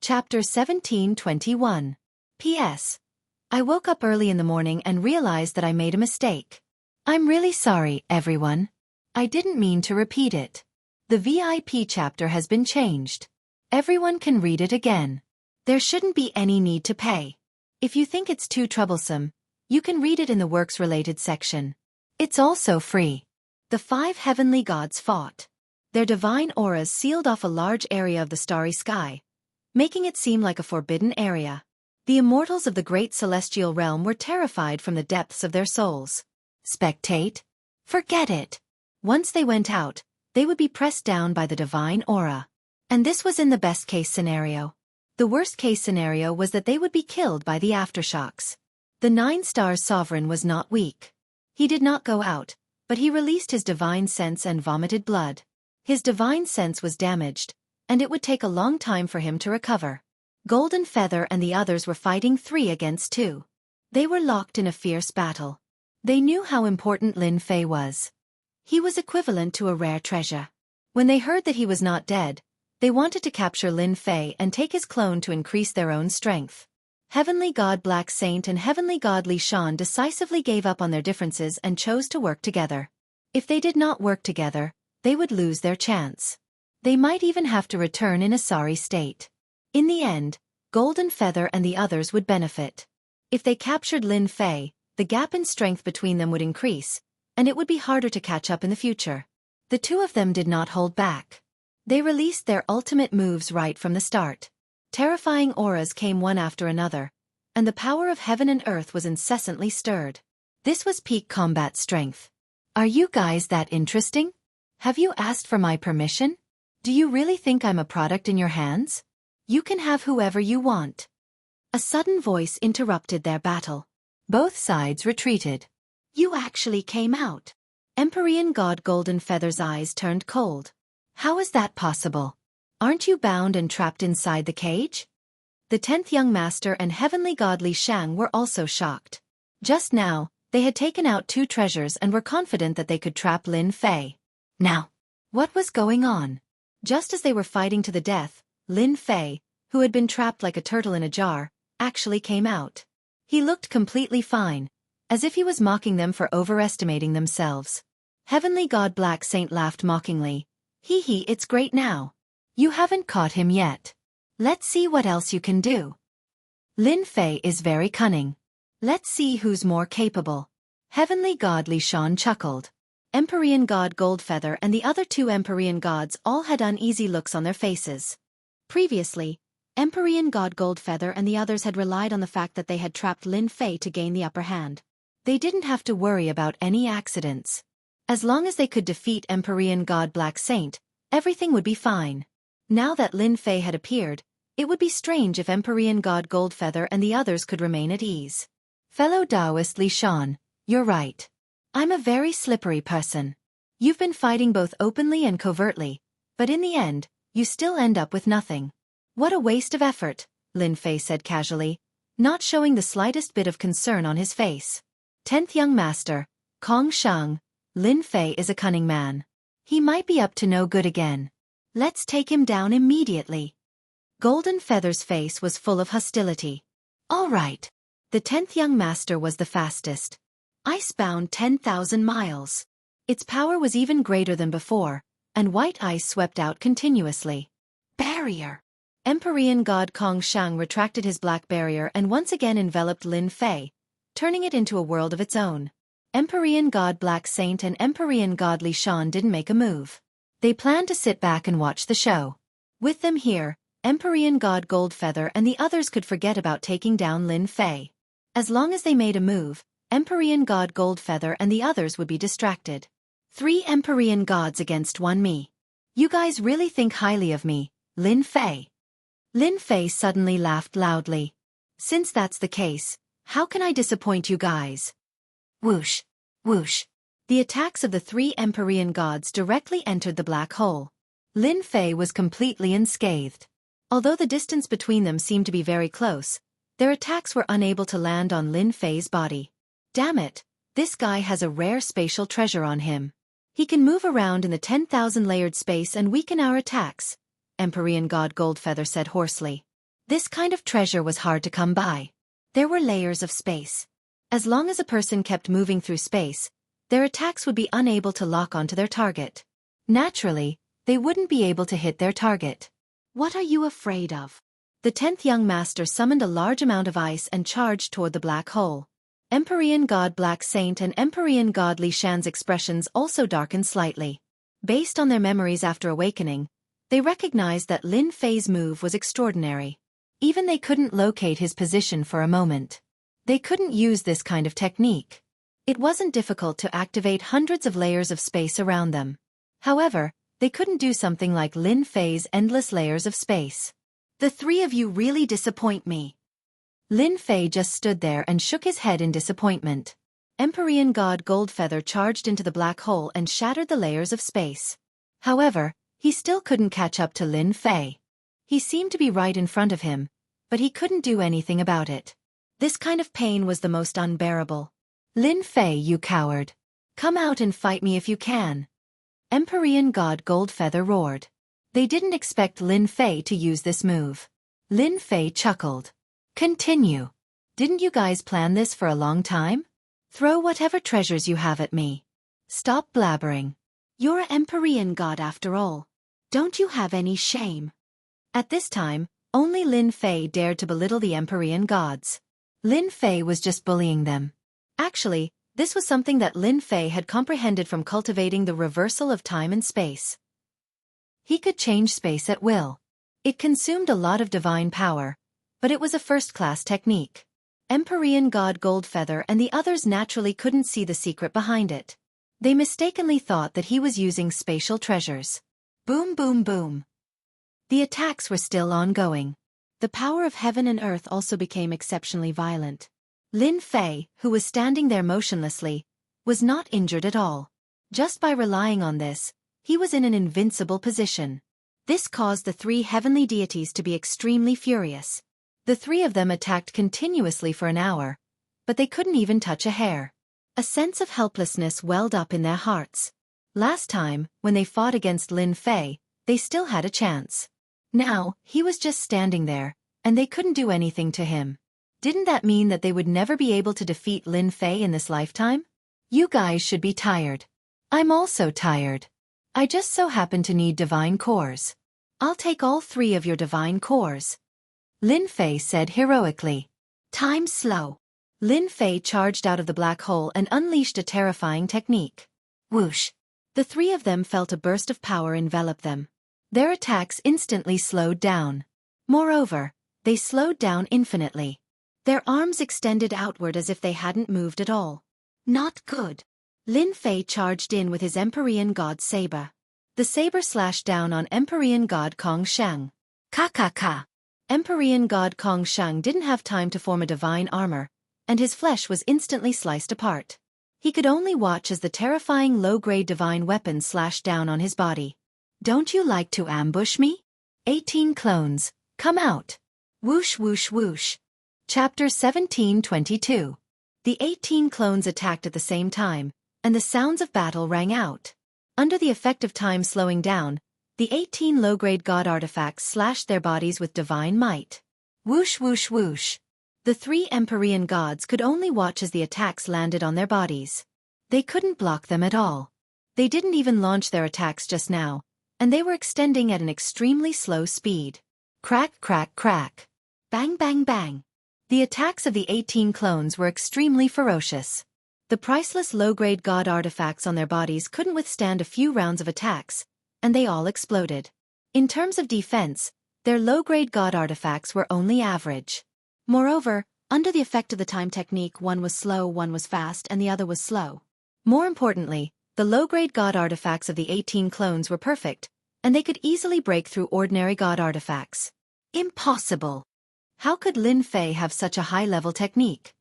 Chapter 1721. P.S. I woke up early in the morning and realized that I made a mistake. I'm really sorry, everyone. I didn't mean to repeat it. The VIP chapter has been changed. Everyone can read it again. There shouldn't be any need to pay. If you think it's too troublesome, you can read it in the works-related section. It's also free. The 5 heavenly gods fought. Their divine auras sealed off a large area of the starry sky, making it seem like a forbidden area. The immortals of the great celestial realm were terrified from the depths of their souls. Spectate? Forget it. Once they went out, they would be pressed down by the divine aura. And this was in the best-case scenario. The worst-case scenario was that they would be killed by the aftershocks. The 9-Stars sovereign was not weak. He did not go out, but he released his divine sense and vomited blood. His divine sense was damaged, and it would take a long time for him to recover. Golden Feather and the others were fighting 3 against 2. They were locked in a fierce battle. They knew how important Lin Fei was. He was equivalent to a rare treasure. When they heard that he was not dead, they wanted to capture Lin Fei and take his clone to increase their own strength. Heavenly God Black Saint and Heavenly God Li Shan decisively gave up on their differences and chose to work together. If they did not work together, they would lose their chance. They might even have to return in a sorry state. In the end, Golden Feather and the others would benefit. If they captured Lin Fei, the gap in strength between them would increase, and it would be harder to catch up in the future. The 2 of them did not hold back. They released their ultimate moves right from the start. Terrifying auras came one after another, and the power of heaven and earth was incessantly stirred. This was peak combat strength. Are you guys that interesting? Have you asked for my permission? Do you really think I'm a product in your hands? You can have whoever you want. A sudden voice interrupted their battle. Both sides retreated. You actually came out. Empyrean God Golden Feather's eyes turned cold. How is that possible? Aren't you bound and trapped inside the cage? The 10th Young Master and Heavenly God Li Shang were also shocked. Just now, they had taken out 2 treasures and were confident that they could trap Lin Fei. Now, what was going on? Just as they were fighting to the death, Lin Fei, who had been trapped like a turtle in a jar, actually came out. He looked completely fine, as if he was mocking them for overestimating themselves. Heavenly God Black Saint laughed mockingly. Hee hee, it's great now. You haven't caught him yet. Let's see what else you can do. Lin Fei is very cunning. Let's see who's more capable. Heavenly God Li Shan chuckled. Empyrean God Goldfeather and the other 2 Empyrean gods all had uneasy looks on their faces. Previously, Empyrean God Goldfeather and the others had relied on the fact that they had trapped Lin Fei to gain the upper hand. They didn't have to worry about any accidents. As long as they could defeat Empyrean God Black Saint, everything would be fine. Now that Lin Fei had appeared, it would be strange if Empyrean God Goldfeather and the others could remain at ease. Fellow Taoist Li Shan, you're right. I'm a very slippery person. You've been fighting both openly and covertly, but in the end, you still end up with nothing. What a waste of effort, Lin Fei said casually, not showing the slightest bit of concern on his face. 10th Young Master, Kong Shang, Lin Fei is a cunning man. He might be up to no good again. Let's take him down immediately. Golden Feather's face was full of hostility. All right. The 10th Young Master was the fastest. Ice-bound 10,000 miles. Its power was even greater than before, and white ice swept out continuously. Barrier. Empyrean God Kong Shang retracted his black barrier and once again enveloped Lin Fei, turning it into a world of its own. Empyrean God Black Saint and Empyrean God Li Shan didn't make a move. They planned to sit back and watch the show. With them here, Empyrean God Goldfeather and the others could forget about taking down Lin Fei. As long as they made a move, Empyrean God Goldfeather and the others would be distracted. 3 Empyrean gods against 1 me. You guys really think highly of me, Lin Fei. Lin Fei suddenly laughed loudly. Since that's the case, how can I disappoint you guys? Whoosh, whoosh. The attacks of the 3 Empyrean gods directly entered the black hole. Lin Fei was completely unscathed. Although the distance between them seemed to be very close, their attacks were unable to land on Lin Fei's body. Damn it, this guy has a rare spatial treasure on him. He can move around in the 10,000 layered space and weaken our attacks, Empyrean God Goldfeather said hoarsely. This kind of treasure was hard to come by. There were layers of space. As long as a person kept moving through space, their attacks would be unable to lock onto their target. Naturally, they wouldn't be able to hit their target. What are you afraid of? The 10th young master summoned a large amount of ice and charged toward the black hole. Empyrean god Black Saint and Empyrean god Li Shan's expressions also darkened slightly. Based on their memories after awakening, they recognized that Lin Fei's move was extraordinary. Even they couldn't locate his position for a moment. They couldn't use this kind of technique. It wasn't difficult to activate hundreds of layers of space around them. However, they couldn't do something like Lin Fei's endless layers of space. The three of you really disappoint me. Lin Fei just stood there and shook his head in disappointment. Empyrean god Goldfeather charged into the black hole and shattered the layers of space. However, he still couldn't catch up to Lin Fei. He seemed to be right in front of him, but he couldn't do anything about it. This kind of pain was the most unbearable. Lin Fei, you coward. Come out and fight me if you can. Empyrean god Goldfeather roared. They didn't expect Lin Fei to use this move. Lin Fei chuckled. Continue. Didn't you guys plan this for a long time? Throw whatever treasures you have at me. Stop blabbering. You're an Empyrean god after all. Don't you have any shame? At this time, only Lin Fei dared to belittle the Empyrean gods. Lin Fei was just bullying them. Actually, this was something that Lin Fei had comprehended from cultivating the reversal of time and space. He could change space at will. It consumed a lot of divine power, but it was a first-class technique. Empyrean god Goldfeather and the others naturally couldn't see the secret behind it. They mistakenly thought that he was using spatial treasures. Boom, boom, boom. The attacks were still ongoing. The power of heaven and earth also became exceptionally violent. Lin Fei, who was standing there motionlessly, was not injured at all. Just by relying on this, he was in an invincible position. This caused the three heavenly deities to be extremely furious. The three of them attacked continuously for an hour, but they couldn't even touch a hair. A sense of helplessness welled up in their hearts. Last time, when they fought against Lin Fei, they still had a chance. Now, he was just standing there, and they couldn't do anything to him. Didn't that mean that they would never be able to defeat Lin Fei in this lifetime? You guys should be tired. I'm also tired. I just so happen to need divine cores. I'll take all three of your divine cores. Lin Fei said heroically. Time's slow. Lin Fei charged out of the black hole and unleashed a terrifying technique. Whoosh. The three of them felt a burst of power envelop them. Their attacks instantly slowed down. Moreover, they slowed down infinitely. Their arms extended outward as if they hadn't moved at all. Not good. Lin Fei charged in with his Empyrean god saber. The saber slashed down on Empyrean god Kong Shang. Ka. Empyrean god Kong Shang didn't have time to form a divine armor, and his flesh was instantly sliced apart. He could only watch as the terrifying low-grade divine weapon slashed down on his body. Don't you like to ambush me? 18 clones, come out. Whoosh whoosh whoosh. Chapter 1722. The 18 clones attacked at the same time, and the sounds of battle rang out. Under the effect of time slowing down, the 18 low-grade god artifacts slashed their bodies with divine might. Whoosh whoosh whoosh. The three Empyrean gods could only watch as the attacks landed on their bodies. They couldn't block them at all. They didn't even launch their attacks just now, and they were extending at an extremely slow speed. Crack, crack, crack. Bang, bang, bang. The attacks of the 18 clones were extremely ferocious. The priceless low-grade god artifacts on their bodies couldn't withstand a few rounds of attacks, and they all exploded. In terms of defense, their low-grade god artifacts were only average. Moreover, under the effect of the time technique, one was slow, one was fast, and the other was slow. More importantly, the low-grade god artifacts of the 18 clones were perfect, and they could easily break through ordinary god artifacts. Impossible! How could Lin Fei have such a high-level technique?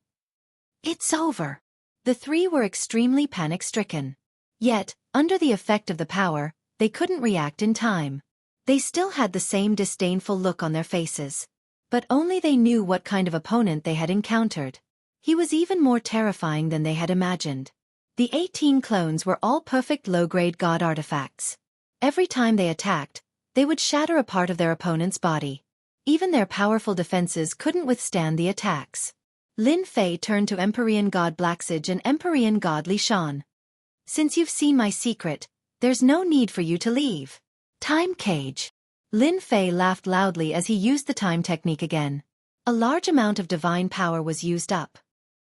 It's over. The three were extremely panic-stricken. Yet, under the effect of the power, they couldn't react in time. They still had the same disdainful look on their faces. But only they knew what kind of opponent they had encountered. He was even more terrifying than they had imagined. The 18 clones were all perfect low-grade god artifacts. Every time they attacked, they would shatter a part of their opponent's body. Even their powerful defenses couldn't withstand the attacks. Lin Fei turned to Empyrean God Blacksage and Empyrean God Li Shan. Since you've seen my secret, there's no need for you to leave. Time cage. Lin Fei laughed loudly as he used the time technique again. A large amount of divine power was used up.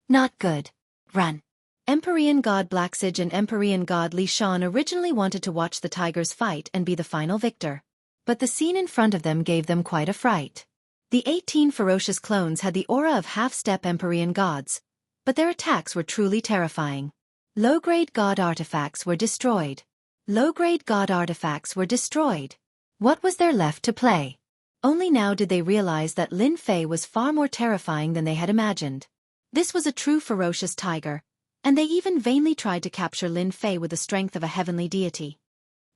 Not good. Run. Empyrean God Blacksage and Empyrean God Li Shan originally wanted to watch the tigers fight and be the final victor. But the scene in front of them gave them quite a fright. The 18 ferocious clones had the aura of half-step Empyrean gods, but their attacks were truly terrifying. Low-grade god artifacts were destroyed. Low-grade god artifacts were destroyed. What was there left to play? Only now did they realize that Lin Fei was far more terrifying than they had imagined. This was a true ferocious tiger, and they even vainly tried to capture Lin Fei with the strength of a heavenly deity.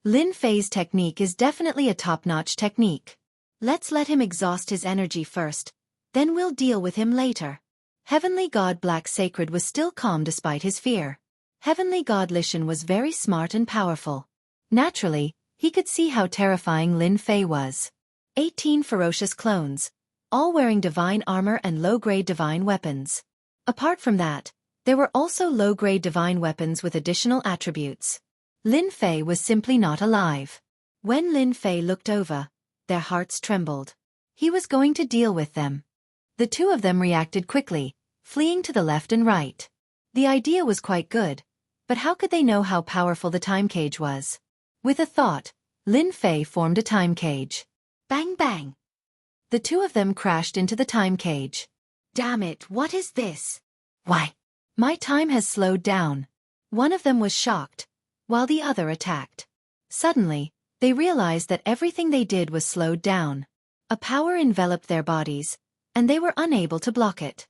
Lin Fei's technique is definitely a top-notch technique. Let's let him exhaust his energy first, then we'll deal with him later. Heavenly God Black Sacred was still calm despite his fear. Heavenly God Li Shan was very smart and powerful. Naturally, he could see how terrifying Lin Fei was. 18 ferocious clones, all wearing divine armor and low-grade divine weapons. Apart from that, there were also low-grade divine weapons with additional attributes. Lin Fei was simply not alive. When Lin Fei looked over, their hearts trembled. He was going to deal with them. The two of them reacted quickly, fleeing to the left and right. The idea was quite good, but how could they know how powerful the time cage was? With a thought, Lin Fei formed a time cage. Bang bang! The two of them crashed into the time cage. Damn it, what is this? Why? My time has slowed down. One of them was shocked, while the other attacked. Suddenly, they realized that everything they did was slowed down. A power enveloped their bodies, and they were unable to block it.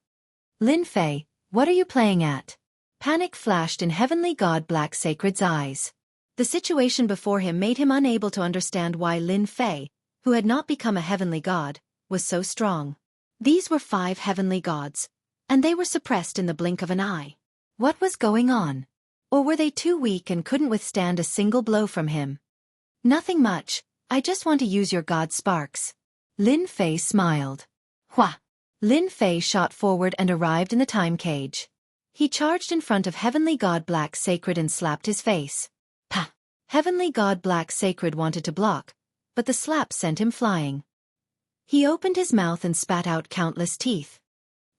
Lin Fei, what are you playing at? Panic flashed in Heavenly God Black Sacred's eyes. The situation before him made him unable to understand why Lin Fei, who had not become a heavenly god, was so strong. These were 5 heavenly gods, and they were suppressed in the blink of an eye. What was going on? Or were they too weak and couldn't withstand a single blow from him? Nothing much, I just want to use your god sparks. Lin Fei smiled. Hua! Lin Fei shot forward and arrived in the time cage. He charged in front of Heavenly God Black Sacred and slapped his face. Pa! Heavenly God Black Sacred wanted to block, but the slap sent him flying. He opened his mouth and spat out countless teeth.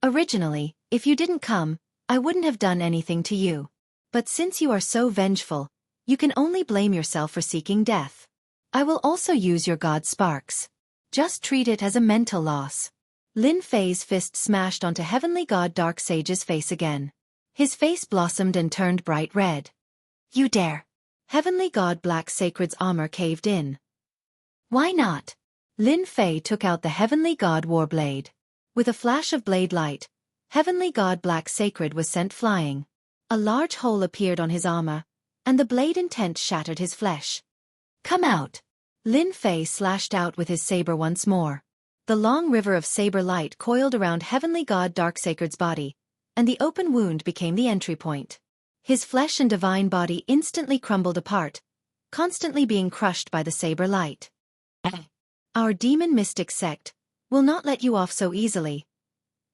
Originally, if you didn't come, I wouldn't have done anything to you. But since you are so vengeful, you can only blame yourself for seeking death. I will also use your god sparks. Just treat it as a mental loss. Lin Fei's fist smashed onto Heavenly God Darksage's face again. His face blossomed and turned bright red. You dare! Heavenly God Black Sacred's armor caved in. Why not? Lin Fei took out the Heavenly God Warblade. With a flash of blade light, Heavenly God Black Sacred was sent flying. A large hole appeared on his armor, and the blade intent shattered his flesh. Come out! Lin Fei slashed out with his saber once more. The long river of saber light coiled around Heavenly God Darksacred's body, and the open wound became the entry point. His flesh and divine body instantly crumbled apart, constantly being crushed by the saber light. Our demon mystic sect will not let you off so easily.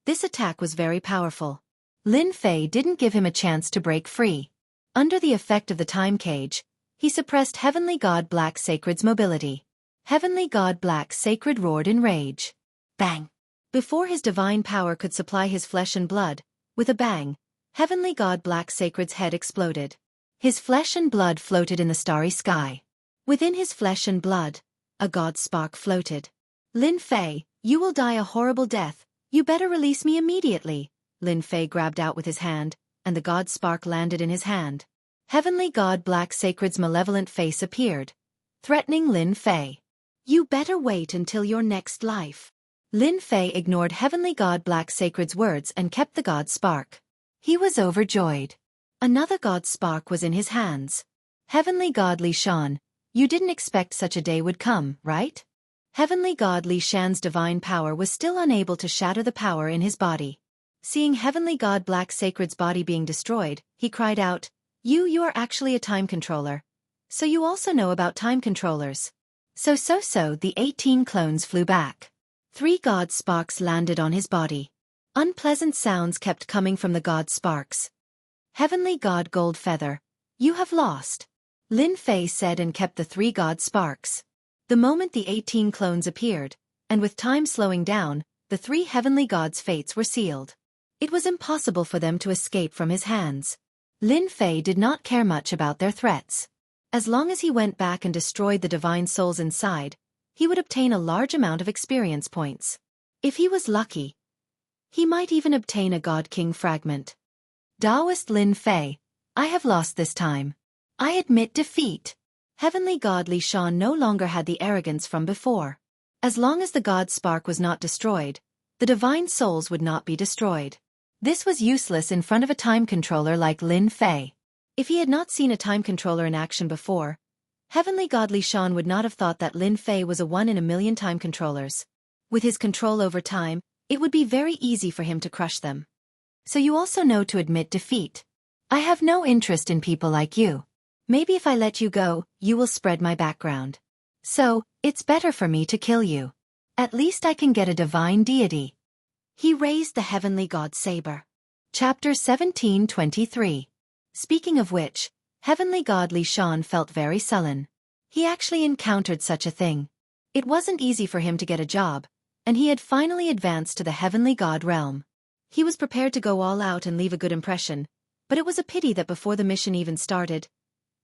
This attack was very powerful. Lin Fei didn't give him a chance to break free. Under the effect of the time cage, he suppressed Heavenly God Black Sacred's mobility. Heavenly God Black Sacred roared in rage. Bang! Before his divine power could supply his flesh and blood, with a bang, Heavenly God Black Sacred's head exploded. His flesh and blood floated in the starry sky. Within his flesh and blood, a god spark floated. Lin Fei, you will die a horrible death. You better release me immediately. Lin Fei grabbed out with his hand, and the god spark landed in his hand. Heavenly God Black Sacred's malevolent face appeared, threatening Lin Fei. You better wait until your next life. Lin Fei ignored Heavenly God Black Sacred's words and kept the god spark. He was overjoyed. Another god spark was in his hands. Heavenly God Li Shan, you didn't expect such a day would come, right? Heavenly God Li Shan's divine power was still unable to shatter the power in his body. Seeing Heavenly God Black Sacred's body being destroyed, he cried out, You are actually a time controller. So you also know about time controllers. So the 18 clones flew back. 3 god sparks landed on his body. Unpleasant sounds kept coming from the god sparks. Heavenly God Gold Feather, you have lost, Lin Fei said and kept the 3 god sparks. The moment the 18 clones appeared, and with time slowing down, the 3 heavenly gods' fates were sealed. It was impossible for them to escape from his hands. Lin Fei did not care much about their threats. As long as he went back and destroyed the divine souls inside, he would obtain a large amount of experience points. If he was lucky, he might even obtain a God King fragment. Taoist Lin Fei, I have lost this time. I admit defeat. Heavenly God Li Shan no longer had the arrogance from before. As long as the God Spark was not destroyed, the divine souls would not be destroyed. This was useless in front of a time controller like Lin Fei. If he had not seen a time controller in action before, Heavenly God Li Shan would not have thought that Lin Fei was a 1 in a million time controllers. With his control over time, it would be very easy for him to crush them. So you also know to admit defeat. I have no interest in people like you. Maybe if I let you go, you will spread my background. So, it's better for me to kill you. At least I can get a divine deity. He raised the heavenly god saber. Chapter 17:23. Speaking of which, heavenly god Li Shan felt very sullen. He actually encountered such a thing. It wasn't easy for him to get a job, and he had finally advanced to the heavenly god realm. He was prepared to go all out and leave a good impression, but it was a pity that before the mission even started,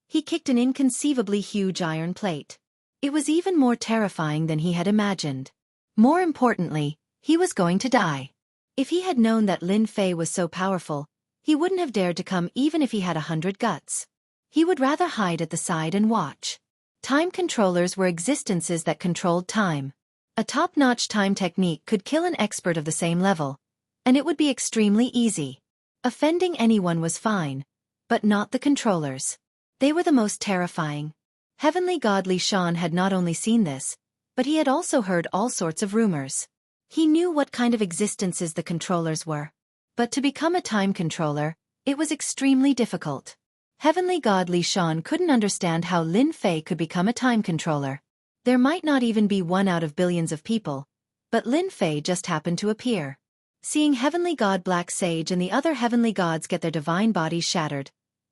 he kicked an inconceivably huge iron plate. It was even more terrifying than he had imagined. More importantly, he was going to die. If he had known that Lin Fei was so powerful, he wouldn't have dared to come even if he had 100 guts. He would rather hide at the side and watch. Time controllers were existences that controlled time. A top-notch time technique could kill an expert of the same level, and it would be extremely easy. Offending anyone was fine, but not the controllers. They were the most terrifying. Heavenly God Li Shan had not only seen this, but he had also heard all sorts of rumors. He knew what kind of existences the controllers were. But to become a time controller, it was extremely difficult. Heavenly God Li Shan couldn't understand how Lin Fei could become a time controller. There might not even be 1 out of billions of people, but Lin Fei just happened to appear. Seeing Heavenly God Black Sage and the other heavenly gods get their divine bodies shattered,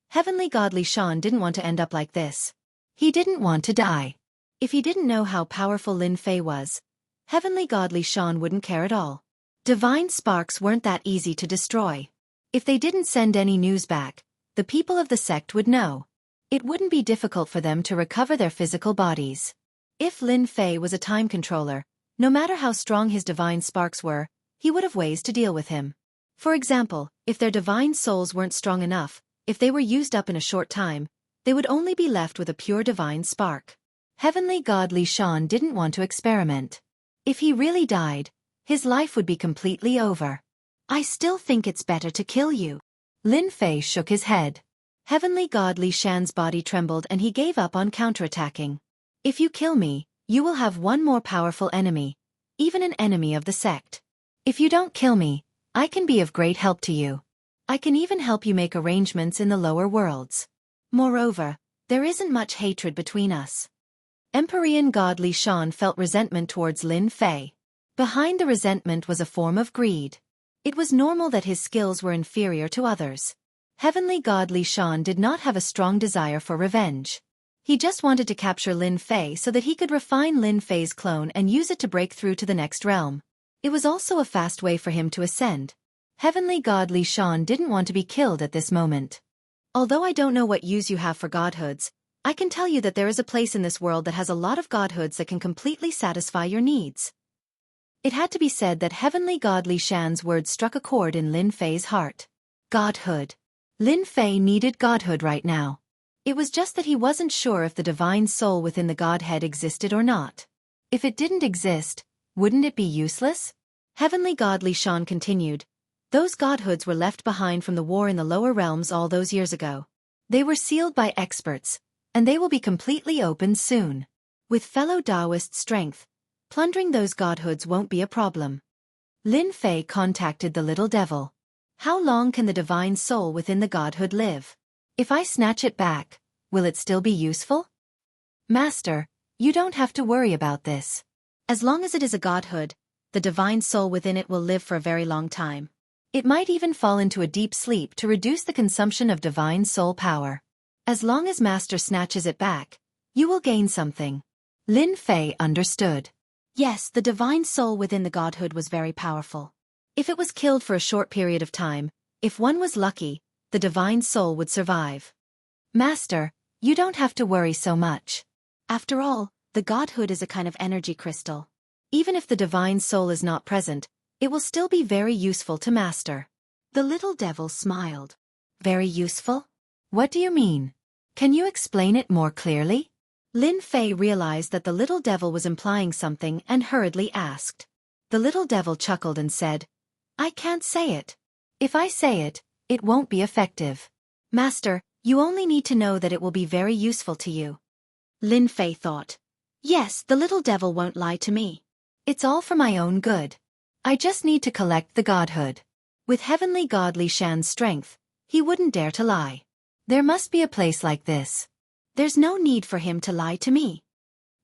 Heavenly God Li Shan didn't want to end up like this. He didn't want to die. If he didn't know how powerful Lin Fei was, Heavenly God Li Shan wouldn't care at all. Divine sparks weren't that easy to destroy. If they didn't send any news back, the people of the sect would know. It wouldn't be difficult for them to recover their physical bodies. If Lin Fei was a time controller, no matter how strong his divine sparks were, he would have ways to deal with him. For example, if their divine souls weren't strong enough, if they were used up in a short time, they would only be left with a pure divine spark. Heavenly God Li Shan didn't want to experiment. If he really died, his life would be completely over. I still think it's better to kill you. Lin Fei shook his head. Heavenly God Li Shan's body trembled and he gave up on counterattacking. If you kill me, you will have one more powerful enemy, even an enemy of the sect. If you don't kill me, I can be of great help to you. I can even help you make arrangements in the lower worlds. Moreover, there isn't much hatred between us. Empyrean God Li Shan felt resentment towards Lin Fei. Behind the resentment was a form of greed. It was normal that his skills were inferior to others. Heavenly God Li Shan did not have a strong desire for revenge. He just wanted to capture Lin Fei so that he could refine Lin Fei's clone and use it to break through to the next realm. It was also a fast way for him to ascend. Heavenly God Li Shan didn't want to be killed at this moment. Although I don't know what use you have for godhoods, I can tell you that there is a place in this world that has a lot of godhoods that can completely satisfy your needs. It had to be said that Heavenly God Li Shan's words struck a chord in Lin Fei's heart. Godhood. Lin Fei needed godhood right now. It was just that he wasn't sure if the divine soul within the godhead existed or not. If it didn't exist, wouldn't it be useless? Heavenly God Li Shan continued. Those godhoods were left behind from the war in the lower realms all those years ago. They were sealed by experts, and they will be completely opened soon. With fellow Taoist strength, plundering those godhoods won't be a problem. Lin Fei contacted the little devil. How long can the divine soul within the godhood live? If I snatch it back, will it still be useful? Master, you don't have to worry about this. As long as it is a godhood, the divine soul within it will live for a very long time. It might even fall into a deep sleep to reduce the consumption of divine soul power. As long as Master snatches it back, you will gain something. Lin Fei understood. Yes, the divine soul within the godhood was very powerful. If it was killed for a short period of time, if one was lucky, the divine soul would survive. Master, you don't have to worry so much. After all, the godhood is a kind of energy crystal. Even if the divine soul is not present, it will still be very useful to Master. The little devil smiled. Very useful? What do you mean? Can you explain it more clearly? Lin Fei realized that the little devil was implying something and hurriedly asked. The little devil chuckled and said, I can't say it. If I say it, it won't be effective. Master, you only need to know that it will be very useful to you. Lin Fei thought. Yes, the little devil won't lie to me. It's all for my own good. I just need to collect the godhood. With heavenly god Li Shan's strength, he wouldn't dare to lie. There must be a place like this. There's no need for him to lie to me.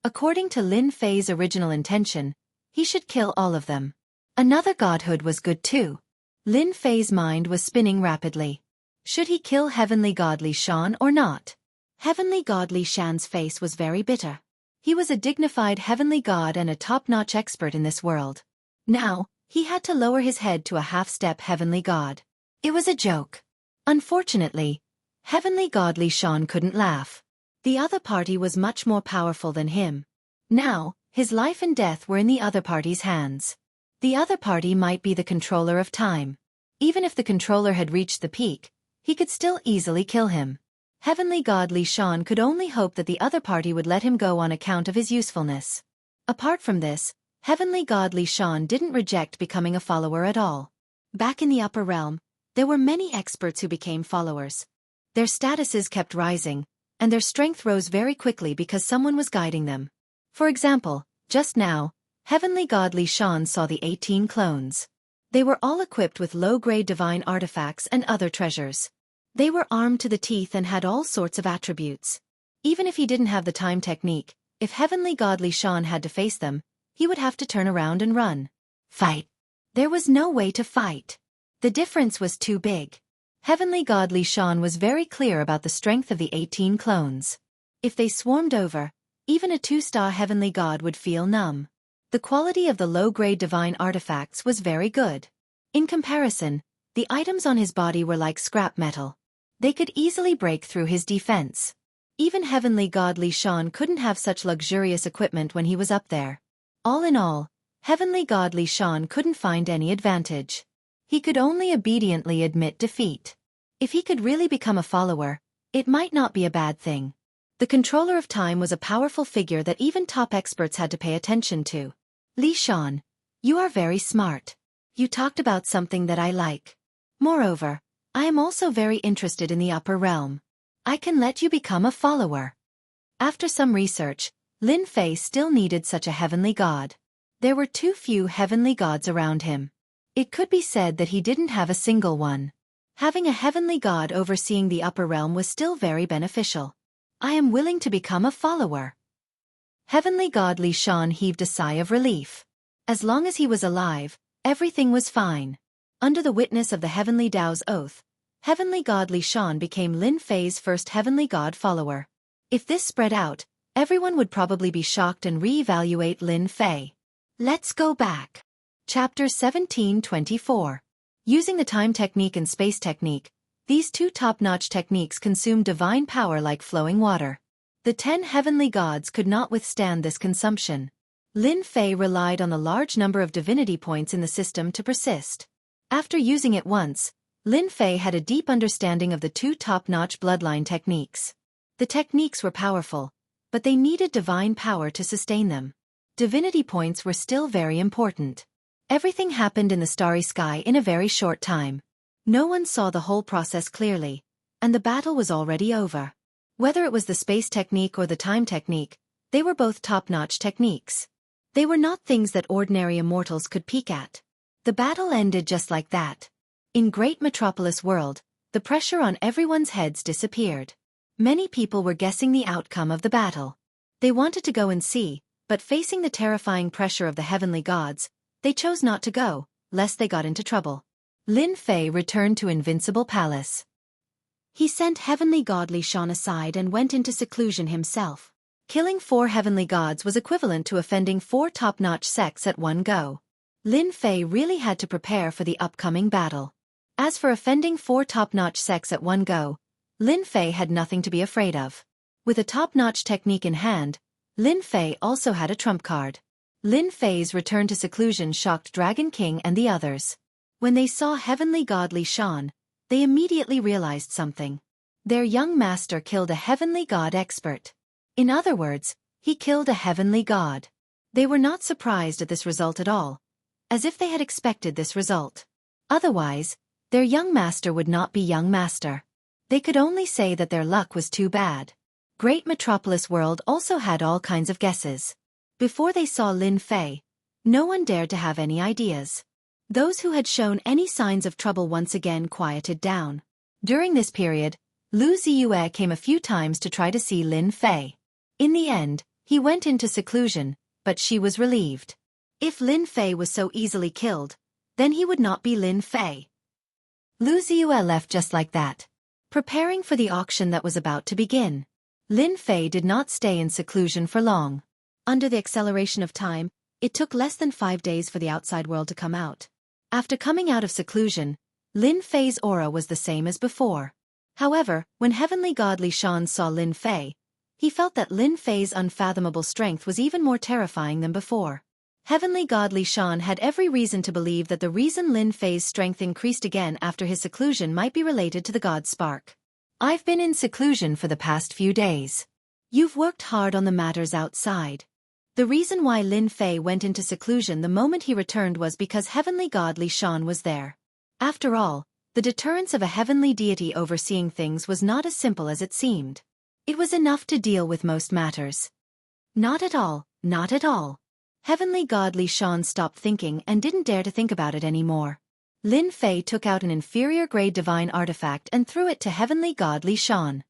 According to Lin Fei's original intention, he should kill all of them. Another godhood was good too. Lin Fei's mind was spinning rapidly. Should he kill heavenly god Li Shan or not? Heavenly god Li Shan's face was very bitter. He was a dignified heavenly god and a top-notch expert in this world. Now, he had to lower his head to a half-step heavenly god. It was a joke. Unfortunately, heavenly god Li Shan couldn't laugh. The other party was much more powerful than him. Now, his life and death were in the other party's hands. The other party might be the controller of time. Even if the controller had reached the peak, he could still easily kill him. Heavenly god Li Shan could only hope that the other party would let him go on account of his usefulness. Apart from this, heavenly god Li Shan didn't reject becoming a follower at all. Back in the upper realm, there were many experts who became followers. Their statuses kept rising, and their strength rose very quickly because someone was guiding them. For example, just now, heavenly god Li Shan saw the 18 clones. They were all equipped with low-grade divine artifacts and other treasures. They were armed to the teeth and had all sorts of attributes. Even if he didn't have the time technique, if heavenly god Li Shan had to face them, he would have to turn around and run. Fight. There was no way to fight. The difference was too big. Heavenly god Li Shan was very clear about the strength of the 18 clones. If they swarmed over, even a 2-star heavenly god would feel numb. The quality of the low-grade divine artifacts was very good. In comparison, the items on his body were like scrap metal. They could easily break through his defense. Even heavenly god Li Shan couldn't have such luxurious equipment when he was up there. All in all, heavenly god Li Shan couldn't find any advantage. He could only obediently admit defeat. If he could really become a follower, it might not be a bad thing. The controller of time was a powerful figure that even top experts had to pay attention to. Li Shan, you are very smart. You talked about something that I like. Moreover, I am also very interested in the upper realm. I can let you become a follower. After some research, Lin Fei still needed such a heavenly god. There were too few heavenly gods around him. It could be said that he didn't have a single one. Having a heavenly god overseeing the upper realm was still very beneficial. I am willing to become a follower. Heavenly god Li Shan heaved a sigh of relief. As long as he was alive, everything was fine. Under the witness of the heavenly Tao's oath, heavenly god Li Shan became Lin Fei's first heavenly god follower. If this spread out, everyone would probably be shocked and re-evaluate Lin Fei. Let's go back. Chapter 1724. Using the time technique and space technique, these two top-notch techniques consume divine power like flowing water. The 10 heavenly gods could not withstand this consumption. Lin Fei relied on the large number of divinity points in the system to persist. After using it once, Lin Fei had a deep understanding of the two top-notch bloodline techniques. The techniques were powerful, but they needed divine power to sustain them. Divinity points were still very important. Everything happened in the starry sky in a very short time. No one saw the whole process clearly, and the battle was already over. Whether it was the space technique or the time technique, they were both top-notch techniques. They were not things that ordinary immortals could peek at. The battle ended just like that. In Great Metropolis World, the pressure on everyone's heads disappeared. Many people were guessing the outcome of the battle. They wanted to go and see, but facing the terrifying pressure of the heavenly gods, they chose not to go, lest they got into trouble. Lin Fei returned to Invincible Palace. He sent Heavenly God Li Shan aside and went into seclusion himself. Killing 4 heavenly gods was equivalent to offending 4 top-notch sects at one go. Lin Fei really had to prepare for the upcoming battle. As for offending 4 top-notch sects at one go, Lin Fei had nothing to be afraid of. With a top-notch technique in hand, Lin Fei also had a trump card. Lin Fei's return to seclusion shocked Dragon King and the others. When they saw Heavenly God Li Shan, they immediately realized something. Their young master killed a heavenly god expert. In other words, he killed a heavenly god. They were not surprised at this result at all, as if they had expected this result. Otherwise, their young master would not be young master. They could only say that their luck was too bad. Great Metropolis World also had all kinds of guesses. Before they saw Lin Fei, no one dared to have any ideas. Those who had shown any signs of trouble once again quieted down. During this period, Lu Ziyue came a few times to try to see Lin Fei. In the end, he went into seclusion, but she was relieved. If Lin Fei was so easily killed, then he would not be Lin Fei. Lu Ziyue left just like that, preparing for the auction that was about to begin. Lin Fei did not stay in seclusion for long. Under the acceleration of time, it took less than 5 days for the outside world to come out. After coming out of seclusion, Lin Fei's aura was the same as before. However, when Heavenly God Li Shan saw Lin Fei, he felt that Lin Fei's unfathomable strength was even more terrifying than before. Heavenly God Li Shan had every reason to believe that the reason Lin Fei's strength increased again after his seclusion might be related to the god spark. I've been in seclusion for the past few days. You've worked hard on the matters outside. The reason why Lin Fei went into seclusion the moment he returned was because Heavenly God Li Shan was there. After all, the deterrence of a heavenly deity overseeing things was not as simple as it seemed. It was enough to deal with most matters. Not at all, not at all. Heavenly God Li Shan stopped thinking and didn't dare to think about it anymore. Lin Fei took out an inferior-grade divine artifact and threw it to Heavenly God Li Shan.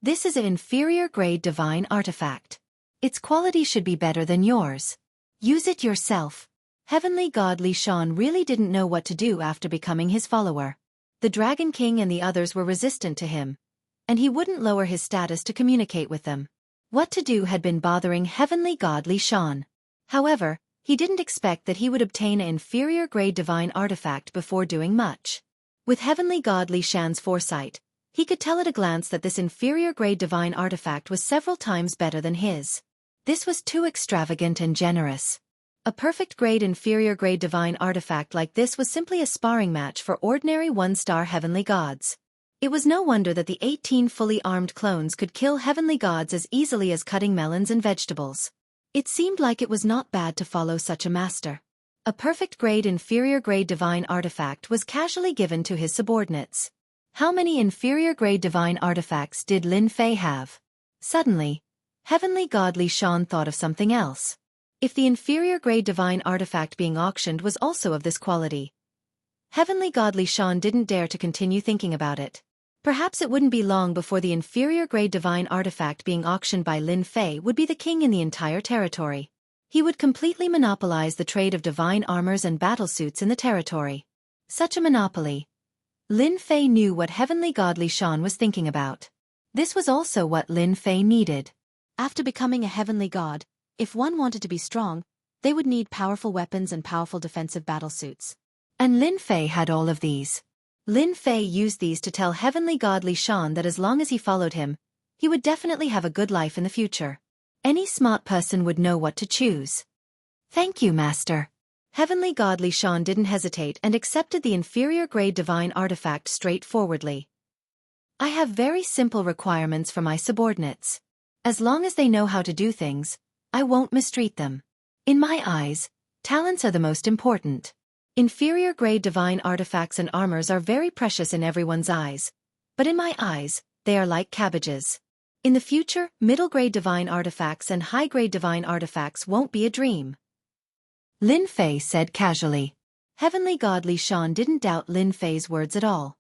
This is an inferior-grade divine artifact. Its quality should be better than yours. Use it yourself. Heavenly God Li Shan really didn't know what to do after becoming his follower. The Dragon King and the others were resistant to him, and he wouldn't lower his status to communicate with them. What to do had been bothering Heavenly God Li Shan. However, he didn't expect that he would obtain an inferior-grade divine artifact before doing much. With Heavenly God Li Shan's foresight, he could tell at a glance that this inferior-grade divine artifact was several times better than his. This was too extravagant and generous. A perfect-grade inferior-grade divine artifact like this was simply a sparring match for ordinary one-star heavenly gods. It was no wonder that the 18 fully armed clones could kill heavenly gods as easily as cutting melons and vegetables. It seemed like it was not bad to follow such a master. A perfect-grade inferior-grade divine artifact was casually given to his subordinates. How many inferior-grade divine artifacts did Lin Fei have? Suddenly, Heavenly God Li Shan thought of something else. If the inferior-grade divine artifact being auctioned was also of this quality, Heavenly God Li Shan didn't dare to continue thinking about it. Perhaps it wouldn't be long before the inferior-grade divine artifact being auctioned by Lin Fei would be the king in the entire territory. He would completely monopolize the trade of divine armors and battlesuits in the territory. Such a monopoly. Lin Fei knew what Heavenly God Li Shan was thinking about. This was also what Lin Fei needed. After becoming a heavenly god, if one wanted to be strong, they would need powerful weapons and powerful defensive battlesuits. And Lin Fei had all of these. Lin Fei used these to tell Heavenly God Li Shan that as long as he followed him, he would definitely have a good life in the future. Any smart person would know what to choose. Thank you, Master. Heavenly God Li Shan didn't hesitate and accepted the inferior-grade divine artifact straightforwardly. I have very simple requirements for my subordinates. As long as they know how to do things, I won't mistreat them. In my eyes, talents are the most important. Inferior-grade divine artifacts and armors are very precious in everyone's eyes, but in my eyes, they are like cabbages. In the future, middle-grade divine artifacts and high-grade divine artifacts won't be a dream. Lin Fei said casually. Heavenly God Li Shan didn't doubt Lin Fei's words at all.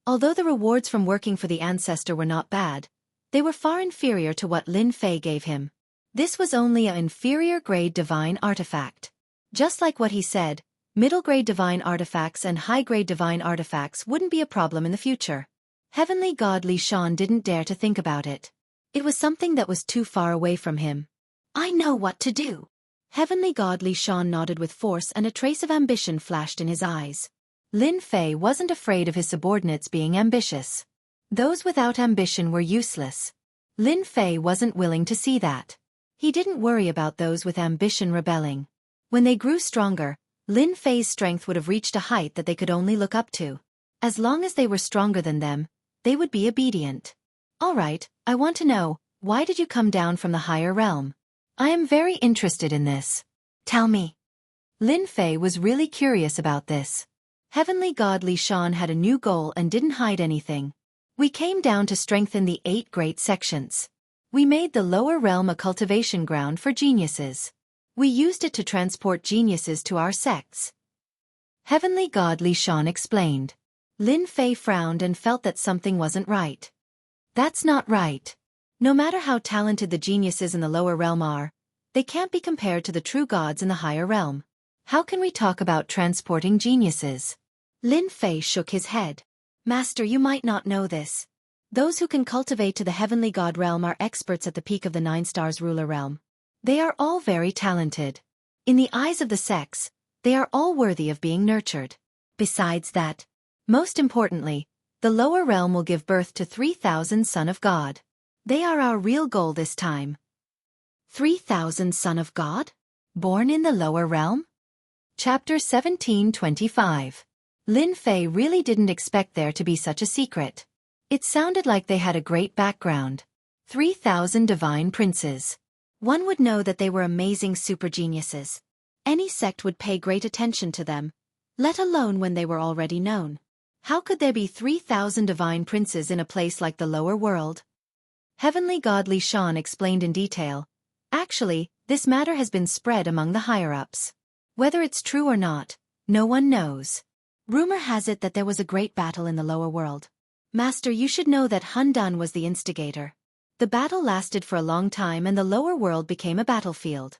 Although the rewards from working for the ancestor were not bad, they were far inferior to what Lin Fei gave him. This was only an inferior-grade divine artifact. Just like what he said, Middle-grade divine artifacts and high-grade divine artifacts wouldn't be a problem in the future. Heavenly God Li Shan didn't dare to think about it. It was something that was too far away from him. I know what to do. Heavenly God Li Shan nodded with force, and a trace of ambition flashed in his eyes. Lin Fei wasn't afraid of his subordinates being ambitious. Those without ambition were useless. Lin Fei wasn't willing to see that. He didn't worry about those with ambition rebelling. When they grew stronger, Lin Fei's strength would have reached a height that they could only look up to. As long as they were stronger than them, they would be obedient. All right, I want to know, why did you come down from the higher realm? I am very interested in this. Tell me. Lin Fei was really curious about this. Heavenly God Li Shan had a new goal and didn't hide anything. We came down to strengthen the 8 great sections. We made the lower realm a cultivation ground for geniuses. We used it to transport geniuses to our sects. Heavenly God Li Shan explained. Lin Fei frowned and felt that something wasn't right. That's not right. No matter how talented the geniuses in the lower realm are, they can't be compared to the true gods in the higher realm. How can we talk about transporting geniuses? Lin Fei shook his head. Master, you might not know this. Those who can cultivate to the heavenly god realm are experts at the peak of the 9 stars ruler realm. They are all very talented. In the eyes of the sects, they are all worthy of being nurtured. Besides that, most importantly, the lower realm will give birth to 3,000 Son of God. They are our real goal this time. 3,000 Son of God? Born in the lower realm? Chapter 1725. Lin Fei really didn't expect there to be such a secret. It sounded like they had a great background. 3,000 divine princes. One would know that they were amazing super geniuses. Any sect would pay great attention to them, let alone when they were already known. How could there be 3,000 divine princes in a place like the lower world? Heavenly God Li Shan explained in detail. Actually, this matter has been spread among the higher-ups. Whether it's true or not, no one knows. Rumor has it that there was a great battle in the lower world. Master, you should know that Hun Dan was the instigator. The battle lasted for a long time and the lower world became a battlefield.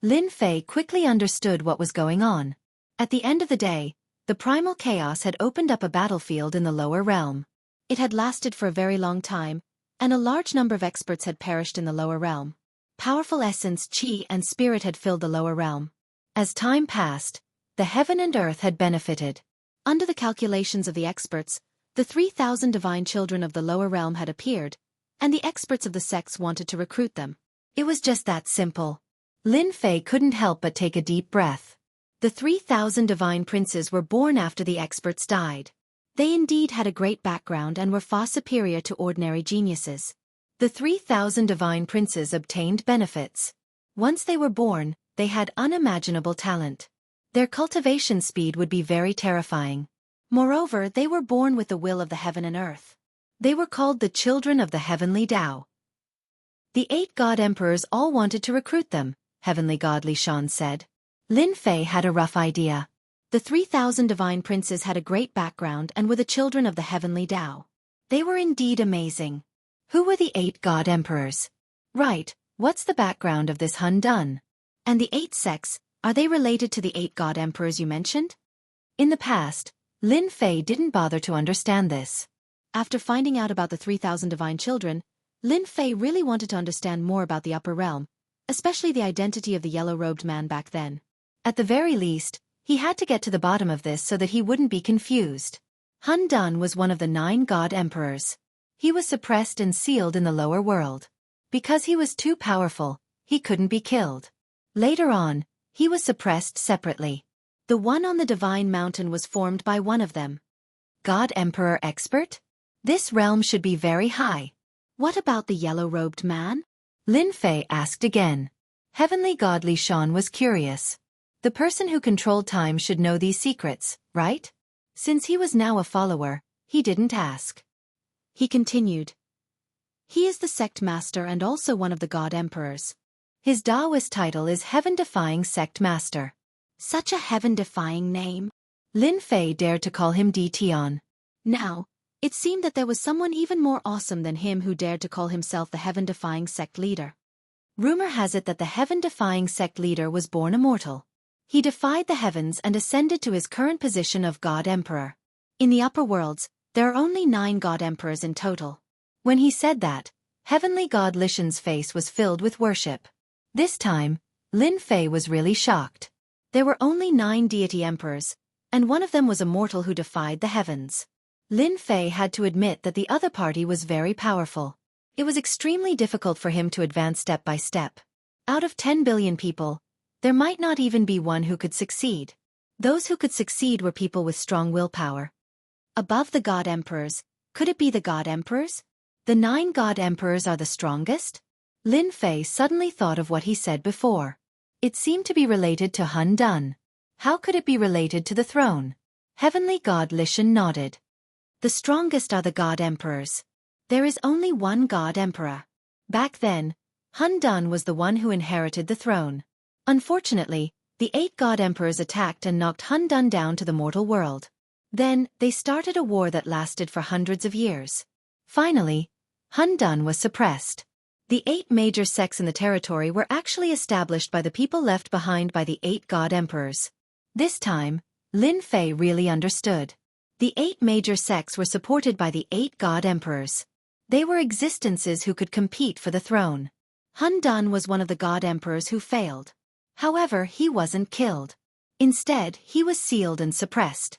Lin Fei quickly understood what was going on. At the end of the day, the primal chaos had opened up a battlefield in the lower realm. It had lasted for a very long time, and a large number of experts had perished in the lower realm. Powerful essence, qi, and spirit had filled the lower realm. As time passed, the heaven and earth had benefited. Under the calculations of the experts, the 3,000 divine children of the lower realm had appeared, and the experts of the sects wanted to recruit them. It was just that simple. Lin Fei couldn't help but take a deep breath. The 3,000 divine princes were born after the experts died. They indeed had a great background and were far superior to ordinary geniuses. The 3,000 divine princes obtained benefits. Once they were born, they had unimaginable talent. Their cultivation speed would be very terrifying. Moreover, they were born with the will of the heaven and earth. They were called the children of the heavenly Tao. The 8 god emperors all wanted to recruit them, Heavenly God Li Shan said. Lin Fei had a rough idea. The 3,000 divine princes had a great background and were the children of the heavenly Tao. They were indeed amazing. Who were the 8 god emperors? Right, what's the background of this Hun Dan? And the 8 sects, are they related to the 8 god emperors you mentioned? In the past, Lin Fei didn't bother to understand this. After finding out about the 3,000 divine children, Lin Fei really wanted to understand more about the upper realm, especially the identity of the yellow-robed man back then. At the very least, he had to get to the bottom of this so that he wouldn't be confused. Hun Dan was one of the 9 god emperors. He was suppressed and sealed in the lower world. Because he was too powerful, he couldn't be killed. Later on, he was suppressed separately. The one on the divine mountain was formed by one of them. God Emperor Expert? This realm should be very high. What about the yellow-robed man? Lin Fei asked again. Heavenly God Li Shan was curious. The person who controlled time should know these secrets, right? Since he was now a follower, he didn't ask. He continued. He is the sect master and also one of the god emperors. His Taoist title is Heaven-Defying Sect Master. Such a heaven-defying name. Lin Fei dared to call him Di Tian. Now, it seemed that there was someone even more awesome than him who dared to call himself the heaven-defying sect leader. Rumor has it that the heaven-defying sect leader was born immortal. He defied the heavens and ascended to his current position of God Emperor. In the upper worlds, there are only 9 God Emperors in total. When he said that, Heavenly God Lishan's face was filled with worship. This time, Lin Fei was really shocked. There were only 9 deity emperors, and one of them was a mortal who defied the heavens. Lin Fei had to admit that the other party was very powerful. It was extremely difficult for him to advance step by step. Out of 10 billion people, there might not even be one who could succeed. Those who could succeed were people with strong willpower. Above the God Emperors, could it be the God Emperors? The 9 God Emperors are the strongest? Lin Fei suddenly thought of what he said before. It seemed to be related to Han Dun. How could it be related to the throne? Heavenly God Lishan nodded. The strongest are the God Emperors. There is only one God Emperor. Back then, Han Dun was the one who inherited the throne. Unfortunately, the 8 God Emperors attacked and knocked Han Dun down to the mortal world. Then, they started a war that lasted for hundreds of years. Finally, Han Dun was suppressed. The 8 major sects in the territory were actually established by the people left behind by the 8 God Emperors. This time, Lin Fei really understood. The 8 major sects were supported by the 8 God Emperors. They were existences who could compete for the throne. Han Dun was one of the God Emperors who failed. However, he wasn't killed. Instead, he was sealed and suppressed.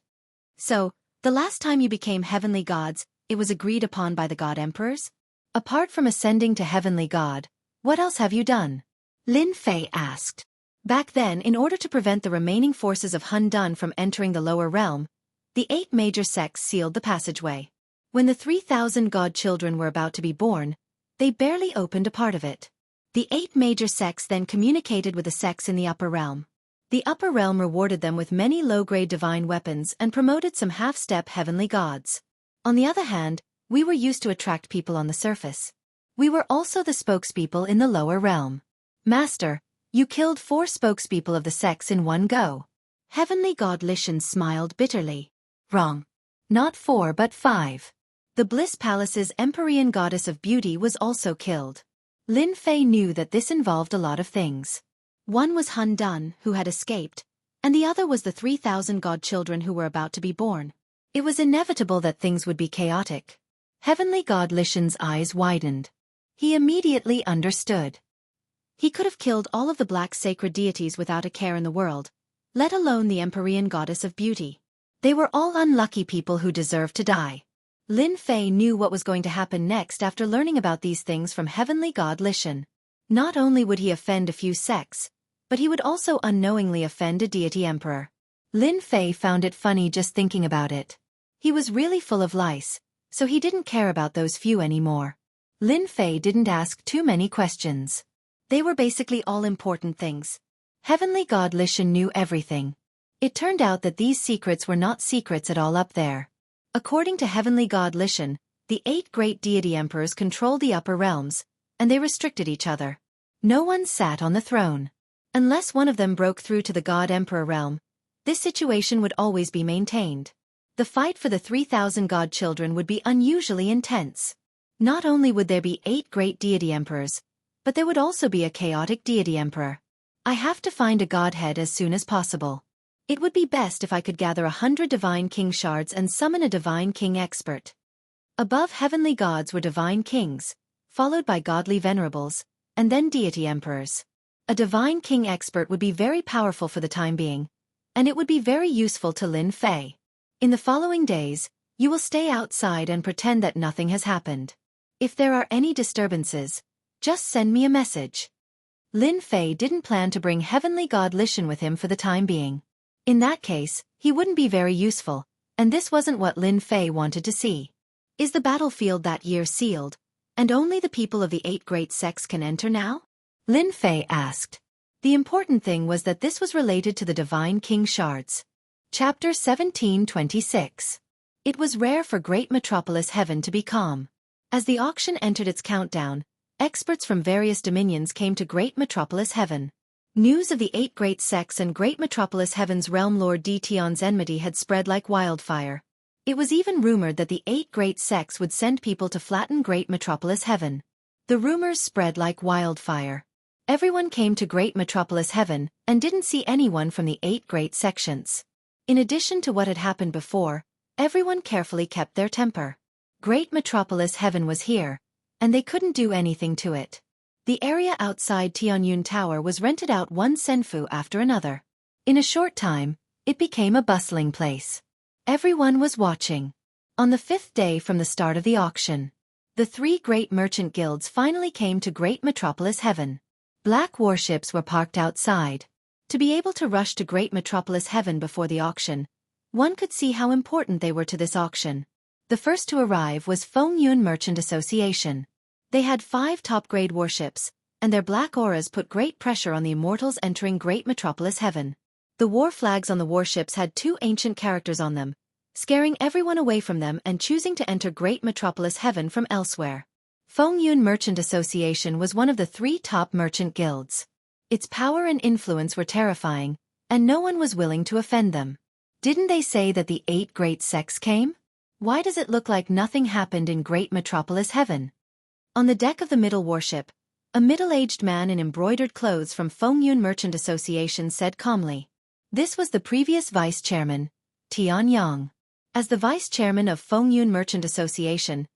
So, the last time you became heavenly gods, it was agreed upon by the God Emperors? Apart from ascending to heavenly God, what else have you done? Lin Fei asked. Back then, in order to prevent the remaining forces of Han Dun from entering the lower realm, the 8 major sects sealed the passageway. When the 3,000 god children were about to be born, they barely opened a part of it. The 8 major sects then communicated with the sects in the upper realm. The upper realm rewarded them with many low-grade divine weapons and promoted some half-step heavenly gods. On the other hand, we were used to attract people on the surface. We were also the spokespeople in the lower realm. Master, you killed 4 spokespeople of the sects in one go. Heavenly God Lishan smiled bitterly. Wrong. Not 4 but 5. The Bliss Palace's Empyrean Goddess of Beauty was also killed. Lin Fei knew that this involved a lot of things. One was Han Dun, who had escaped, and the other was the 3,000 god children who were about to be born. It was inevitable that things would be chaotic. Heavenly God Lishan's eyes widened. He immediately understood. He could have killed all of the black sacred deities without a care in the world, let alone the Empyrean Goddess of Beauty. They were all unlucky people who deserved to die. Lin Fei knew what was going to happen next after learning about these things from Heavenly God Lishan. Not only would he offend a few sects, but he would also unknowingly offend a deity emperor. Lin Fei found it funny just thinking about it. He was really full of lice, so he didn't care about those few anymore. Lin Fei didn't ask too many questions. They were basically all important things. Heavenly God Lishan knew everything. It turned out that these secrets were not secrets at all up there. According to Heavenly God Lishan, the 8 great deity emperors controlled the upper realms, and they restricted each other. No one sat on the throne. Unless one of them broke through to the God Emperor realm, this situation would always be maintained. The fight for the 3,000 god children would be unusually intense. Not only would there be 8 great deity emperors, but there would also be a chaotic deity emperor. I have to find a godhead as soon as possible. It would be best if I could gather 100 divine king shards and summon a divine king expert. Above heavenly gods were divine kings, followed by godly venerables, and then deity emperors. A divine king expert would be very powerful for the time being, and it would be very useful to Lin Fei. In the following days, you will stay outside and pretend that nothing has happened. If there are any disturbances, just send me a message. Lin Fei didn't plan to bring Heavenly God Lishan with him for the time being. In that case, he wouldn't be very useful, and this wasn't what Lin Fei wanted to see. Is the battlefield that year sealed, and only the people of the 8 great sects can enter now? Lin Fei asked. The important thing was that this was related to the Divine King Shards. Chapter 1726. It was rare for Great Metropolis Heaven to be calm. As the auction entered its countdown, experts from various dominions came to Great Metropolis Heaven. News of the 8 great sects and Great Metropolis Heaven's realm Lord Tion's enmity had spread like wildfire. It was even rumored that the 8 great sects would send people to flatten Great Metropolis Heaven. The rumors spread like wildfire. Everyone came to Great Metropolis Heaven and didn't see anyone from the 8 great sections. In addition to what had happened before, everyone carefully kept their temper. Great Metropolis Heaven was here, and they couldn't do anything to it. The area outside Tianyun Tower was rented out one senfu after another. In a short time, it became a bustling place. Everyone was watching. On the 5th day from the start of the auction, the 3 great merchant guilds finally came to Great Metropolis Heaven. Black warships were parked outside. To be able to rush to Great Metropolis Heaven before the auction, one could see how important they were to this auction. The first to arrive was Fengyun Merchant Association. They had 5 top-grade warships, and their black auras put great pressure on the immortals entering Great Metropolis Heaven. The war flags on the warships had 2 ancient characters on them, scaring everyone away from them and choosing to enter Great Metropolis Heaven from elsewhere. Fengyun Merchant Association was one of the 3 top merchant guilds. Its power and influence were terrifying, and no one was willing to offend them. Didn't they say that the 8 great sects came? Why does it look like nothing happened in Great Metropolis Heaven? On the deck of the middle warship, a middle-aged man in embroidered clothes from Fengyun Merchant Association said calmly. This was the previous vice-chairman, Tianyang. As the vice-chairman of Fengyun Merchant Association,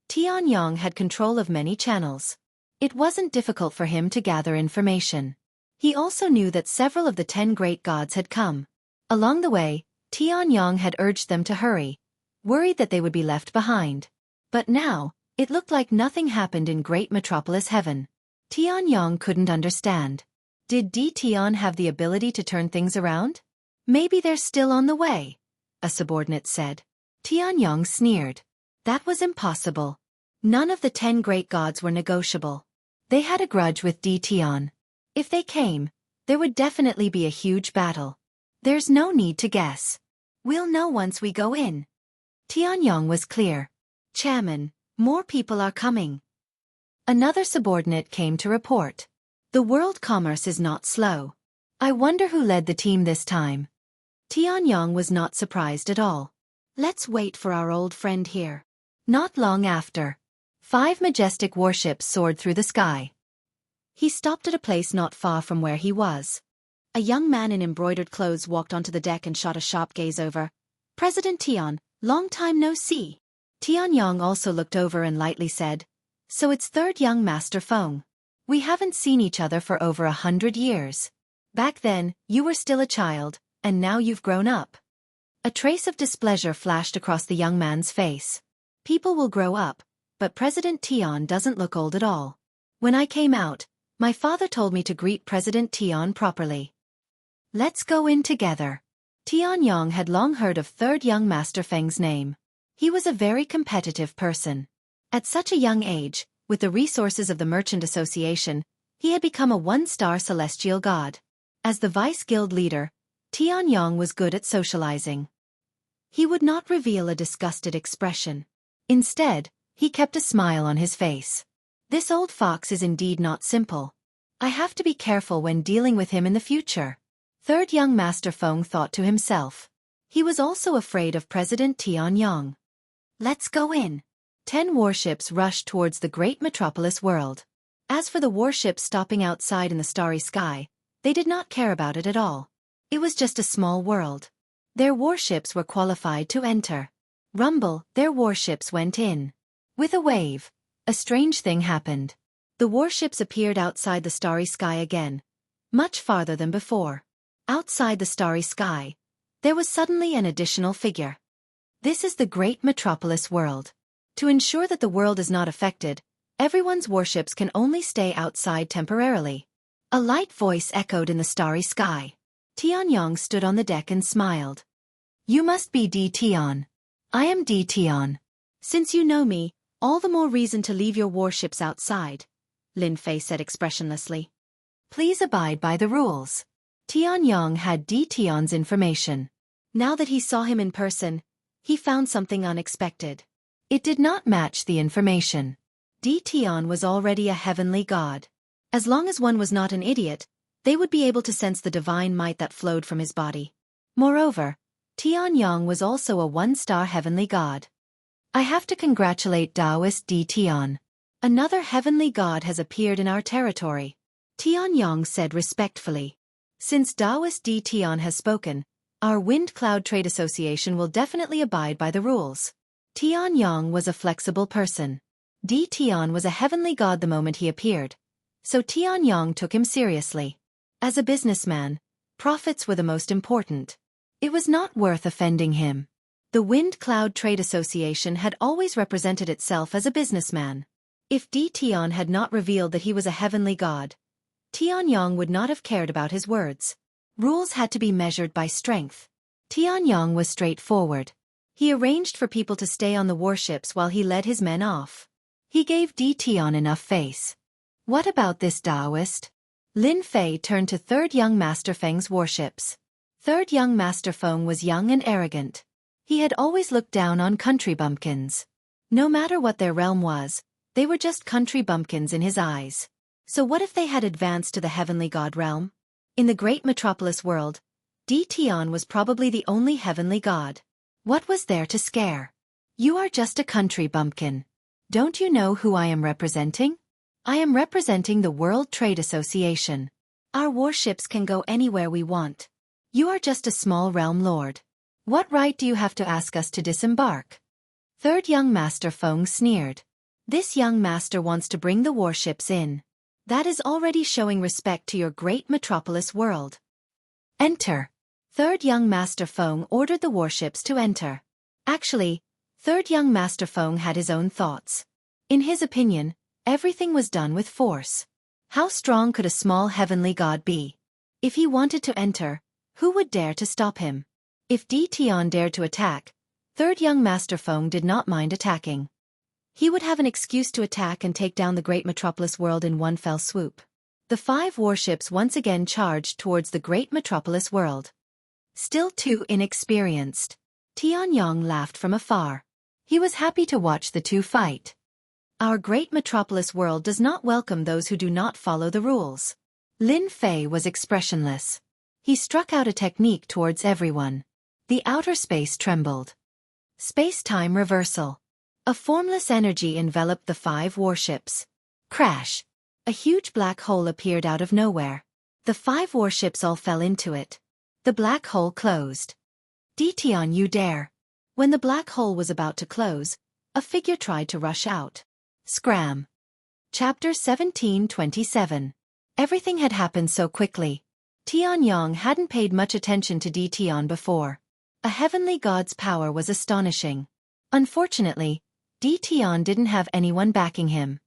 Tianyang had control of many channels. It wasn't difficult for him to gather information. He also knew that several of the 10 great gods had come. Along the way, Tianyang had urged them to hurry, worried that they would be left behind. But now, it looked like nothing happened in Great Metropolis Heaven. Tianyang couldn't understand. Did Tian have the ability to turn things around? Maybe they're still on the way, a subordinate said. Tianyang sneered. That was impossible. None of the 10 great gods were negotiable. They had a grudge with Tian. If they came, there would definitely be a huge battle. There's no need to guess. We'll know once we go in. Tianyang was clear. Chairman, more people are coming. Another subordinate came to report. The world commerce is not slow. I wonder who led the team this time. Tianyang was not surprised at all. Let's wait for our old friend here. Not long after, 5 majestic warships soared through the sky. He stopped at a place not far from where he was. A young man in embroidered clothes walked onto the deck and shot a sharp gaze over. President Tian, long time no see. Tianyang also looked over and lightly said, So it's third young Master Feng. We haven't seen each other for over 100 years. Back then, you were still a child, and now you've grown up. A trace of displeasure flashed across the young man's face. People will grow up, but President Tian doesn't look old at all. When I came out, my father told me to greet President Tian properly. Let's go in together. Tianyang had long heard of third young Master Feng's name. He was a very competitive person. At such a young age, with the resources of the Merchant Association, he had become a 1-star celestial god. As the vice-guild leader, Tianyang was good at socializing. He would not reveal a disgusted expression. Instead, he kept a smile on his face. This old fox is indeed not simple. I have to be careful when dealing with him in the future. Third young Master Feng thought to himself. He was also afraid of President Tianyang. Let's go in. 10 warships rushed towards the great metropolis world. As for the warships stopping outside in the starry sky, they did not care about it at all. It was just a small world. Their warships were qualified to enter. Rumble, their warships went in. With a wave, a strange thing happened. The warships appeared outside the starry sky again, much farther than before. Outside the starry sky, there was suddenly an additional figure. This is the great metropolis world. To ensure that the world is not affected, everyone's warships can only stay outside temporarily. A light voice echoed in the starry sky. Tianyang stood on the deck and smiled. You must be Tian. I am Tian. Since you know me, all the more reason to leave your warships outside, Lin Fei said expressionlessly. Please abide by the rules. Tianyang had Tian's information. Now that he saw him in person, he found something unexpected. It did not match the information. Tian was already a heavenly god. As long as one was not an idiot, they would be able to sense the divine might that flowed from his body. Moreover, Tianyang was also a 1-star heavenly god. I have to congratulate Taoist Tian. Another heavenly god has appeared in our territory. Tianyong said respectfully. Since Taoist D. Tian has spoken, our Wind Cloud Trade Association will definitely abide by the rules. Tianyong was a flexible person. D. Tian was a heavenly god the moment he appeared, so Tianyong took him seriously. As a businessman, profits were the most important. It was not worth offending him. The Wind Cloud Trade Association had always represented itself as a businessman. If D. Tian had not revealed that he was a heavenly god, Tianyong would not have cared about his words. Rules had to be measured by strength. Tianyong was straightforward. He arranged for people to stay on the warships while he led his men off. He gave D. Tian enough face. What about this Taoist? Lin Fei turned to Third Young Master Feng's warships. Third Young Master Feng was young and arrogant. He had always looked down on country bumpkins. No matter what their realm was, they were just country bumpkins in his eyes. So what if they had advanced to the heavenly god realm? In the great metropolis world, D. Tian was probably the only heavenly god. What was there to scare? You are just a country bumpkin. Don't you know who I am representing? I am representing the World Trade Association. Our warships can go anywhere we want. You are just a small realm lord. What right do you have to ask us to disembark? Third Young Master Feng sneered. This young master wants to bring the warships in. That is already showing respect to your great metropolis world. Enter. Third Young Master Feng ordered the warships to enter. Actually, Third Young Master Feng had his own thoughts. In his opinion, everything was done with force. How strong could a small heavenly god be? If he wanted to enter, who would dare to stop him? If D. Tian dared to attack, Third Young Master Feng did not mind attacking. He would have an excuse to attack and take down the great metropolis world in one fell swoop. The 5 warships once again charged towards the great metropolis world. Still too inexperienced, Tianyong laughed from afar. He was happy to watch the two fight. Our great metropolis world does not welcome those who do not follow the rules. Lin Fei was expressionless. He struck out a technique towards everyone. The outer space trembled. Space-time reversal. A formless energy enveloped the 5 warships. Crash! A huge black hole appeared out of nowhere. The 5 warships all fell into it. The black hole closed. D. Tian, you dare! When the black hole was about to close, a figure tried to rush out. Scram. Chapter 1727. Everything had happened so quickly. Tianyong hadn't paid much attention to D. Tian before. A heavenly god's power was astonishing. Unfortunately, D. Tian didn't have anyone backing him.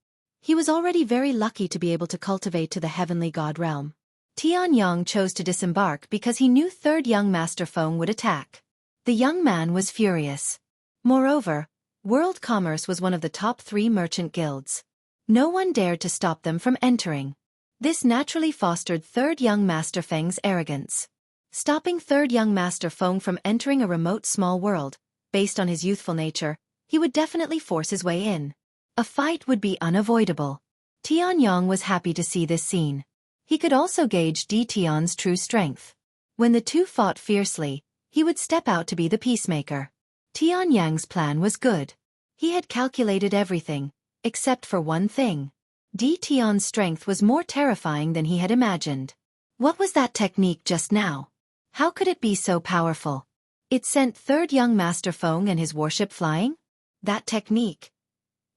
He was already very lucky to be able to cultivate to the heavenly god realm. Tianyong chose to disembark because he knew Third Young Master Feng would attack. The young man was furious. Moreover, world commerce was one of the top 3 merchant guilds. No one dared to stop them from entering. This naturally fostered Third Young Master Feng's arrogance. Stopping Third Young Master Feng from entering a remote small world, based on his youthful nature, he would definitely force his way in. A fight would be unavoidable. Tianyong was happy to see this scene. He could also gauge D. Tian's true strength. When the two fought fiercely, he would step out to be the peacemaker. Tianyong's plan was good. He had calculated everything, except for one thing. D. Tian's strength was more terrifying than he had imagined. What was that technique just now? How could it be so powerful? It sent Third Young Master Feng and his warship flying? That technique.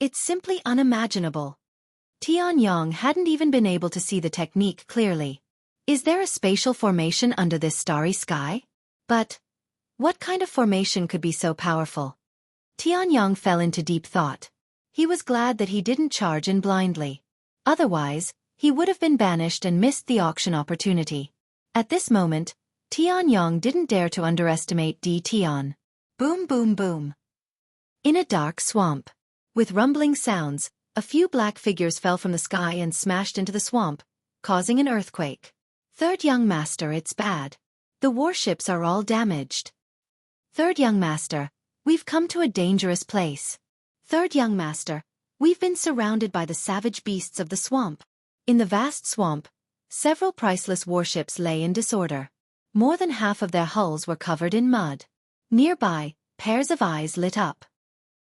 It's simply unimaginable. Tianyong hadn't even been able to see the technique clearly. Is there a spatial formation under this starry sky? But what kind of formation could be so powerful? Tianyong fell into deep thought. He was glad that he didn't charge in blindly. Otherwise, he would have been banished and missed the auction opportunity. At this moment, Tianyong didn't dare to underestimate D. Tian. Boom boom boom. In a dark swamp. With rumbling sounds, a few black figures fell from the sky and smashed into the swamp, causing an earthquake. Third Young Master, it's bad. The warships are all damaged. Third Young Master, we've come to a dangerous place. Third Young Master, we've been surrounded by the savage beasts of the swamp. In the vast swamp, several priceless warships lay in disorder. More than half of their hulls were covered in mud. Nearby, pairs of eyes lit up.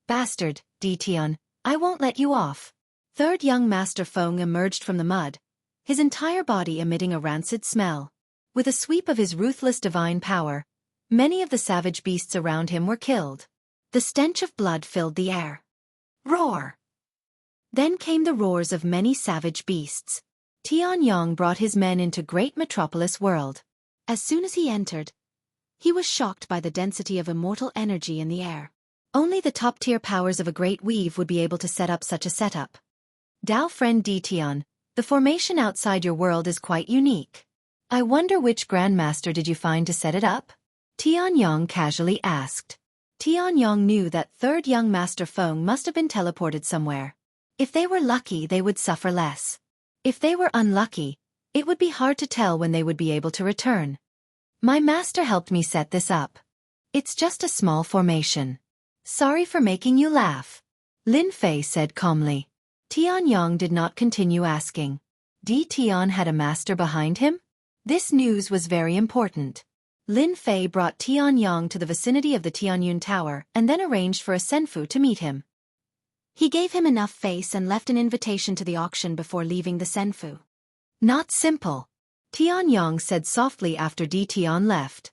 Bastard, D. Tian, I won't let you off. Third Young Master Feng emerged from the mud, his entire body emitting a rancid smell. With a sweep of his ruthless divine power, many of the savage beasts around him were killed. The stench of blood filled the air. Roar! Then came the roars of many savage beasts. Tianyong brought his men into great metropolis world. As soon as he entered, he was shocked by the density of immortal energy in the air. Only the top-tier powers of a great weave would be able to set up such a setup. Dao friend Di Tian, the formation outside your world is quite unique. I wonder which grandmaster did you find to set it up? Tianyong casually asked. Tianyong knew that third young master Feng must have been teleported somewhere. If they were lucky, they would suffer less. If they were unlucky, it would be hard to tell when they would be able to return. My master helped me set this up. It's just a small formation. Sorry for making you laugh, Lin Fei said calmly. Tianyong did not continue asking. Di Tian had a master behind him? This news was very important. Lin Fei brought Tianyong to the vicinity of the Tianyun Tower and then arranged for a senfu to meet him. He gave him enough face and left an invitation to the auction before leaving the senfu. Not simple, Tianyong said softly after Di Tian left.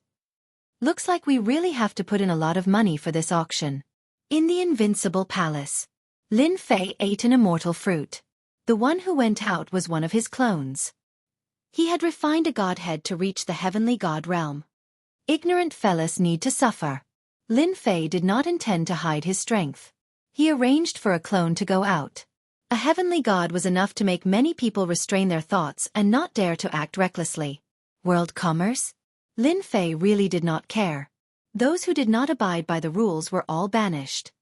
Looks like we really have to put in a lot of money for this auction. In the Invincible Palace, Lin Fei ate an immortal fruit. The one who went out was one of his clones. He had refined a godhead to reach the heavenly god realm. Ignorant fellas need to suffer. Lin Fei did not intend to hide his strength. He arranged for a clone to go out. A heavenly god was enough to make many people restrain their thoughts and not dare to act recklessly. World commerce? Lin Fei really did not care. Those who did not abide by the rules were all banished.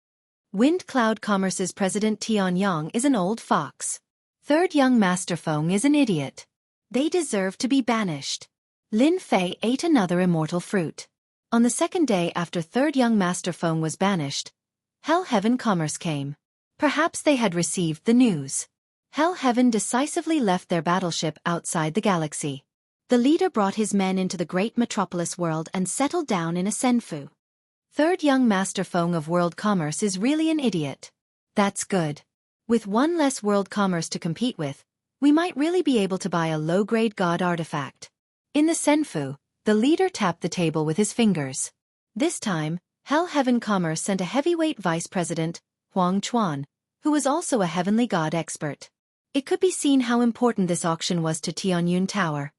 Wind Cloud Commerce's president Tianyong is an old fox. Third young master Feng is an idiot. They deserve to be banished. Lin Fei ate another immortal fruit. On the second day after third young master Feng was banished, Hell Heaven Commerce came. Perhaps they had received the news. Hell Heaven decisively left their battleship outside the galaxy. The leader brought his men into the great metropolis world and settled down in a senfu. Third young master Feng of world commerce is really an idiot. That's good. With one less world commerce to compete with, we might really be able to buy a low-grade god artifact. In the senfu, the leader tapped the table with his fingers. This time, Hell Heaven Commerce sent a heavyweight vice president, Huang Chuan, who was also a heavenly god expert. It could be seen how important this auction was to Tianyun Tower.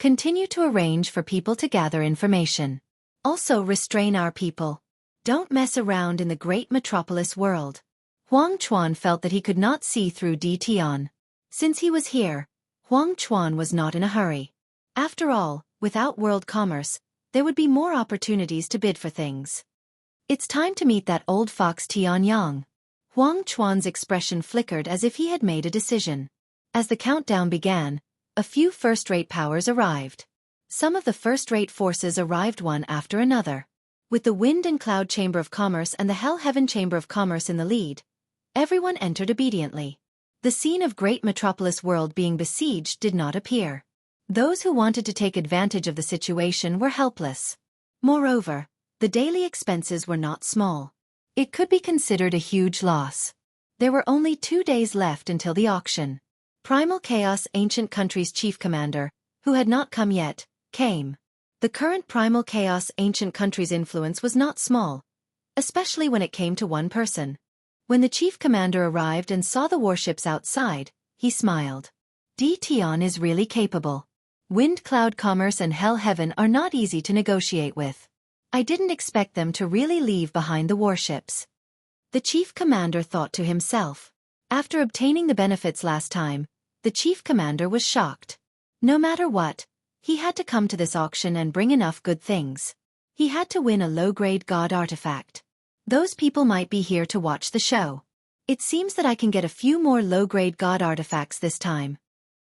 Continue to arrange for people to gather information. Also restrain our people. Don't mess around in the great metropolis world. Huang Chuan felt that he could not see through Di Tian. Since he was here, Huang Chuan was not in a hurry. After all, without world commerce, there would be more opportunities to bid for things. It's time to meet that old fox Tianyong. Huang Chuan's expression flickered as if he had made a decision. As the countdown began, a few first-rate powers arrived. Some of the first-rate forces arrived one after another. With the Wind and Cloud Chamber of Commerce and the Hell Heaven Chamber of Commerce in the lead, everyone entered obediently. The scene of great metropolis world being besieged did not appear. Those who wanted to take advantage of the situation were helpless. Moreover, the daily expenses were not small. It could be considered a huge loss. There were only 2 days left until the auction. Primal Chaos Ancient Country's chief commander, who had not come yet, came. The current Primal Chaos Ancient Country's influence was not small, especially when it came to one person. When the chief commander arrived and saw the warships outside, he smiled. Di Tian is really capable. Wind Cloud Commerce and Hell Heaven are not easy to negotiate with. I didn't expect them to really leave behind the warships. The chief commander thought to himself. After obtaining the benefits last time, the chief commander was shocked. No matter what, he had to come to this auction and bring enough good things. He had to win a low-grade god artifact. Those people might be here to watch the show. It seems that I can get a few more low-grade god artifacts this time.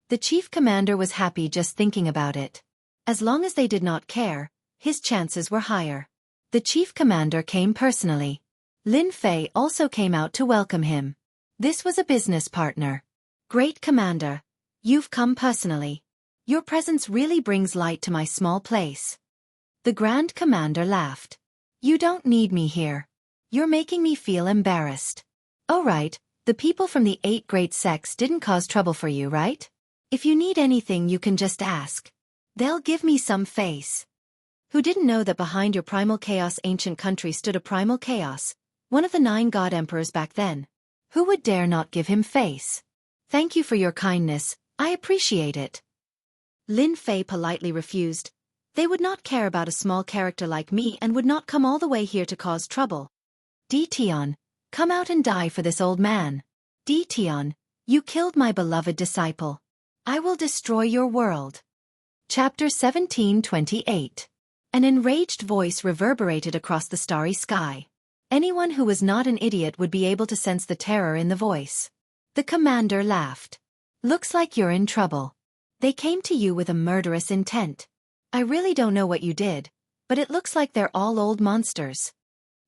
The chief commander was happy just thinking about it. As long as they did not care, his chances were higher. The chief commander came personally. Lin Fei also came out to welcome him. This was a business partner. Great commander, you've come personally. Your presence really brings light to my small place. The Grand Commander laughed. You don't need me here. You're making me feel embarrassed. Oh right, the people from the 8 great sects didn't cause trouble for you, right? If you need anything you can just ask. They'll give me some face. Who didn't know that behind your primal chaos ancient country stood a primal chaos, one of the 9 god emperors back then? Who would dare not give him face? Thank you for your kindness, I appreciate it. Lin Fei politely refused. They would not care about a small character like me and would not come all the way here to cause trouble. Dition, come out and die for this old man. Dition, you killed my beloved disciple. I will destroy your world. Chapter 1728. An enraged voice reverberated across the starry sky. Anyone who was not an idiot would be able to sense the terror in the voice. The commander laughed. Looks like you're in trouble. They came to you with a murderous intent. I really don't know what you did, but it looks like they're all old monsters.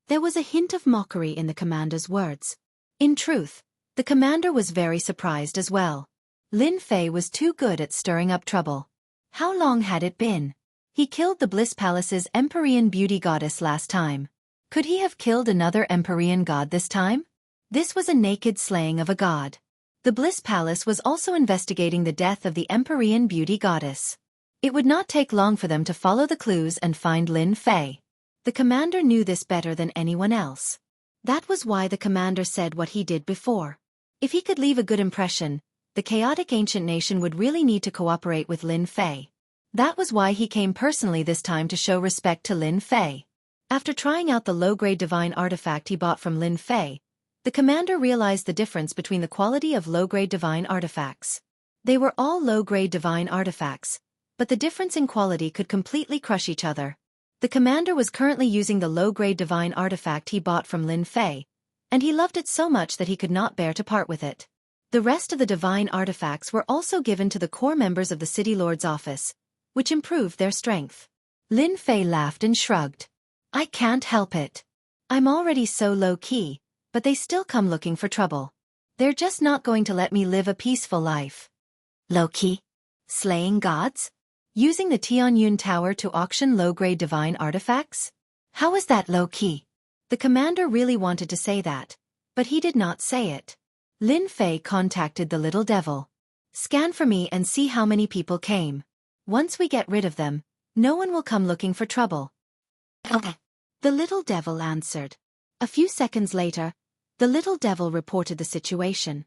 There was a hint of mockery in the commander's words. In truth, the commander was very surprised as well. Lin Fei was too good at stirring up trouble. How long had it been? He killed the Bliss Palace's Empyrean beauty goddess last time. Could he have killed another Empyrean god this time? This was a naked slaying of a god. The Bliss Palace was also investigating the death of the Empyrean beauty goddess. It would not take long for them to follow the clues and find Lin Fei. The commander knew this better than anyone else. That was why the commander said what he did before. If he could leave a good impression, the chaotic ancient nation would really need to cooperate with Lin Fei. That was why he came personally this time to show respect to Lin Fei. After trying out the low-grade divine artifact he bought from Lin Fei, the commander realized the difference between the quality of low-grade divine artifacts. They were all low-grade divine artifacts, but the difference in quality could completely crush each other. The commander was currently using the low-grade divine artifact he bought from Lin Fei, and he loved it so much that he could not bear to part with it. The rest of the divine artifacts were also given to the core members of the City Lord's office, which improved their strength. Lin Fei laughed and shrugged. I can't help it. I'm already so low-key, but they still come looking for trouble. They're just not going to let me live a peaceful life. Low-key? Slaying gods? Using the Tianyun Tower to auction low-grade divine artifacts? How is that low-key? The commander really wanted to say that, but he did not say it. Lin Fei contacted the little devil. Scan for me and see how many people came. Once we get rid of them, no one will come looking for trouble. Okay. The little devil answered. A few seconds later, the little devil reported the situation.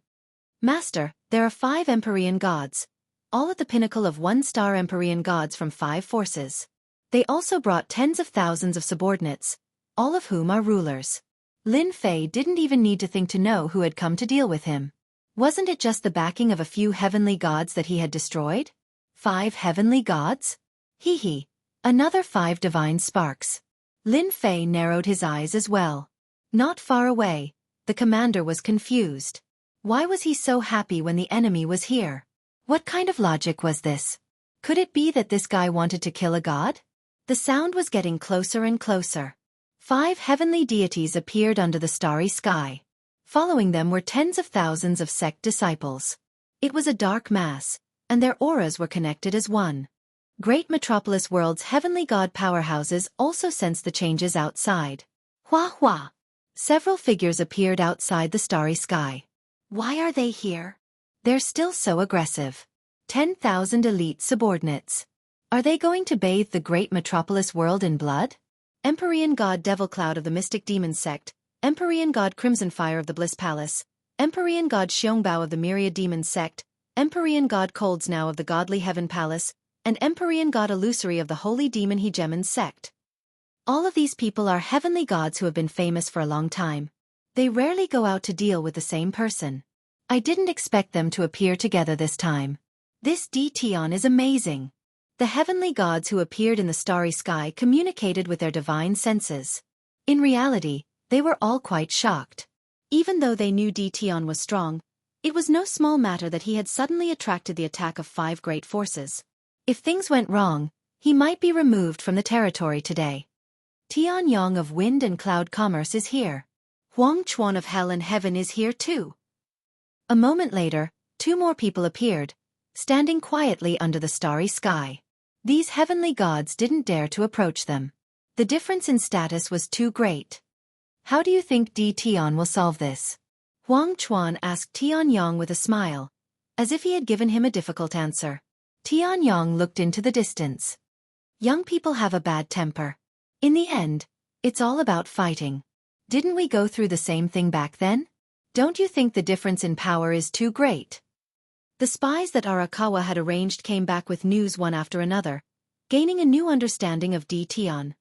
Master, there are 5 Empyrean gods, all at the pinnacle of 1-star Empyrean gods from 5 forces. They also brought tens of thousands of subordinates, all of whom are rulers. Lin Fei didn't even need to think to know who had come to deal with him. Wasn't it just the backing of a few heavenly gods that he had destroyed? 5 heavenly gods? Hee, another 5 divine sparks. Lin Fei narrowed his eyes as well. Not far away, the commander was confused. Why was he so happy when the enemy was here? What kind of logic was this? Could it be that this guy wanted to kill a god? The sound was getting closer and closer. 5 heavenly deities appeared under the starry sky. Following them were tens of thousands of sect disciples. It was a dark mass, and their auras were connected as one. Great metropolis world's heavenly god powerhouses also sensed the changes outside. Hua hua! Several figures appeared outside the starry sky. Why are they here? They're still so aggressive. 10,000 elite subordinates. Are they going to bathe the great metropolis world in blood? Empyrean god Devil Cloud of the Mystic Demon Sect, Empyrean god Crimson Fire of the Bliss Palace, Empyrean god Xiangbao of the Myriad Demon Sect, Empyrean god Coldsnow of the Godly Heaven Palace, and Empyrean god Illusory of the Holy Demon Hegemon Sect. All of these people are heavenly gods who have been famous for a long time. They rarely go out to deal with the same person. I didn't expect them to appear together this time. This Dition is amazing. The heavenly gods who appeared in the starry sky communicated with their divine senses. In reality, they were all quite shocked. Even though they knew Dition was strong, it was no small matter that he had suddenly attracted the attack of 5 great forces. If things went wrong, he might be removed from the territory today. Tianyang of Wind and Cloud Commerce is here. Huang Chuan of Hell and Heaven is here too. A moment later, 2 more people appeared, standing quietly under the starry sky. These heavenly gods didn't dare to approach them. The difference in status was too great. How do you think Dition will solve this? Huang Chuan asked Tianyang with a smile, as if he had given him a difficult answer. Tianyong looked into the distance. Young people have a bad temper. In the end, it's all about fighting. Didn't we go through the same thing back then? Don't you think the difference in power is too great? The spies that Arakawa had arranged came back with news one after another, gaining a new understanding of Tian.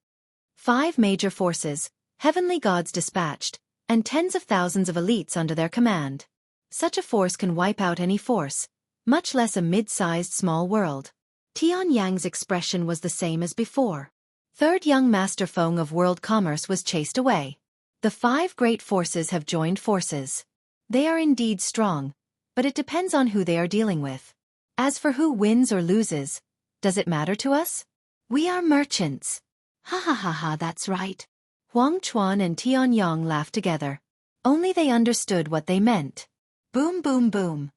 5 major forces, heavenly gods dispatched, and tens of thousands of elites under their command. Such a force can wipe out any force, much less a mid-sized small world. Tian Yang's expression was the same as before. Third young master Feng of world commerce was chased away. The 5 great forces have joined forces. They are indeed strong, but it depends on who they are dealing with. As for who wins or loses, does it matter to us? We are merchants. Ha ha ha ha, that's right. Huang Chuan and Tianyong laughed together. Only they understood what they meant. Boom boom boom.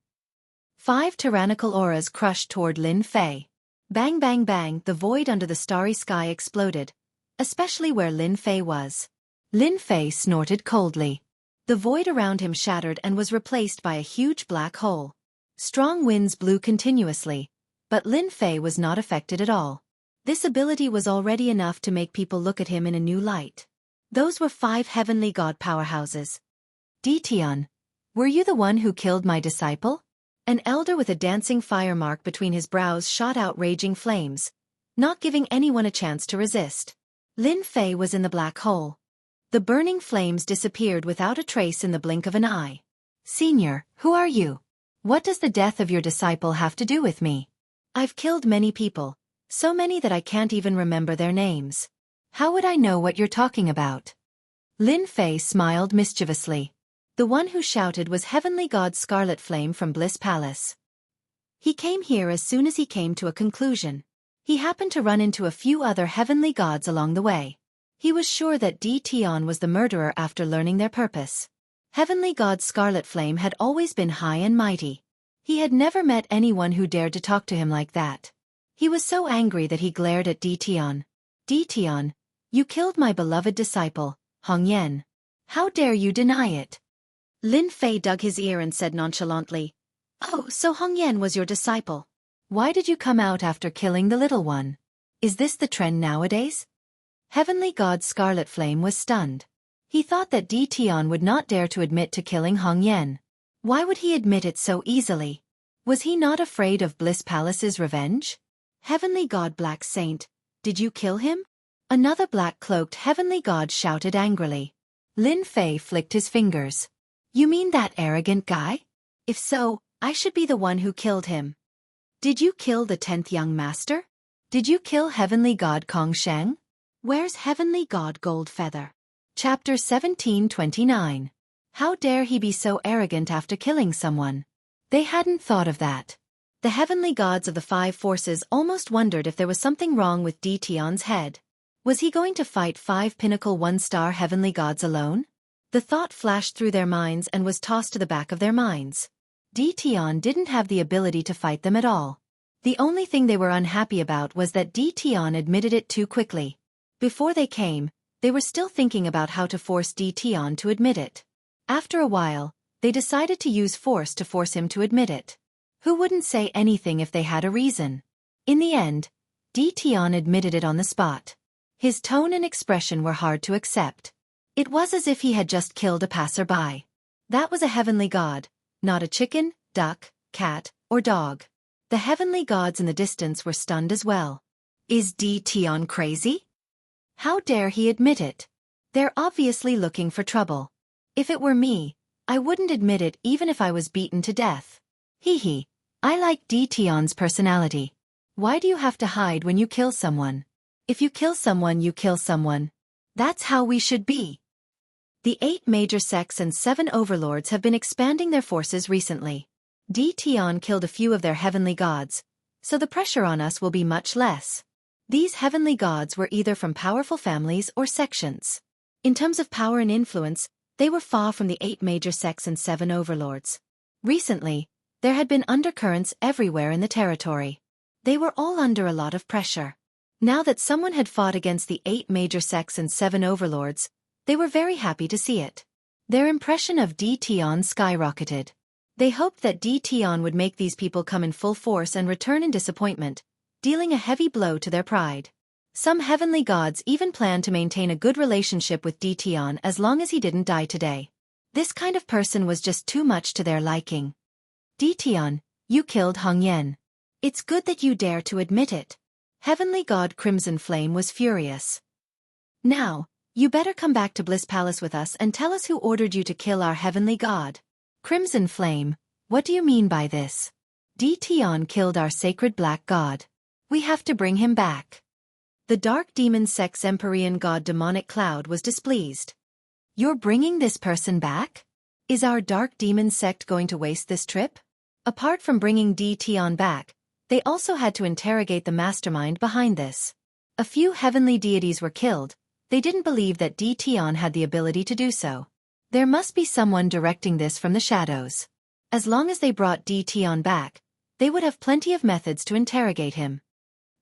5 tyrannical auras crushed toward Lin Fei. Bang bang bang, the void under the starry sky exploded, especially where Lin Fei was. Lin Fei snorted coldly. The void around him shattered and was replaced by a huge black hole. Strong winds blew continuously, but Lin Fei was not affected at all. This ability was already enough to make people look at him in a new light. Those were 5 heavenly god powerhouses. Tian, were you the one who killed my disciple? An elder with a dancing fire mark between his brows shot out raging flames, not giving anyone a chance to resist. Lin Fei was in the black hole. The burning flames disappeared without a trace in the blink of an eye. Senior, who are you? What does the death of your disciple have to do with me? I've killed many people, so many that I can't even remember their names. How would I know what you're talking about? Lin Fei smiled mischievously. The one who shouted was Heavenly God Scarlet Flame from Bliss Palace. He came here as soon as he came to a conclusion. He happened to run into a few other heavenly gods along the way. He was sure that Tian was the murderer after learning their purpose. Heavenly God Scarlet Flame had always been high and mighty. He had never met anyone who dared to talk to him like that. He was so angry that he glared at Tian. Tian, you killed my beloved disciple, Hong Yan. How dare you deny it? Lin Fei dug his ear and said nonchalantly, Oh, so Hong Yan was your disciple. Why did you come out after killing the little one? Is this the trend nowadays? Heavenly God Scarlet Flame was stunned. He thought that Tian would not dare to admit to killing Hong Yan. Why would he admit it so easily? Was he not afraid of Bliss Palace's revenge? Heavenly God Black Saint, did you kill him? Another black-cloaked heavenly god shouted angrily. Lin Fei flicked his fingers. You mean that arrogant guy? If so, I should be the one who killed him. Did you kill the 10th young master? Did you kill heavenly god Kong Shang? Where's heavenly god Goldfeather? Chapter 1729. How dare he be so arrogant after killing someone? They hadn't thought of that. The heavenly gods of the 5 forces almost wondered if there was something wrong with Tian's head. Was he going to fight 5 pinnacle 1-star heavenly gods alone? The thought flashed through their minds and was tossed to the back of their minds. Tian didn't have the ability to fight them at all. The only thing they were unhappy about was that Tian admitted it too quickly. Before they came, they were still thinking about how to force Tian to admit it. After a while, they decided to use force to force him to admit it. Who wouldn't say anything if they had a reason? In the end, Tian admitted it on the spot. His tone and expression were hard to accept. It was as if he had just killed a passerby. That was a heavenly god, not a chicken, duck, cat, or dog. The heavenly gods in the distance were stunned as well. Is Tian crazy? How dare he admit it? They're obviously looking for trouble. If it were me, I wouldn't admit it even if I was beaten to death. Hee hee, I like Tian's personality. Why do you have to hide when you kill someone? If you kill someone, you kill someone. That's how we should be. The 8 major sects and 7 overlords have been expanding their forces recently. Tian killed a few of their heavenly gods, so the pressure on us will be much less. These heavenly gods were either from powerful families or sections. In terms of power and influence, they were far from the 8 major sects and 7 overlords. Recently, there had been undercurrents everywhere in the territory. They were all under a lot of pressure. Now that someone had fought against the 8 major sects and 7 overlords, they were very happy to see it. Their impression of Tian skyrocketed. They hoped that Tion would make these people come in full force and return in disappointment, dealing a heavy blow to their pride. Some heavenly gods even planned to maintain a good relationship with Tion as long as he didn't die today. This kind of person was just too much to their liking. Tion, you killed Hong Yen. It's good that you dare to admit it. Heavenly God Crimson Flame was furious. Now, you better come back to Bliss Palace with us and tell us who ordered you to kill our heavenly god. Crimson Flame, what do you mean by this? Tion killed our sacred black god. We have to bring him back. The dark demon sect's Empyrean god Demonic Cloud was displeased. You're bringing this person back? Is our dark demon sect going to waste this trip? Apart from bringing Tion back, they also had to interrogate the mastermind behind this. A few heavenly deities were killed. They didn't believe that Tion had the ability to do so. There must be someone directing this from the shadows. As long as they brought Tion back, they would have plenty of methods to interrogate him.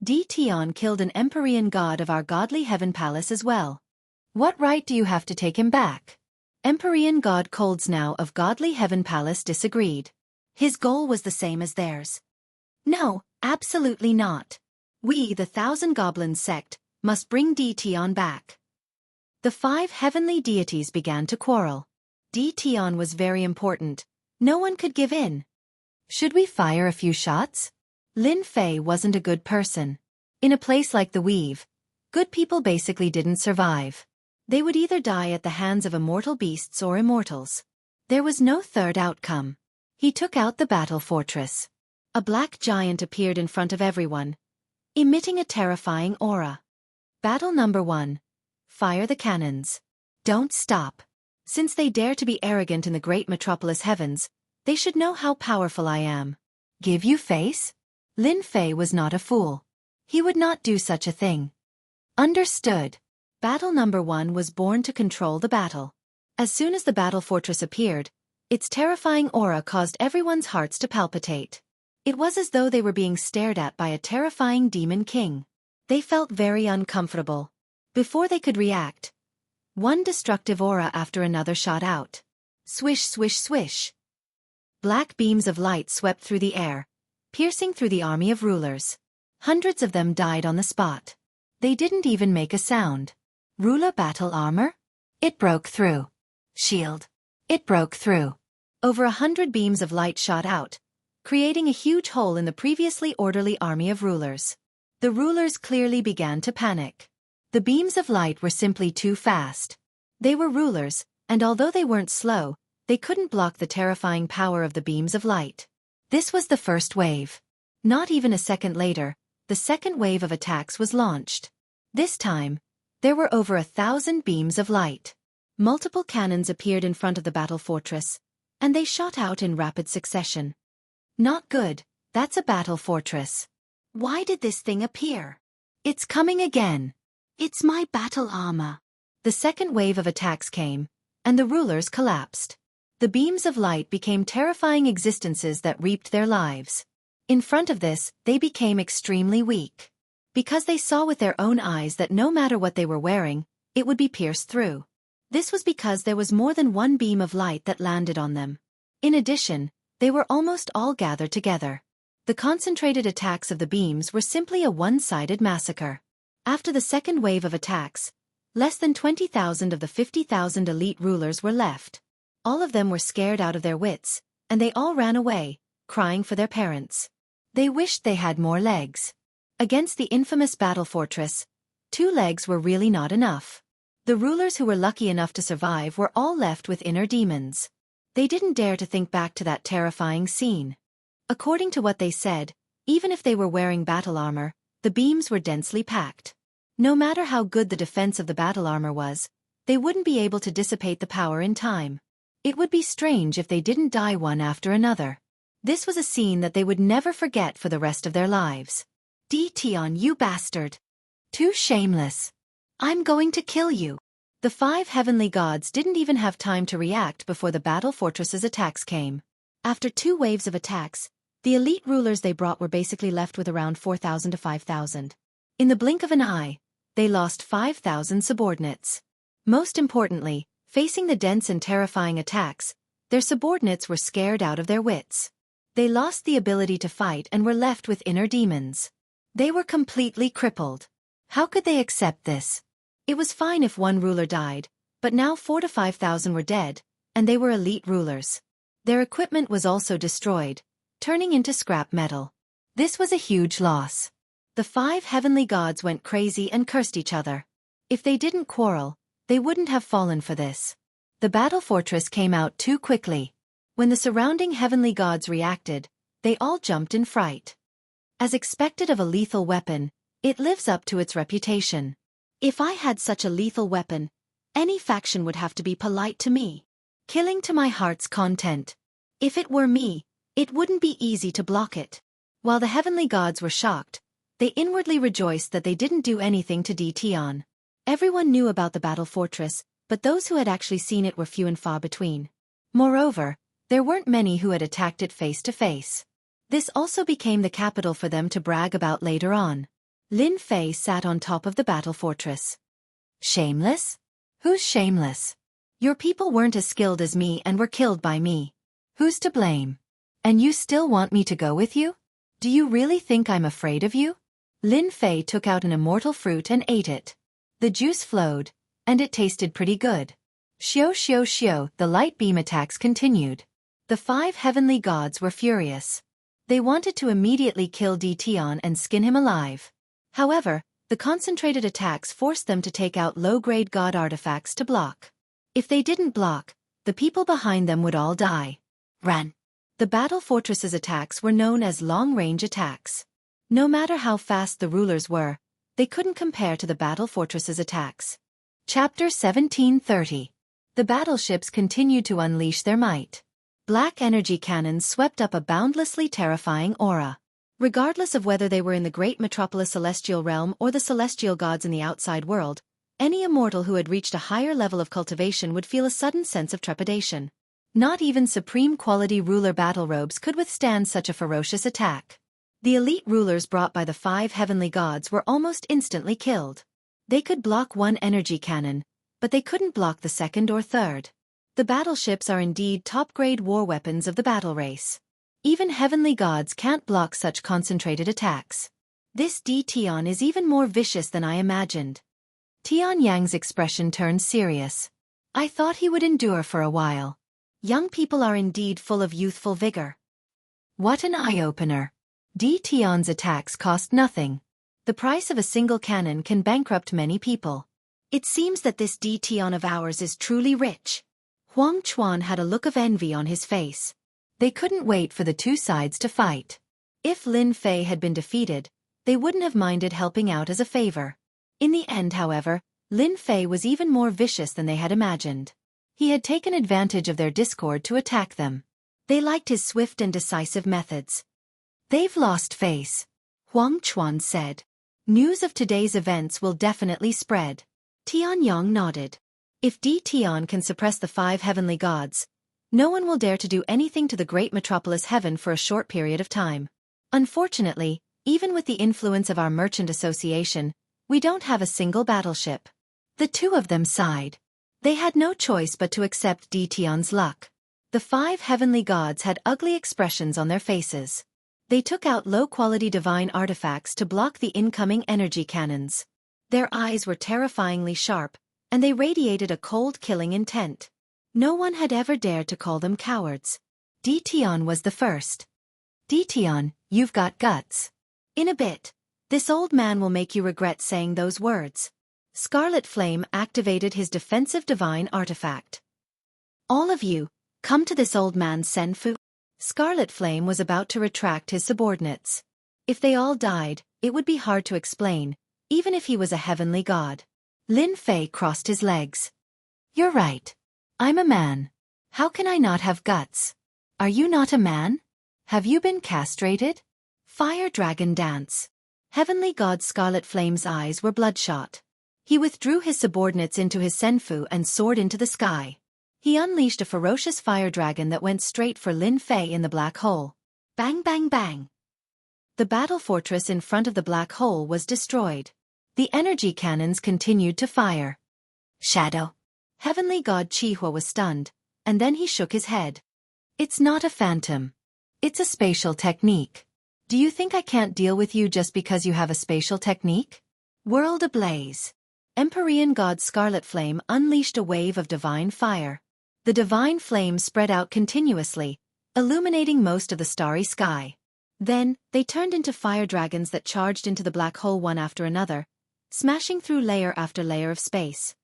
Tion killed an Empyrean god of our godly heaven palace as well. What right do you have to take him back? Empyrean god Coldsnow of godly heaven palace disagreed. His goal was the same as theirs. No, absolutely not. We, the Thousand Goblins sect, must bring Tion back. The 5 heavenly deities began to quarrel. Tion was very important. No one could give in. Should we fire a few shots? Lin Fei wasn't a good person. In a place like the Weave, good people basically didn't survive. They would either die at the hands of immortal beasts or immortals. There was no third outcome. He took out the battle fortress. A black giant appeared in front of everyone, emitting a terrifying aura. Battle number 1. Fire the cannons. Don't stop. Since they dare to be arrogant in the great metropolis heavens, they should know how powerful I am. Give you face? Lin Fei was not a fool. He would not do such a thing. Understood. Battle number 1 was born to control the battle. As soon as the battle fortress appeared, its terrifying aura caused everyone's hearts to palpitate. It was as though they were being stared at by a terrifying demon king. They felt very uncomfortable. Before they could react, one destructive aura after another shot out. Swish, swish, swish. Black beams of light swept through the air, piercing through the army of rulers. Hundreds of them died on the spot. They didn't even make a sound. Ruler battle armor? It broke through. Shield. It broke through. Over 100 beams of light shot out, creating a huge hole in the previously orderly army of rulers. The rulers clearly began to panic. The beams of light were simply too fast. They were rulers, and although they weren't slow, they couldn't block the terrifying power of the beams of light. This was the first wave. Not even a second later, the second wave of attacks was launched. This time, there were over 1,000 beams of light. Multiple cannons appeared in front of the battle fortress, and they shot out in rapid succession. Not good, that's a battle fortress. Why did this thing appear? It's coming again. It's my battle armor. The second wave of attacks came, and the rulers collapsed. The beams of light became terrifying existences that reaped their lives. In front of this, they became extremely weak. Because they saw with their own eyes that no matter what they were wearing, it would be pierced through. This was because there was more than one beam of light that landed on them. In addition, they were almost all gathered together. The concentrated attacks of the beams were simply a one-sided massacre. After the second wave of attacks, less than 20,000 of the 50,000 elite rulers were left. All of them were scared out of their wits, and they all ran away, crying for their parents. They wished they had more legs. Against the infamous battle fortress, 2 legs were really not enough. The rulers who were lucky enough to survive were all left with inner demons. They didn't dare to think back to that terrifying scene. According to what they said, even if they were wearing battle armor, the beams were densely packed. No matter how good the defense of the battle armor was, they wouldn't be able to dissipate the power in time. It would be strange if they didn't die one after another. This was a scene that they would never forget for the rest of their lives. Tion, you bastard! Too shameless! I'm going to kill you! The 5 heavenly gods didn't even have time to react before the battle fortress's attacks came. After 2 waves of attacks, the elite rulers they brought were basically left with around 4,000 to 5,000. In the blink of an eye, they lost 5,000 subordinates. Most importantly, facing the dense and terrifying attacks, Their subordinates were scared out of their wits. They lost the ability to fight and were left with inner demons. They were completely crippled. How could they accept this? It was fine if one ruler died, but now 4,000 to 5,000 were dead, and they were elite rulers. Their equipment was also destroyed, turning into scrap metal. This was a huge loss. The 5 heavenly gods went crazy and cursed each other. If they didn't quarrel, they wouldn't have fallen for this. The battle fortress came out too quickly. When the surrounding heavenly gods reacted, they all jumped in fright. As expected of a lethal weapon, it lives up to its reputation. If I had such a lethal weapon, any faction would have to be polite to me. Killing to my heart's content. If it were me, it wouldn't be easy to block it. While the heavenly gods were shocked, they inwardly rejoiced that they didn't do anything to Xianxia. Everyone knew about the battle fortress, but those who had actually seen it were few and far between. Moreover, there weren't many who had attacked it face to face. This also became the capital for them to brag about later on. Lin Fei sat on top of the battle fortress. Shameless? Who's shameless? Your people weren't as skilled as me and were killed by me. Who's to blame? And you still want me to go with you? Do you really think I'm afraid of you? Lin Fei took out an immortal fruit and ate it. The juice flowed, and it tasted pretty good. Xiao xiao xiao, the light beam attacks continued. The 5 heavenly gods were furious. They wanted to immediately kill Xianxia and skin him alive. However, the concentrated attacks forced them to take out low-grade god artifacts to block. If they didn't block, the people behind them would all die. Run. The battle fortress's attacks were known as long-range attacks. No matter how fast the rulers were, they couldn't compare to the battle fortress's attacks. Chapter 1730. The battleships continued to unleash their might. Black energy cannons swept up a boundlessly terrifying aura. Regardless of whether they were in the great metropolis celestial realm or the celestial gods in the outside world, any immortal who had reached a higher level of cultivation would feel a sudden sense of trepidation. Not even supreme quality ruler battle robes could withstand such a ferocious attack. The elite rulers brought by the 5 heavenly gods were almost instantly killed. They could block one energy cannon, but they couldn't block the second or third. The battleships are indeed top-grade war weapons of the battle race. Even heavenly gods can't block such concentrated attacks. This Xianxia is even more vicious than I imagined. Tian Yang's expression turned serious. I thought he would endure for a while. Young people are indeed full of youthful vigor. What an eye-opener. Xianxia's attacks cost nothing. The price of a single cannon can bankrupt many people. It seems that this Xianxia of ours is truly rich. Huang Chuan had a look of envy on his face. They couldn't wait for the two sides to fight. If Lin Fei had been defeated, they wouldn't have minded helping out as a favor. In the end, however, Lin Fei was even more vicious than they had imagined. He had taken advantage of their discord to attack them. They liked his swift and decisive methods. They've lost face, Huang Chuan said. News of today's events will definitely spread. Tian Yang nodded. If Xianxia can suppress the 5 heavenly gods, no one will dare to do anything to the great metropolis heaven for a short period of time. Unfortunately, even with the influence of our merchant association, we don't have a single battleship. The two of them sighed. They had no choice but to accept Xianxia's luck. The 5 heavenly gods had ugly expressions on their faces. They took out low-quality divine artifacts to block the incoming energy cannons. Their eyes were terrifyingly sharp, and they radiated a cold killing intent. No one had ever dared to call them cowards. Xianxia was the first. Xianxia, you've got guts. In a bit, this old man will make you regret saying those words. Scarlet Flame activated his defensive divine artifact. All of you, come to this old man's senfu. Scarlet Flame was about to retract his subordinates. If they all died, it would be hard to explain, even if he was a heavenly god. Lin Fei crossed his legs. You're right. I'm a man. How can I not have guts? Are you not a man? Have you been castrated? Fire Dragon Dance. Heavenly God Scarlet Flame's eyes were bloodshot. He withdrew his subordinates into his senfu and soared into the sky. He unleashed a ferocious fire dragon that went straight for Lin Fei in the black hole. Bang bang bang. The battle fortress in front of the black hole was destroyed. The energy cannons continued to fire. Shadow. Heavenly God Qihua was stunned, and then he shook his head. It's not a phantom. It's a spatial technique. Do you think I can't deal with you just because you have a spatial technique? World ablaze. Empyrean god Scarlet Flame unleashed a wave of divine fire. The divine flame spread out continuously, illuminating most of the starry sky. Then, they turned into fire dragons that charged into the black hole one after another, smashing through layer after layer of space.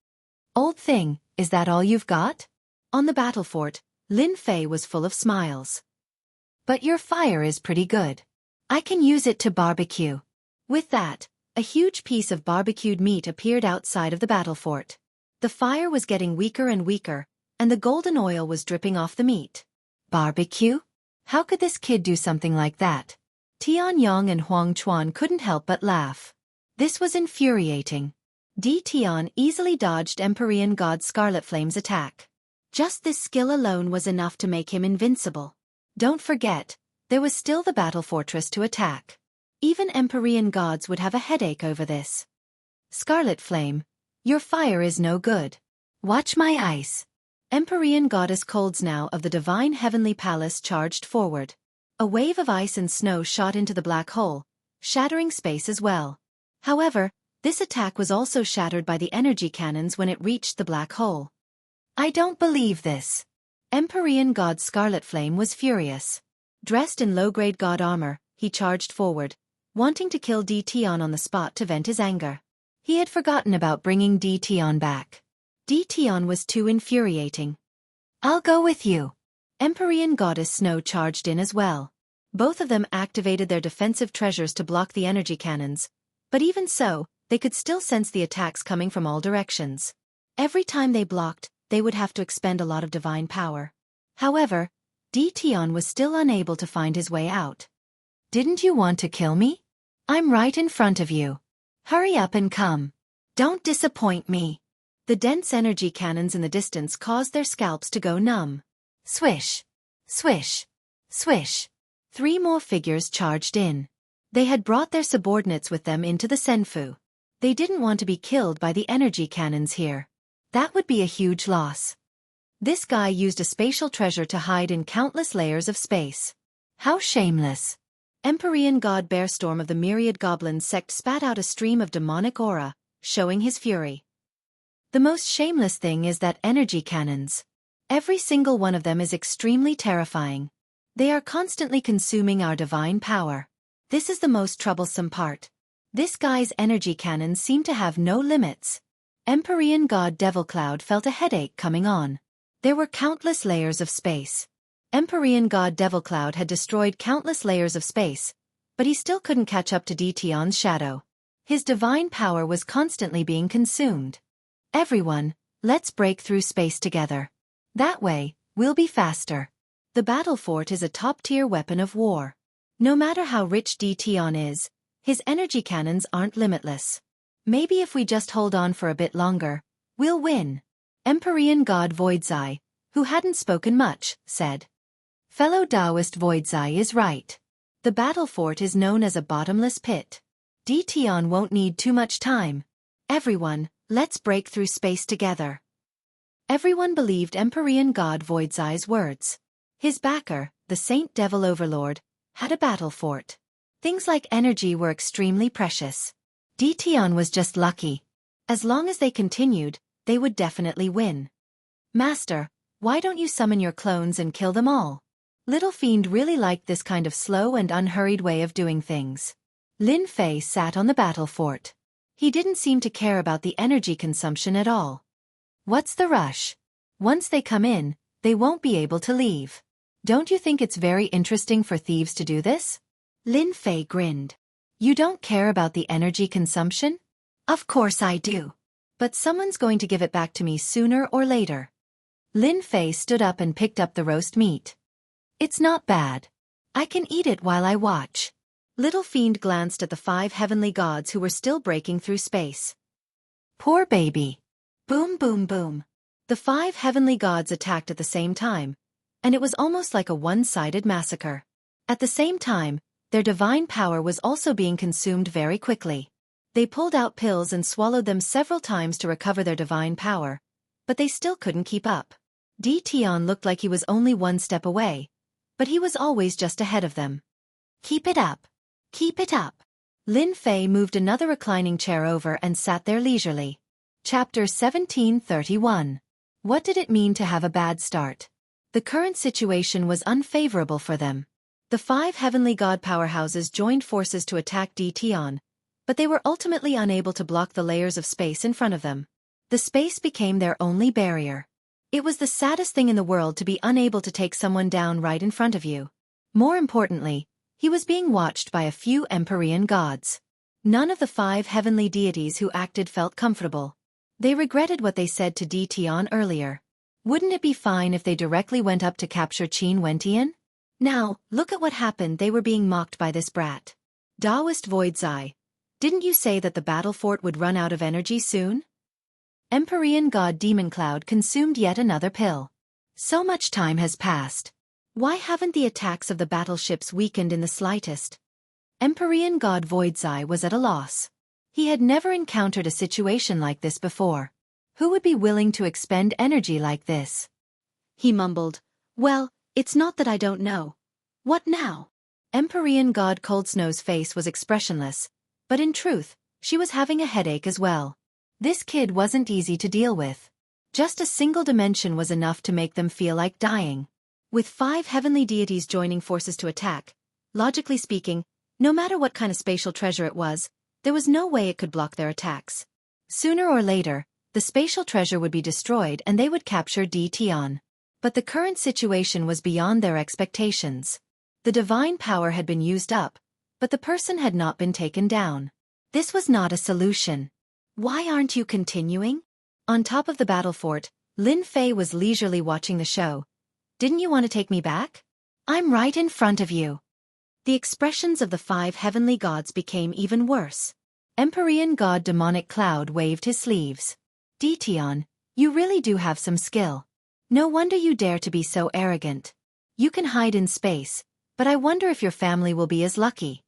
Old thing, is that all you've got? On the battle fort, Lin Fei was full of smiles. But your fire is pretty good. I can use it to barbecue. With that, a huge piece of barbecued meat appeared outside of the battle fort. The fire was getting weaker and weaker, and the golden oil was dripping off the meat. Barbecue? How could this kid do something like that? Tian Yang and Huang Chuan couldn't help but laugh. This was infuriating. Tian easily dodged Empyrean god Scarlet Flame's attack. Just this skill alone was enough to make him invincible. Don't forget, there was still the battle fortress to attack. Even Empyrean gods would have a headache over this. Scarlet Flame, your fire is no good. Watch my ice. Empyrean goddess Coldsnow of the divine heavenly palace charged forward. A wave of ice and snow shot into the black hole, shattering space as well. However, this attack was also shattered by the energy cannons when it reached the black hole. I don't believe this. Empyrean god Scarlet Flame was furious. Dressed in low-grade god armor, he charged forward, wanting to kill Tian on the spot to vent his anger. He had forgotten about bringing Tian back. Tian was too infuriating. I'll go with you. Empyrean goddess Snow charged in as well. Both of them activated their defensive treasures to block the energy cannons, but even so, they could still sense the attacks coming from all directions. Every time they blocked, they would have to expend a lot of divine power. However, Tian was still unable to find his way out. Didn't you want to kill me? I'm right in front of you. Hurry up and come. Don't disappoint me. The dense energy cannons in the distance caused their scalps to go numb. Swish. Swish. Swish. 3 more figures charged in. They had brought their subordinates with them into the Senfu. They didn't want to be killed by the energy cannons here. That would be a huge loss. This guy used a spatial treasure to hide in countless layers of space. How shameless. Empyrean god Bearstorm of the myriad goblins sect spat out a stream of demonic aura, showing his fury. The most shameless thing is that energy cannons. Every single one of them is extremely terrifying. They are constantly consuming our divine power. This is the most troublesome part. This guy's energy cannons seem to have no limits. Empyrean god Devilcloud felt a headache coming on. There were countless layers of space. Empyrean god Devilcloud had destroyed countless layers of space, but he still couldn't catch up to Tian's shadow. His divine power was constantly being consumed. Everyone, let's break through space together. That way, we'll be faster. The battle fort is a top-tier weapon of war. No matter how rich Tian is, his energy cannons aren't limitless. Maybe if we just hold on for a bit longer, we'll win. Empyrean god Voidzai, who hadn't spoken much, said. Fellow Taoist Voidzai is right. The battle fort is known as a bottomless pit. Tian won't need too much time. Everyone, let's break through space together. Everyone believed Empyrean god Voidzai's words. His backer, the Saint Devil Overlord, had a battle fort. Things like energy were extremely precious. Tian was just lucky. As long as they continued, they would definitely win. Master, why don't you summon your clones and kill them all? Little Fiend really liked this kind of slow and unhurried way of doing things. Lin Fei sat on the battle fort. He didn't seem to care about the energy consumption at all. What's the rush? Once they come in, they won't be able to leave. Don't you think it's very interesting for thieves to do this? Lin Fei grinned. You don't care about the energy consumption? Of course I do. But someone's going to give it back to me sooner or later. Lin Fei stood up and picked up the roast meat. It's not bad. I can eat it while I watch. Little Fiend glanced at the 5 heavenly gods who were still breaking through space. Poor baby. Boom boom boom. The 5 heavenly gods attacked at the same time, and it was almost like a one-sided massacre. At the same time, their divine power was also being consumed very quickly. They pulled out pills and swallowed them several times to recover their divine power, but they still couldn't keep up. Tion looked like he was only one step away, but he was always just ahead of them. Keep it up. Keep it up. Lin Fei moved another reclining chair over and sat there leisurely. Chapter 1731. What did it mean to have a bad start? The current situation was unfavorable for them. The 5 heavenly god powerhouses joined forces to attack Tion, but they were ultimately unable to block the layers of space in front of them. The space became their only barrier. It was the saddest thing in the world to be unable to take someone down right in front of you. More importantly, he was being watched by a few Empyrean gods. None of the 5 heavenly deities who acted felt comfortable. They regretted what they said to Tion earlier. Wouldn't it be fine if they directly went up to capture Qin Wentian? Now, look at what happened. They were being mocked by this brat. Taoist Void's Eye. Didn't you say that the battle fort would run out of energy soon? Empyrean god Demon Cloud consumed yet another pill. So much time has passed. Why haven't the attacks of the battleships weakened in the slightest? Empyrean god Void's Eye was at a loss. He had never encountered a situation like this before. Who would be willing to expend energy like this? He mumbled, "Well, it's not that I don't know. What now?" Empyrean god Cold Snow's face was expressionless, but in truth, she was having a headache as well. This kid wasn't easy to deal with. Just a single dimension was enough to make them feel like dying. With 5 heavenly deities joining forces to attack, logically speaking, no matter what kind of spatial treasure it was, there was no way it could block their attacks. Sooner or later, the spatial treasure would be destroyed and they would capture Tion. But the current situation was beyond their expectations. The divine power had been used up, but the person had not been taken down. This was not a solution. Why aren't you continuing? On top of the battle fort, Lin Fei was leisurely watching the show. Didn't you want to take me back? I'm right in front of you. The expressions of the 5 heavenly gods became even worse. Empyrean god Demonic Cloud waved his sleeves. Tion, you really do have some skill. No wonder you dare to be so arrogant. You can hide in space, but I wonder if your family will be as lucky.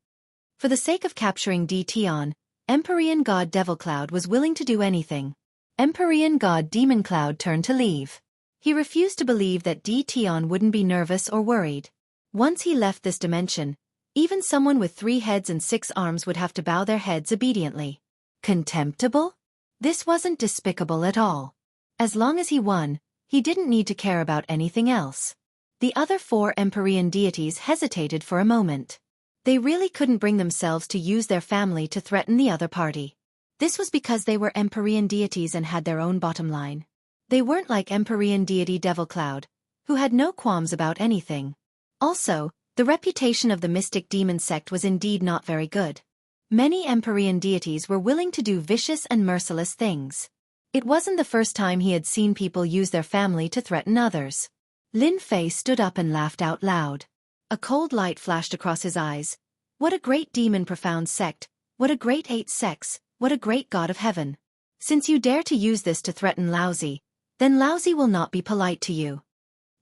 For the sake of capturing Tion, Empyrean god Devil Cloud was willing to do anything. Empyrean god Demon Cloud turned to leave. He refused to believe that Tion wouldn't be nervous or worried. Once he left this dimension, even someone with 3 heads and 6 arms would have to bow their heads obediently. Contemptible? This wasn't despicable at all. As long as he won, he didn't need to care about anything else. The other 4 Empyrean deities hesitated for a moment. They really couldn't bring themselves to use their family to threaten the other party. This was because they were Empyrean deities and had their own bottom line. They weren't like Empyrean deity Devil Cloud, who had no qualms about anything. Also, the reputation of the mystic demon sect was indeed not very good. Many Empyrean deities were willing to do vicious and merciless things. It wasn't the first time he had seen people use their family to threaten others. Lin Fei stood up and laughed out loud. A cold light flashed across his eyes. What a great demon-profound sect, what a great 8 sects, what a great god of heaven. Since you dare to use this to threaten Laozi, then Laozi will not be polite to you.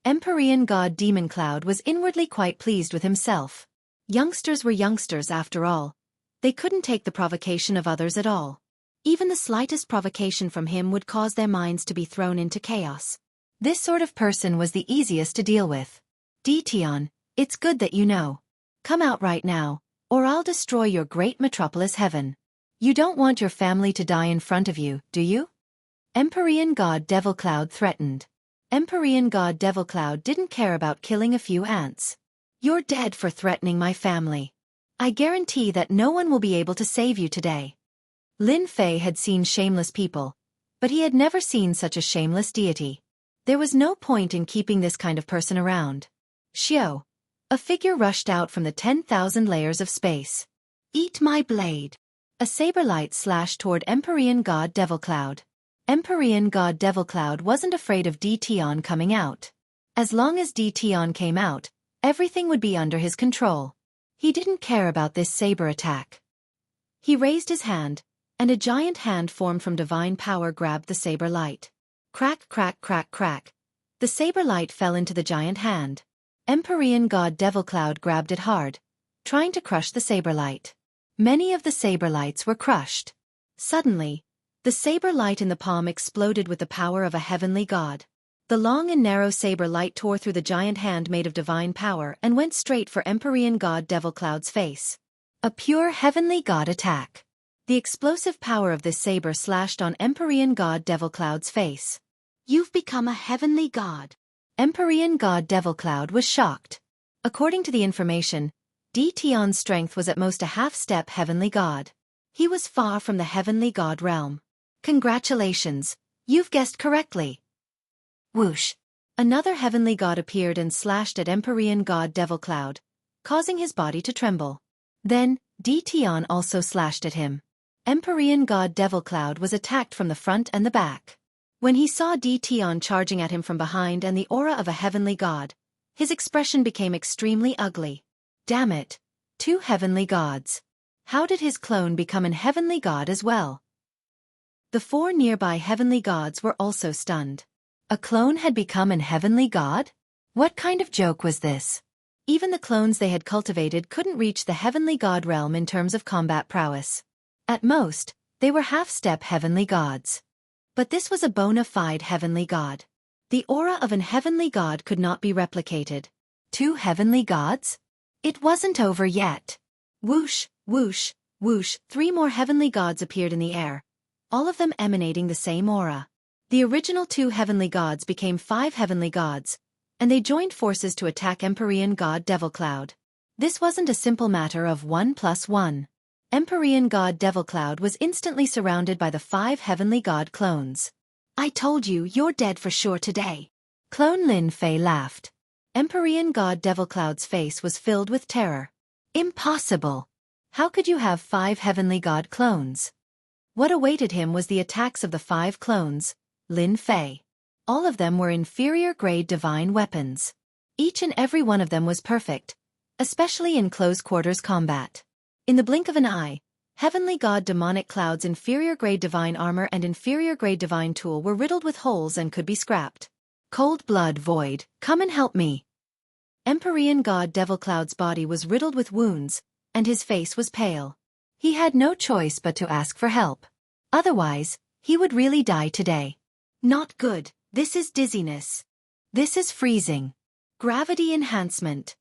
Empyrean god Demon Cloud was inwardly quite pleased with himself. Youngsters were youngsters after all. They couldn't take the provocation of others at all. Even the slightest provocation from him would cause their minds to be thrown into chaos. This sort of person was the easiest to deal with. Tion, it's good that you know. Come out right now, or I'll destroy your great metropolis heaven. You don't want your family to die in front of you, do you? Empyrean god Devil Cloud threatened. Empyrean god Devil Cloud didn't care about killing a few ants. You're dead for threatening my family. I guarantee that no one will be able to save you today. Lin Fei had seen shameless people, but he had never seen such a shameless deity. There was no point in keeping this kind of person around. Xiao. A figure rushed out from the 10,000 layers of space. Eat my blade. A saber light slashed toward Empyrean god Devil Cloud. Empyrean god Devil Cloud wasn't afraid of Tion coming out. As long as Tion came out, everything would be under his control. He didn't care about this saber attack. He raised his hand, and a giant hand formed from divine power grabbed the saber light. Crack, crack, crack, crack. The saber light fell into the giant hand. Empyrean god Devil Cloud grabbed it hard, trying to crush the saber light. Many of the saber lights were crushed. Suddenly, the saber light in the palm exploded with the power of a heavenly god. The long and narrow saber light tore through the giant hand made of divine power and went straight for Empyrean God Devil Cloud's face. A pure heavenly god attack. The explosive power of this saber slashed on Empyrean God Devil Cloud's face. You've become a heavenly god. Empyrean God Devil Cloud was shocked. According to the information, Tion's strength was at most a half-step heavenly god. He was far from the heavenly god realm. Congratulations, you've guessed correctly. Whoosh! Another heavenly god appeared and slashed at Empyrean God Devil Cloud, causing his body to tremble. Then, Tion also slashed at him. Empyrean God Devil Cloud was attacked from the front and the back. When he saw Tion charging at him from behind and the aura of a heavenly god, his expression became extremely ugly. Damn it! 2 heavenly gods. How did his clone become an heavenly god as well? The 4 nearby heavenly gods were also stunned. A clone had become an heavenly god? What kind of joke was this? Even the clones they had cultivated couldn't reach the heavenly god realm in terms of combat prowess. At most, they were half-step heavenly gods. But this was a bona fide heavenly god. The aura of an heavenly god could not be replicated. 2 heavenly gods? It wasn't over yet. Whoosh, whoosh, whoosh, 3 more heavenly gods appeared in the air, all of them emanating the same aura. The original 2 heavenly gods became 5 heavenly gods, and they joined forces to attack Empyrean God Devil Cloud. This wasn't a simple matter of 1 + 1. Empyrean God Devil Cloud was instantly surrounded by the 5 heavenly god clones. I told you, you're dead for sure today. Clone Lin Fei laughed. Empyrean God Devil Cloud's face was filled with terror. Impossible! How could you have 5 heavenly god clones? What awaited him was the attacks of the 5 clones, Lin Fei. All of them were inferior-grade divine weapons. Each and every one of them was perfect, especially in close-quarters combat. In the blink of an eye, Heavenly God Demonic Cloud's inferior-grade divine armor and inferior-grade divine tool were riddled with holes and could be scrapped. Cold blood void, come and help me. Empyrean God Devil Cloud's body was riddled with wounds, and his face was pale. He had no choice but to ask for help. Otherwise, he would really die today. Not good, this is dizziness. This is freezing. Gravity enhancement.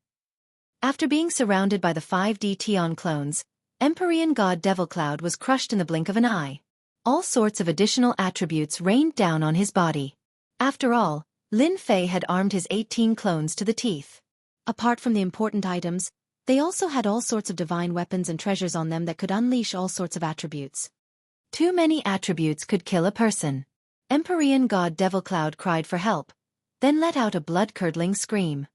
After being surrounded by the 5D Tion clones, Empyrean God Devil Cloud was crushed in the blink of an eye. All sorts of additional attributes rained down on his body. After all, Lin Fei had armed his 18 clones to the teeth. Apart from the important items, they also had all sorts of divine weapons and treasures on them that could unleash all sorts of attributes. Too many attributes could kill a person. Empyrean God Devil Cloud cried for help, then let out a blood-curdling scream.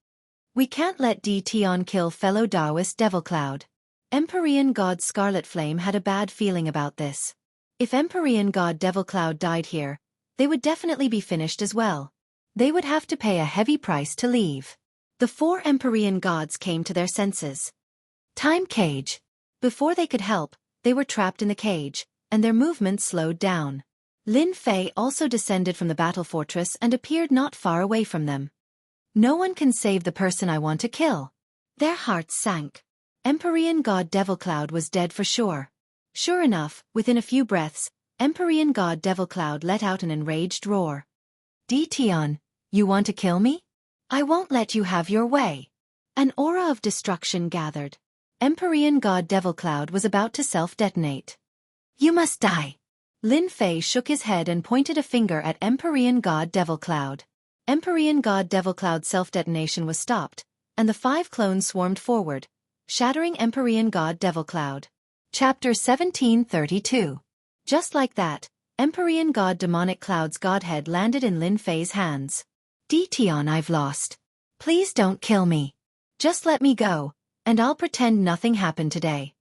We can't let Tion kill fellow Taoist Devil Cloud. Empyrean God Scarlet Flame had a bad feeling about this. If Empyrean God Devil Cloud died here, they would definitely be finished as well. They would have to pay a heavy price to leave. The 4 Empyrean gods came to their senses. Time cage. Before they could help, they were trapped in the cage, and their movement slowed down. Lin Fei also descended from the battle fortress and appeared not far away from them. No one can save the person I want to kill. Their hearts sank. Empyrean God Devil Cloud was dead for sure. Sure enough, within a few breaths, Empyrean God Devil Cloud let out an enraged roar. Tion, you want to kill me? I won't let you have your way. An aura of destruction gathered. Empyrean God Devil Cloud was about to self-detonate. You must die. Lin Fei shook his head and pointed a finger at Empyrean God Devil Cloud. Empyrean God Devil Cloud's self-detonation was stopped, and the 5 clones swarmed forward, shattering Empyrean God Devil Cloud. Chapter 1732. Just like that, Empyrean God Demonic Cloud's godhead landed in Lin Fei's hands. Tion, I've lost. Please don't kill me. Just let me go, and I'll pretend nothing happened today.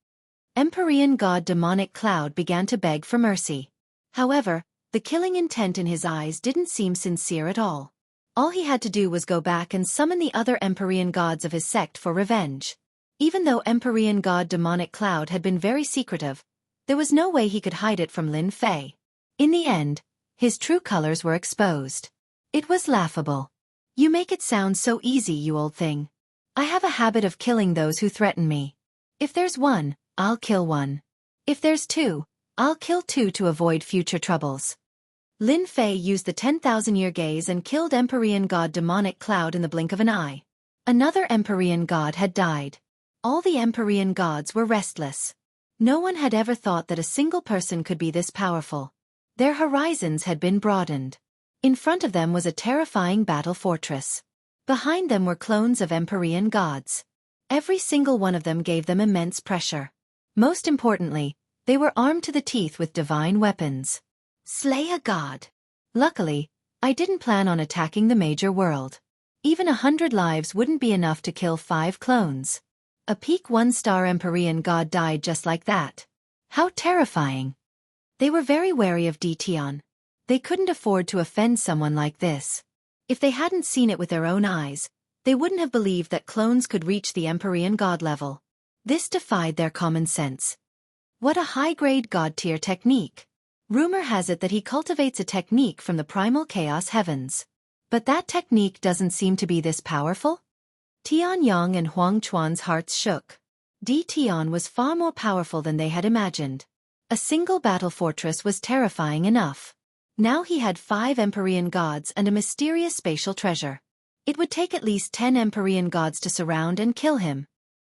Empyrean God Demonic Cloud began to beg for mercy. However, the killing intent in his eyes didn't seem sincere at all. All he had to do was go back and summon the other Empyrean gods of his sect for revenge. Even though Empyrean God Demonic Cloud had been very secretive, there was no way he could hide it from Lin Fei. In the end, his true colors were exposed. It was laughable. You make it sound so easy, you old thing. I have a habit of killing those who threaten me. If there's 1, I'll kill 1. If there's 2, I'll kill 2 to avoid future troubles. Lin Fei used the 10,000-year gaze and killed Empyrean god demonic cloud in the blink of an eye. Another Empyrean god had died. All the Empyrean gods were restless. No one had ever thought that a single person could be this powerful. Their horizons had been broadened. In front of them was a terrifying battle fortress. Behind them were clones of Empyrean gods. Every single one of them gave them immense pressure. Most importantly, they were armed to the teeth with divine weapons. Slay a god. Luckily, I didn't plan on attacking the major world. Even 100 lives wouldn't be enough to kill 5 clones. A peak 1-star Empyrean god died just like that. How terrifying. They were very wary of Ditian. They couldn't afford to offend someone like this. If they hadn't seen it with their own eyes, they wouldn't have believed that clones could reach the Empyrean god level. This defied their common sense. What a high-grade god-tier technique. Rumor has it that he cultivates a technique from the primal chaos heavens. But that technique doesn't seem to be this powerful? Tian Yang and Huang Chuan's hearts shook. Tian was far more powerful than they had imagined. A single battle fortress was terrifying enough. Now he had 5 Empyrean gods and a mysterious spatial treasure. It would take at least 10 Empyrean gods to surround and kill him.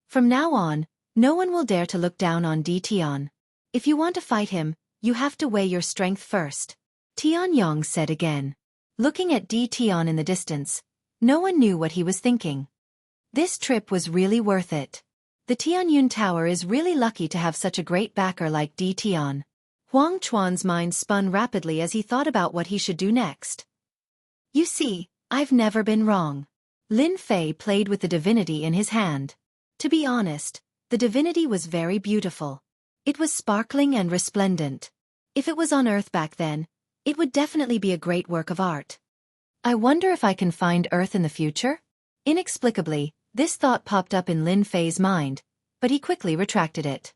From now on, no one will dare to look down on Tian. If you want to fight him, you have to weigh your strength first. Tian Yang said again. Looking at Tian in the distance, no one knew what he was thinking. This trip was really worth it. The Tianyun Tower is really lucky to have such a great backer like Tian. Huang Chuan's mind spun rapidly as he thought about what he should do next. You see, I've never been wrong. Lin Fei played with the divinity in his hand. To be honest, the divinity was very beautiful. It was sparkling and resplendent. If it was on Earth back then, it would definitely be a great work of art. I wonder if I can find Earth in the future? Inexplicably, this thought popped up in Lin Fei's mind, but he quickly retracted it.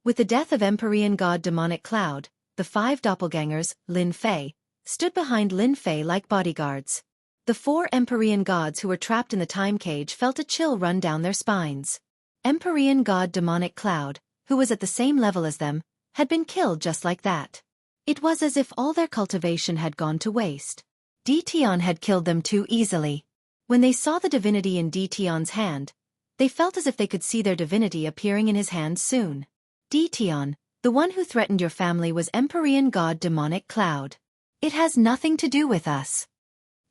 With the death of Empyrean god demonic cloud, the 5 doppelgangers, Lin Fei, stood behind Lin Fei like bodyguards. The 4 Empyrean gods who were trapped in the time cage felt a chill run down their spines. Empyrean god demonic cloud, who was at the same level as them, had been killed just like that. It was as if all their cultivation had gone to waste. Ditian had killed them too easily. When they saw the divinity in Ditian's hand, they felt as if they could see their divinity appearing in his hand soon. Ditian, the one who threatened your family was Empyrean god demonic cloud. It has nothing to do with us.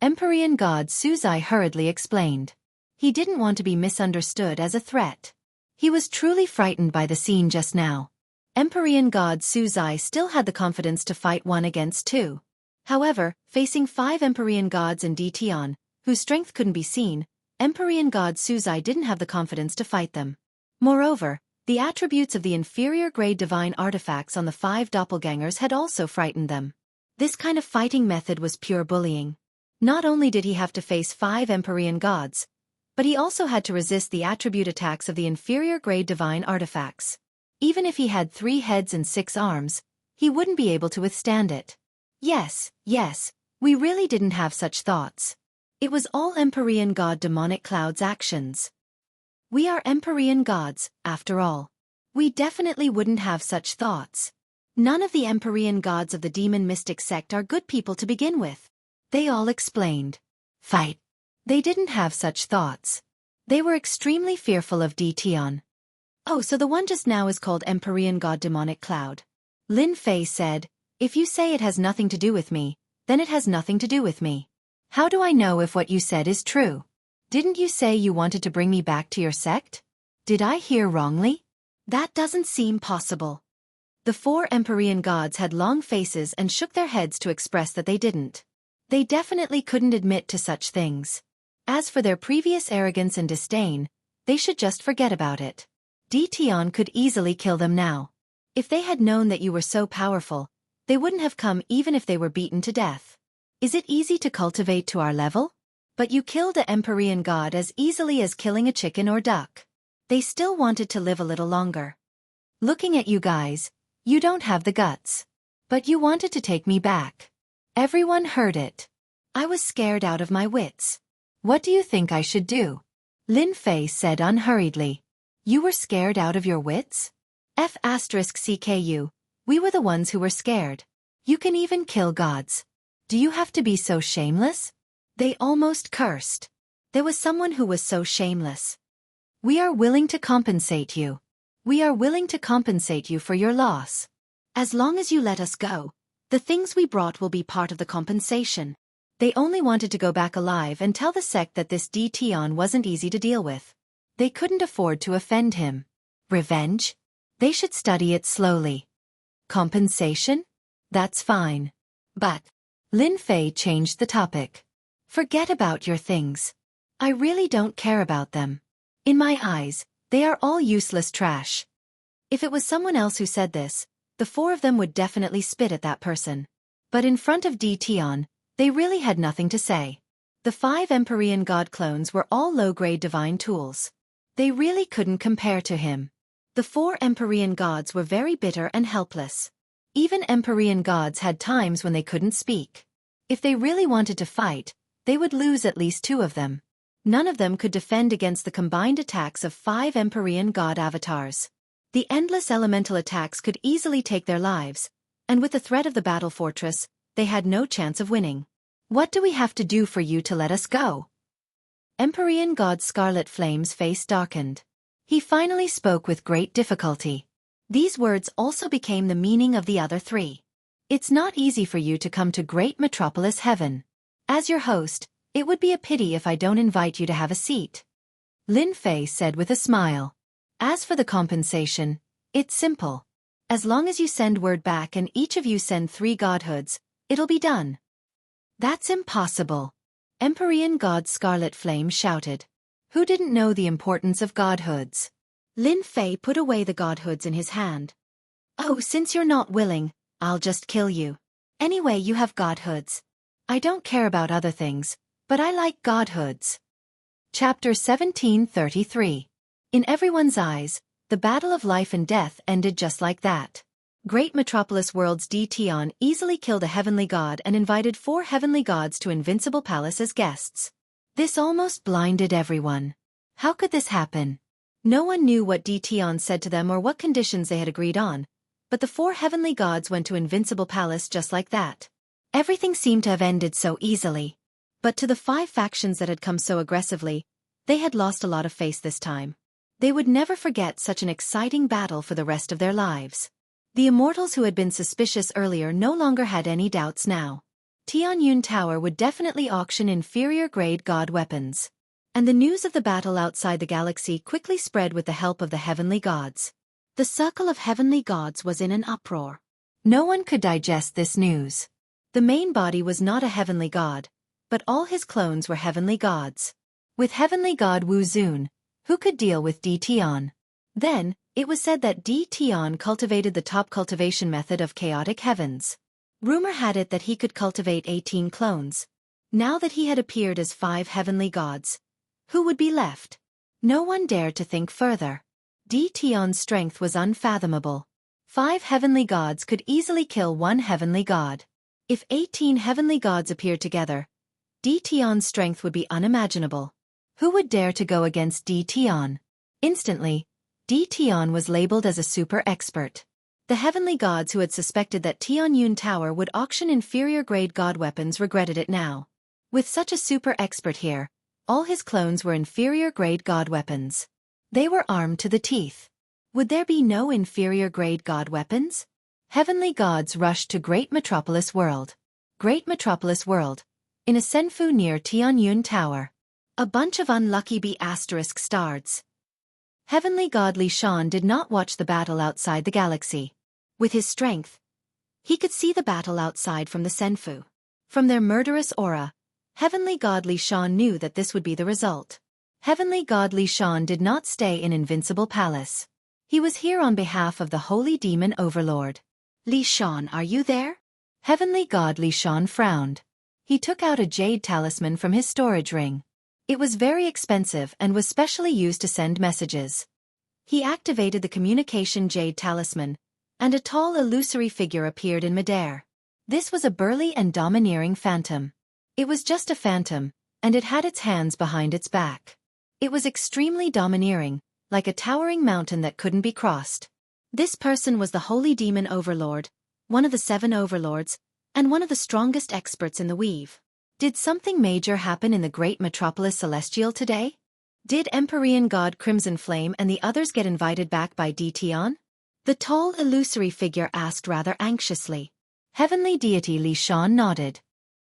Empyrean god Suzai hurriedly explained. He didn't want to be misunderstood as a threat. He was truly frightened by the scene just now. Empyrean god Suzai still had the confidence to fight 1 against 2. However, facing 5 Empyrean gods and Ditian, whose strength couldn't be seen, Empyrean god Suzai didn't have the confidence to fight them. Moreover, the attributes of the inferior-grade divine artifacts on the 5 doppelgangers had also frightened them. This kind of fighting method was pure bullying. Not only did he have to face 5 Empyrean gods, but he also had to resist the attribute attacks of the inferior-grade divine artifacts. Even if he had 3 heads and 6 arms, he wouldn't be able to withstand it. Yes, we really didn't have such thoughts. It was all Empyrean god demonic cloud's actions. We are Empyrean gods, after all. We definitely wouldn't have such thoughts. None of the Empyrean gods of the demon mystic sect are good people to begin with. They all explained. Fight. They didn't have such thoughts. They were extremely fearful of Ditian. Oh, so the one just now is called Empyrean god demonic cloud. Lin Fei said, if you say it has nothing to do with me, then it has nothing to do with me. How do I know if what you said is true? Didn't you say you wanted to bring me back to your sect? Did I hear wrongly? That doesn't seem possible. The 4 Empyrean gods had long faces and shook their heads to express that they didn't. They definitely couldn't admit to such things. As for their previous arrogance and disdain, they should just forget about it. Ditian could easily kill them now. If they had known that you were so powerful, they wouldn't have come even if they were beaten to death. Is it easy to cultivate to our level? But you killed a Empyrean god as easily as killing a chicken or duck. They still wanted to live a little longer. Looking at you guys, you don't have the guts. But you wanted to take me back. Everyone heard it. I was scared out of my wits. What do you think I should do? Lin Fei said unhurriedly. You were scared out of your wits? F***CKU, we were the ones who were scared. You can even kill gods. Do you have to be so shameless? They almost cursed. There was someone who was so shameless. We are willing to compensate you. We are willing to compensate you for your loss. As long as you let us go, the things we brought will be part of the compensation. They only wanted to go back alive and tell the sect that this Tion wasn't easy to deal with. They couldn't afford to offend him. Revenge? They should study it slowly. Compensation? That's fine. But Lin Fei changed the topic. Forget about your things. I really don't care about them. In my eyes, they are all useless trash. If it was someone else who said this, the four of them would definitely spit at that person. But in front of Tion, they really had nothing to say. The 5 Empyrean god clones were all low-grade divine tools. They really couldn't compare to him. The 4 Empyrean gods were very bitter and helpless. Even Empyrean gods had times when they couldn't speak. If they really wanted to fight, they would lose at least 2 of them. None of them could defend against the combined attacks of 5 Empyrean god avatars. The endless elemental attacks could easily take their lives, and with the threat of the battle fortress, they had no chance of winning. What do we have to do for you to let us go? Empyrean god Scarlet Flame's face darkened. He finally spoke with great difficulty. These words also became the meaning of the other 3. It's not easy for you to come to Great Metropolis Heaven. As your host, it would be a pity if I don't invite you to have a seat. Lin Fei said with a smile. As for the compensation, it's simple. As long as you send word back and each of you send 3 godhoods, it'll be done. That's impossible. Empyrean god Scarlet Flame shouted. Who didn't know the importance of godhoods? Lin Fei put away the godhoods in his hand. Oh, since you're not willing, I'll just kill you. Anyway, you have godhoods. I don't care about other things, but I like godhoods. Chapter 1733. In everyone's eyes, the battle of life and death ended just like that. Great Metropolis World's Tion easily killed a heavenly god and invited 4 heavenly gods to Invincible Palace as guests. This almost blinded everyone. How could this happen? No one knew what Tion said to them or what conditions they had agreed on, but the 4 heavenly gods went to Invincible Palace just like that. Everything seemed to have ended so easily. But to the 5 factions that had come so aggressively, they had lost a lot of face this time. They would never forget such an exciting battle for the rest of their lives. The immortals who had been suspicious earlier no longer had any doubts now. Tianyun Tower would definitely auction inferior-grade god weapons. And the news of the battle outside the galaxy quickly spread with the help of the heavenly gods. The circle of heavenly gods was in an uproar. No one could digest this news. The main body was not a heavenly god, but all his clones were heavenly gods. With heavenly god Wu Zun, who could deal with Tion? Then, it was said that Tion cultivated the top cultivation method of chaotic heavens. Rumor had it that he could cultivate 18 clones. Now that he had appeared as 5 heavenly gods, who would be left? No one dared to think further. Tion's strength was unfathomable. 5 heavenly gods could easily kill 1 heavenly god. If 18 heavenly gods appeared together, Tion's strength would be unimaginable. Who would dare to go against Tion? Instantly, Tion was labeled as a super expert. The heavenly gods who had suspected that Tianyun Tower would auction inferior-grade god weapons regretted it now. With such a super expert here, all his clones were inferior-grade god weapons. They were armed to the teeth. Would there be no inferior-grade god weapons? Heavenly gods rushed to Great Metropolis World. Great Metropolis World, in a senfu near Tianyun Tower. A bunch of unlucky B** stars. Heavenly god Li Shan did not watch the battle outside the galaxy. With his strength, he could see the battle outside from the senfu. From their murderous aura, Heavenly god Li Shan knew that this would be the result. Heavenly god Li Shan did not stay in Invincible Palace. He was here on behalf of the Holy Demon Overlord. Li Shan, are you there? Heavenly god Li Shan frowned. He took out a jade talisman from his storage ring. It was very expensive and was specially used to send messages. He activated the communication jade talisman, and a tall illusory figure appeared in midair. This was a burly and domineering phantom. It was just a phantom, and it had its hands behind its back. It was extremely domineering, like a towering mountain that couldn't be crossed. This person was the Holy Demon Overlord, one of the 7 overlords, and one of the strongest experts in the weave. Did something major happen in the great metropolis Celestial today? Did Empyrean god Crimson Flame and the others get invited back by Dtion? The tall, illusory figure asked rather anxiously. Heavenly deity Li Shan nodded.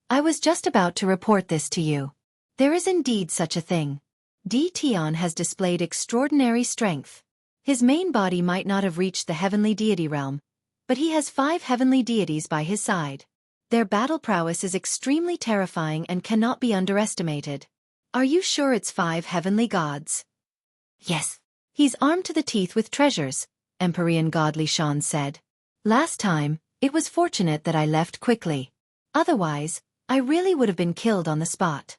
I was just about to report this to you. There is indeed such a thing. Dtion has displayed extraordinary strength. His main body might not have reached the heavenly deity realm, but he has 5 heavenly deities by his side. Their battle prowess is extremely terrifying and cannot be underestimated. Are you sure it's 5 heavenly gods? Yes. He's armed to the teeth with treasures, Empyrean god Li Shan said. Last time, it was fortunate that I left quickly. Otherwise, I really would have been killed on the spot.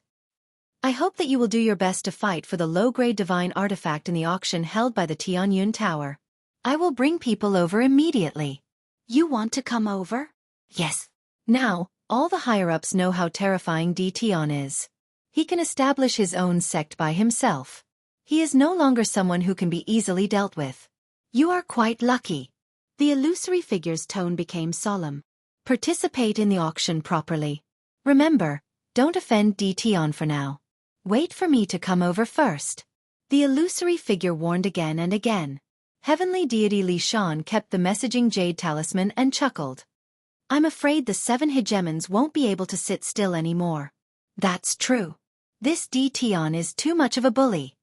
I hope that you will do your best to fight for the low-grade divine artifact in the auction held by the Tianyun Tower. I will bring people over immediately. You want to come over? Yes. Now, all the higher-ups know how terrifying Dtion is. He can establish his own sect by himself. He is no longer someone who can be easily dealt with. You are quite lucky. The illusory figure's tone became solemn. Participate in the auction properly. Remember, don't offend Dtion for now. Wait for me to come over first. The illusory figure warned again and again. Heavenly deity Li Shan kept the messaging jade talisman and chuckled. I'm afraid the 7 hegemons won't be able to sit still anymore. That's true. This Dtion is too much of a bully.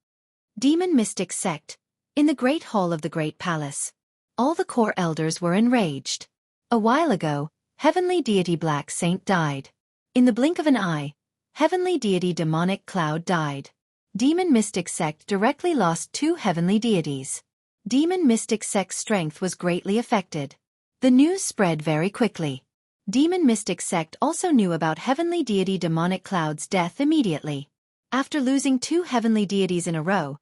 Demon Mystic Sect, in the Great Hall of the Great Palace. All the core elders were enraged. A while ago, Heavenly Deity Black Saint died. In the blink of an eye, Heavenly Deity Demonic Cloud died. Demon Mystic Sect directly lost 2 heavenly deities. Demon Mystic Sect's strength was greatly affected. The news spread very quickly. Demon Mystic Sect also knew about Heavenly Deity Demonic Cloud's death immediately. After losing 2 heavenly deities in a row,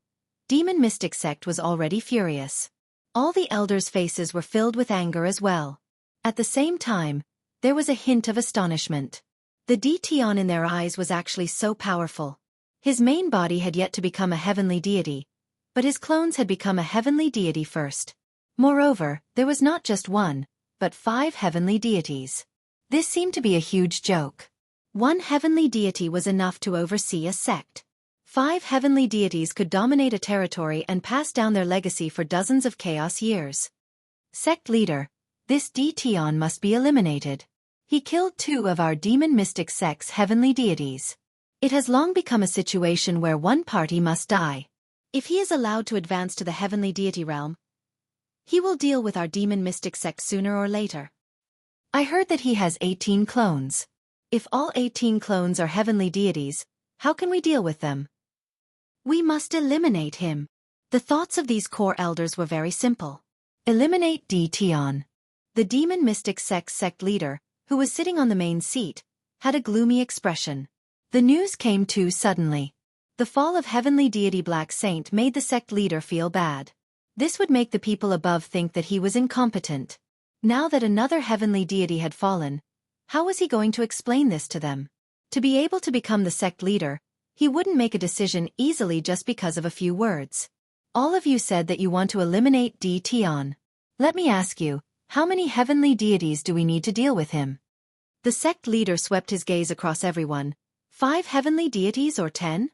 Demon Mystic Sect was already furious. All the elders' faces were filled with anger as well. At the same time, there was a hint of astonishment. The Dtion in their eyes was actually so powerful. His main body had yet to become a heavenly deity, but his clones had become a heavenly deity first. Moreover, there was not just 1, but 5 heavenly deities. This seemed to be a huge joke. 1 heavenly deity was enough to oversee a sect. 5 heavenly deities could dominate a territory and pass down their legacy for dozens of chaos years. Sect leader, this Dtion must be eliminated. He killed 2 of our Demon Mystic Sect's heavenly deities. It has long become a situation where one party must die. If he is allowed to advance to the heavenly deity realm, he will deal with our Demon Mystic Sect sooner or later. I heard that he has 18 clones. If all 18 clones are heavenly deities, how can we deal with them? We must eliminate him. The thoughts of these core elders were very simple. Eliminate Dtion. The Demon Mystic Sect's sect leader, who was sitting on the main seat, had a gloomy expression. The news came too suddenly. The fall of heavenly deity Black Saint made the sect leader feel bad. This would make the people above think that he was incompetent. Now that another heavenly deity had fallen, how was he going to explain this to them? To be able to become the sect leader, he wouldn't make a decision easily just because of a few words. All of you said that you want to eliminate Dtion. Let me ask you, how many heavenly deities do we need to deal with him? The sect leader swept his gaze across everyone. 5 heavenly deities or 10?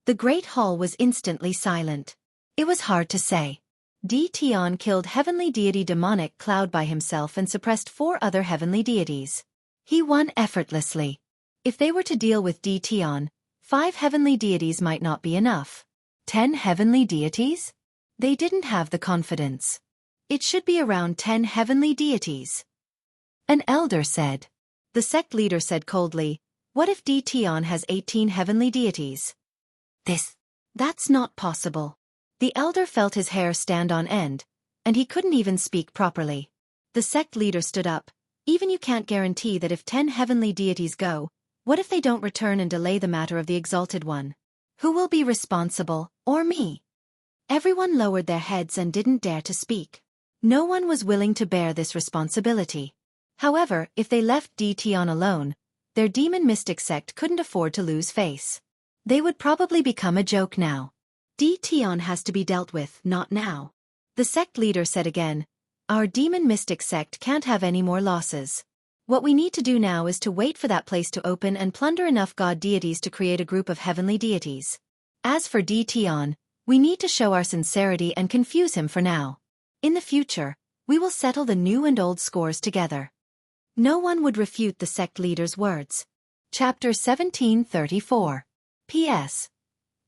The great hall was instantly silent. It was hard to say. Dtion killed heavenly deity Demonic Cloud by himself and suppressed 4 other heavenly deities. He won effortlessly. If they were to deal with Dtion, 5 heavenly deities might not be enough. 10 heavenly deities? They didn't have the confidence. It should be around 10 heavenly deities. An elder said. The sect leader said coldly, what if Dtion has 18 heavenly deities? That's not possible. The elder felt his hair stand on end, and he couldn't even speak properly. The sect leader stood up. Even you can't guarantee that if 10 heavenly deities go, what if they don't return and delay the matter of the Exalted One? Who will be responsible, or me? Everyone lowered their heads and didn't dare to speak. No one was willing to bear this responsibility. However, if they left Dtion alone, their Demon Mystic Sect couldn't afford to lose face. They would probably become a joke now. Dtion has to be dealt with, not now. The sect leader said again, our Demon Mystic Sect can't have any more losses. What we need to do now is to wait for that place to open and plunder enough god deities to create a group of heavenly deities. As for Tian, we need to show our sincerity and confuse him for now. In the future, we will settle the new and old scores together. No one would refute the sect leader's words. Chapter 1734. P.S.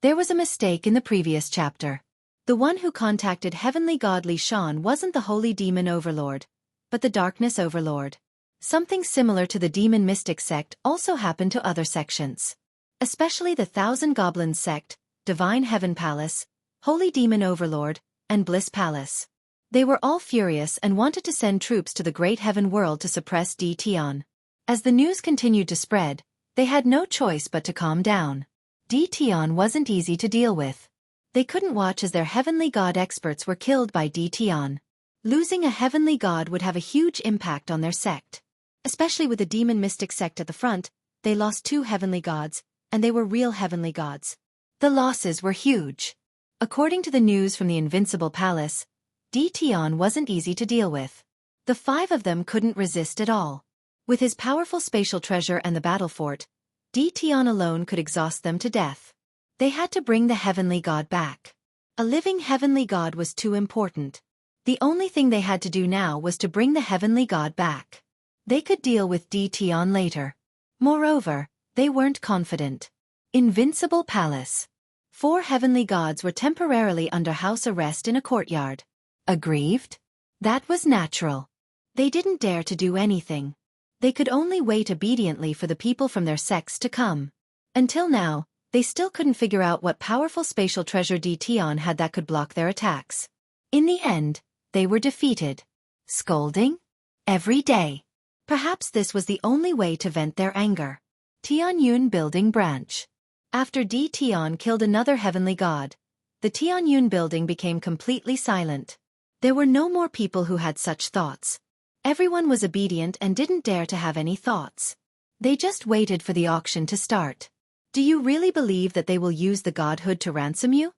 There was a mistake in the previous chapter. The one who contacted heavenly god Li Shan wasn't the holy demon overlord, but the darkness overlord. Something similar to the demon mystic sect also happened to other sections. Especially the Thousand Goblins sect, Divine Heaven Palace, Holy Demon Overlord, and Bliss Palace. They were all furious and wanted to send troops to the Great Heaven World to suppress Tian. As the news continued to spread, they had no choice but to calm down. Tian wasn't easy to deal with. They couldn't watch as their heavenly god experts were killed by Tian. Losing a heavenly god would have a huge impact on their sect. Especially with the demon mystic sect at the front, they lost 2 heavenly gods, and they were real heavenly gods. The losses were huge. According to the news from the Invincible Palace, Tian wasn't easy to deal with. The 5 of them couldn't resist at all. With his powerful spatial treasure and the battle fort, Tian alone could exhaust them to death. They had to bring the heavenly god back. A living heavenly god was too important. The only thing they had to do now was to bring the heavenly god back. They could deal with Tian later. Moreover, they weren't confident. Invincible Palace. 4 heavenly gods were temporarily under house arrest in a courtyard. Aggrieved? That was natural. They didn't dare to do anything. They could only wait obediently for the people from their sects to come. Until now, they still couldn't figure out what powerful spatial treasure Tian had that could block their attacks. In the end, they were defeated. Scolding? Every day. Perhaps this was the only way to vent their anger. Tianyun Building Branch. After Tian killed another heavenly god, the Tianyun building became completely silent. There were no more people who had such thoughts. Everyone was obedient and didn't dare to have any thoughts. They just waited for the auction to start. Do you really believe that they will use the godhood to ransom you?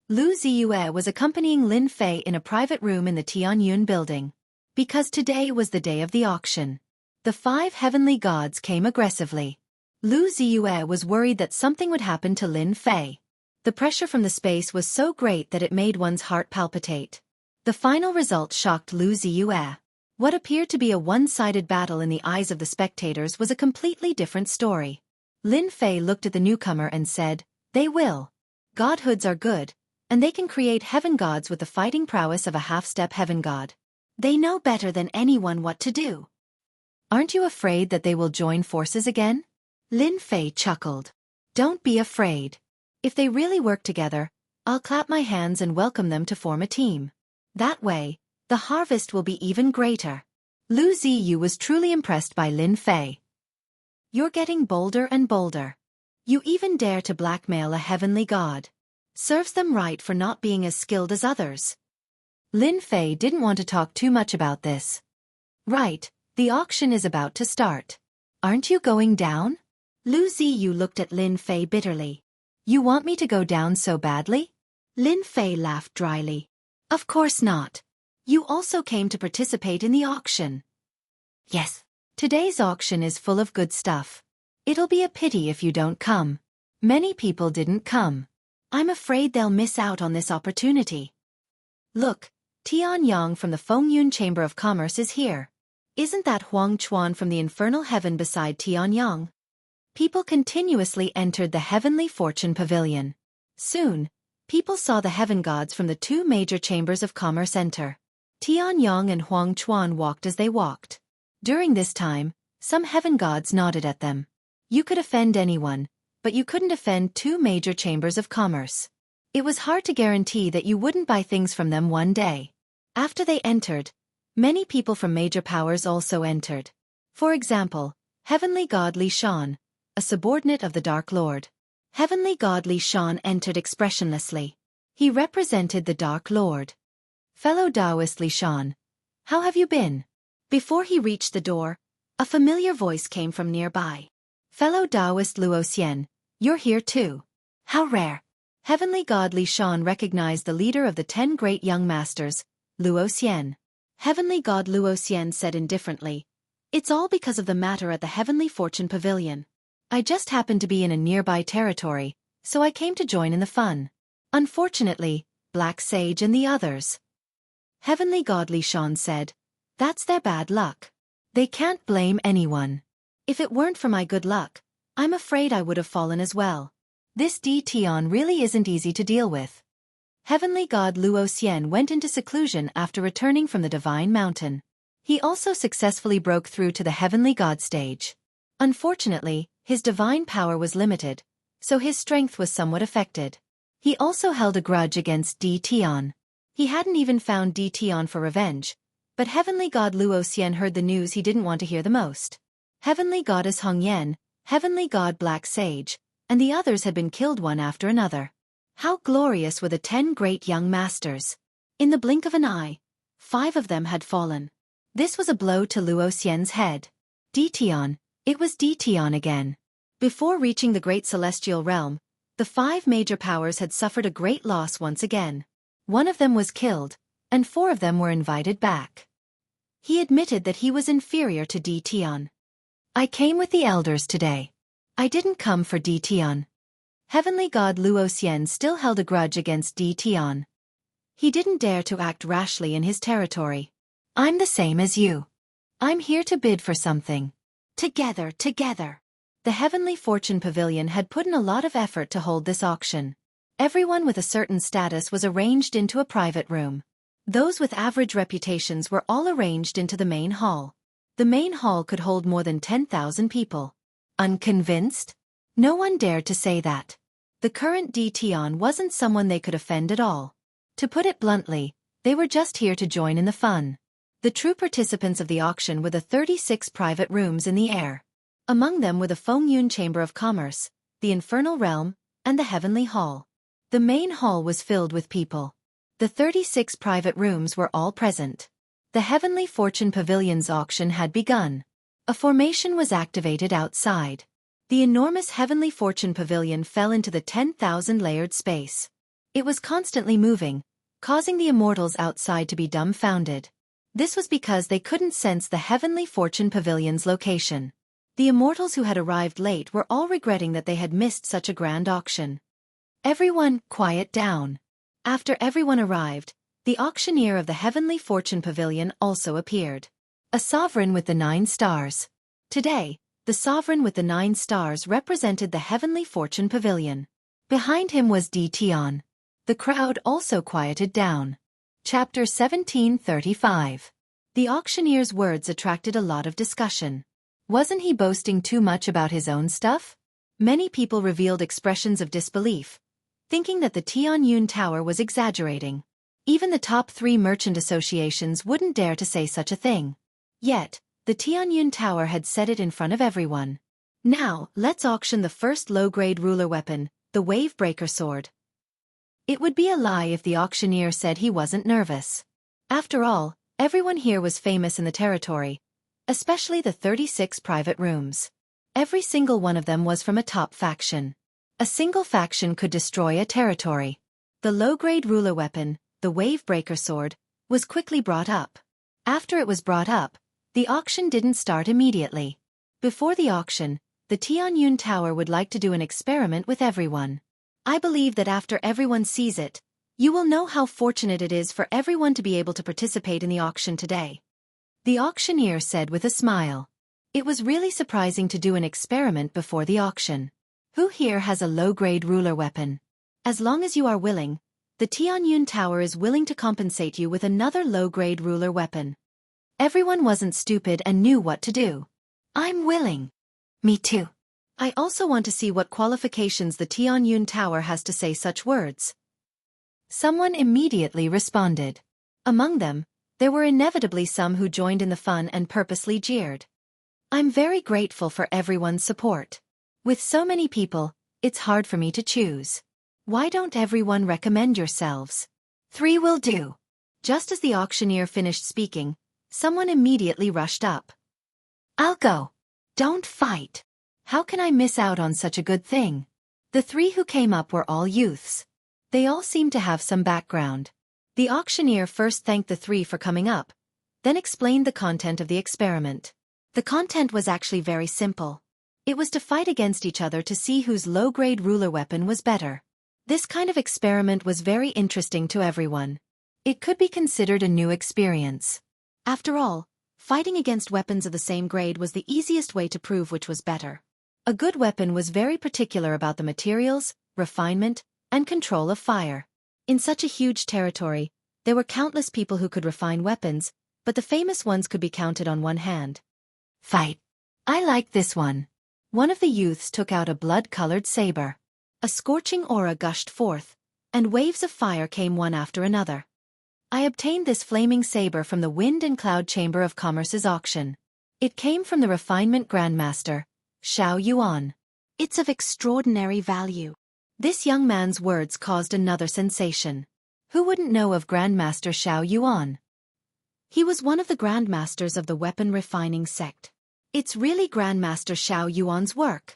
Lu Ziyue was accompanying Lin Fei in a private room in the Tianyun building. Because today was the day of the auction. The 5 heavenly gods came aggressively. Lu Ziyue was worried that something would happen to Lin Fei. The pressure from the space was so great that it made one's heart palpitate. The final result shocked Lu Ziyue. What appeared to be a one-sided battle in the eyes of the spectators was a completely different story. Lin Fei looked at the newcomer and said, "They will. Godhoods are good, and they can create heaven gods with the fighting prowess of a half-step heaven god. They know better than anyone what to do. Aren't you afraid that they will join forces again?" Lin Fei chuckled. "Don't be afraid. If they really work together, I'll clap my hands and welcome them to form a team. That way, the harvest will be even greater." Lu Ziyu was truly impressed by Lin Fei. "You're getting bolder and bolder. You even dare to blackmail a heavenly god. Serves them right for not being as skilled as others." Lin Fei didn't want to talk too much about this. "Right, the auction is about to start. Aren't you going down?" Lu Ziyu looked at Lin Fei bitterly. "You want me to go down so badly?" Lin Fei laughed dryly. "Of course not. You also came to participate in the auction." "Yes. Today's auction is full of good stuff. It'll be a pity if you don't come. Many people didn't come. I'm afraid they'll miss out on this opportunity." "Look, Tian Yang from the Fengyun Chamber of Commerce is here. Isn't that Huang Chuan from the Infernal Heaven beside Tian Yang?" People continuously entered the Heavenly Fortune Pavilion. Soon, people saw the heaven gods from the 2 major chambers of commerce enter. Tian Yang and Huang Chuan walked as they walked. During this time, some heaven gods nodded at them. You could offend anyone, but you couldn't offend 2 major chambers of commerce. It was hard to guarantee that you wouldn't buy things from them one day. After they entered, many people from major powers also entered. For example, Heavenly God Li Shan, a subordinate of the Dark Lord. Heavenly God Li Shan entered expressionlessly. He represented the Dark Lord. "Fellow Taoist Li Shan, how have you been?" Before he reached the door, a familiar voice came from nearby. "Fellow Taoist Luo Xian, you're here too. How rare." Heavenly God Li Shan recognized the leader of the 10 great young masters, Luo Xian. Heavenly God Luo Xian said indifferently, It's all because of the matter at the Heavenly Fortune Pavilion. I just happened to be in a nearby territory, so I came to join in the fun. Unfortunately, Black Sage and the others. Heavenly Godly Sean said, that's their bad luck. They can't blame anyone. If it weren't for my good luck, I'm afraid I would have fallen as well. This Tion really isn't easy to deal with. Heavenly God Luo Xian went into seclusion after returning from the Divine Mountain. He also successfully broke through to the Heavenly God stage. Unfortunately, his divine power was limited, so his strength was somewhat affected. He also held a grudge against Tion. He hadn't even found Tion for revenge, but Heavenly God Luo Xian heard the news he didn't want to hear the most. Heavenly Goddess Hong Yen, Heavenly God Black Sage, and the others had been killed one after another. How glorious were the 10 great young masters! In the blink of an eye, 5 of them had fallen. This was a blow to Luo Xian's head. Tion, it was Tion again. Before reaching the great celestial realm, the 5 major powers had suffered a great loss once again. One of them was killed, and 4 of them were invited back. He admitted that he was inferior to Tion. I came with the elders today. I didn't come for Tion. Heavenly God Luo Xian still held a grudge against Tion. He didn't dare to act rashly in his territory. I'm the same as you. I'm here to bid for something. Together. The Heavenly Fortune Pavilion had put in a lot of effort to hold this auction. Everyone with a certain status was arranged into a private room. Those with average reputations were all arranged into the main hall. The main hall could hold more than 10,000 people. Unconvinced? No one dared to say that. The current Tion wasn't someone they could offend at all. To put it bluntly, they were just here to join in the fun. The true participants of the auction were the 36 private rooms in the air. Among them were the Fengyun Chamber of Commerce, the Infernal Realm, and the Heavenly Hall. The main hall was filled with people. The 36 private rooms were all present. The Heavenly Fortune Pavilion's auction had begun. A formation was activated outside. The enormous Heavenly Fortune Pavilion fell into the 10,000 layered space. It was constantly moving, causing the immortals outside to be dumbfounded. This was because they couldn't sense the Heavenly Fortune Pavilion's location. The immortals who had arrived late were all regretting that they had missed such a grand auction. Everyone, quiet down. After everyone arrived, the auctioneer of the Heavenly Fortune Pavilion also appeared. A sovereign with the 9 stars. Today, the sovereign with the 9 stars represented the Heavenly Fortune Pavilion. Behind him was Tion. The crowd also quieted down. Chapter 1735. The auctioneer's words attracted a lot of discussion. Wasn't he boasting too much about his own stuff? Many people revealed expressions of disbelief, thinking that the Tianyun Tower was exaggerating. Even the top 3 merchant associations wouldn't dare to say such a thing. Yet, the Tianyun Tower had said it in front of everyone. Now, let's auction the first low-grade ruler weapon, the Wave-Breaker Sword. It would be a lie if the auctioneer said he wasn't nervous. After all, everyone here was famous in the territory, especially the 36 private rooms. Every single one of them was from a top faction. A single faction could destroy a territory. The low-grade ruler weapon, the Wave-Breaker Sword, was quickly brought up. After it was brought up, the auction didn't start immediately. Before the auction, the Tianyun Tower would like to do an experiment with everyone. I believe that after everyone sees it, you will know how fortunate it is for everyone to be able to participate in the auction today. The auctioneer said with a smile. It was really surprising to do an experiment before the auction. Who here has a low-grade ruler weapon? As long as you are willing, the Tianyun Tower is willing to compensate you with another low-grade ruler weapon. Everyone wasn't stupid and knew what to do. I'm willing. Me too. I also want to see what qualifications the Tianyun Tower has to say such words. Someone immediately responded. Among them, there were inevitably some who joined in the fun and purposely jeered. I'm very grateful for everyone's support. With so many people, it's hard for me to choose. Why don't everyone recommend yourselves? 3 will do. Just as the auctioneer finished speaking, someone immediately rushed up. I'll go. Don't fight. How can I miss out on such a good thing? The 3 who came up were all youths. They all seemed to have some background. The auctioneer first thanked the 3 for coming up, then explained the content of the experiment. The content was actually very simple. It was to fight against each other to see whose low-grade ruler weapon was better. This kind of experiment was very interesting to everyone. It could be considered a new experience. After all, fighting against weapons of the same grade was the easiest way to prove which was better. A good weapon was very particular about the materials, refinement, and control of fire. In such a huge territory, there were countless people who could refine weapons, but the famous ones could be counted on one hand. Fight. I like this one. One of the youths took out a blood-colored saber. A scorching aura gushed forth, and waves of fire came one after another. I obtained this flaming saber from the Wind and Cloud Chamber of Commerce's auction. It came from the Refinement Grandmaster, Xiao Yuan. It's of extraordinary value. This young man's words caused another sensation. Who wouldn't know of Grandmaster Xiao Yuan? He was one of the Grandmasters of the weapon refining sect. It's really Grandmaster Xiao Yuan's work.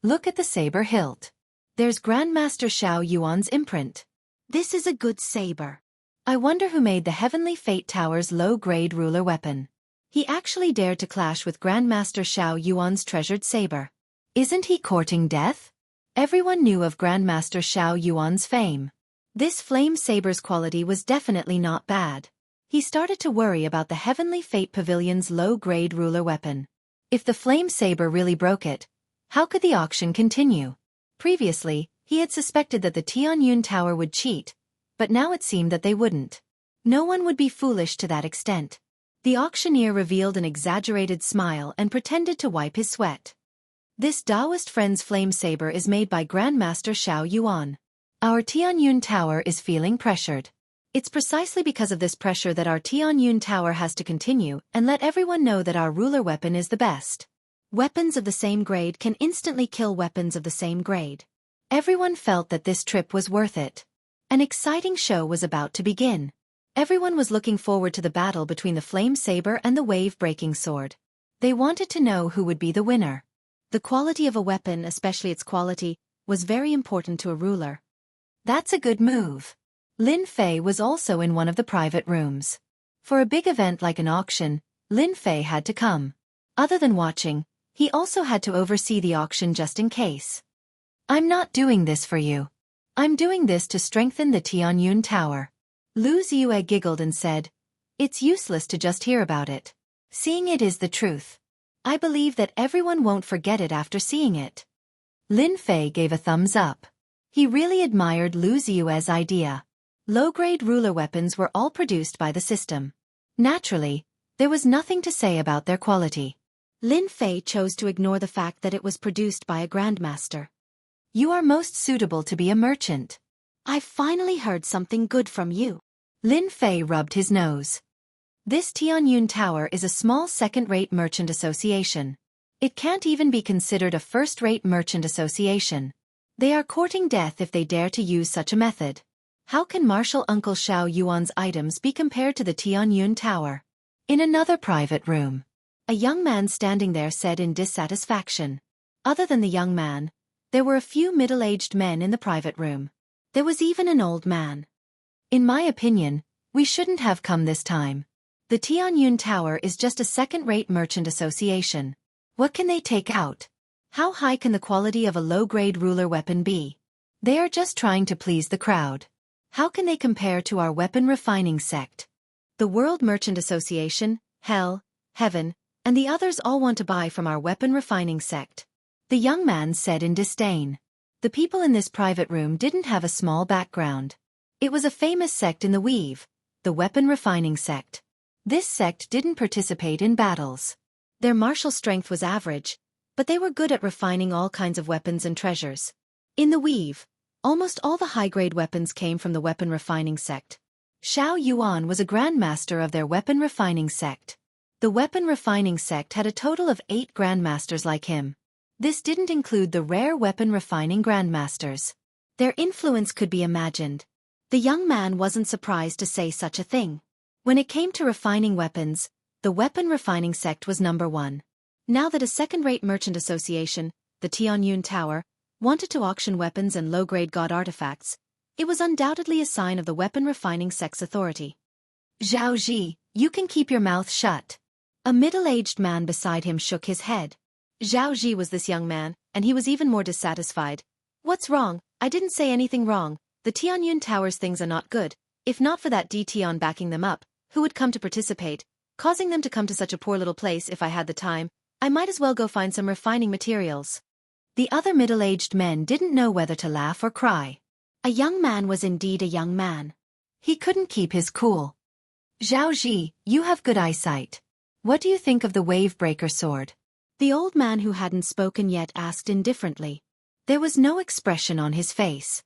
Look at the saber hilt. There's Grandmaster Xiao Yuan's imprint. This is a good saber. I wonder who made the Heavenly Fate Tower's low-grade ruler weapon. He actually dared to clash with Grandmaster Xiao Yuan's treasured saber. Isn't he courting death? Everyone knew of Grandmaster Xiao Yuan's fame. This flame saber's quality was definitely not bad. He started to worry about the Heavenly Fate Pavilion's low-grade ruler weapon. If the flame saber really broke it, how could the auction continue? Previously, he had suspected that the Tianyun Tower would cheat, but now it seemed that they wouldn't. No one would be foolish to that extent. The auctioneer revealed an exaggerated smile and pretended to wipe his sweat. This Taoist friend's flame saber is made by Grandmaster Xiao Yuan. Our Tianyun Tower is feeling pressured. It's precisely because of this pressure that our Tianyun Tower has to continue and let everyone know that our ruler weapon is the best. Weapons of the same grade can instantly kill weapons of the same grade. Everyone felt that this trip was worth it. An exciting show was about to begin. Everyone was looking forward to the battle between the flame saber and the wave-breaking sword. They wanted to know who would be the winner. The quality of a weapon, especially its quality, was very important to a ruler. That's a good move. Lin Fei was also in one of the private rooms. For a big event like an auction, Lin Fei had to come. Other than watching, he also had to oversee the auction just in case. I'm not doing this for you. I'm doing this to strengthen the Tianyun Tower. Lu Ziyue giggled and said, "It's useless to just hear about it. Seeing it is the truth. I believe that everyone won't forget it after seeing it." Lin Fei gave a thumbs up. He really admired Lu Ziyue's idea. Low-grade ruler weapons were all produced by the system. Naturally, there was nothing to say about their quality. Lin Fei chose to ignore the fact that it was produced by a grandmaster. You are most suitable to be a merchant. I've finally heard something good from you. Lin Fei rubbed his nose. This Tianyun Tower is a small second-rate merchant association. It can't even be considered a first-rate merchant association. They are courting death if they dare to use such a method. How can Martial Uncle Xiao Yuan's items be compared to the Tianyun Tower? In another private room, a young man standing there said in dissatisfaction. Other than the young man, there were a few middle-aged men in the private room. There was even an old man. In my opinion, we shouldn't have come this time. The Tianyun Tower is just a second-rate merchant association. What can they take out? How high can the quality of a low-grade ruler weapon be? They are just trying to please the crowd. How can they compare to our weapon refining sect? The World Merchant Association, Hell, Heaven, and the others all want to buy from our weapon refining sect. The young man said in disdain. The people in this private room didn't have a small background. It was a famous sect in the weave, the weapon refining sect. This sect didn't participate in battles. Their martial strength was average, but they were good at refining all kinds of weapons and treasures. In the weave, almost all the high-grade weapons came from the weapon refining sect. Xiao Yuan was a grandmaster of their weapon refining sect. The weapon refining sect had a total of 8 grandmasters like him. This didn't include the rare weapon refining grandmasters. Their influence could be imagined. The young man wasn't surprised to say such a thing. When it came to refining weapons, the weapon refining sect was number 1. Now that a second-rate merchant association, the Tianyun Tower, wanted to auction weapons and low-grade god artifacts, it was undoubtedly a sign of the weapon refining sect's authority. Zhao Ji, you can keep your mouth shut. A middle-aged man beside him shook his head. Zhao was this young man, and he was even more dissatisfied. What's wrong? I didn't say anything wrong. The Tianyun Towers things are not good. If not for that Tion backing them up, who would come to participate? Causing them to come to such a poor little place. If I had the time, I might as well go find some refining materials. The other middle-aged men didn't know whether to laugh or cry. A young man was indeed a young man. He couldn't keep his cool. Zhao, you have good eyesight. What do you think of the wave-breaker sword? The old man who hadn't spoken yet asked indifferently. There was no expression on his face.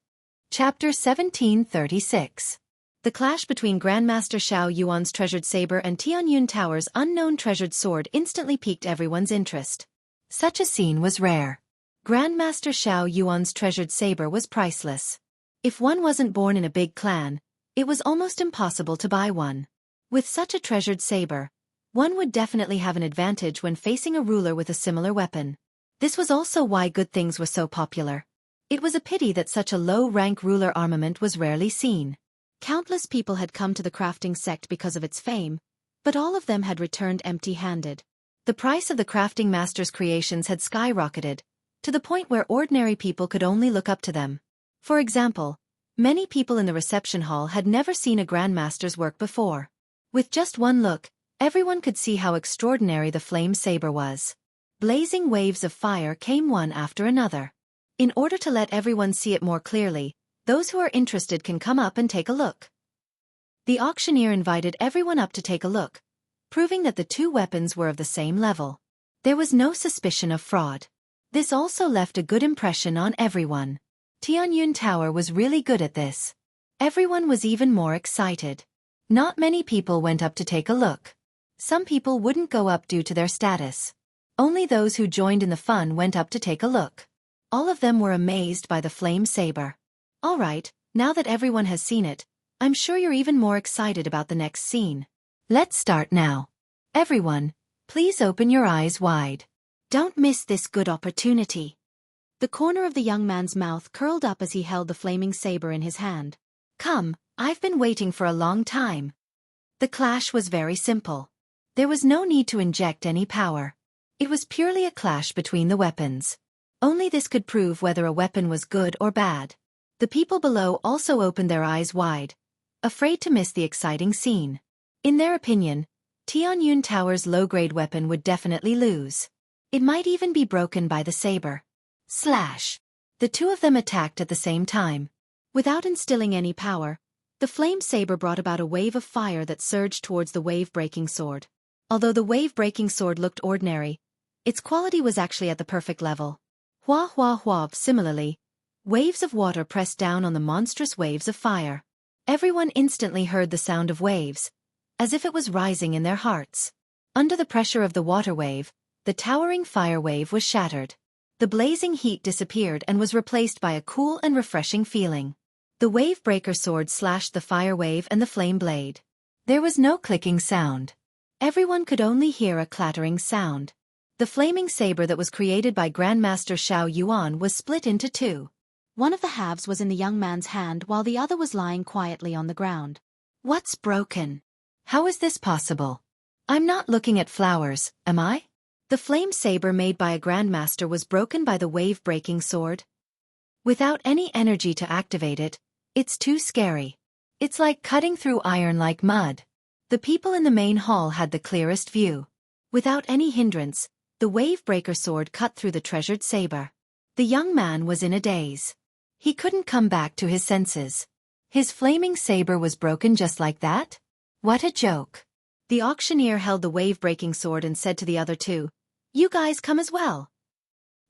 Chapter 1736. The clash between Grandmaster Xiao Yuan's treasured saber and Tianyun Tower's unknown treasured sword instantly piqued everyone's interest. Such a scene was rare. Grandmaster Xiao Yuan's treasured saber was priceless. If one wasn't born in a big clan, it was almost impossible to buy one. With such a treasured saber, one would definitely have an advantage when facing a ruler with a similar weapon. This was also why good things were so popular. It was a pity that such a low-rank ruler armament was rarely seen. Countless people had come to the crafting sect because of its fame, but all of them had returned empty-handed. The price of the crafting master's creations had skyrocketed, to the point where ordinary people could only look up to them. For example, many people in the reception hall had never seen a grandmaster's work before. With just one look, everyone could see how extraordinary the flame saber was. Blazing waves of fire came one after another. In order to let everyone see it more clearly, those who are interested can come up and take a look. The auctioneer invited everyone up to take a look, proving that the two weapons were of the same level. There was no suspicion of fraud. This also left a good impression on everyone. Tianyun Tower was really good at this. Everyone was even more excited. Not many people went up to take a look. Some people wouldn't go up due to their status. Only those who joined in the fun went up to take a look. All of them were amazed by the flame saber. Alright, now that everyone has seen it, I'm sure you're even more excited about the next scene. Let's start now. Everyone, please open your eyes wide. Don't miss this good opportunity. The corner of the young man's mouth curled up as he held the flaming saber in his hand. Come, I've been waiting for a long time. The clash was very simple. There was no need to inject any power. It was purely a clash between the weapons. Only this could prove whether a weapon was good or bad. The people below also opened their eyes wide, afraid to miss the exciting scene. In their opinion, Tianyun Tower's low-grade weapon would definitely lose. It might even be broken by the saber. Slash! The two of them attacked at the same time. Without instilling any power, the flame saber brought about a wave of fire that surged towards the wave-breaking sword. Although the wave-breaking sword looked ordinary, its quality was actually at the perfect level. Hua hua hua. Similarly, waves of water pressed down on the monstrous waves of fire. Everyone instantly heard the sound of waves, as if it was rising in their hearts. Under the pressure of the water wave, the towering fire wave was shattered. The blazing heat disappeared and was replaced by a cool and refreshing feeling. The wave-breaker sword slashed the fire wave and the flame blade. There was no clicking sound. Everyone could only hear a clattering sound. The flaming saber that was created by Grandmaster Xiao Yuan was split into two. One of the halves was in the young man's hand while the other was lying quietly on the ground. What's broken? How is this possible? I'm not looking at flowers, am I? The flame saber made by a grandmaster was broken by the wave-breaking sword. Without any energy to activate it, it's too scary. It's like cutting through iron like mud. The people in the main hall had the clearest view. Without any hindrance, the wave-breaker sword cut through the treasured saber. The young man was in a daze. He couldn't come back to his senses. His flaming saber was broken just like that? What a joke. The auctioneer held the wave-breaking sword and said to the other two, "You guys come as well."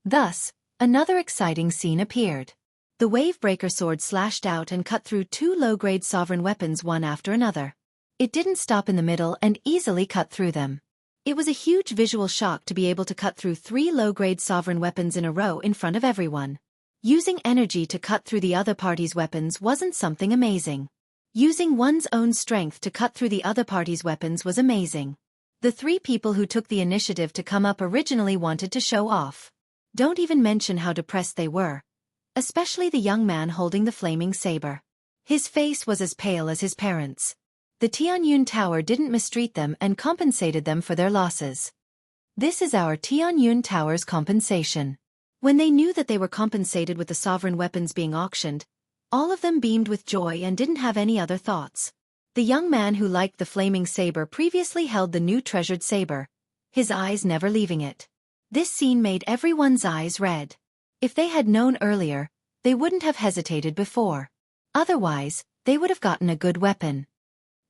Thus, another exciting scene appeared. The wave-breaker sword slashed out and cut through two low-grade sovereign weapons one after another. It didn't stop in the middle and easily cut through them. It was a huge visual shock to be able to cut through three low-grade sovereign weapons in a row in front of everyone. Using energy to cut through the other party's weapons wasn't something amazing. Using one's own strength to cut through the other party's weapons was amazing. The three people who took the initiative to come up originally wanted to show off. Don't even mention how depressed they were, especially the young man holding the flaming saber. His face was as pale as his parents. The Tianyun Tower didn't mistreat them and compensated them for their losses. This is our Tianyun Tower's compensation. When they knew that they were compensated with the sovereign weapons being auctioned, all of them beamed with joy and didn't have any other thoughts. The young man who liked the flaming saber previously held the new treasured saber, his eyes never leaving it. This scene made everyone's eyes red. If they had known earlier, they wouldn't have hesitated before. Otherwise, they would have gotten a good weapon.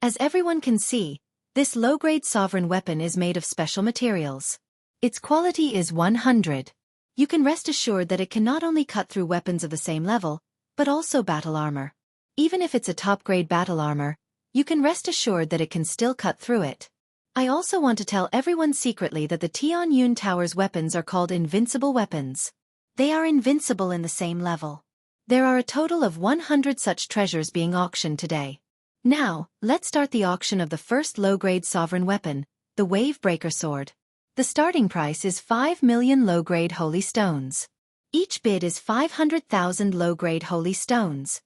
As everyone can see, this low-grade sovereign weapon is made of special materials. Its quality is 100. You can rest assured that it can not only cut through weapons of the same level, but also battle armor. Even if it's a top-grade battle armor, you can rest assured that it can still cut through it. I also want to tell everyone secretly that the Tianyun Tower's weapons are called invincible weapons. They are invincible in the same level. There are a total of 100 such treasures being auctioned today. Now, let's start the auction of the first low-grade sovereign weapon, the Wave Breaker Sword. The starting price is 5 million low-grade holy stones. Each bid is 500,000 low-grade holy stones.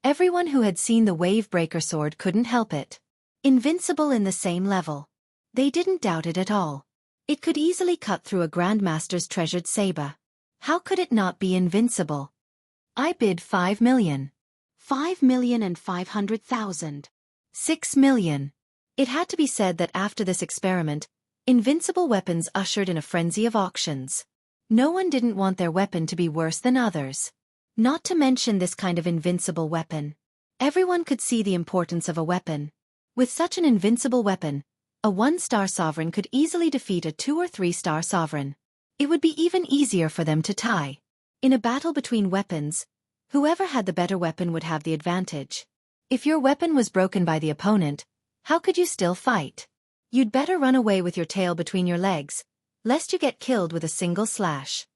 Everyone who had seen the Wave Breaker Sword couldn't help it. Invincible in the same level. They didn't doubt it at all. It could easily cut through a Grandmaster's treasured saber. How could it not be invincible? I bid 5 million. 5,500,000. 6 million. It had to be said that after this experiment, invincible weapons ushered in a frenzy of auctions. No one didn't want their weapon to be worse than others. Not to mention this kind of invincible weapon. Everyone could see the importance of a weapon. With such an invincible weapon, a 1-star sovereign could easily defeat a 2- or 3-star sovereign. It would be even easier for them to tie. In a battle between weapons, whoever had the better weapon would have the advantage. If your weapon was broken by the opponent, how could you still fight? You'd better run away with your tail between your legs, lest you get killed with a single slash.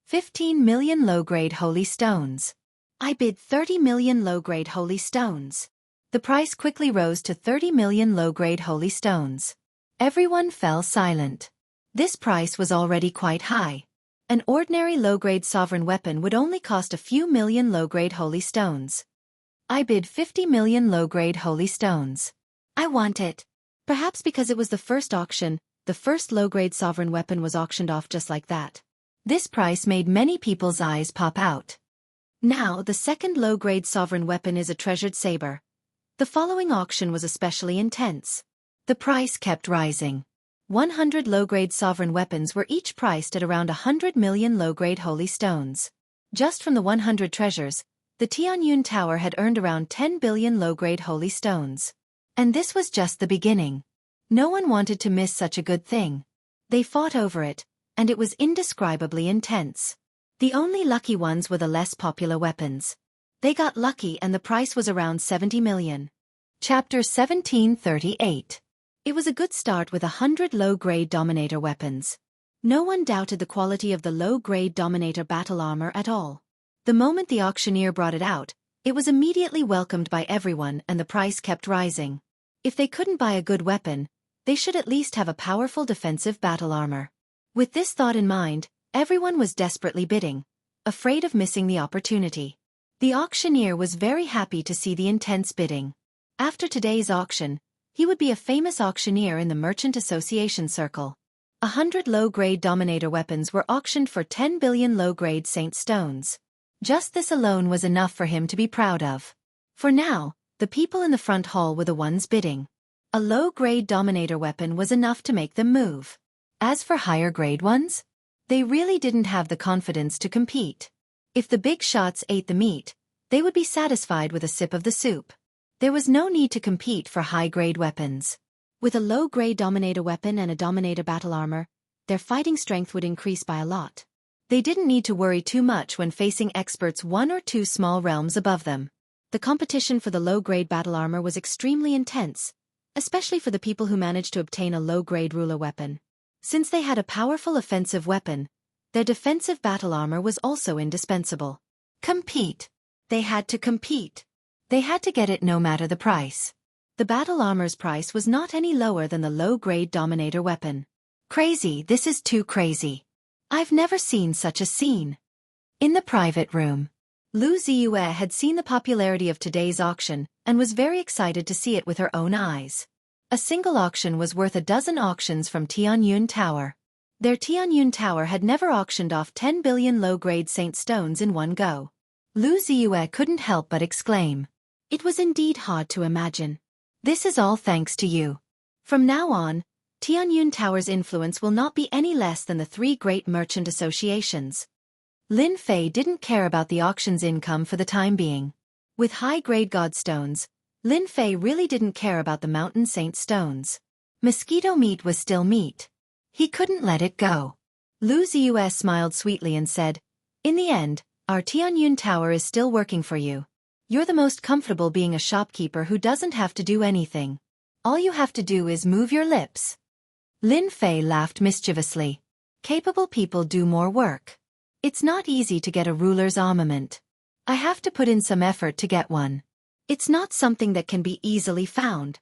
15 million low-grade holy stones. I bid 30 million low-grade holy stones. The price quickly rose to 30 million low-grade holy stones. Everyone fell silent. This price was already quite high. An ordinary low-grade sovereign weapon would only cost a few million low-grade holy stones. I bid 50 million low-grade holy stones. I want it. Perhaps because it was the first auction, the first low-grade sovereign weapon was auctioned off just like that. This price made many people's eyes pop out. Now, the second low-grade sovereign weapon is a treasured saber. The following auction was especially intense. The price kept rising. 100 low-grade sovereign weapons were each priced at around 100 million low-grade holy stones. Just from the 100 treasures, the Tianyun Tower had earned around 10 billion low-grade holy stones. And this was just the beginning. No one wanted to miss such a good thing. They fought over it, and it was indescribably intense. The only lucky ones were the less popular weapons. They got lucky and the price was around 70 million. Chapter 1738. It was a good start with 100 low-grade Dominator weapons. No one doubted the quality of the low-grade Dominator battle armor at all. The moment the auctioneer brought it out, it was immediately welcomed by everyone and the price kept rising. If they couldn't buy a good weapon, they should at least have a powerful defensive battle armor. With this thought in mind, everyone was desperately bidding, afraid of missing the opportunity. The auctioneer was very happy to see the intense bidding. After today's auction, he would be a famous auctioneer in the Merchant Association circle. 100 low-grade Dominator weapons were auctioned for 10 billion low-grade Saint stones. Just this alone was enough for him to be proud of. For now, the people in the front hall were the ones bidding. A low-grade Dominator weapon was enough to make them move. As for higher-grade ones, they really didn't have the confidence to compete. If the big shots ate the meat, they would be satisfied with a sip of the soup. There was no need to compete for high-grade weapons. With a low-grade Dominator weapon and a Dominator battle armor, their fighting strength would increase by a lot. They didn't need to worry too much when facing experts 1 or 2 small realms above them. The competition for the low-grade battle armor was extremely intense, especially for the people who managed to obtain a low-grade ruler weapon. Since they had a powerful offensive weapon, their defensive battle armor was also indispensable. Compete. They had to compete. They had to get it no matter the price. The battle armor's price was not any lower than the low-grade Dominator weapon. Crazy, this is too crazy. I've never seen such a scene. In the private room, Lu Ziyue had seen the popularity of today's auction and was very excited to see it with her own eyes. A single auction was worth a dozen auctions from Tianyun Tower. Their Tianyun Tower had never auctioned off 10 billion low-grade saint stones in one go. Lu Ziyue couldn't help but exclaim. It was indeed hard to imagine. This is all thanks to you. From now on, Tianyun Tower's influence will not be any less than the three great merchant associations. Lin Fei didn't care about the auction's income for the time being. With high-grade godstones, Lin Fei really didn't care about the mountain saint stones. Mosquito meat was still meat. He couldn't let it go. Lu Ziyue smiled sweetly and said, "In the end, our Tianyun Tower is still working for you. You're the most comfortable being a shopkeeper who doesn't have to do anything. All you have to do is move your lips." Lin Fei laughed mischievously. Capable people do more work. It's not easy to get a ruler's armament. I have to put in some effort to get one. It's not something that can be easily found.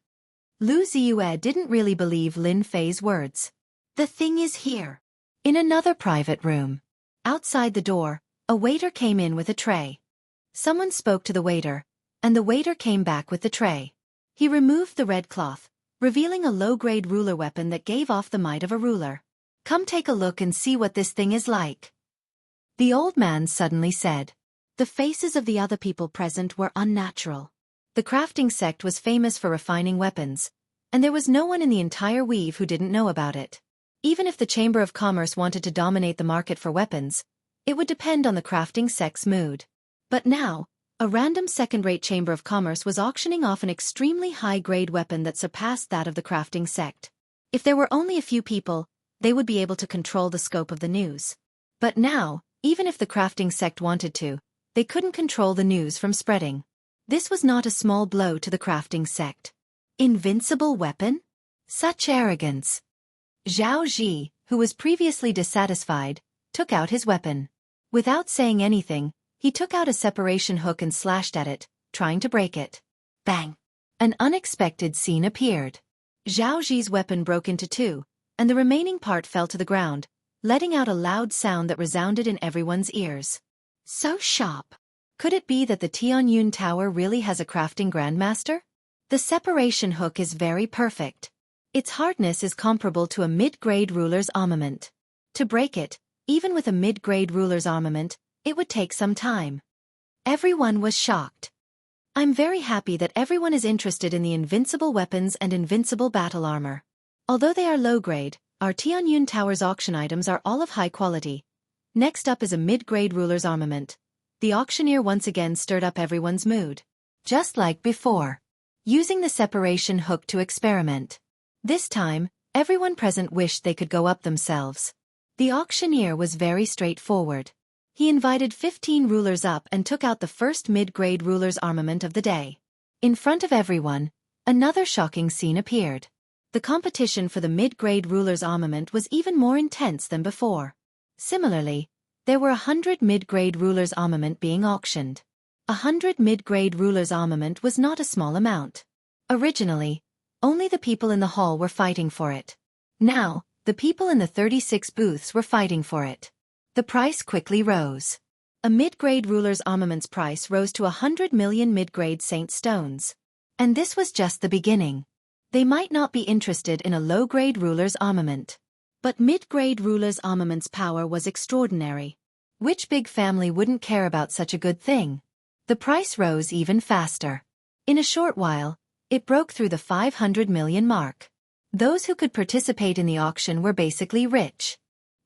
Lu Ziyue didn't really believe Lin Fei's words. The thing is here. In another private room. Outside the door, a waiter came in with a tray. Someone spoke to the waiter, and the waiter came back with the tray. He removed the red cloth, revealing a low-grade ruler weapon that gave off the might of a ruler. "Come take a look and see what this thing is like," the old man suddenly said. The faces of the other people present were unnatural. The crafting sect was famous for refining weapons, and there was no one in the entire weave who didn't know about it. Even if the Chamber of Commerce wanted to dominate the market for weapons, it would depend on the crafting sect's mood. But now, a random second-rate Chamber of Commerce was auctioning off an extremely high-grade weapon that surpassed that of the crafting sect. If there were only a few people, they would be able to control the scope of the news. But now, even if the crafting sect wanted to, they couldn't control the news from spreading. This was not a small blow to the crafting sect. Invincible weapon? Such arrogance. Zhao Ji, who was previously dissatisfied, took out his weapon. Without saying anything, he took out a separation hook and slashed at it, trying to break it. Bang! An unexpected scene appeared. Zhao Ji's weapon broke into two, and the remaining part fell to the ground, letting out a loud sound that resounded in everyone's ears. So sharp. Could it be that the Tianyun Tower really has a crafting grandmaster? The separation hook is very perfect. Its hardness is comparable to a mid-grade ruler's armament. To break it, even with a mid-grade ruler's armament, it would take some time. Everyone was shocked. I'm very happy that everyone is interested in the invincible weapons and invincible battle armor. Although they are low-grade, our Tianyun Tower's auction items are all of high quality. Next up is a mid-grade ruler's armament. The auctioneer once again stirred up everyone's mood. Just like before. Using the separation hook to experiment. This time, everyone present wished they could go up themselves. The auctioneer was very straightforward. He invited 15 rulers up and took out the first mid-grade ruler's armament of the day. In front of everyone, another shocking scene appeared. The competition for the mid-grade ruler's armament was even more intense than before. Similarly, there were 100 mid-grade ruler's armament being auctioned. 100 mid-grade ruler's armament was not a small amount. Originally, only the people in the hall were fighting for it. Now, the people in the 36 booths were fighting for it. The price quickly rose. A mid-grade ruler's armament's price rose to 100 million mid-grade saint stones. And this was just the beginning. They might not be interested in a low-grade ruler's armament. But mid-grade ruler's armament's power was extraordinary. Which big family wouldn't care about such a good thing? The price rose even faster. In a short while, it broke through the 500 million mark. Those who could participate in the auction were basically rich.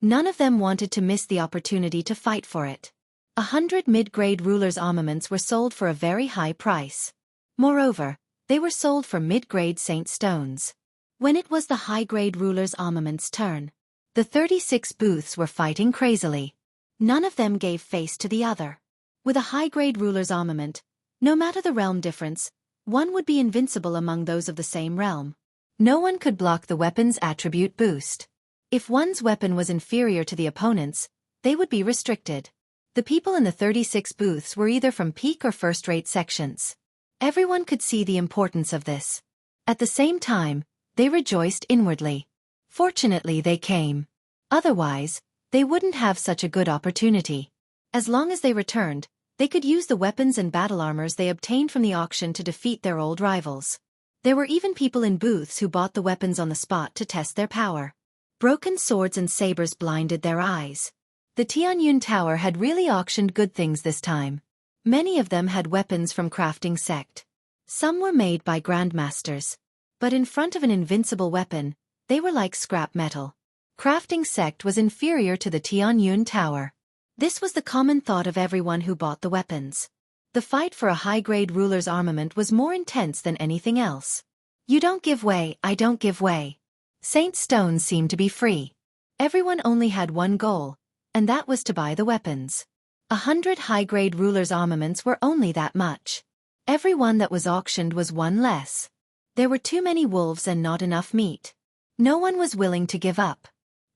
None of them wanted to miss the opportunity to fight for it. 100 mid-grade rulers' armaments were sold for a very high price. Moreover, they were sold for mid-grade saint stones. When it was the high-grade ruler's armament's turn, the 36 booths were fighting crazily. None of them gave face to the other. With a high-grade ruler's armament, no matter the realm difference, one would be invincible among those of the same realm. No one could block the weapon's attribute boost. If one's weapon was inferior to the opponent's, they would be restricted. The people in the 36 booths were either from peak or first-rate sections. Everyone could see the importance of this. At the same time, they rejoiced inwardly. Fortunately they came. Otherwise, they wouldn't have such a good opportunity. As long as they returned, They could use the weapons and battle armors they obtained from the auction to defeat their old rivals. There were even people in booths who bought the weapons on the spot to test their power. Broken swords and sabers blinded their eyes. The Tianyun Tower had really auctioned good things this time. Many of them had weapons from crafting sect. Some were made by grandmasters. But in front of an invincible weapon, they were like scrap metal. Crafting sect was inferior to the Tianyun Tower. This was the common thought of everyone who bought the weapons. The fight for a high-grade ruler's armament was more intense than anything else. You don't give way, I don't give way. Saint Stones seemed to be free. Everyone only had one goal, and that was to buy the weapons. 100 high-grade rulers' armaments were only that much. Every one that was auctioned was one less. There were too many wolves and not enough meat. No one was willing to give up.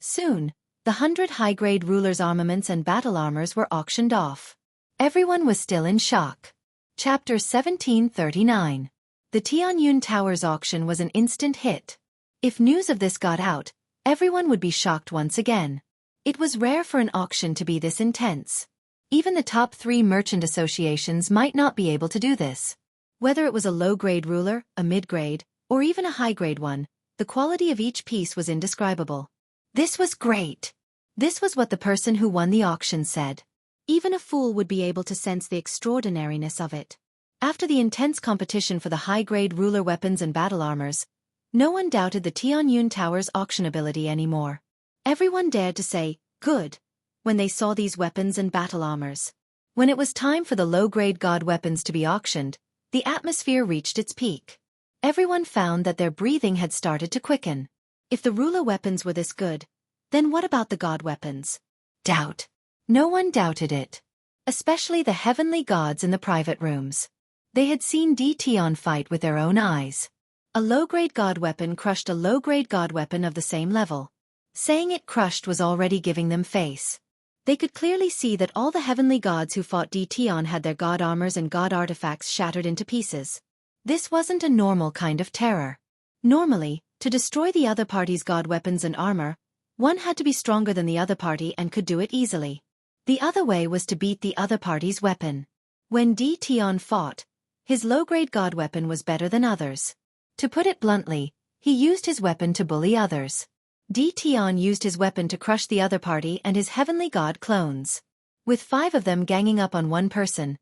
Soon, the 100 high-grade rulers' armaments and battle armors were auctioned off. Everyone was still in shock. Chapter 1739. The Tianyun Tower's auction was an instant hit. If news of this got out, everyone would be shocked once again. It was rare for an auction to be this intense. Even the top 3 merchant associations might not be able to do this. Whether it was a low-grade ruler, a mid-grade, or even a high-grade one, the quality of each piece was indescribable. This was great. This was what the person who won the auction said. Even a fool would be able to sense the extraordinariness of it. After the intense competition for the high-grade ruler weapons and battle armors, no one doubted the Tianyun Tower's auctionability anymore. Everyone dared to say, "Good," when they saw these weapons and battle armors. When it was time for the low-grade god weapons to be auctioned, the atmosphere reached its peak. Everyone found that their breathing had started to quicken. If the ruler weapons were this good, then what about the god weapons? Doubt. No one doubted it. Especially the heavenly gods in the private rooms. They had seen Tion fight with their own eyes. A low-grade god weapon crushed a low-grade god weapon of the same level. Saying it crushed was already giving them face. They could clearly see that all the heavenly gods who fought Tion had their god armors and god artifacts shattered into pieces. This wasn't a normal kind of terror. Normally, to destroy the other party's god weapons and armor, one had to be stronger than the other party and could do it easily. The other way was to beat the other party's weapon. When Tion fought, his low-grade god weapon was better than others. To put it bluntly, he used his weapon to bully others. Tion used his weapon to crush the other party and his heavenly god clones. With 5 of them ganging up on one person,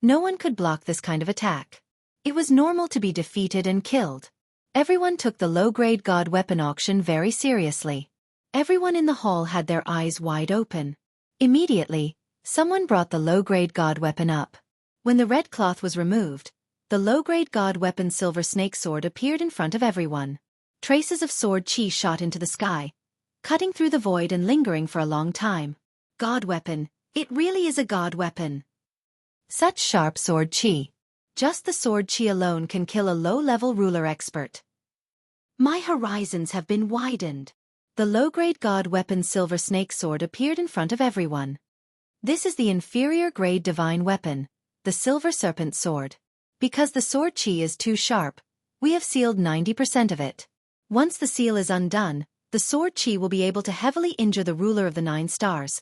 no one could block this kind of attack. It was normal to be defeated and killed. Everyone took the low-grade god weapon auction very seriously. Everyone in the hall had their eyes wide open. Immediately, someone brought the low-grade god weapon up. When the red cloth was removed, the low-grade god weapon silver snake sword appeared in front of everyone. Traces of sword chi shot into the sky, cutting through the void and lingering for a long time. God weapon, it really is a god weapon. Such sharp sword chi. Just the sword chi alone can kill a low-level ruler expert. My horizons have been widened. The low-grade god weapon silver snake sword appeared in front of everyone. This is the inferior grade divine weapon, the silver serpent sword. Because the sword chi is too sharp, we have sealed 90% of it. Once the seal is undone, the sword chi will be able to heavily injure the ruler of the 9 stars.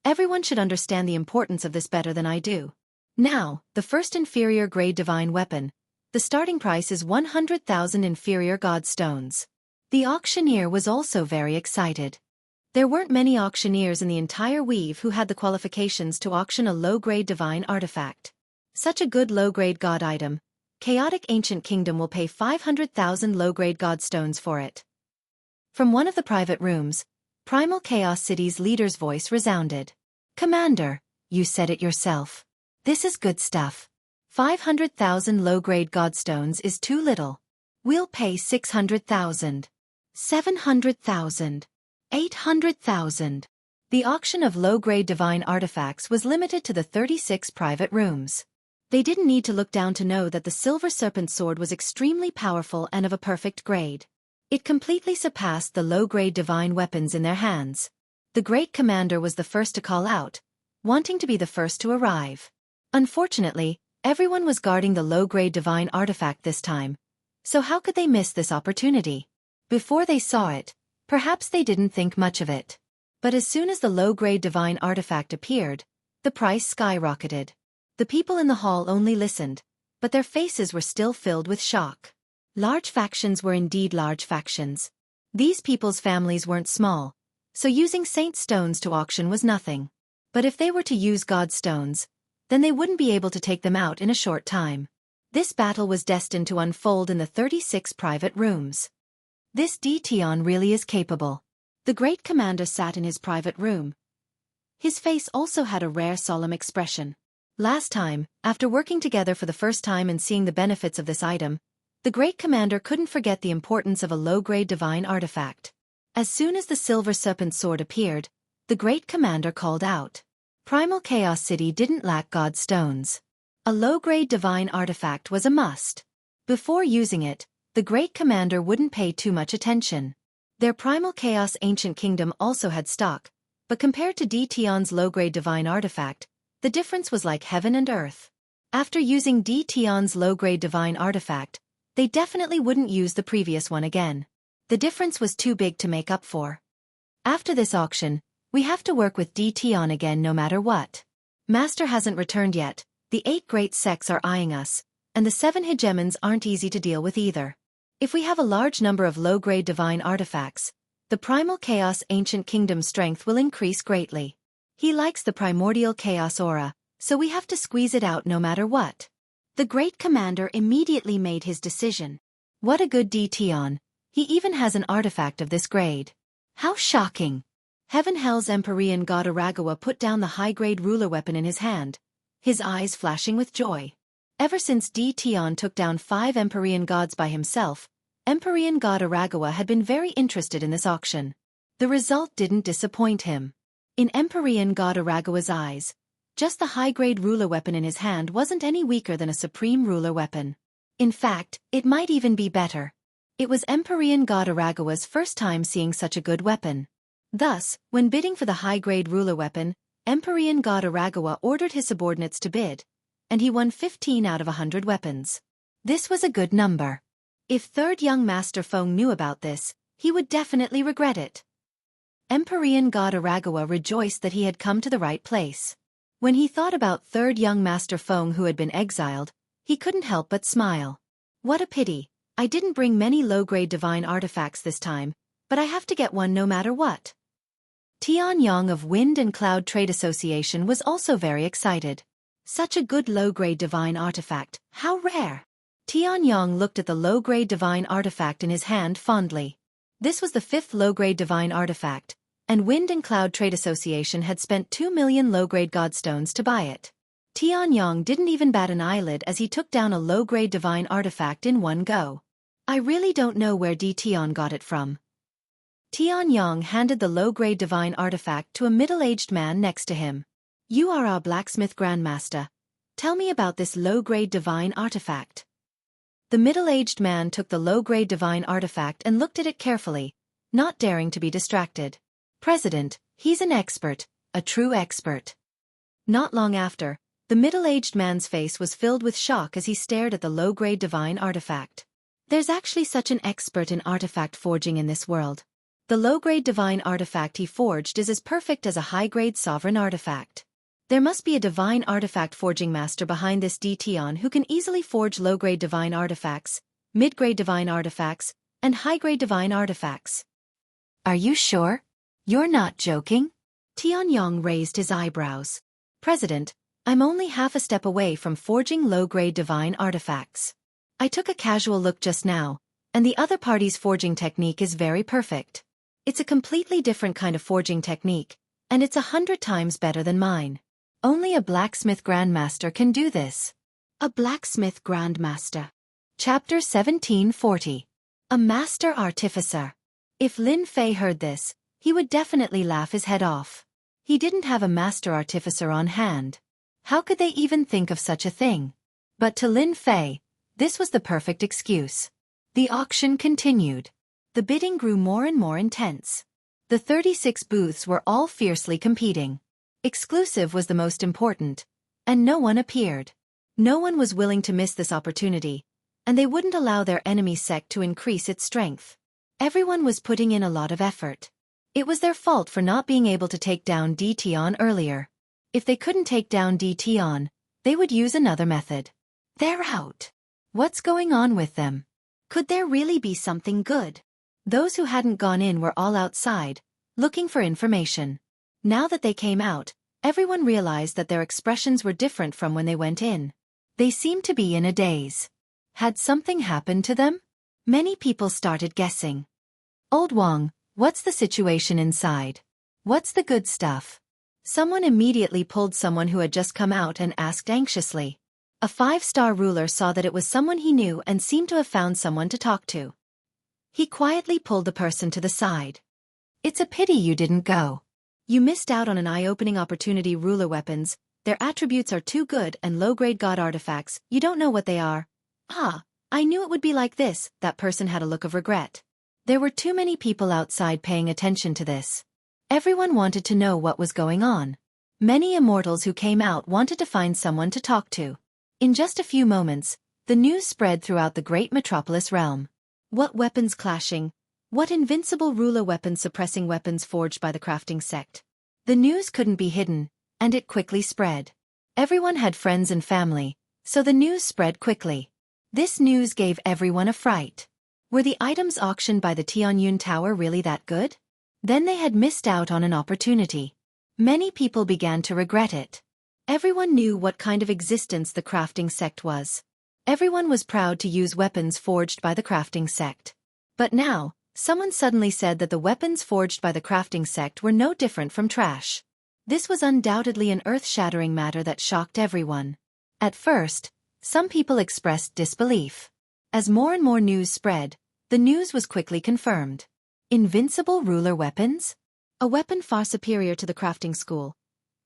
Everyone should understand the importance of this better than I do. Now, the first inferior grade divine weapon. The starting price is 100,000 inferior god stones. The auctioneer was also very excited. There weren't many auctioneers in the entire weave who had the qualifications to auction a low-grade divine artifact. Such a good low-grade god item, Chaotic Ancient Kingdom will pay 500,000 low-grade god stones for it. From one of the private rooms, Primal Chaos City's leader's voice resounded. Commander, you said it yourself. This is good stuff. 500,000 low-grade god stones is too little. We'll pay 600,000. 700,000. 800,000. The auction of low-grade divine artifacts was limited to the 36 private rooms. They didn't need to look down to know that the silver serpent sword was extremely powerful and of a perfect grade. It completely surpassed the low-grade divine weapons in their hands. The great commander was the first to call out, wanting to be the first to arrive. Unfortunately, everyone was guarding the low-grade divine artifact this time. So how could they miss this opportunity? Before they saw it, perhaps they didn't think much of it. But as soon as the low-grade divine artifact appeared, the price skyrocketed. The people in the hall only listened, but their faces were still filled with shock. Large factions were indeed large factions. These people's families weren't small, so using saint stones to auction was nothing. But if they were to use god stones, then they wouldn't be able to take them out in a short time. This battle was destined to unfold in the 36 private rooms. This Tian really is capable. The great commander sat in his private room. His face also had a rare solemn expression. Last time, after working together for the first time and seeing the benefits of this item, the great commander couldn't forget the importance of a low-grade divine artifact. As soon as the silver serpent sword appeared, the great commander called out. Primal Chaos City didn't lack god stones. A low-grade divine artifact was a must. Before using it, the great commander wouldn't pay too much attention. Their Primal Chaos Ancient Kingdom also had stock, but compared to Tian's low-grade divine artifact, the difference was like heaven and earth. After using Tian's low-grade divine artifact, they definitely wouldn't use the previous one again. The difference was too big to make up for. After this auction, we have to work with Tian again no matter what. Master hasn't returned yet, the 8 great sects are eyeing us, and the 7 hegemons aren't easy to deal with either. If we have a large number of low-grade divine artifacts, the Primal Chaos Ancient Kingdom strength will increase greatly. He likes the primordial chaos aura, so we have to squeeze it out no matter what. The great commander immediately made his decision. What a good Tian. He even has an artifact of this grade. How shocking! Heaven Hell's Empyrean god Aragawa put down the high-grade ruler weapon in his hand, his eyes flashing with joy. Ever since Tian took down 5 Empyrean gods by himself, Empyrean god Aragawa had been very interested in this auction. The result didn't disappoint him. In Empyrean god Aragawa's eyes, just the high-grade ruler weapon in his hand wasn't any weaker than a supreme ruler weapon. In fact, it might even be better. It was Empyrean god Aragawa's first time seeing such a good weapon. Thus, when bidding for the high-grade ruler weapon, Empyrean god Aragawa ordered his subordinates to bid, and he won 15 out of 100 weapons. This was a good number. If third young Master Feng knew about this, he would definitely regret it. Empyrean god Aragawa rejoiced that he had come to the right place. When he thought about third young Master Feng who had been exiled, he couldn't help but smile. What a pity, I didn't bring many low-grade divine artifacts this time, but I have to get one no matter what. Tian Yang of Wind and Cloud Trade Association was also very excited. Such a good low-grade divine artifact, how rare! Tian Yang looked at the low-grade divine artifact in his hand fondly. This was the 5th low-grade divine artifact, and Wind and Cloud Trade Association had spent 2 million low-grade godstones to buy it. Tian Yang didn't even bat an eyelid as he took down a low-grade divine artifact in one go. I really don't know where Tian got it from. Tian Yang handed the low-grade divine artifact to a middle-aged man next to him. You are our blacksmith grandmaster. Tell me about this low-grade divine artifact. The middle-aged man took the low-grade divine artifact and looked at it carefully, not daring to be distracted. President, he's an expert, a true expert. Not long after, the middle-aged man's face was filled with shock as he stared at the low-grade divine artifact. There's actually such an expert in artifact forging in this world. The low-grade divine artifact he forged is as perfect as a high-grade sovereign artifact. There must be a divine artifact forging master behind this Tian who can easily forge low-grade divine artifacts, mid-grade divine artifacts, and high-grade divine artifacts. Are you sure? You're not joking? Tian Yang raised his eyebrows. President, I'm only half a step away from forging low-grade divine artifacts. I took a casual look just now, and the other party's forging technique is very perfect. It's a completely different kind of forging technique, and it's 100 times better than mine. Only a blacksmith grandmaster can do this. A blacksmith grandmaster. Chapter 1740. A master artificer. If Lin Fei heard this, he would definitely laugh his head off. He didn't have a master artificer on hand. How could they even think of such a thing? But to Lin Fei, this was the perfect excuse. The auction continued. The bidding grew more and more intense. The 36 booths were all fiercely competing. Exclusive was the most important, and no one appeared. No one was willing to miss this opportunity, and they wouldn't allow their enemy sect to increase its strength. Everyone was putting in a lot of effort. It was their fault for not being able to take down Tian earlier. If they couldn't take down Tian, They would use another method. They're out. What's going on with them? Could there really be something good? Those who hadn't gone in were all outside, looking for information. Now that they came out, everyone realized that their expressions were different from when they went in. They seemed to be in a daze. Had something happened to them? Many people started guessing. Old Wang, what's the situation inside? What's the good stuff? Someone immediately pulled someone who had just come out and asked anxiously. A 5-star ruler saw that it was someone he knew and seemed to have found someone to talk to. He quietly pulled the person to the side. It's a pity you didn't go. You missed out on an eye-opening opportunity. Ruler weapons, their attributes are too good, and low-grade god artifacts, you don't know what they are. Ah, I knew it would be like this. That person had a look of regret. There were too many people outside paying attention to this. Everyone wanted to know what was going on. Many immortals who came out wanted to find someone to talk to. In just a few moments, the news spread throughout the great metropolis realm. What weapons clashing? What invincible ruler weapons suppressing weapons forged by the crafting sect? The news couldn't be hidden, and it quickly spread. Everyone had friends and family, so the news spread quickly. This news gave everyone a fright. Were the items auctioned by the Tianyun Tower really that good? Then they had missed out on an opportunity. Many people began to regret it. Everyone knew what kind of existence the crafting sect was. Everyone was proud to use weapons forged by the crafting sect. But now, someone suddenly said that the weapons forged by the crafting sect were no different from trash. This was undoubtedly an earth-shattering matter that shocked everyone. At first, some people expressed disbelief. As more and more news spread, the news was quickly confirmed. Invincible ruler weapons? A weapon far superior to the crafting school.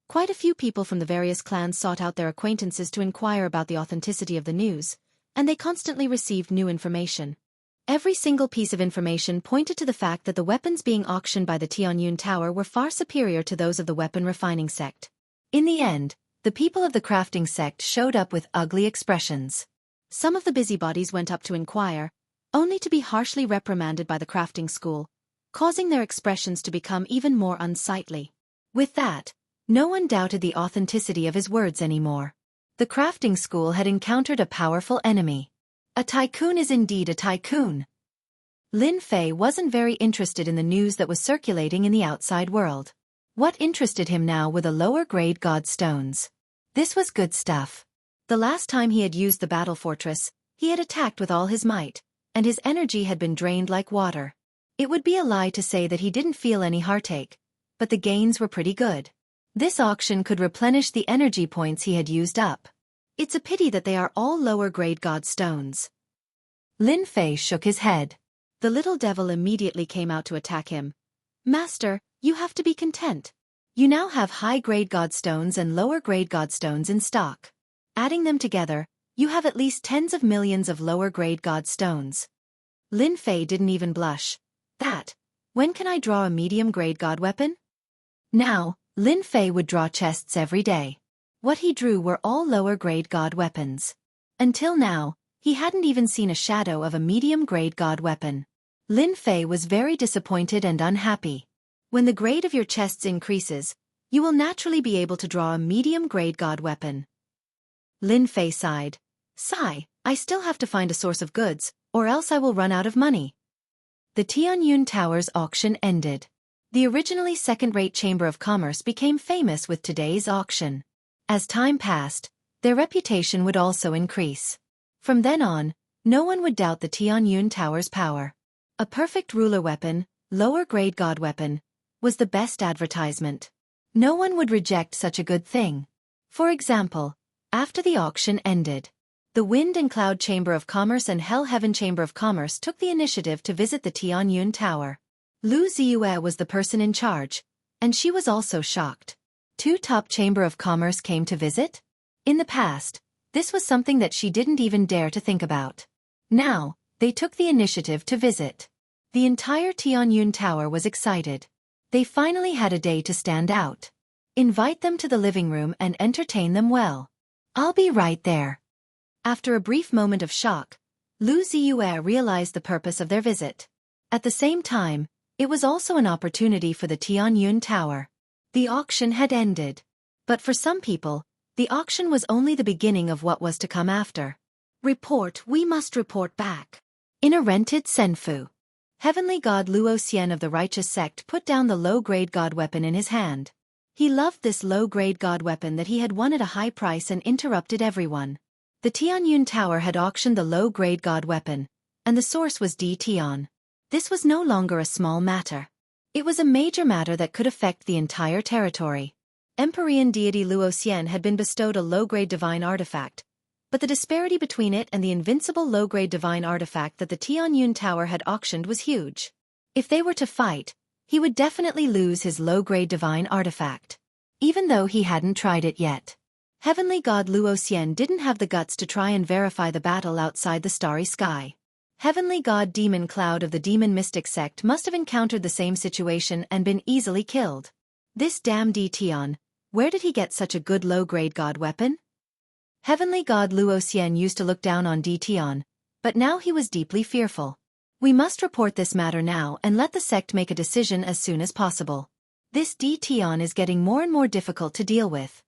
Quite a few people from the various clans sought out their acquaintances to inquire about the authenticity of the news, and they constantly received new information. Every single piece of information pointed to the fact that the weapons being auctioned by the Tianyun Tower were far superior to those of the weapon refining sect. In the end, the people of the crafting sect showed up with ugly expressions. Some of the busybodies went up to inquire, only to be harshly reprimanded by the crafting school, causing their expressions to become even more unsightly. With that, no one doubted the authenticity of his words anymore. The crafting school had encountered a powerful enemy. A tycoon is indeed a tycoon. Lin Fei wasn't very interested in the news that was circulating in the outside world. What interested him now were the lower-grade god stones. This was good stuff. The last time he had used the battle fortress, he had attacked with all his might, and his energy had been drained like water. It would be a lie to say that he didn't feel any heartache, but the gains were pretty good. This auction could replenish the energy points he had used up. It's a pity that they are all lower-grade god stones. Lin Fei shook his head. The little devil immediately came out to attack him. Master, you have to be content. You now have high-grade god stones and lower-grade god stones in stock. Adding them together, you have at least tens of millions of lower-grade god stones. Lin Fei didn't even blush. When can I draw a medium-grade god weapon? Now, Lin Fei would draw chests every day. What he drew were all lower-grade god weapons. Until now, he hadn't even seen a shadow of a medium-grade god weapon. Lin Fei was very disappointed and unhappy. When the grade of your chests increases, you will naturally be able to draw a medium-grade god weapon. Lin Fei sighed. Sigh, I still have to find a source of goods, or else I will run out of money. The Tianyun Tower's auction ended. The originally second-rate Chamber of Commerce became famous with today's auction. As time passed, their reputation would also increase. From then on, no one would doubt the Tianyun Tower's power. A perfect ruler weapon, lower-grade god weapon, was the best advertisement. No one would reject such a good thing. For example, after the auction ended, the Wind and Cloud Chamber of Commerce and Hell Heaven Chamber of Commerce took the initiative to visit the Tianyun Tower. Lu Ziyue was the person in charge, and she was also shocked. 2 top Chamber of Commerce came to visit? In the past, this was something that she didn't even dare to think about. Now, they took the initiative to visit. The entire Tianyun Tower was excited. They finally had a day to stand out. Invite them to the living room and entertain them well. I'll be right there. After a brief moment of shock, Lu Ziyue realized the purpose of their visit. At the same time, it was also an opportunity for the Tianyun Tower. The auction had ended. But for some people, The auction was only the beginning of what was to come after. Report, we must report back. In a rented senfu, heavenly god Luo Xian of the righteous sect put down the low-grade god weapon in his hand. He loved this low-grade god weapon that he had won at a high price and interrupted everyone. The Tianyun Tower had auctioned the low-grade god weapon, and the source was D Tian. This was no longer a small matter. It was a major matter that could affect the entire territory. Empyrean deity Luo Xian had been bestowed a low-grade divine artifact, but the disparity between it and the invincible low-grade divine artifact that the Tianyun Tower had auctioned was huge. If they were to fight, he would definitely lose his low-grade divine artifact, even though he hadn't tried it yet. Heavenly god Luo Xian didn't have the guts to try and verify the battle outside the starry sky. Heavenly god Demon Cloud of the Demon Mystic sect must have encountered the same situation and been easily killed. This damn D Tian, where did he get such a good low-grade god weapon? Heavenly god Luo Xian used to look down on D Tian, but now he was deeply fearful. We must report this matter now and let the sect make a decision as soon as possible. This D Tian is getting more and more difficult to deal with.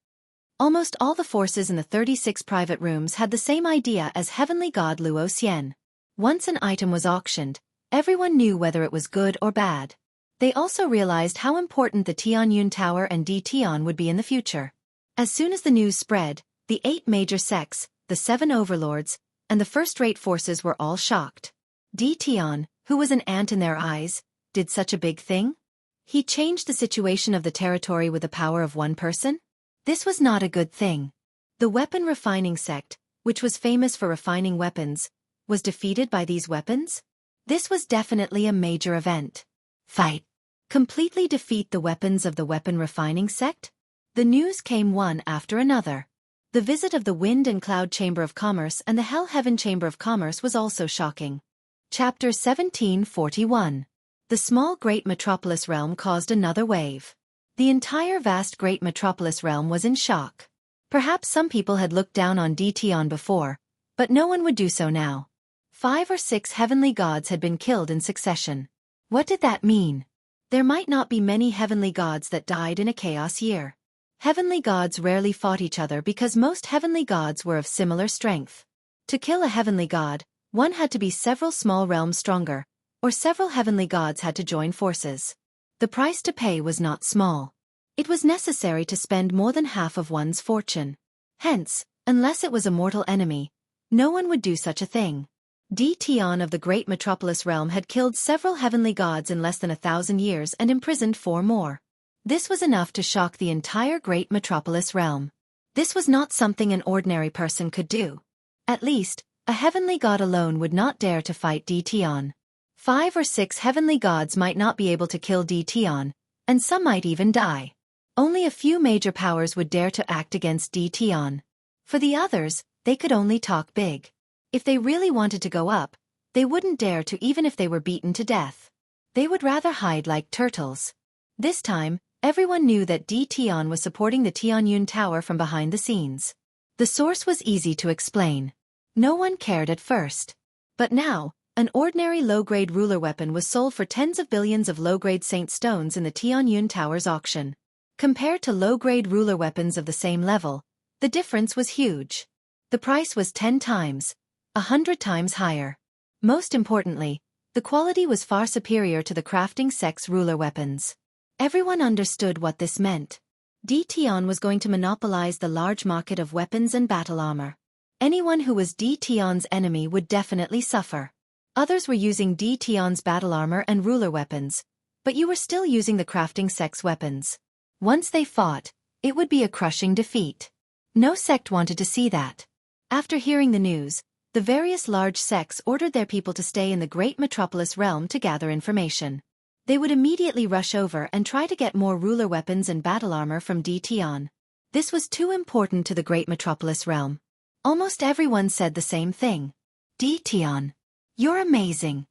Almost all the forces in the 36 private rooms had the same idea as Heavenly god Luo Xian. Once an item was auctioned, everyone knew whether it was good or bad. They also realized how important the Tianyun Tower and D Tian would be in the future. As soon as the news spread, the 8 major sects, the 7 overlords, and the first-rate forces were all shocked. D Tian, who was an ant in their eyes, did such a big thing? He changed the situation of the territory with the power of one person? This was not a good thing. The weapon refining sect, which was famous for refining weapons, was defeated by these weapons? This was definitely a major event. Fight. Completely defeat the weapons of the weapon refining sect? The news came one after another. The visit of the Wind and Cloud Chamber of Commerce and the Hell Heaven Chamber of Commerce was also shocking. Chapter 1741. The small Great Metropolis realm caused another wave. The entire vast Great Metropolis realm was in shock. Perhaps some people had looked down on D Tian before, but no one would do so now. 5 or 6 heavenly gods had been killed in succession. What did that mean? There might not be many heavenly gods that died in a chaos year. Heavenly gods rarely fought each other because most heavenly gods were of similar strength. To kill a heavenly god, one had to be several small realms stronger, or several heavenly gods had to join forces. The price to pay was not small. It was necessary to spend more than half of one's fortune. Hence, unless it was a mortal enemy, no one would do such a thing. D Tian of the Great Metropolis realm had killed several heavenly gods in less than 1,000 years and imprisoned 4 more. This was enough to shock the entire Great Metropolis realm. This was not something an ordinary person could do. At least, a heavenly god alone would not dare to fight D Tian. 5 or 6 heavenly gods might not be able to kill D Tian, and some might even die. Only a few major powers would dare to act against D Tian. For the others, they could only talk big. If they really wanted to go up, they wouldn't dare to even if they were beaten to death. They would rather hide like turtles. This time, everyone knew that D Tian was supporting the Tianyun Tower from behind the scenes. The source was easy to explain. No one cared at first. But now, an ordinary low-grade ruler weapon was sold for tens of billions of low-grade saint stones in the Tianyun Tower's auction. Compared to low-grade ruler weapons of the same level, the difference was huge. The price was 10 times, 100 times higher. Most importantly, the quality was far superior to the crafting sect's ruler weapons. Everyone understood what this meant. D Tian was going to monopolize the large market of weapons and battle armor. Anyone who was D Tian's enemy would definitely suffer. Others were using D Tian's battle armor and ruler weapons, but you were still using the crafting sect's weapons. Once they fought, it would be a crushing defeat. No sect wanted to see that. After hearing the news, the various large sects ordered their people to stay in the Great Metropolis realm to gather information. They would immediately rush over and try to get more ruler weapons and battle armor from D Tian. This was too important to the Great Metropolis realm. Almost everyone said the same thing. D Tian, you're amazing.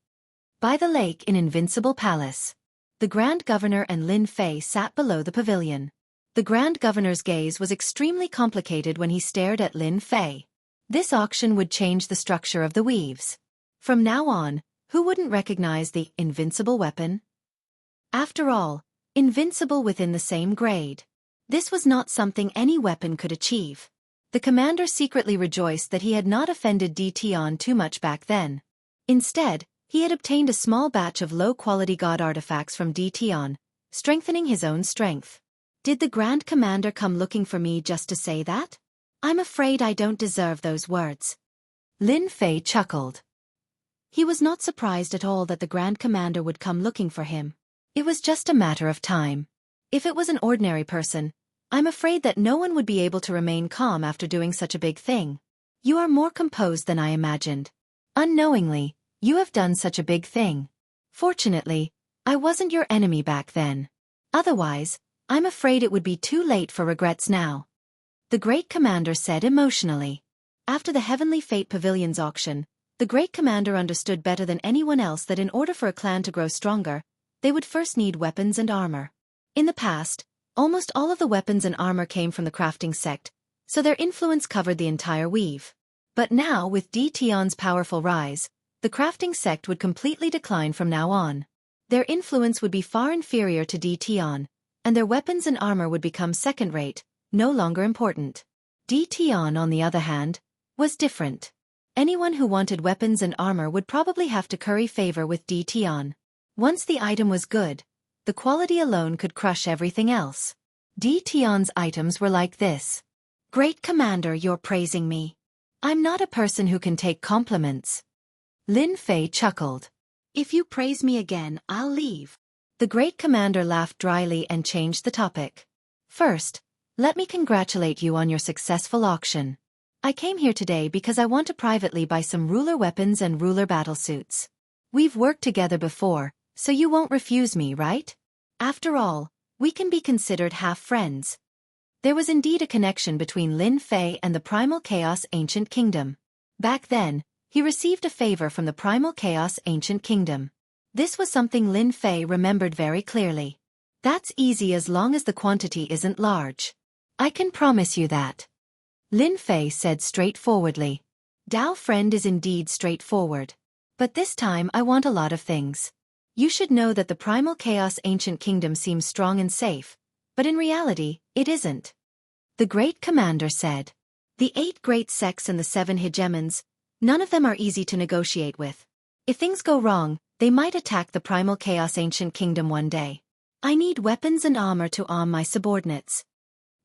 By the lake in Invincible Palace, the Grand Governor and Lin Fei sat below the pavilion. The Grand Governor's gaze was extremely complicated when he stared at Lin Fei. This auction would change the structure of the weaves. From now on, who wouldn't recognize the invincible weapon? After all, invincible within the same grade. This was not something any weapon could achieve. The commander secretly rejoiced that he had not offended Tion too much back then. Instead, he had obtained a small batch of low-quality god artifacts from Tion, strengthening his own strength. Did the Grand Commander come looking for me just to say that? I'm afraid I don't deserve those words. Lin Fei chuckled. He was not surprised at all that the Grand Commander would come looking for him. It was just a matter of time. If it was an ordinary person, I'm afraid that no one would be able to remain calm after doing such a big thing. You are more composed than I imagined. Unknowingly, you have done such a big thing. Fortunately, I wasn't your enemy back then. Otherwise, I'm afraid it would be too late for regrets now. The Great Commander said emotionally. After the Heavenly Fate Pavilion's auction, the Great Commander understood better than anyone else that in order for a clan to grow stronger, they would first need weapons and armor. In the past, almost all of the weapons and armor came from the crafting sect, so their influence covered the entire weave. But now, with Tion's powerful rise, the crafting sect would completely decline from now on. Their influence would be far inferior to Tion, and their weapons and armor would become second-rate, no longer important. Tion, on the other hand, was different. Anyone who wanted weapons and armor would probably have to curry favor with Tion. Once the item was good, the quality alone could crush everything else. Tion's items were like this. Great Commander, you're praising me. I'm not a person who can take compliments. Lin Fei chuckled. If you praise me again, I'll leave. The Great Commander laughed dryly and changed the topic. First, let me congratulate you on your successful auction. I came here today because I want to privately buy some ruler weapons and ruler battlesuits. We've worked together before, so you won't refuse me, right? After all, we can be considered half-friends. There was indeed a connection between Lin Fei and the Primal Chaos Ancient Kingdom. Back then, he received a favor from the Primal Chaos Ancient Kingdom. This was something Lin Fei remembered very clearly. That's easy as long as the quantity isn't large. I can promise you that. Lin Fei said straightforwardly. Dao friend is indeed straightforward. But this time I want a lot of things. You should know that the Primal Chaos Ancient Kingdom seems strong and safe, but in reality, it isn't. The Great Commander said. The 8 great sects and the 7 hegemons, none of them are easy to negotiate with. If things go wrong, they might attack the Primal Chaos Ancient Kingdom one day. I need weapons and armor to arm my subordinates.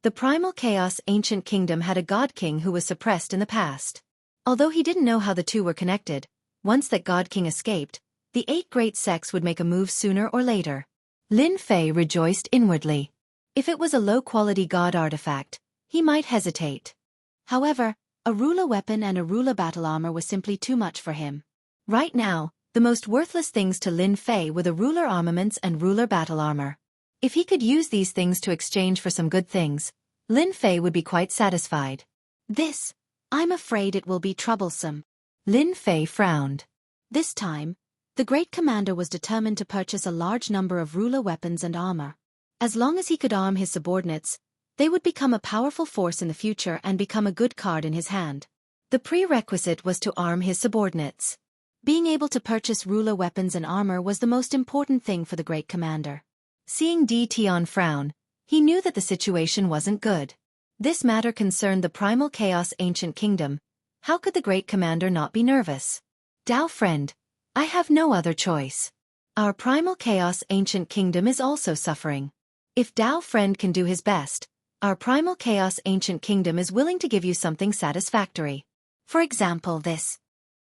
The Primal Chaos Ancient Kingdom had a God King who was suppressed in the past. Although he didn't know how the two were connected, once that God King escaped, the 8 great sects would make a move sooner or later. Lin Fei rejoiced inwardly. If it was a low-quality god artifact, he might hesitate. However, a ruler weapon and a ruler battle armor was simply too much for him. Right now, the most worthless things to Lin Fei were the ruler armaments and ruler battle armor. If he could use these things to exchange for some good things, Lin Fei would be quite satisfied. I'm afraid it will be troublesome. Lin Fei frowned. This time, the Great Commander was determined to purchase a large number of ruler weapons and armor. As long as he could arm his subordinates, they would become a powerful force in the future and become a good card in his hand. The prerequisite was to arm his subordinates. Being able to purchase ruler weapons and armor was the most important thing for the Great Commander. Seeing Tion frown, he knew that the situation wasn't good. This matter concerned the Primal Chaos Ancient Kingdom. How could the Great Commander not be nervous? Dao friend, I have no other choice. Our Primal Chaos Ancient Kingdom is also suffering. If Dao friend can do his best, our Primal Chaos Ancient Kingdom is willing to give you something satisfactory. For example, this.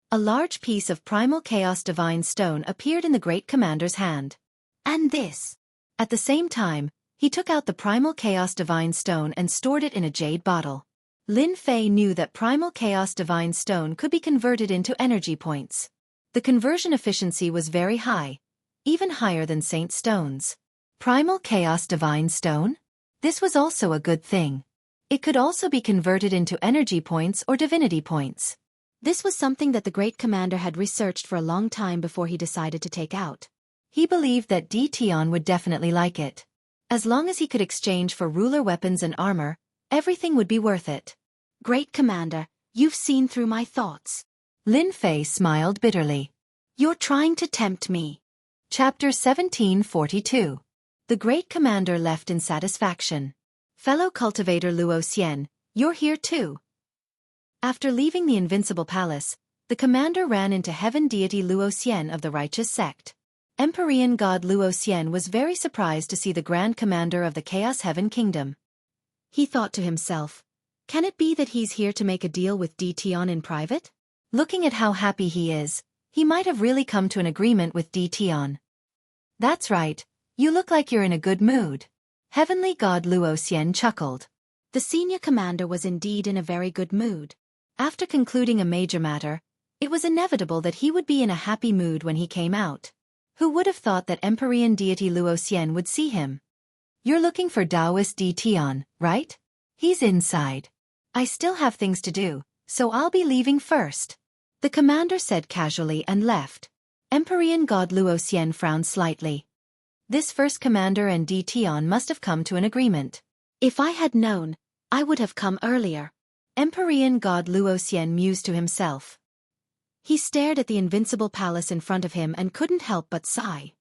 A large piece of Primal Chaos Divine Stone appeared in the Great Commander's hand. And this. At the same time, he took out the Primal Chaos Divine Stone and stored it in a jade bottle. Lin Fei knew that Primal Chaos Divine Stone could be converted into energy points. The conversion efficiency was very high, even higher than Saint Stones. Primal Chaos Divine Stone? This was also a good thing. It could also be converted into energy points or divinity points. This was something that the Great Commander had researched for a long time before he decided to take out. He believed that Tion would definitely like it. As long as he could exchange for ruler weapons and armor, everything would be worth it. Great Commander, you've seen through my thoughts. Lin Fei smiled bitterly. You're trying to tempt me. Chapter 1742. The Great Commander left in satisfaction. Fellow cultivator Luo Xian, you're here too. After leaving the invincible palace, the commander ran into heaven deity Luo Xian of the righteous sect. Empyrean god Luo Xian was very surprised to see the grand commander of the Chaos Heaven Kingdom. He thought to himself, can it be that he's here to make a deal with Dtion in private? Looking at how happy he is, he might have really come to an agreement with Dtion. That's right, you look like you're in a good mood. Heavenly god Luo Xian chuckled. The senior commander was indeed in a very good mood. After concluding a major matter, it was inevitable that he would be in a happy mood when he came out. Who would have thought that Empyrean deity Luo Xian would see him? You're looking for Taoist Dtion, right? He's inside. I still have things to do, so I'll be leaving first. The commander said casually and left. Empyrean god Luo Xian frowned slightly. This first commander and Dtion must have come to an agreement. If I had known, I would have come earlier. Empyrean god Luo Xian mused to himself. He stared at the invincible palace in front of him and couldn't help but sigh.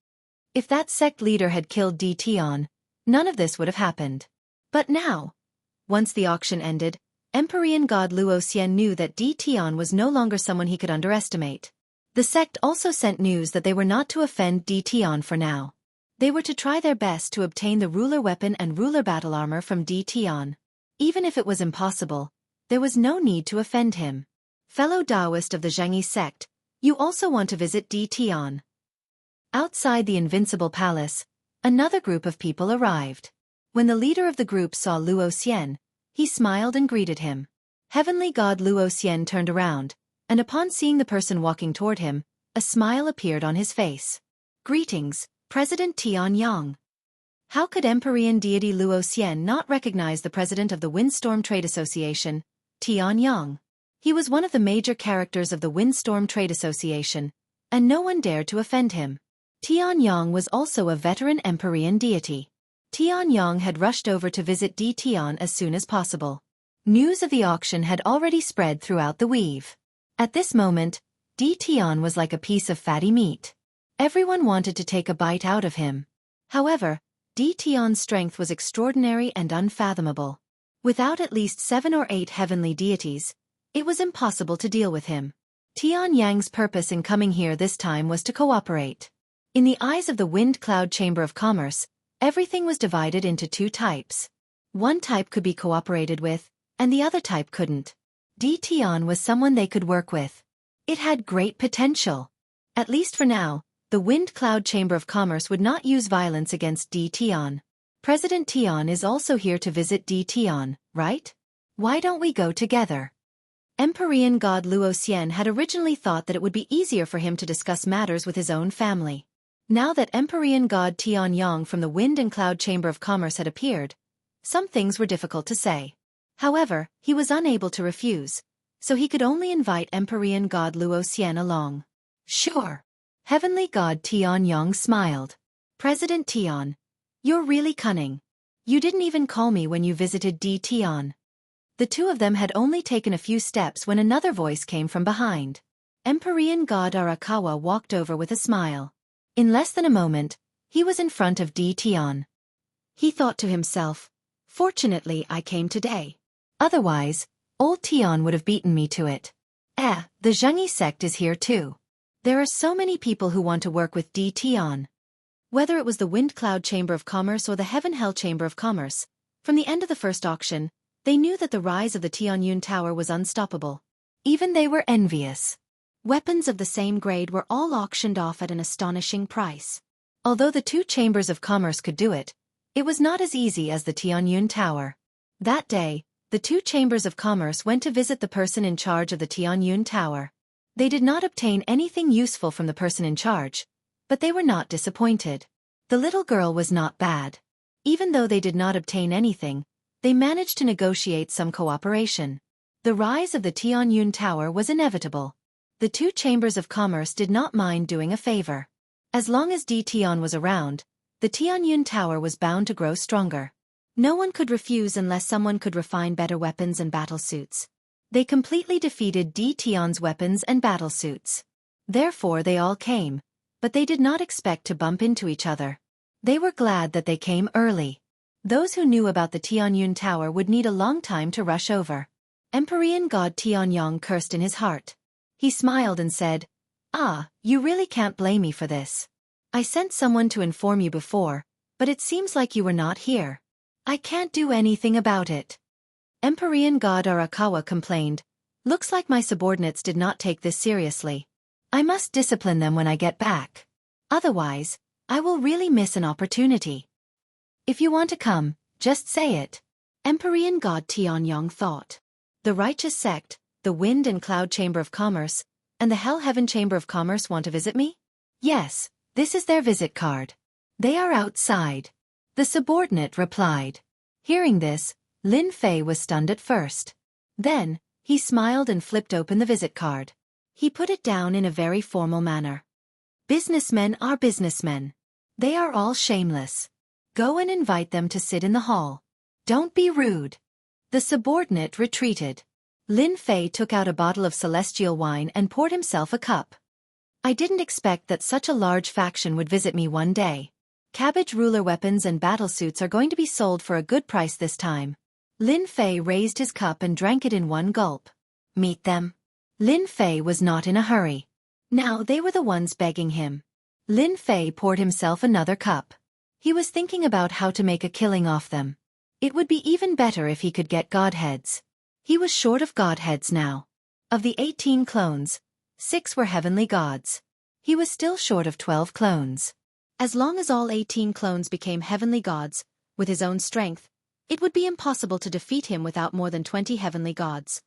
If that sect leader had killed Dtion, none of this would have happened. But now, once the auction ended, Empyrean god Luo Xian knew that Dtion was no longer someone he could underestimate. The sect also sent news that they were not to offend Dtion for now. They were to try their best to obtain the ruler weapon and ruler battle armor from Dtion. Even if it was impossible, there was no need to offend him. Fellow Taoist of the Jianghu sect, you also want to visit Dtion. Outside the invincible palace, another group of people arrived. When the leader of the group saw Luo Xian, he smiled and greeted him. Heavenly god Luo Xian turned around, and upon seeing the person walking toward him, a smile appeared on his face. Greetings, President Xianxia. How could Empyrean deity Luo Xian not recognize the president of the Windstorm Trade Association, Xianxia? He was one of the major characters of the Windstorm Trade Association, and no one dared to offend him. Xianxia was also a veteran Empyrean deity. Xianxia had rushed over to visit Dtion as soon as possible. News of the auction had already spread throughout the weave. At this moment, Dtion was like a piece of fatty meat. Everyone wanted to take a bite out of him. However, Dtion's strength was extraordinary and unfathomable. Without at least 7 or 8 heavenly deities, it was impossible to deal with him. Tianyang's purpose in coming here this time was to cooperate. In the eyes of the Wind Cloud Chamber of Commerce, everything was divided into 2 types. One type could be cooperated with, and the other type couldn't. Dtion was someone they could work with. It had great potential. At least for now, the Wind Cloud Chamber of Commerce would not use violence against Dtion. President Tian is also here to visit Dtion, right? Why don't we go together? Empyrean god Luo Xian had originally thought that it would be easier for him to discuss matters with his own family. Now that Empyrean god Tianyang from the Wind and Cloud Chamber of Commerce had appeared, some things were difficult to say. However, he was unable to refuse, so he could only invite Empyrean god Luo Xian along. Sure. Heavenly god Tianyang smiled. President Tian, you're really cunning. You didn't even call me when you visited Dtion. The 2 of them had only taken a few steps when another voice came from behind. Empyrean god Arakawa walked over with a smile. In less than a moment, he was in front of Dtion. He thought to himself, fortunately I came today. Otherwise, old Tian would have beaten me to it. The Jianghu sect is here too. There are so many people who want to work with Dtion. Whether it was the Wind Cloud Chamber of Commerce or the Heaven Hell Chamber of Commerce, from the end of the first auction, they knew that the rise of the Tianyun Tower was unstoppable. Even they were envious. Weapons of the same grade were all auctioned off at an astonishing price. Although the 2 chambers of commerce could do it, it was not as easy as the Tianyun Tower. That day, the 2 chambers of commerce went to visit the person in charge of the Tianyun Tower. They did not obtain anything useful from the person in charge, but they were not disappointed. The little girl was not bad. Even though they did not obtain anything, they managed to negotiate some cooperation. The rise of the Tianyun Tower was inevitable. The 2 chambers of commerce did not mind doing a favor. As long as Dtion was around, the Tianyun Tower was bound to grow stronger. No one could refuse unless someone could refine better weapons and battle suits. They completely defeated Dtion's weapons and battle suits. Therefore they all came, but they did not expect to bump into each other. They were glad that they came early. Those who knew about the Tianyun Tower would need a long time to rush over. Empyrean god Tianyong cursed in his heart. He smiled and said, "Ah, you really can't blame me for this. I sent someone to inform you before, but it seems like you were not here. I can't do anything about it." Empyrean god Arakawa complained, "Looks like my subordinates did not take this seriously. I must discipline them when I get back. Otherwise, I will really miss an opportunity. If you want to come, just say it." Empyrean god Tianyong thought. The righteous sect, the Wind and Cloud Chamber of Commerce, and the Hell Heaven Chamber of Commerce want to visit me? Yes, this is their visit card. They are outside. The subordinate replied. Hearing this, Lin Fei was stunned at first. Then, he smiled and flipped open the visit card. He put it down in a very formal manner. Businessmen are businessmen. They are all shameless. Go and invite them to sit in the hall. Don't be rude. The subordinate retreated. Lin Fei took out a bottle of celestial wine and poured himself a cup. I didn't expect that such a large faction would visit me one day. Cabbage ruler weapons and battlesuits are going to be sold for a good price this time. Lin Fei raised his cup and drank it in one gulp. Meet them. Lin Fei was not in a hurry. Now they were the ones begging him. Lin Fei poured himself another cup. He was thinking about how to make a killing off them. It would be even better if he could get godheads. He was short of godheads now. Of the 18 clones, 6 were heavenly gods. He was still short of 12 clones. As long as all 18 clones became heavenly gods, with his own strength, it would be impossible to defeat him without more than 20 heavenly gods.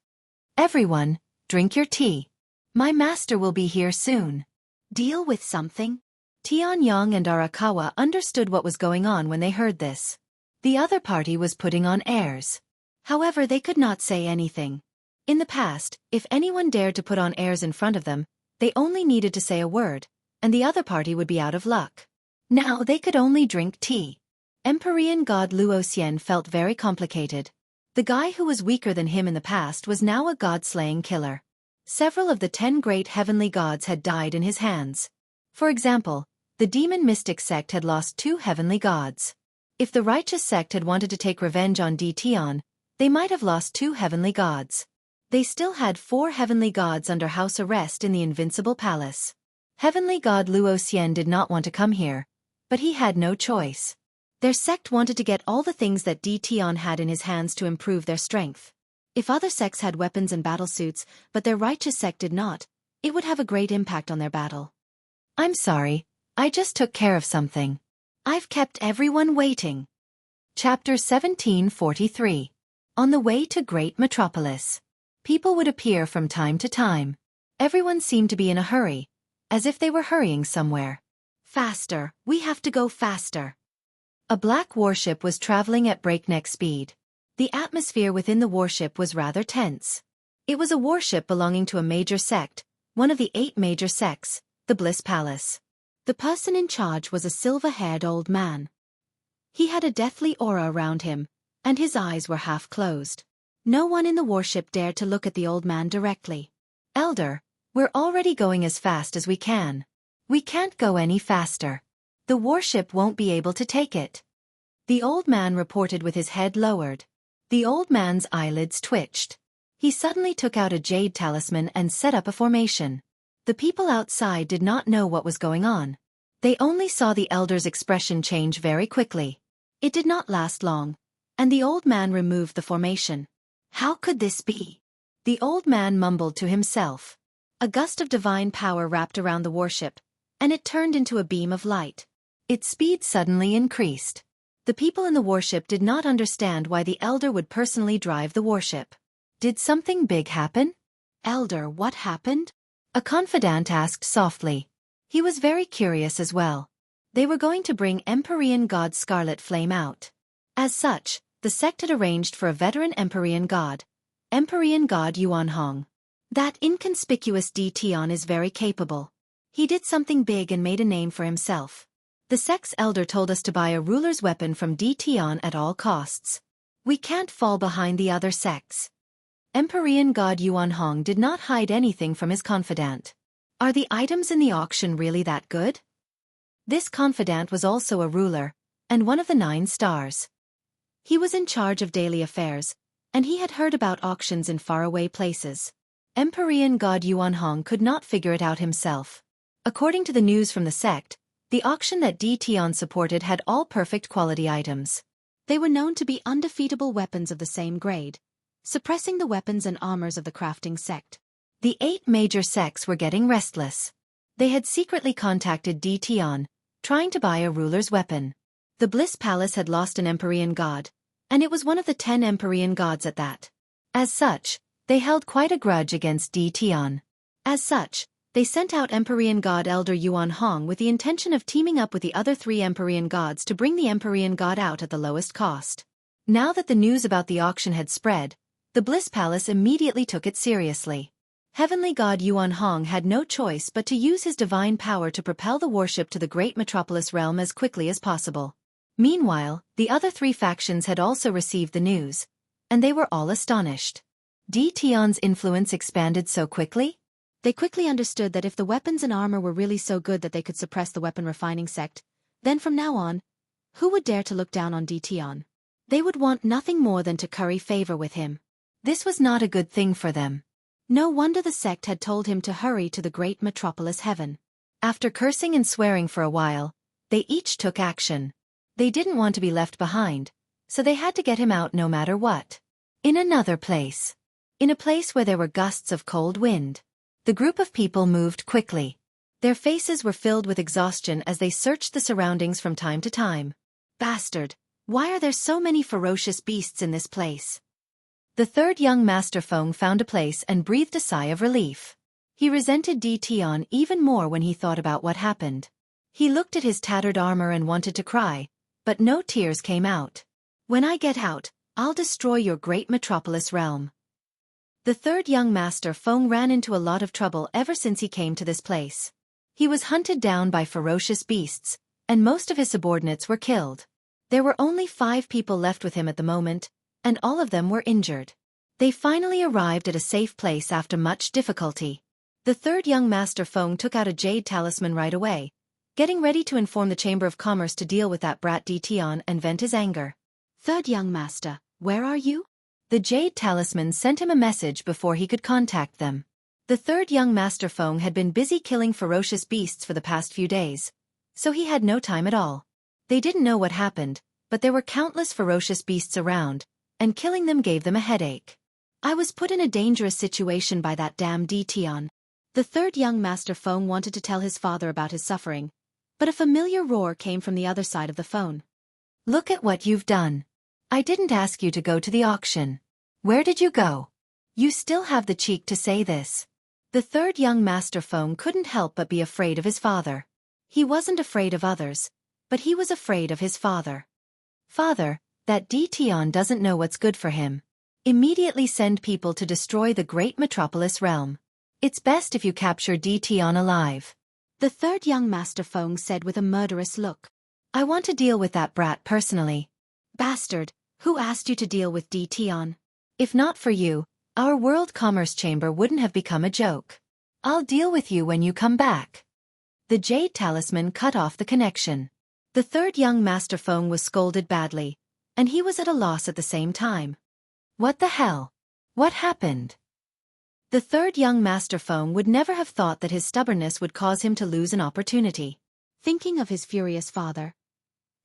Everyone, drink your tea. My master will be here soon. Deal with something? Tianyong and Arakawa understood what was going on when they heard this. The other party was putting on airs. However, they could not say anything. In the past, if anyone dared to put on airs in front of them, they only needed to say a word, and the other party would be out of luck. Now they could only drink tea. Empyrean god Luoxian felt very complicated. The guy who was weaker than him in the past was now a god-slaying killer. Several of the 10 great heavenly gods had died in his hands. For example, the demon mystic sect had lost 2 heavenly gods. If the righteous sect had wanted to take revenge on Tion, they might have lost 2 heavenly gods. They still had 4 heavenly gods under house arrest in the Invincible Palace. Heavenly god Luoxian did not want to come here, but he had no choice. Their sect wanted to get all the things that Tion had in his hands to improve their strength. If other sects had weapons and battlesuits, but their righteous sect did not, it would have a great impact on their battle. I'm sorry, I just took care of something. I've kept everyone waiting. Chapter 1743. On the way to Great Metropolis. People would appear from time to time. Everyone seemed to be in a hurry, as if they were hurrying somewhere. Faster, we have to go faster. A black warship was traveling at breakneck speed. The atmosphere within the warship was rather tense. It was a warship belonging to a major sect, one of the 8 major sects, the Bliss Palace. The person in charge was a silver-haired old man. He had a deathly aura around him, and his eyes were half closed. No one in the warship dared to look at the old man directly. Elder, we're already going as fast as we can. We can't go any faster. The warship won't be able to take it. The old man reported with his head lowered. The old man's eyelids twitched. He suddenly took out a jade talisman and set up a formation. The people outside did not know what was going on. They only saw the elder's expression change very quickly. It did not last long, and the old man removed the formation. How could this be? The old man mumbled to himself. A gust of divine power wrapped around the warship, and it turned into a beam of light. Its speed suddenly increased. The people in the warship did not understand why the elder would personally drive the warship. Did something big happen? Elder, what happened? A confidant asked softly. He was very curious as well. They were going to bring Empyrean god Scarlet Flame out. As such, the sect had arranged for a veteran Empyrean god Yuanhong. That inconspicuous Tion is very capable. He did something big and made a name for himself. The sect's elder told us to buy a ruler's weapon from Tion at all costs. We can't fall behind the other sects. Empyrean god Yuanhong did not hide anything from his confidant. Are the items in the auction really that good? This confidant was also a ruler, and one of the 9 stars. He was in charge of daily affairs, and he had heard about auctions in faraway places. Empyrean god Yuanhong could not figure it out himself. According to the news from the sect, the auction that Tian supported had all perfect quality items. They were known to be undefeatable weapons of the same grade, suppressing the weapons and armors of the crafting sect. The 8 major sects were getting restless. They had secretly contacted Tian, trying to buy a ruler's weapon. The Bliss Palace had lost an Empyrean god, and it was one of the 10 Empyrean gods at that. As such, they held quite a grudge against Tian. As such, they sent out Empyrean god Elder Yuan Hong with the intention of teaming up with the other 3 Empyrean gods to bring the Empyrean god out at the lowest cost. Now that the news about the auction had spread, the Bliss Palace immediately took it seriously. Heavenly god Yuan Hong had no choice but to use his divine power to propel the warship to the great metropolis realm as quickly as possible. Meanwhile, the other 3 factions had also received the news, and they were all astonished. Tian's influence expanded so quickly? They quickly understood that if the weapons and armor were really so good that they could suppress the weapon refining sect, then from now on, who would dare to look down on Tian? They would want nothing more than to curry favor with him. This was not a good thing for them. No wonder the sect had told him to hurry to the great metropolis heaven. After cursing and swearing for a while, they each took action. They didn't want to be left behind, so they had to get him out no matter what. In another place. In a place where there were gusts of cold wind. The group of people moved quickly. Their faces were filled with exhaustion as they searched the surroundings from time to time. Bastard! Why are there so many ferocious beasts in this place? The 3rd young Master Feng found a place and breathed a sigh of relief. He resented Tian even more when he thought about what happened. He looked at his tattered armor and wanted to cry, but no tears came out. When I get out, I'll destroy your great metropolis realm. The 3rd young Master Feng ran into a lot of trouble ever since he came to this place. He was hunted down by ferocious beasts, and most of his subordinates were killed. There were only 5 people left with him at the moment, and all of them were injured. They finally arrived at a safe place after much difficulty. The 3rd young Master Feng took out a jade talisman right away, getting ready to inform the Chamber of Commerce to deal with that brat Tian and vent his anger. 3rd young Master, where are you? The jade talisman sent him a message before he could contact them. The 3rd young Master Feng had been busy killing ferocious beasts for the past few days, so he had no time at all. They didn't know what happened, but there were countless ferocious beasts around, and killing them gave them a headache. I was put in a dangerous situation by that damn Tian. The 3rd young Master Feng wanted to tell his father about his suffering, but a familiar roar came from the other side of the phone. Look at what you've done. I didn't ask you to go to the auction. Where did you go? You still have the cheek to say this. The 3rd young Master Feng couldn't help but be afraid of his father. He wasn't afraid of others, but he was afraid of his father. Father, that Tian doesn't know what's good for him. Immediately send people to destroy the great metropolis realm. It's best if you capture Tian alive. The 3rd young Master Feng said with a murderous look. I want to deal with that brat personally. Bastard, who asked you to deal with Tian? If not for you, our World Commerce Chamber wouldn't have become a joke. I'll deal with you when you come back. The jade talisman cut off the connection. The 3rd young Master Feng was scolded badly, and he was at a loss at the same time. What the hell? What happened? The 3rd young Master Feng would never have thought that his stubbornness would cause him to lose an opportunity. Thinking of his furious father,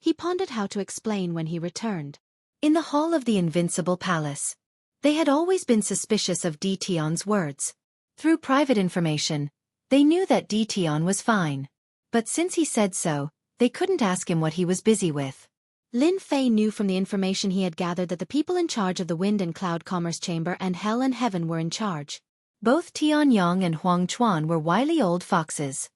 he pondered how to explain when he returned. In the hall of the Invincible Palace, they had always been suspicious of Tian's words. Through private information, they knew that Tian was fine. But since he said so, they couldn't ask him what he was busy with. Lin Fei knew from the information he had gathered that the people in charge of the Wind and Cloud Commerce Chamber and Hell and Heaven were in charge. Both Tianyang and Huang Chuan were wily old foxes.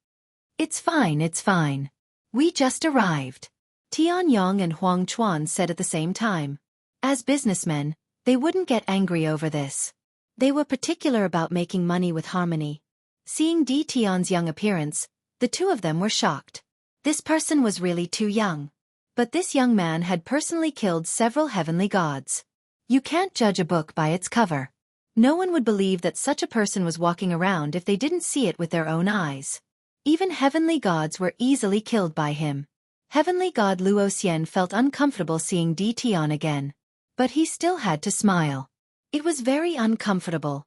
It's fine, it's fine. We just arrived. Tianyang and Huang Chuan said at the same time. As businessmen, they wouldn't get angry over this. They were particular about making money with harmony. Seeing Tian's young appearance, the 2 of them were shocked. This person was really too young. But this young man had personally killed several heavenly gods. You can't judge a book by its cover. No one would believe that such a person was walking around if they didn't see it with their own eyes. Even heavenly gods were easily killed by him. Heavenly god Luo Xian felt uncomfortable seeing Tian again. But he still had to smile. It was very uncomfortable.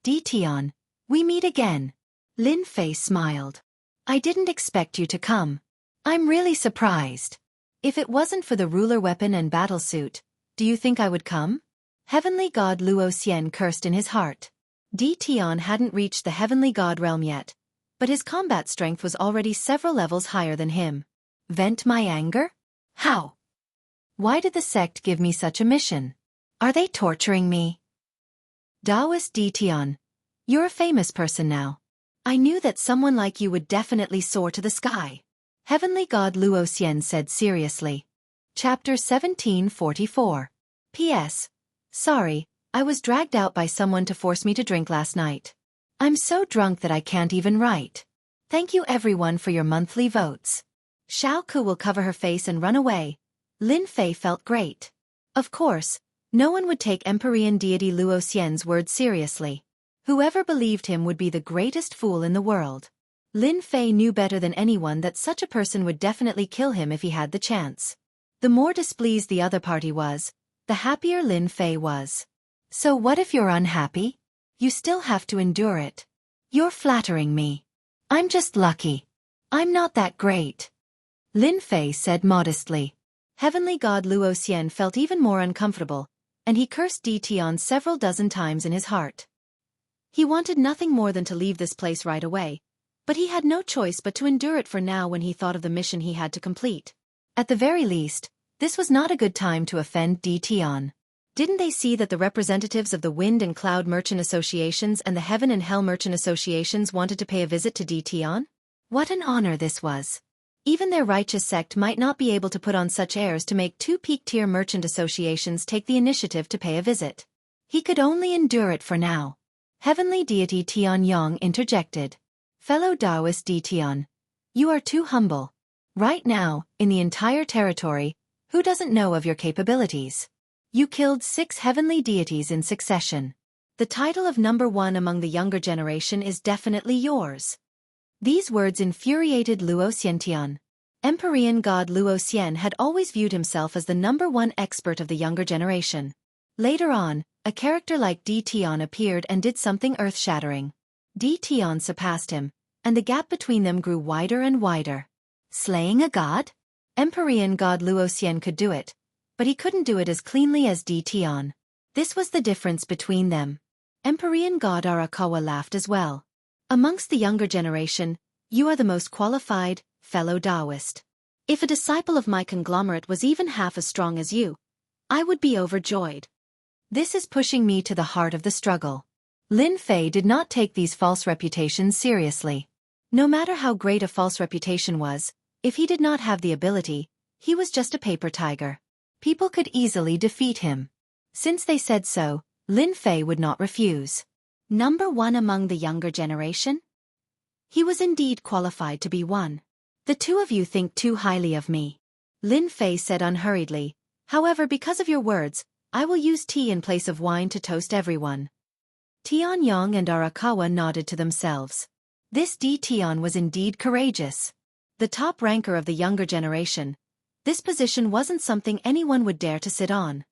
Dition, we meet again. Lin Fei smiled. I didn't expect you to come. I'm really surprised. If it wasn't for the ruler weapon and battlesuit, do you think I would come? Heavenly God Luo Xian cursed in his heart. Dition hadn't reached the heavenly god realm yet, but his combat strength was already several levels higher than him. Vent my anger? How? Why did the sect give me such a mission? Are they torturing me? Taoist Dition, you're a famous person now. I knew that someone like you would definitely soar to the sky. Heavenly God Luo Xian said seriously. Chapter 1744. P.S. Sorry, I was dragged out by someone to force me to drink last night. I'm so drunk that I can't even write. Thank you everyone for your monthly votes. Xiaoku will cover her face and run away. Lin Fei felt great. Of course, no one would take Empyrean deity Luo Xian's word seriously. Whoever believed him would be the greatest fool in the world. Lin Fei knew better than anyone that such a person would definitely kill him if he had the chance. The more displeased the other party was, the happier Lin Fei was. So what if you're unhappy? You still have to endure it. You're flattering me. I'm just lucky. I'm not that great. Lin Fei said modestly. Heavenly God Luo Xian felt even more uncomfortable, and he cursed Dition several dozen times in his heart. He wanted nothing more than to leave this place right away, but he had no choice but to endure it for now when he thought of the mission he had to complete. At the very least, this was not a good time to offend Dition. Didn't they see that the representatives of the Wind and Cloud Merchant Associations and the Heaven and Hell Merchant Associations wanted to pay a visit to Dition? What an honor this was. Even their righteous sect might not be able to put on such airs to make two peak-tier merchant associations take the initiative to pay a visit. He could only endure it for now. Heavenly deity Tianyong interjected. Fellow Taoist Dition, you are too humble. Right now, in the entire territory, who doesn't know of your capabilities? You killed 6 heavenly deities in succession. The title of number 1 among the younger generation is definitely yours. These words infuriated Luo Xiantian. Empyrean god Luo Xian had always viewed himself as the number 1 expert of the younger generation. Later on, a character like Dition appeared and did something earth-shattering. Dition surpassed him, and the gap between them grew wider and wider. Slaying a god? Empyrean god Luo Xian could do it, but he couldn't do it as cleanly as Dition. This was the difference between them. Empyrean god Arakawa laughed as well. Amongst the younger generation, you are the most qualified, fellow Taoist. If a disciple of my conglomerate was even half as strong as you, I would be overjoyed. This is pushing me to the heart of the struggle. Lin Fei did not take these false reputations seriously. No matter how great a false reputation was, if he did not have the ability, he was just a paper tiger. People could easily defeat him. Since they said so, Lin Fei would not refuse. Number 1 among the younger generation? He was indeed qualified to be one. The two of you think too highly of me. Lin Fei said unhurriedly. However, because of your words, I will use tea in place of wine to toast everyone. Tianyong and Arakawa nodded to themselves. This Dition was indeed courageous. The top ranker of the younger generation. This position wasn't something anyone would dare to sit on.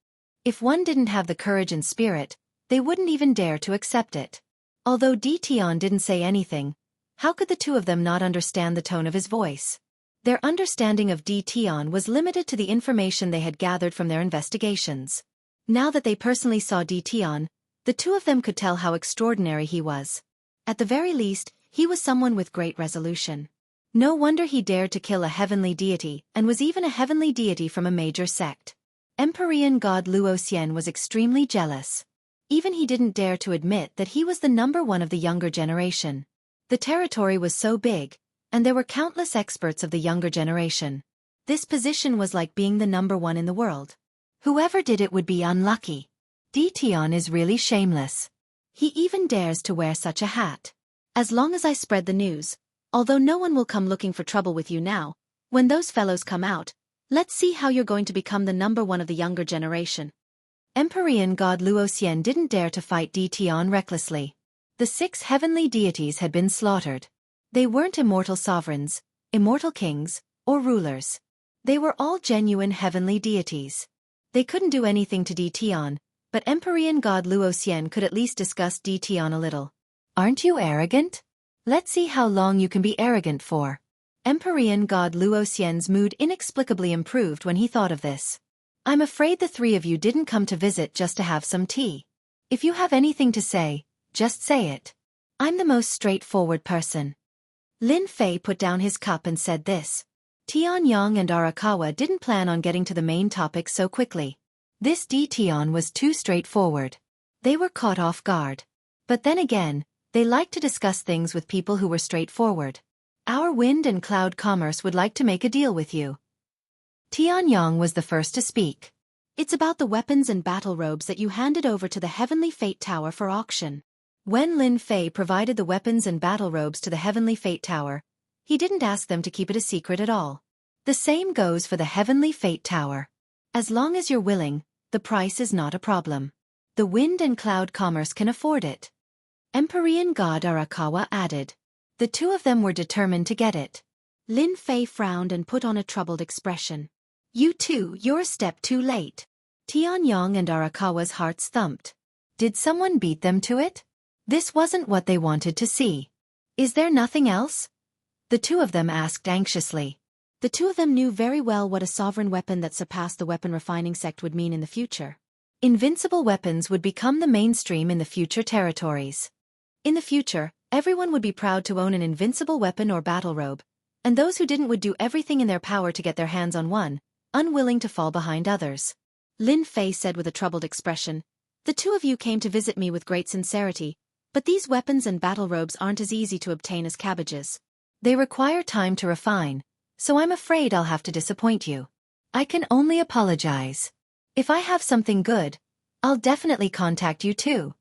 If one didn't have the courage and spirit, they wouldn't even dare to accept it. Although Dition didn't say anything, how could the two of them not understand the tone of his voice? Their understanding of Dition was limited to the information they had gathered from their investigations. Now that they personally saw Dition, the two of them could tell how extraordinary he was. At the very least, he was someone with great resolution. No wonder he dared to kill a heavenly deity and was even a heavenly deity from a major sect. Empyrean god Luo Xian was extremely jealous. Even he didn't dare to admit that he was the number 1 of the younger generation. The territory was so big, and there were countless experts of the younger generation. This position was like being the number 1 in the world. Whoever did it would be unlucky. Dition is really shameless. He even dares to wear such a hat. As long as I spread the news, although no one will come looking for trouble with you now, when those fellows come out, let's see how you're going to become the number 1 of the younger generation. Empyrean god Luo Xian didn't dare to fight Dition recklessly. The 6 heavenly deities had been slaughtered. They weren't immortal sovereigns, immortal kings, or rulers. They were all genuine heavenly deities. They couldn't do anything to Tian, but Empyrean god Luoxian could at least discuss Tian a little. Aren't you arrogant? Let's see how long you can be arrogant for. Empyrean god Luoxian's mood inexplicably improved when he thought of this. I'm afraid the three of you didn't come to visit just to have some tea. If you have anything to say, just say it. I'm the most straightforward person. Lin Fei put down his cup and said this. Tianyang and Arakawa didn't plan on getting to the main topic so quickly. This Tian was too straightforward. They were caught off guard. But then again, they liked to discuss things with people who were straightforward. Our wind and cloud commerce would like to make a deal with you. Tianyang was the first to speak. It's about the weapons and battle robes that you handed over to the Heavenly Fate Tower for auction. When Lin Fei provided the weapons and battle robes to the Heavenly Fate Tower, he didn't ask them to keep it a secret at all. The same goes for the Heavenly Fate Tower. As long as you're willing, the price is not a problem. The wind and cloud commerce can afford it. Empyrean god Arakawa added. The two of them were determined to get it. Lin Fei frowned and put on a troubled expression. You two, you're a step too late. Tianyang and Arakawa's hearts thumped. Did someone beat them to it? This wasn't what they wanted to see. Is there nothing else? The two of them asked anxiously. The two of them knew very well what a sovereign weapon that surpassed the weapon refining sect would mean in the future. Invincible weapons would become the mainstream in the future territories. In the future, everyone would be proud to own an invincible weapon or battle robe, and those who didn't would do everything in their power to get their hands on one, unwilling to fall behind others. Lin Fei said with a troubled expression, The two of you came to visit me with great sincerity, but these weapons and battle robes aren't as easy to obtain as cabbages. They require time to refine, so I'm afraid I'll have to disappoint you. I can only apologize. If I have something good, I'll definitely contact you too.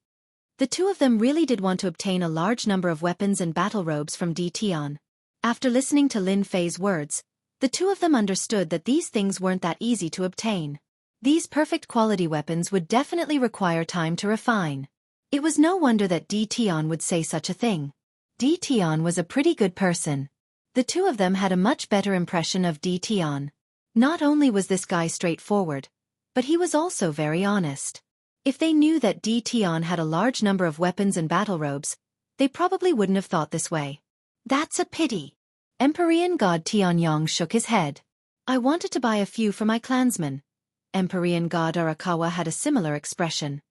The two of them really did want to obtain a large number of weapons and battle robes from Tian. After listening to Lin Fei's words, the two of them understood that these things weren't that easy to obtain. These perfect quality weapons would definitely require time to refine. It was no wonder that Tian would say such a thing. Tian was a pretty good person. The two of them had a much better impression of Tian. Not only was this guy straightforward, but he was also very honest. If they knew that Tian had a large number of weapons and battle robes, they probably wouldn't have thought this way. That's a pity. Empyrean god Tianyang shook his head. I wanted to buy a few for my clansmen. Empyrean god Arakawa had a similar expression.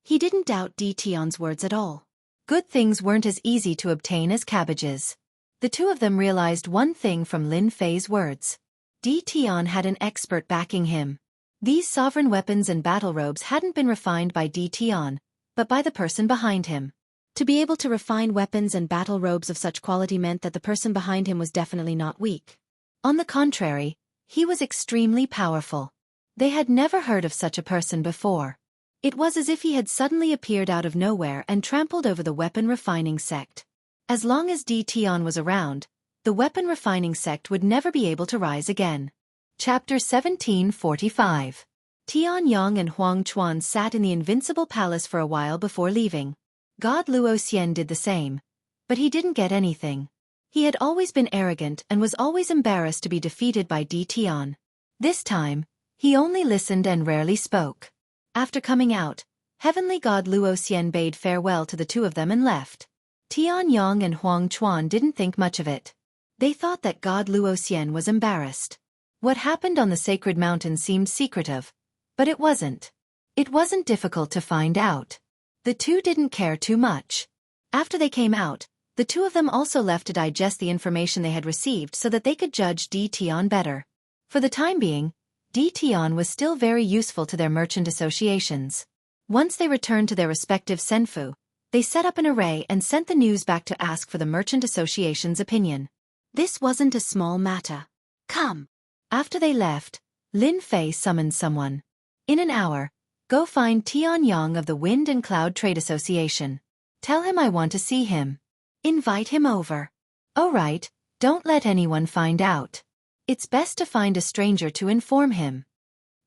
He didn't doubt Tian's words at all. Good things weren't as easy to obtain as cabbages. The two of them realized one thing from Lin Fei's words. Tian had an expert backing him. These sovereign weapons and battle robes hadn't been refined by Tian, but by the person behind him. To be able to refine weapons and battle robes of such quality meant that the person behind him was definitely not weak. On the contrary, he was extremely powerful. They had never heard of such a person before. It was as if he had suddenly appeared out of nowhere and trampled over the weapon refining sect. As long as Tian was around, the weapon refining sect would never be able to rise again. Chapter 1745. Tianyang and Huang Chuan sat in the Invincible Palace for a while before leaving. God Luoxian did the same, but he didn't get anything. He had always been arrogant and was always embarrassed to be defeated by Tian. This time, he only listened and rarely spoke. After coming out, Heavenly God Luoxian bade farewell to the two of them and left. Tianyang and Huang Chuan didn't think much of it. They thought that God Luoxian was embarrassed. What happened on the sacred mountain seemed secretive, but it wasn't. It wasn't difficult to find out. The two didn't care too much. After they came out, the two of them also left to digest the information they had received so that they could judge Tian better. For the time being, Tian was still very useful to their merchant associations. Once they returned to their respective senfu, they set up an array and sent the news back to ask for the merchant association's opinion. This wasn't a small matter. Come. After they left, Lin Fei summoned someone. In an hour, go find Tianyang of the Wind and Cloud Trade Association. Tell him I want to see him. Invite him over. Oh right, don't let anyone find out. It's best to find a stranger to inform him.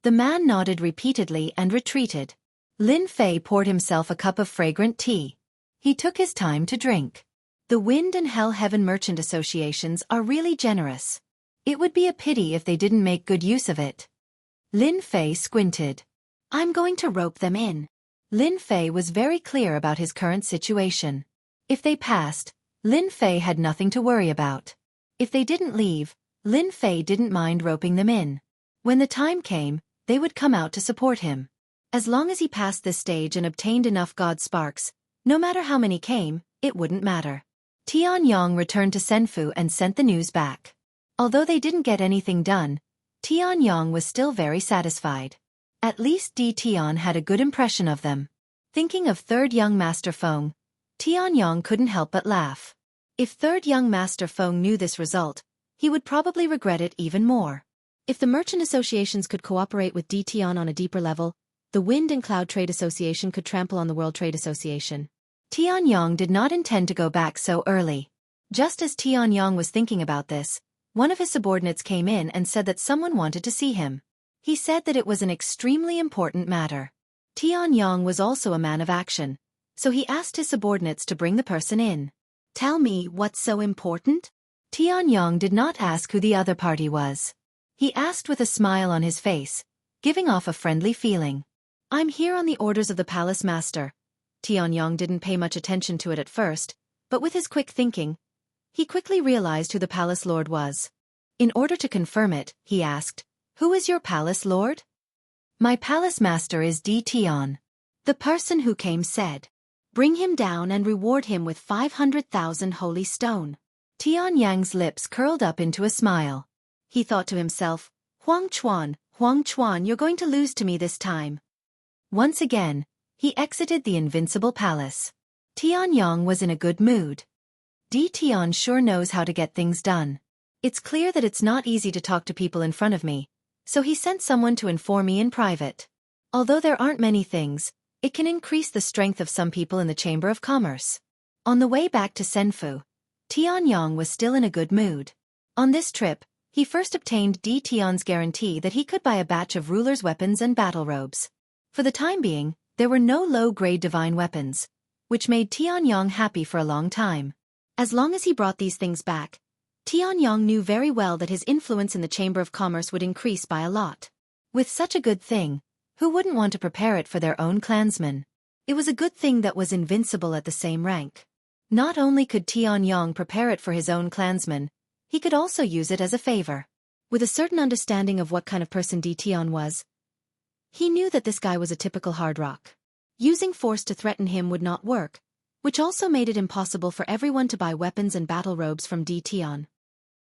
The man nodded repeatedly and retreated. Lin Fei poured himself a cup of fragrant tea. He took his time to drink. The Wind and Hell Heaven merchant associations are really generous. It would be a pity if they didn't make good use of it. Lin Fei squinted. I'm going to rope them in. Lin Fei was very clear about his current situation. If they passed, Lin Fei had nothing to worry about. If they didn't leave, Lin Fei didn't mind roping them in. When the time came, they would come out to support him. As long as he passed this stage and obtained enough God sparks, no matter how many came, it wouldn't matter. Tianyong returned to Senfu and sent the news back. Although they didn't get anything done, Tianyong was still very satisfied. At least Di Tian had a good impression of them. Thinking of third young Master Feng, Tianyong couldn't help but laugh. If third young Master Feng knew this result, he would probably regret it even more. If the merchant associations could cooperate with Di Tian on a deeper level, the Wind and Cloud Trade Association could trample on the World Trade Association. Tianyong did not intend to go back so early. Just as Tianyong was thinking about this, one of his subordinates came in and said that someone wanted to see him. He said that it was an extremely important matter. Tianyong was also a man of action, so he asked his subordinates to bring the person in. Tell me what's so important? Tianyong did not ask who the other party was. He asked with a smile on his face, giving off a friendly feeling. I'm here on the orders of the palace master. Tianyong didn't pay much attention to it at first, but with his quick thinking, he quickly realized who the palace lord was. In order to confirm it, he asked, Who is your palace lord? My palace master is Di Tian. The person who came said. Bring him down and reward him with 500,000 holy stone. Tianyang's lips curled up into a smile. He thought to himself, Huang Chuan, you're going to lose to me this time. Once again, he exited the invincible palace. Tianyong was in a good mood. Di Tian sure knows how to get things done. It's clear that it's not easy to talk to people in front of me, so he sent someone to inform me in private. Although there aren't many things, it can increase the strength of some people in the Chamber of Commerce. On the way back to Senfu, Tianyong was still in a good mood. On this trip, he first obtained Di Tian's guarantee that he could buy a batch of rulers' weapons and battle robes. For the time being, there were no low-grade divine weapons, which made Tianyong happy for a long time. As long as he brought these things back, Tianyong knew very well that his influence in the Chamber of Commerce would increase by a lot. With such a good thing, who wouldn't want to prepare it for their own clansmen? It was a good thing that was invincible at the same rank. Not only could Tianyong prepare it for his own clansmen, he could also use it as a favor. With a certain understanding of what kind of person Di Tian was, he knew that this guy was a typical hard rock. Using force to threaten him would not work, which also made it impossible for everyone to buy weapons and battle robes from Di Tian.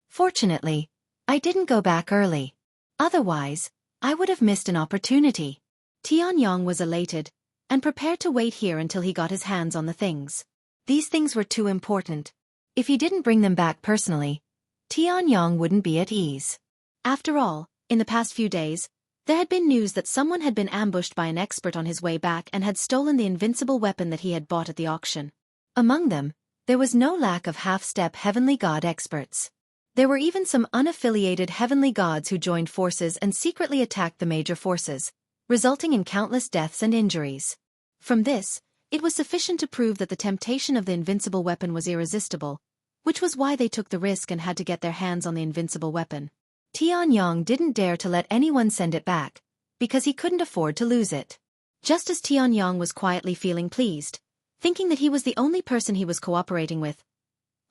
Fortunately, I didn't go back early. Otherwise, I would have missed an opportunity. Tianyong was elated, and prepared to wait here until he got his hands on the things. These things were too important. If he didn't bring them back personally, Tianyong wouldn't be at ease. After all, in the past few days, there had been news that someone had been ambushed by an expert on his way back and had stolen the invincible weapon that he had bought at the auction. Among them, there was no lack of half-step heavenly god experts. There were even some unaffiliated heavenly gods who joined forces and secretly attacked the major forces, resulting in countless deaths and injuries. From this, it was sufficient to prove that the temptation of the invincible weapon was irresistible, which was why they took the risk and had to get their hands on the invincible weapon. Tianyong didn't dare to let anyone send it back, because he couldn't afford to lose it. Just as Tianyong was quietly feeling pleased, thinking that he was the only person he was cooperating with,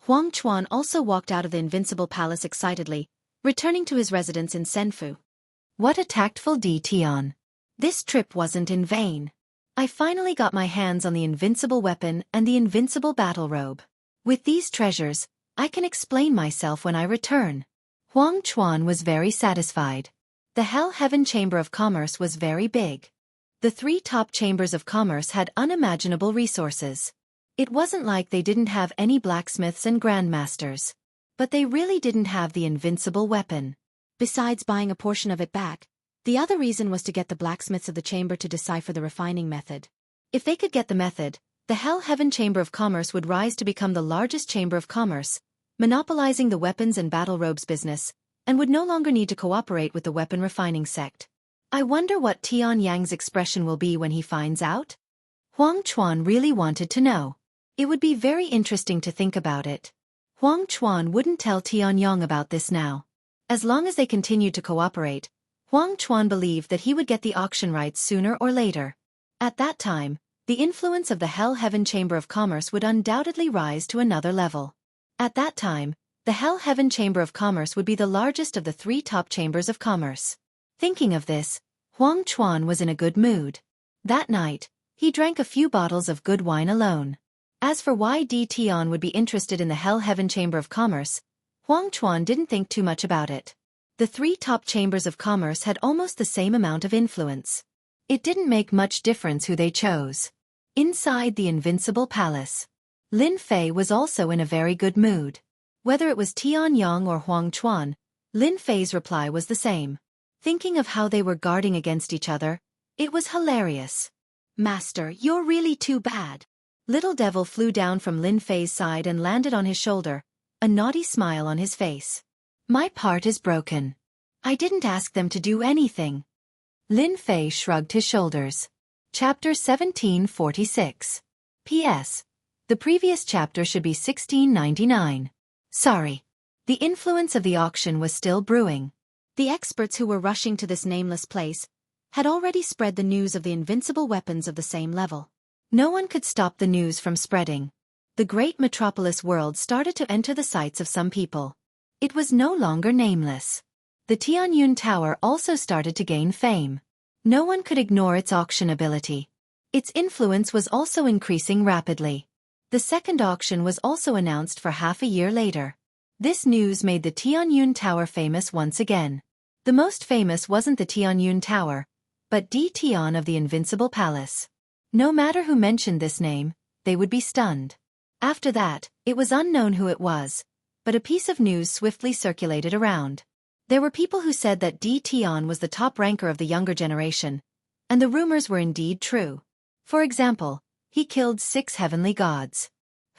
Huang Chuan also walked out of the invincible palace excitedly, returning to his residence in Senfu. What a tactful Di Tian. This trip wasn't in vain. I finally got my hands on the invincible weapon and the invincible battle robe. With these treasures, I can explain myself when I return. Huang Chuan was very satisfied. The Hell Heaven Chamber of Commerce was very big. The 3 top chambers of commerce had unimaginable resources. It wasn't like they didn't have any blacksmiths and grandmasters. But they really didn't have the invincible weapon. Besides buying a portion of it back, the other reason was to get the blacksmiths of the chamber to decipher the refining method. If they could get the method, the Hell Heaven Chamber of Commerce would rise to become the largest chamber of commerce, monopolizing the weapons and battle robes business, and would no longer need to cooperate with the weapon refining sect. I wonder what Tianyang's expression will be when he finds out? Huang Chuan really wanted to know. It would be very interesting to think about it. Huang Chuan wouldn't tell Tianyong about this now. As long as they continued to cooperate, Huang Chuan believed that he would get the auction rights sooner or later. At that time, the influence of the Hell Heaven Chamber of Commerce would undoubtedly rise to another level. At that time, the Hell Heaven Chamber of Commerce would be the largest of the 3 top chambers of commerce. Thinking of this, Huang Chuan was in a good mood. That night, he drank a few bottles of good wine alone. As for why Tian would be interested in the Hell Heaven Chamber of Commerce, Huang Chuan didn't think too much about it. The 3 top chambers of commerce had almost the same amount of influence. It didn't make much difference who they chose. Inside the Invincible Palace, Lin Fei was also in a very good mood. Whether it was Tian Yang or Huang Chuan, Lin Fei's reply was the same. Thinking of how they were guarding against each other, it was hilarious. "Master, you're really too bad." Little Devil flew down from Lin Fei's side and landed on his shoulder, a naughty smile on his face. "My part is broken. I didn't ask them to do anything." Lin Fei shrugged his shoulders. Chapter 1746. P.S. The previous chapter should be 1699. Sorry. The influence of the auction was still brewing. The experts who were rushing to this nameless place had already spread the news of the invincible weapons of the same level. No one could stop the news from spreading. The great metropolis world started to enter the sights of some people. It was no longer nameless. The Tianyun Tower also started to gain fame. No one could ignore its auction ability. Its influence was also increasing rapidly. The second auction was also announced for half a year later. This news made the Tianyun Tower famous once again. The most famous wasn't the Tianyun Tower, but Tian of the Invincible Palace. No matter who mentioned this name, they would be stunned. After that, it was unknown who it was, but a piece of news swiftly circulated around. There were people who said that Tian was the top ranker of the younger generation, and the rumors were indeed true. For example, he killed 6 heavenly gods.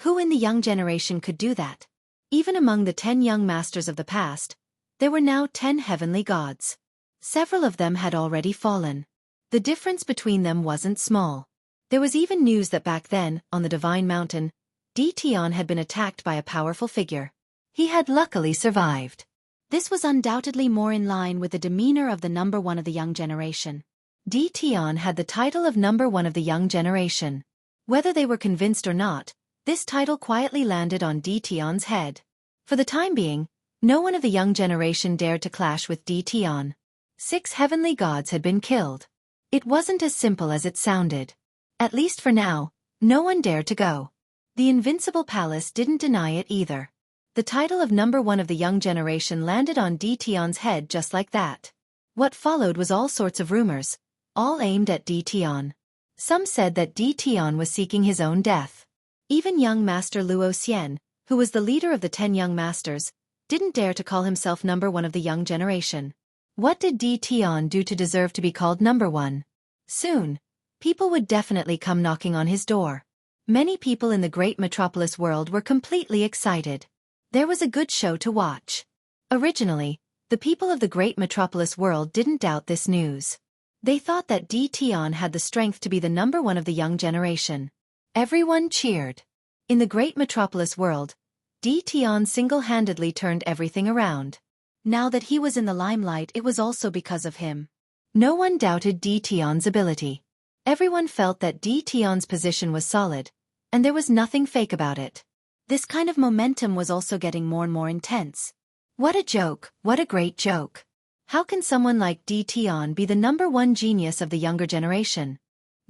Who in the young generation could do that? Even among the 10 young masters of the past, there were now 10 heavenly gods. Several of them had already fallen. The difference between them wasn't small. There was even news that back then, on the Divine Mountain, Tian had been attacked by a powerful figure. He had luckily survived. This was undoubtedly more in line with the demeanor of the number 1 of the young generation. Tian had the title of number 1 of the young generation. Whether they were convinced or not, this title quietly landed on Tian's head. For the time being, no one of the young generation dared to clash with Tian. 6 heavenly gods had been killed. It wasn't as simple as it sounded. At least for now, no one dared to go. The Invincible Palace didn't deny it either. The title of number 1 of the young generation landed on Tian's head just like that. What followed was all sorts of rumors, all aimed at Tian. Some said that Tian was seeking his own death. Even young Master Luo Xian, who was the leader of the 10 young masters, didn't dare to call himself number 1 of the young generation. What did Tian do to deserve to be called number 1? Soon, people would definitely come knocking on his door. Many people in the great metropolis world were completely excited. There was a good show to watch. Originally, the people of the great metropolis world didn't doubt this news. They thought that Tian had the strength to be the number 1 of the young generation. Everyone cheered. In the great metropolis world, Tian single-handedly turned everything around. Now that he was in the limelight, it was also because of him. No one doubted Tian's ability. Everyone felt that Tian's position was solid, and there was nothing fake about it. This kind of momentum was also getting more and more intense. What a joke, what a great joke. How can someone like Tian be the number 1 genius of the younger generation?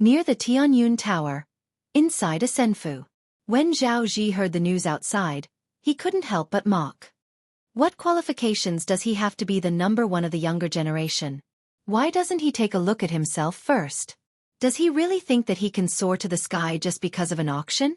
Near the Tianyun Tower, inside a senfu. When Zhao Ji heard the news outside, he couldn't help but mock. What qualifications does he have to be the number 1 of the younger generation? Why doesn't he take a look at himself first? Does he really think that he can soar to the sky just because of an auction?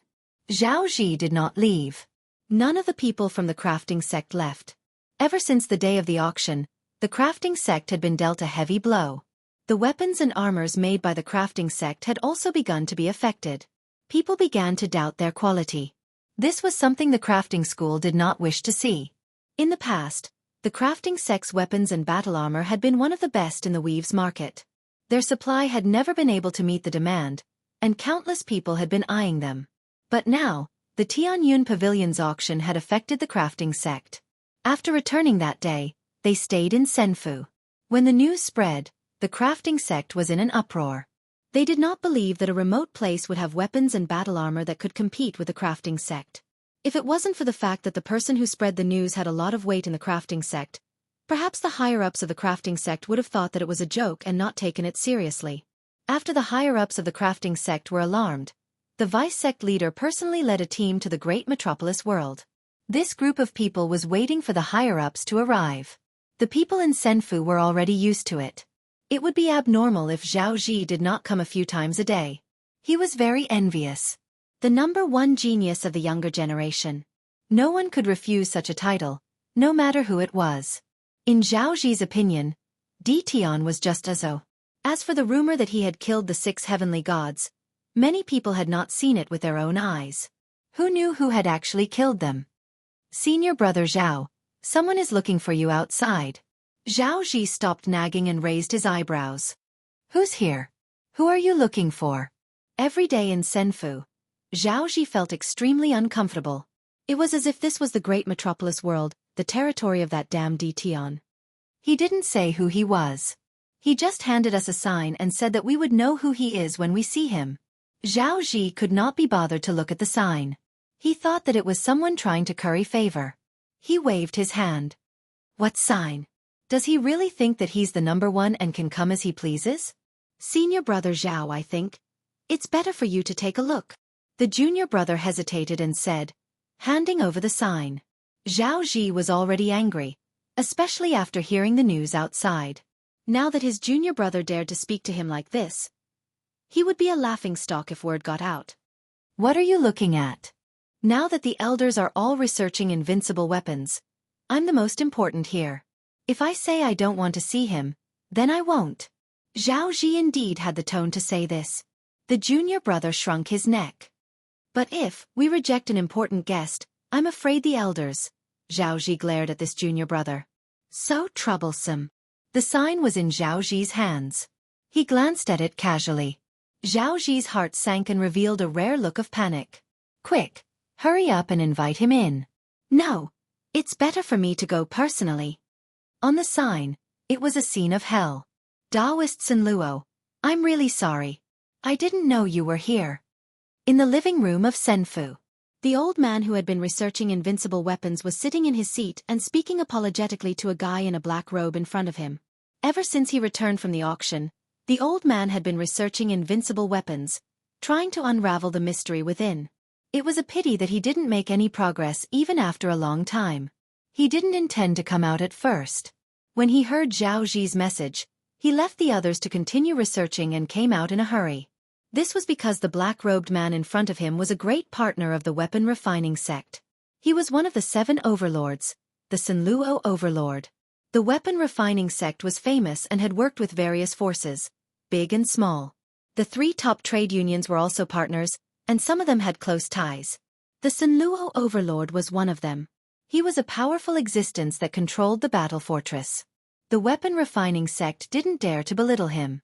Zhao Ji did not leave. None of the people from the crafting sect left. Ever since the day of the auction, the crafting sect had been dealt a heavy blow. The weapons and armors made by the crafting sect had also begun to be affected. People began to doubt their quality. This was something the crafting school did not wish to see. In the past, the crafting sect's weapons and battle armor had been one of the best in the weaves market. Their supply had never been able to meet the demand, and countless people had been eyeing them. But now, the Tianyun Pavilion's auction had affected the crafting sect. After returning that day, they stayed in senfu. When the news spread, the crafting sect was in an uproar. They did not believe that a remote place would have weapons and battle armor that could compete with the crafting sect. If it wasn't for the fact that the person who spread the news had a lot of weight in the crafting sect, perhaps the higher-ups of the crafting sect would have thought that it was a joke and not taken it seriously. After the higher-ups of the crafting sect were alarmed, the vice-sect leader personally led a team to the great metropolis world. This group of people was waiting for the higher-ups to arrive. The people in Senfu were already used to it. It would be abnormal if Zhao Ji did not come a few times a day. He was very envious. The #1 genius of the younger generation. No one could refuse such a title, no matter who it was. In Zhao Ji's opinion, Di Tian was just Azo. As for the rumor that he had killed the 6 heavenly gods, many people had not seen it with their own eyes. Who knew who had actually killed them? Senior brother Zhao, someone is looking for you outside. Zhao Ji stopped nagging and raised his eyebrows. Who's here? Who are you looking for? Every day in Senfu, Zhao Ji felt extremely uncomfortable. It was as if this was the great metropolis world, the territory of that damn Di Tian. He didn't say who he was. He just handed us a sign and said that we would know who he is when we see him. Zhao Ji could not be bothered to look at the sign. He thought that it was someone trying to curry favor. He waved his hand. What sign? Does he really think that he's the #1 and can come as he pleases? Senior brother Zhao, I think. It's better for you to take a look. The junior brother hesitated and said, handing over the sign. Zhao Ji was already angry, especially after hearing the news outside. Now that his junior brother dared to speak to him like this, he would be a laughingstock if word got out. What are you looking at? Now that the elders are all researching invincible weapons, I'm the most important here. If I say I don't want to see him, then I won't. Zhao Ji indeed had the tone to say this. The junior brother shrunk his neck. But if we reject an important guest, I'm afraid the elders. Zhao Ji glared at this junior brother. So troublesome. The sign was in Zhao Ji's hands. He glanced at it casually. Zhao Ji's heart sank and revealed a rare look of panic. Quick, hurry up and invite him in. No, it's better for me to go personally. On the sign, it was a scene of hell. Taoist Sun Luo, I'm really sorry. I didn't know you were here. In the living room of Senfu, the old man who had been researching invincible weapons was sitting in his seat and speaking apologetically to a guy in a black robe in front of him. Ever since he returned from the auction, the old man had been researching invincible weapons, trying to unravel the mystery within. It was a pity that he didn't make any progress even after a long time. He didn't intend to come out at first. When he heard Zhao Ji's message, he left the others to continue researching and came out in a hurry. This was because the black-robed man in front of him was a great partner of the weapon refining sect. He was one of the 7 overlords, the Sun Luo overlord. The weapon refining sect was famous and had worked with various forces, big and small. The 3 top trade unions were also partners, and some of them had close ties. The Sun Luo overlord was one of them. He was a powerful existence that controlled the battle fortress. The weapon refining sect didn't dare to belittle him.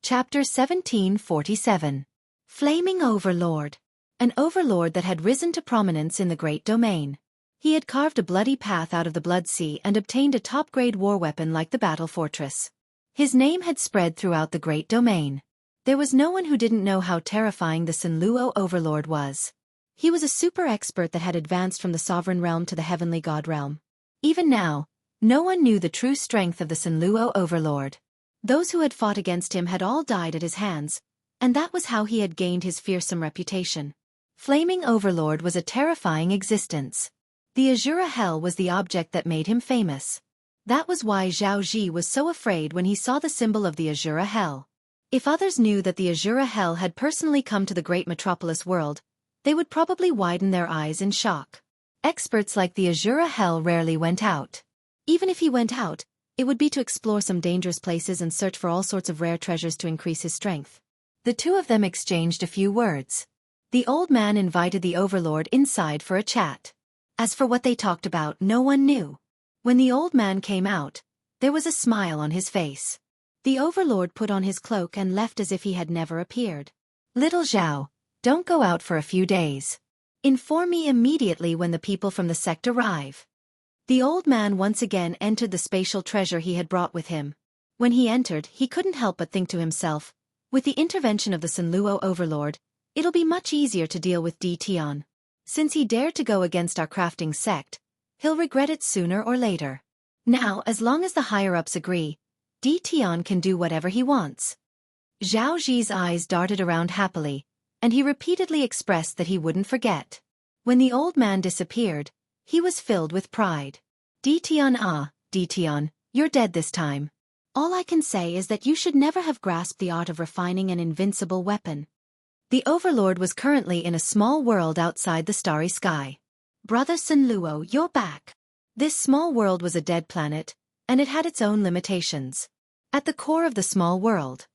Chapter 1747. Flaming Overlord. An overlord that had risen to prominence in the Great Domain. He had carved a bloody path out of the Blood Sea and obtained a top-grade war weapon like the battle fortress. His name had spread throughout the Great Domain. There was no one who didn't know how terrifying the Sun Luo overlord was. He was a super expert that had advanced from the sovereign realm to the heavenly god realm. Even now, no one knew the true strength of the Sun Luo overlord. Those who had fought against him had all died at his hands, and that was how he had gained his fearsome reputation. Flaming Overlord was a terrifying existence. The Azura Hell was the object that made him famous. That was why Zhao Ji was so afraid when he saw the symbol of the Azura Hell. If others knew that the Azura Hell had personally come to the great metropolis world, they would probably widen their eyes in shock. Experts like the Azura Hell rarely went out. Even if he went out, it would be to explore some dangerous places and search for all sorts of rare treasures to increase his strength. The two of them exchanged a few words. The old man invited the overlord inside for a chat. As for what they talked about, no one knew. When the old man came out, there was a smile on his face. The overlord put on his cloak and left as if he had never appeared. Little Zhao, don't go out for a few days. Inform me immediately when the people from the sect arrive. The old man once again entered the spatial treasure he had brought with him. When he entered, he couldn't help but think to himself, with the intervention of the Sunluo overlord, it'll be much easier to deal with Tian. Since he dared to go against our crafting sect, he'll regret it sooner or later. Now, as long as the higher-ups agree, Tian can do whatever he wants. Zhao Zi's eyes darted around happily, and he repeatedly expressed that he wouldn't forget. When the old man disappeared, he was filled with pride. Tian, you're dead this time. All I can say is that you should never have grasped the art of refining an invincible weapon. The overlord was currently in a small world outside the starry sky. Brother Sunluo, you're back. This small world was a dead planet, and it had its own limitations. At the core of the small world,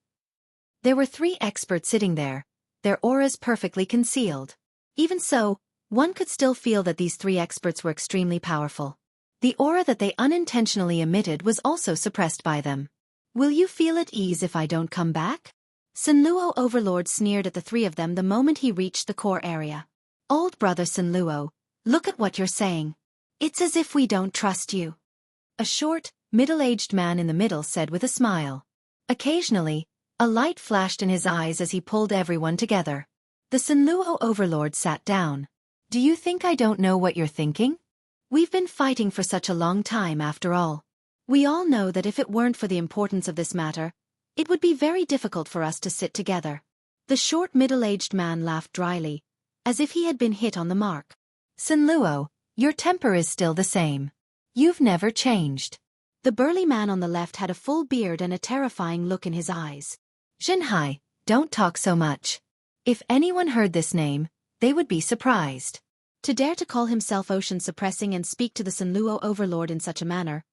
there were 3 experts sitting there, their auras perfectly concealed. Even so, one could still feel that these 3 experts were extremely powerful. The aura that they unintentionally emitted was also suppressed by them. Will you feel at ease if I don't come back? Sunluo Overlord sneered at the 3 of them the moment he reached the core area. Old brother Sunluo, look at what you're saying. It's as if we don't trust you. A short, middle-aged man in the middle said with a smile. Occasionally, a light flashed in his eyes as he pulled everyone together. The Sunluo Overlord sat down. Do you think I don't know what you're thinking? We've been fighting for such a long time after all. We all know that if it weren't for the importance of this matter, it would be very difficult for us to sit together. The short middle-aged man laughed dryly, as if he had been hit on the mark. Sunluo, your temper is still the same. You've never changed. The burly man on the left had a full beard and a terrifying look in his eyes. Zhenhai, don't talk so much. If anyone heard this name, they would be surprised. To dare to call himself ocean-suppressing and speak to the Sunluo Overlord in such a manner,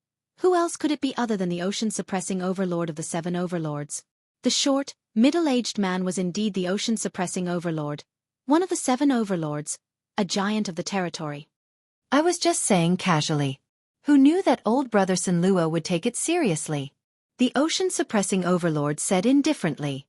who else could it be other than the ocean-suppressing overlord of the 7 overlords? The short, middle-aged man was indeed the ocean-suppressing overlord, one of the 7 overlords, a giant of the territory. I was just saying casually. Who knew that old brother Sunluo would take it seriously? The ocean-suppressing overlord said indifferently.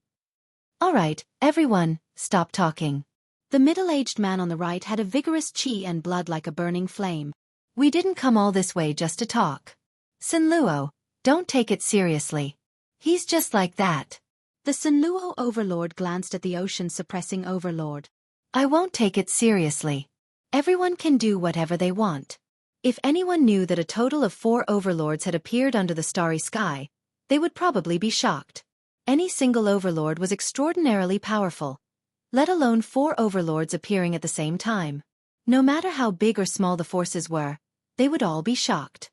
All right, everyone, stop talking. The middle-aged man on the right had a vigorous chi and blood like a burning flame. We didn't come all this way just to talk. Sunluo, don't take it seriously. He's just like that. The Sunluo overlord glanced at the ocean-suppressing overlord. I won't take it seriously. Everyone can do whatever they want. If anyone knew that a total of 4 overlords had appeared under the starry sky, they would probably be shocked. Any single overlord was extraordinarily powerful, let alone 4 overlords appearing at the same time. No matter how big or small the forces were, they would all be shocked.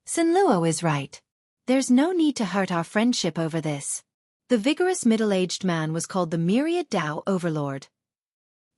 Sunluo is right. There's no need to hurt our friendship over this. The vigorous middle-aged man was called the Myriad Dao Overlord.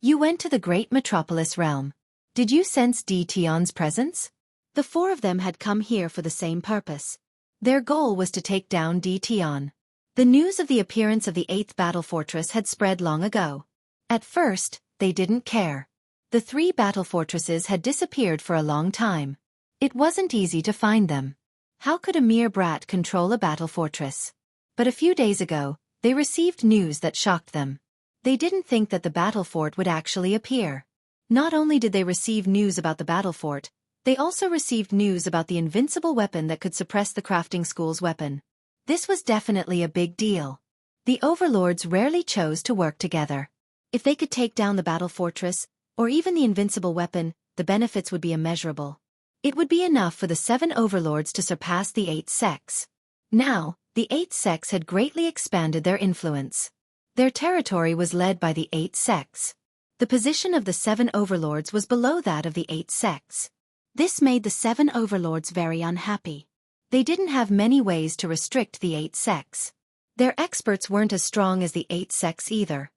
You went to the great metropolis realm. Did you sense Tian's presence? The 4 of them had come here for the same purpose. Their goal was to take down Tian. The news of the appearance of the 8th battle fortress had spread long ago. At first, they didn't care. The 3 battle fortresses had disappeared for a long time. It wasn't easy to find them. How could a mere brat control a battle fortress? But a few days ago, they received news that shocked them. They didn't think that the battle fort would actually appear. Not only did they receive news about the battle fort, they also received news about the invincible weapon that could suppress the crafting school's weapon. This was definitely a big deal. The overlords rarely chose to work together. If they could take down the battle fortress, or even the invincible weapon, the benefits would be immeasurable. It would be enough for the 7 overlords to surpass the 8 sects. Now, the 8 sects had greatly expanded their influence. Their territory was led by the 8 sects. The position of the 7 overlords was below that of the 8 sects. This made the 7 overlords very unhappy. They didn't have many ways to restrict the 8 sects. Their experts weren't as strong as the 8 sects either.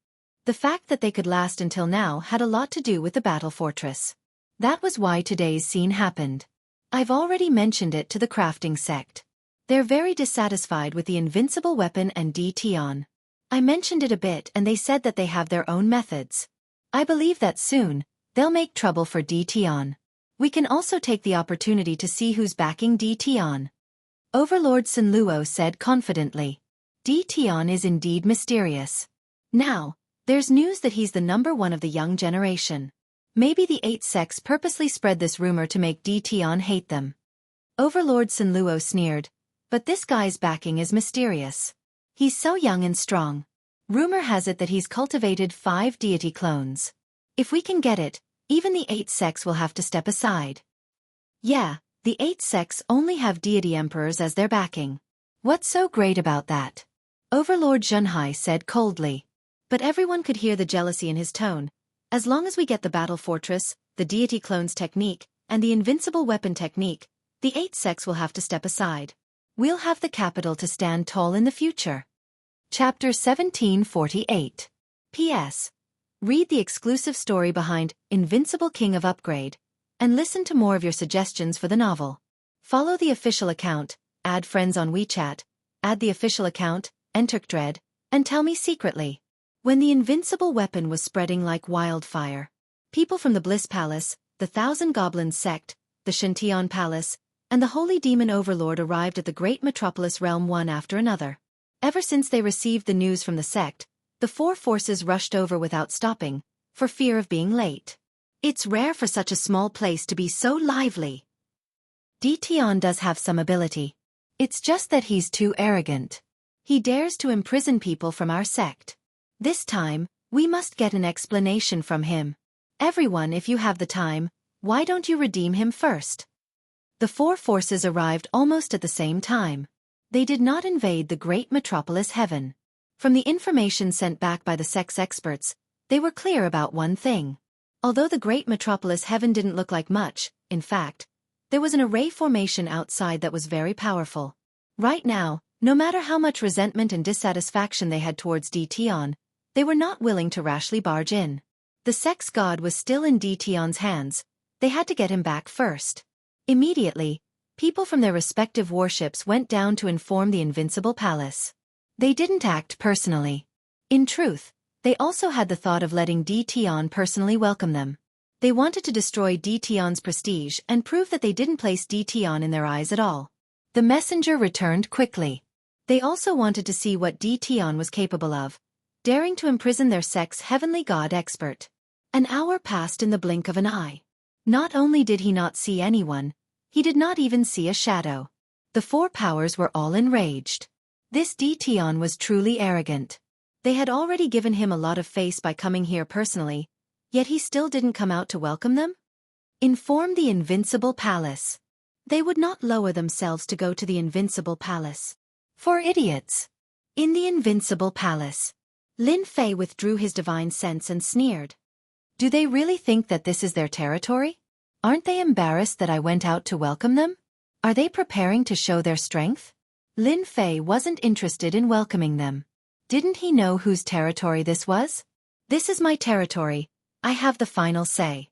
The fact that they could last until now had a lot to do with the battle fortress. That was why today's scene happened. I've already mentioned it to the crafting sect. They're very dissatisfied with the invincible weapon and Tian. I mentioned it a bit and they said that they have their own methods. I believe that soon, they'll make trouble for Tian. We can also take the opportunity to see who's backing Tian. Overlord Sunluo said confidently. Tian is indeed mysterious. Now, there's news that he's the #1 of the young generation. Maybe the 8 sects purposely spread this rumor to make Tian hate them. Overlord Sunluo sneered. But this guy's backing is mysterious. He's so young and strong. Rumor has it that he's cultivated 5 deity clones. If we can get it, even the 8 sects will have to step aside. Yeah, the 8 sects only have deity emperors as their backing. What's so great about that? Overlord Jianghu said coldly. But everyone could hear the jealousy in his tone. As long as we get the battle fortress, the deity clones technique, and the invincible weapon technique, the 8 sects will have to step aside. We'll have the capital to stand tall in the future. Chapter 1748. P.S. Read the exclusive story behind Invincible King of Upgrade, and listen to more of your suggestions for the novel. Follow the official account, add friends on WeChat, add the official account, Enterkdread, and tell me secretly. When the invincible weapon was spreading like wildfire, people from the Bliss Palace, the Thousand Goblins sect, the Xianxia Palace, and the Holy Demon Overlord arrived at the great metropolis realm one after another. Ever since they received the news from the sect, the 4 forces rushed over without stopping, for fear of being late. It's rare for such a small place to be so lively. At does have some ability. It's just that he's too arrogant. He dares to imprison people from our sect. This time, we must get an explanation from him. Everyone, if you have the time, why don't you redeem him first? The 4 forces arrived almost at the same time. They did not invade the great metropolis heaven. From the information sent back by the sect's experts, they were clear about one thing. Although the great metropolis heaven didn't look like much, in fact, there was an array formation outside that was very powerful. Right now, no matter how much resentment and dissatisfaction they had towards At, they were not willing to rashly barge in. The sect's god was still in At's hands. They had to get him back first. Immediately, people from their respective warships went down to inform the Invincible Palace. They didn't act personally. In truth, they also had the thought of letting At personally welcome them. They wanted to destroy At's prestige and prove that they didn't place At in their eyes at all. The messenger returned quickly. They also wanted to see what At was capable of, daring to imprison their sect's heavenly god expert. An hour passed in the blink of an eye. Not only did he not see anyone, he did not even see a shadow. The 4 powers were all enraged. This At was truly arrogant. They had already given him a lot of face by coming here personally, yet he still didn't come out to welcome them? Inform the Invincible Palace. They would not lower themselves to go to the Invincible Palace. For idiots. In the Invincible Palace, Lin Fei withdrew his divine sense and sneered. Do they really think that this is their territory? Aren't they embarrassed that I went out to welcome them? Are they preparing to show their strength? Lin Fei wasn't interested in welcoming them. Didn't he know whose territory this was? This is my territory. I have the final say.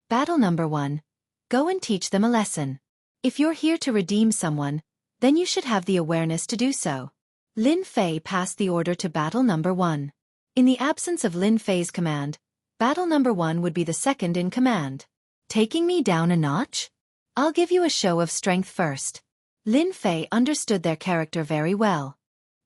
Battle number 1. Go and teach them a lesson. If you're here to redeem someone, then you should have the awareness to do so. Lin Fei passed the order to battle number 1. In the absence of Lin Fei's command, battle number 1 would be the second in command. Taking me down a notch? I'll give you a show of strength first. Lin Fei understood their character very well.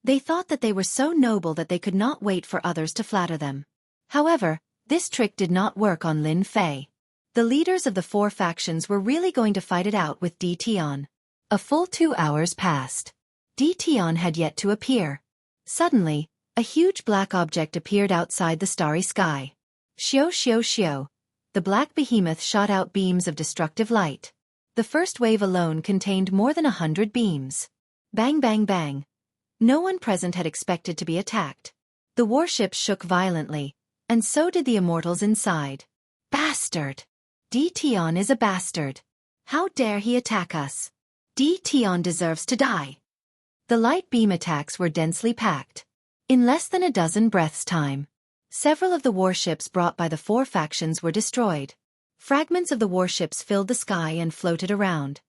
They thought that they were so noble that they could not wait for others to flatter them. However, this trick did not work on Lin Fei. The leaders of the 4 factions were really going to fight it out with At. A full 2 hours passed. At had yet to appear. Suddenly, a huge black object appeared outside the starry sky. Xiao xiao xiao. The black behemoth shot out beams of destructive light. The first wave alone contained more than 100 beams. Bang bang bang. No one present had expected to be attacked. The warships shook violently, and so did the immortals inside. Bastard! At is a bastard. How dare he attack us? At deserves to die. The light beam attacks were densely packed. In less than a dozen breaths' time, several of the warships brought by the 4 factions were destroyed. Fragments of the warships filled the sky and floated around.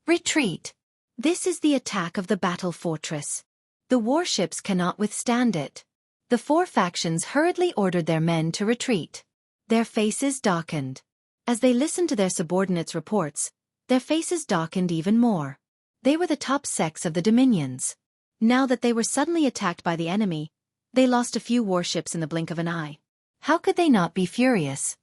Retreat! This is the attack of the battle fortress. The warships cannot withstand it. The 4 factions hurriedly ordered their men to retreat. Their faces darkened. As they listened to their subordinates' reports, their faces darkened even more. They were the top sects of the dominions. Now that they were suddenly attacked by the enemy, they lost a few warships in the blink of an eye. How could they not be furious?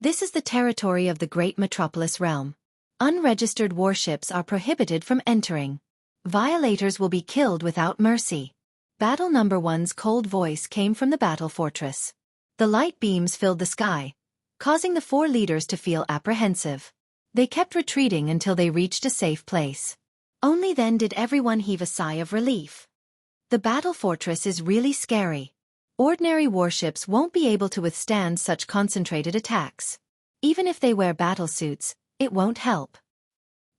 This is the territory of the great metropolis realm. Unregistered warships are prohibited from entering. Violators will be killed without mercy. Battle number 1's cold voice came from the battle fortress. The light beams filled the sky, causing the 4 leaders to feel apprehensive. They kept retreating until they reached a safe place. Only then did everyone heave a sigh of relief. The battle fortress is really scary. Ordinary warships won't be able to withstand such concentrated attacks. Even if they wear battle suits, it won't help.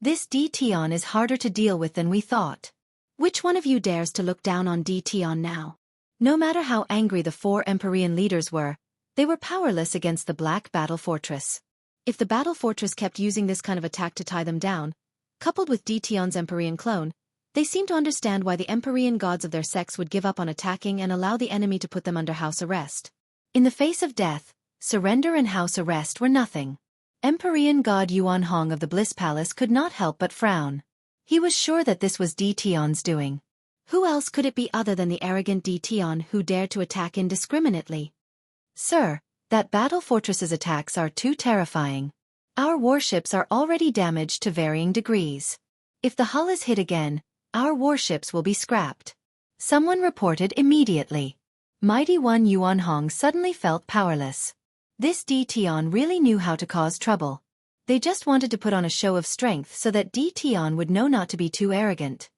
This Dtion is harder to deal with than we thought. Which one of you dares to look down on Dtion now? No matter how angry the 4 Empyrean leaders were, they were powerless against the Black Battle Fortress. If the Battle Fortress kept using this kind of attack to tie them down, coupled with Dtion's Empyrean clone, they seemed to understand why the Empyrean gods of their sex would give up on attacking and allow the enemy to put them under house arrest. In the face of death, surrender and house arrest were nothing. Empyrean god Yuanhong of the Bliss Palace could not help but frown. He was sure that this was Dtion's doing. Who else could it be other than the arrogant Dtion who dared to attack indiscriminately? Sir, that battle fortress's attacks are too terrifying. Our warships are already damaged to varying degrees. If the hull is hit again, our warships will be scrapped. Someone reported immediately. Mighty One Yuanhong suddenly felt powerless. This Dtion really knew how to cause trouble. They just wanted to put on a show of strength so that Dtion would know not to be too arrogant.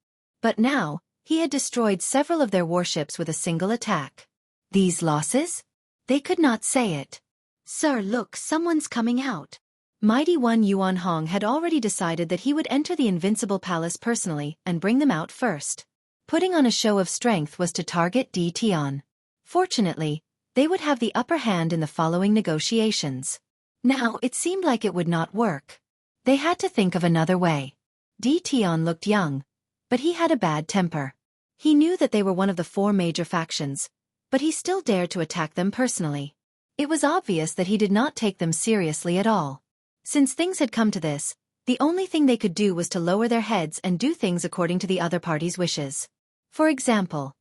But now, he had destroyed several of their warships with a single attack. These losses? They could not say it. Sir, look, someone's coming out. Mighty One Yuanhong had already decided that he would enter the Invincible Palace personally and bring them out first. Putting on a show of strength was to target Dtion. Fortunately, they would have the upper hand in the following negotiations. Now, it seemed like it would not work. They had to think of another way. Dtion looked young, but he had a bad temper. He knew that they were one of the 4 major factions, but he still dared to attack them personally. It was obvious that he did not take them seriously at all. Since things had come to this, the only thing they could do was to lower their heads and do things according to the other party's wishes. For example,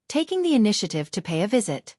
taking the initiative to pay a visit.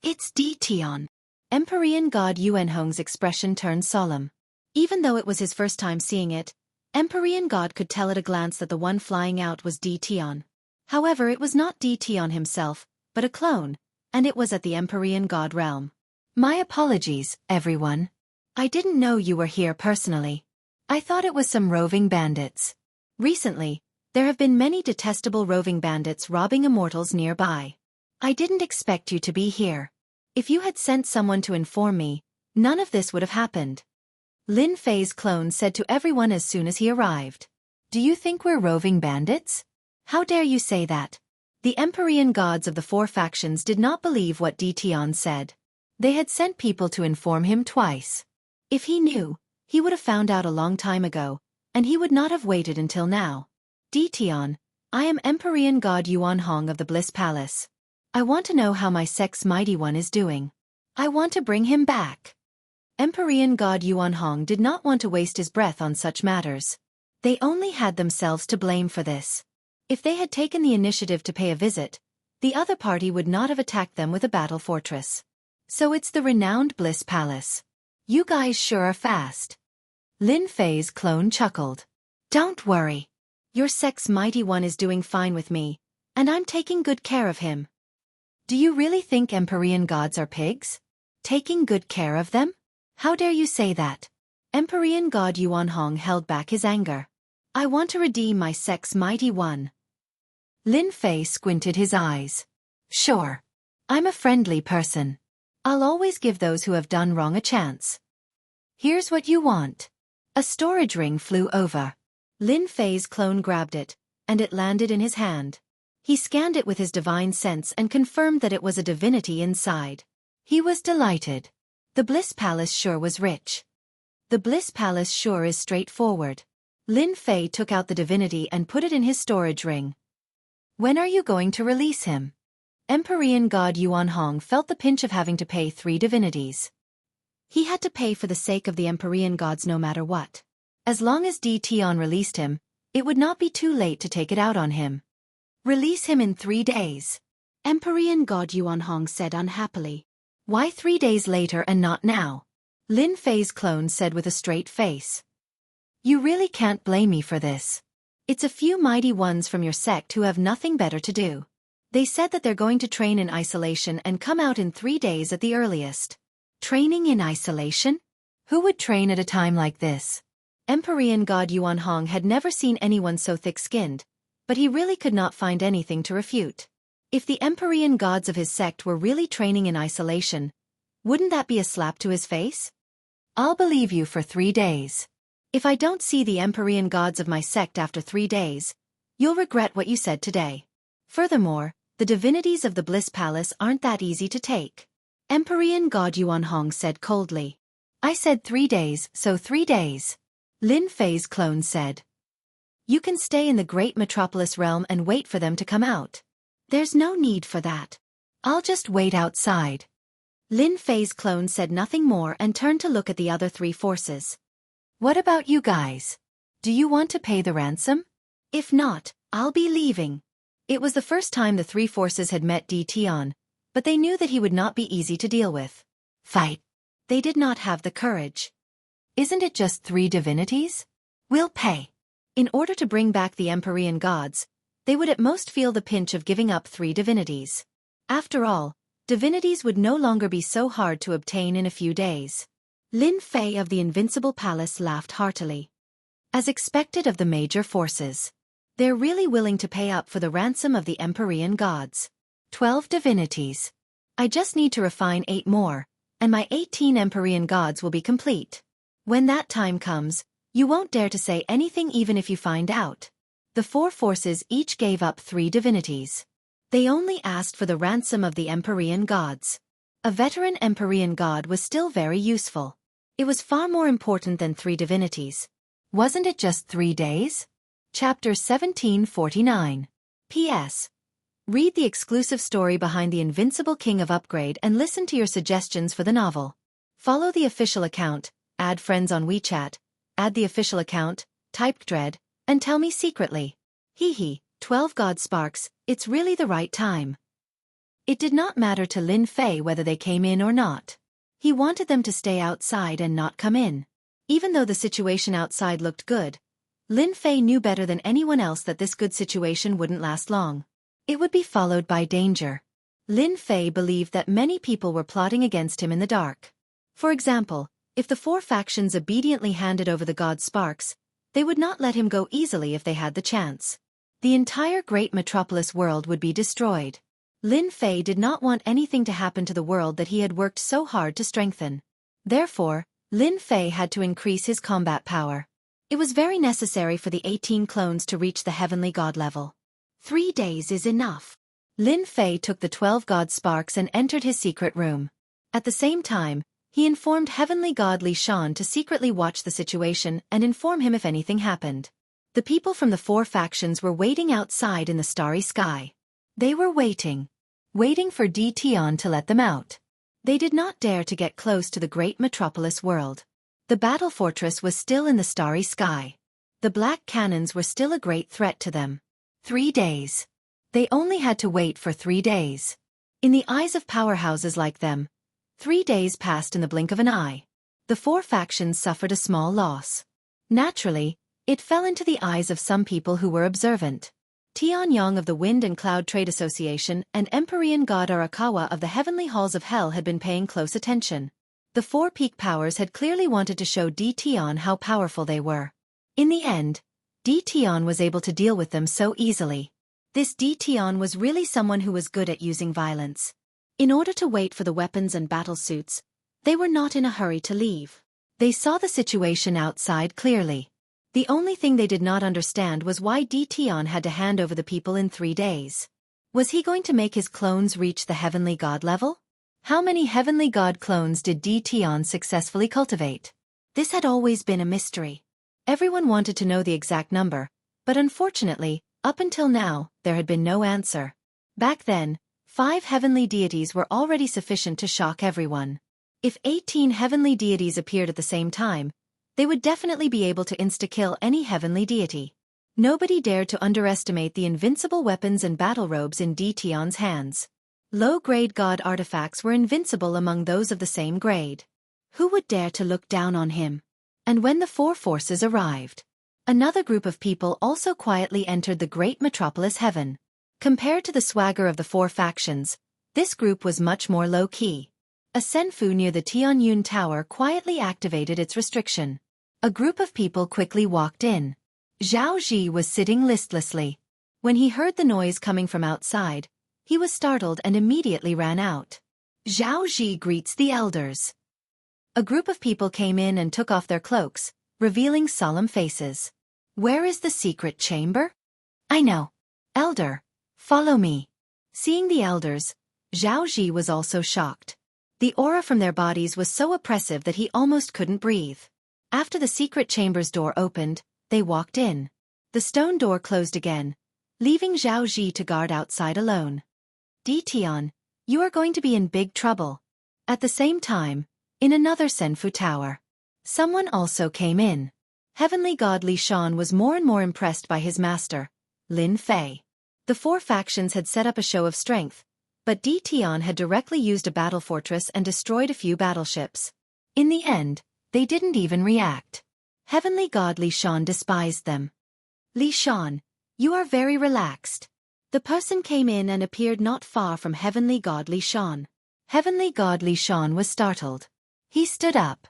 It's Dtion. Empyrean god Yuanhong's expression turned solemn. Even though it was his first time seeing it, Empyrean god could tell at a glance that the one flying out was Dtion. However, it was not Dtion himself, but a clone, and it was at the Empyrean god realm. My apologies, everyone. I didn't know you were here personally. I thought it was some roving bandits. Recently, there have been many detestable roving bandits robbing immortals nearby. I didn't expect you to be here. If you had sent someone to inform me, none of this would have happened. Lin Fei's clone said to everyone as soon as he arrived. Do you think we're roving bandits? How dare you say that? The Empyrean gods of the 4 factions did not believe what Dtion said. They had sent people to inform him twice. If he knew, he would have found out a long time ago, and he would not have waited until now. Dtion, I am Empyrean god Yuanhong of the Bliss Palace. I want to know how my sex mighty one is doing. I want to bring him back. Empyrean god Yuanhong did not want to waste his breath on such matters. They only had themselves to blame for this. If they had taken the initiative to pay a visit, the other party would not have attacked them with a battle fortress. So it's the renowned Bliss Palace. You guys sure are fast. Lin Fei's clone chuckled. Don't worry. Your sex mighty one is doing fine with me, and I'm taking good care of him. Do you really think Empyrean gods are pigs? Taking good care of them? How dare you say that? Empyrean god Yuanhong held back his anger. I want to redeem my sex mighty one. Lin Fei squinted his eyes. Sure. I'm a friendly person. I'll always give those who have done wrong a chance. Here's what you want. A storage ring flew over. Lin Fei's clone grabbed it, and it landed in his hand. He scanned it with his divine sense and confirmed that it was a divinity inside. He was delighted. The Bliss Palace sure was rich. The Bliss Palace sure is straightforward. Lin Fei took out the divinity and put it in his storage ring. When are you going to release him? Empyrean god Yuanhong felt the pinch of having to pay 3 divinities. He had to pay for the sake of the Empyrean gods no matter what. As long as Dtion released him, it would not be too late to take it out on him. Release him in 3 days. Empyrean god Yuanhong said unhappily. Why 3 days later and not now? Lin Fei's clone said with a straight face. You really can't blame me for this. It's a few mighty ones from your sect who have nothing better to do. They said that they're going to train in isolation and come out in 3 days at the earliest. Training in isolation? Who would train at a time like this? Empyrean god Yuanhong had never seen anyone so thick-skinned, but he really could not find anything to refute. If the Empyrean gods of his sect were really training in isolation, wouldn't that be a slap to his face? I'll believe you for 3 days. If I don't see the Empyrean gods of my sect after 3 days, you'll regret what you said today. Furthermore, the divinities of the Bliss Palace aren't that easy to take. Empyrean god Yuanhong said coldly. I said 3 days, so 3 days. Lin Fei's clone said. You can stay in the great metropolis realm and wait for them to come out. There's no need for that. I'll just wait outside. Lin Fei's clone said nothing more and turned to look at the other 3 forces. What about you guys? Do you want to pay the ransom? If not, I'll be leaving. It was the first time the 3 forces had met Tian, but they knew that he would not be easy to deal with. Fight. They did not have the courage. Isn't it just 3 divinities? We'll pay. In order to bring back the Empyrean gods, they would at most feel the pinch of giving up 3 divinities. After all, divinities would no longer be so hard to obtain in a few days. Lin Fei of the Invincible Palace laughed heartily. As expected of the major forces, they're really willing to pay up for the ransom of the Empyrean gods. 12 divinities. I just need to refine 8 more, and my 18 Empyrean gods will be complete. When that time comes, you won't dare to say anything even if you find out. The 4 forces each gave up 3 divinities. They only asked for the ransom of the Empyrean gods. A veteran Empyrean god was still very useful. It was far more important than 3 divinities. Wasn't it just 3 days? Chapter 1749. P.S. Read the exclusive story behind the Invincible King of Upgrade and listen to your suggestions for the novel. Follow the official account, add friends on WeChat, add the official account, type dread, and tell me secretly. Hee hee, 12 god sparks, it's really the right time. It did not matter to Lin Fei whether they came in or not. He wanted them to stay outside and not come in. Even though the situation outside looked good, Lin Fei knew better than anyone else that this good situation wouldn't last long. It would be followed by danger. Lin Fei believed that many people were plotting against him in the dark. For example, if the 4 factions obediently handed over the god sparks, they would not let him go easily if they had the chance. The entire great metropolis world would be destroyed. Lin Fei did not want anything to happen to the world that he had worked so hard to strengthen. Therefore, Lin Fei had to increase his combat power. It was very necessary for the 18 clones to reach the heavenly god level. 3 days is enough. Lin Fei took the 12 god sparks and entered his secret room. At the same time, he informed heavenly god Li Shan to secretly watch the situation and inform him if anything happened. The people from the 4 factions were waiting outside in the starry sky. They were waiting for Tian to let them out. They did not dare to get close to the great metropolis world. The battle fortress was still in the starry sky. The black cannons were still a great threat to them. 3 days. They only had to wait for 3 days. In the eyes of powerhouses like them, 3 days passed in the blink of an eye. The 4 factions suffered a small loss. Naturally, it fell into the eyes of some people who were observant. Tianyang of the Wind and Cloud Trade Association and Empyrean god Arakawa of the Heavenly Halls of Hell had been paying close attention. The 4 peak powers had clearly wanted to show Tian how powerful they were. In the end, Tian was able to deal with them so easily. This Tian was really someone who was good at using violence. In order to wait for the weapons and battle suits, they were not in a hurry to leave. They saw the situation outside clearly. The only thing they did not understand was why Tian had to hand over the people in 3 days. Was he going to make his clones reach the heavenly god level? How many heavenly god clones did Tian successfully cultivate? This had always been a mystery. Everyone wanted to know the exact number, but unfortunately, up until now, there had been no answer. Back then, 5 heavenly deities were already sufficient to shock everyone. If 18 heavenly deities appeared at the same time, they would definitely be able to insta-kill any heavenly deity. Nobody dared to underestimate the invincible weapons and battle robes in Tian's hands. Low-grade god artifacts were invincible among those of the same grade. Who would dare to look down on him? And when the 4 forces arrived, Another group of people also quietly entered the great metropolis heaven. Compared to the swagger of the four factions, this group was much more low-key. A senfu near the Tianyun Tower quietly activated its restriction. A group of people quickly walked in. Zhao Ji was sitting listlessly. When he heard the noise coming from outside, he was startled and immediately ran out. Zhao Ji greets the elders. A group of people came in and took off their cloaks, revealing solemn faces. Where is the secret chamber? I know. Elder, follow me. Seeing the elders, Zhao Ji was also shocked. The aura from their bodies was so oppressive that he almost couldn't breathe. After the secret chamber's door opened, they walked in. The stone door closed again, leaving Zhao Ji to guard outside alone. Tian, you are going to be in big trouble. At the same time, in another senfu tower, someone also came in. Heavenly God Li Shan was more and more impressed by his master, Lin Fei. The four factions had set up a show of strength, but Tian had directly used a battle fortress and destroyed a few battleships. In the end, they didn't even react. Heavenly God Li Shan despised them. Li Shan, you are very relaxed. The person came in and appeared not far from Heavenly God Li Shan. Heavenly God Li Shan was startled. He stood up.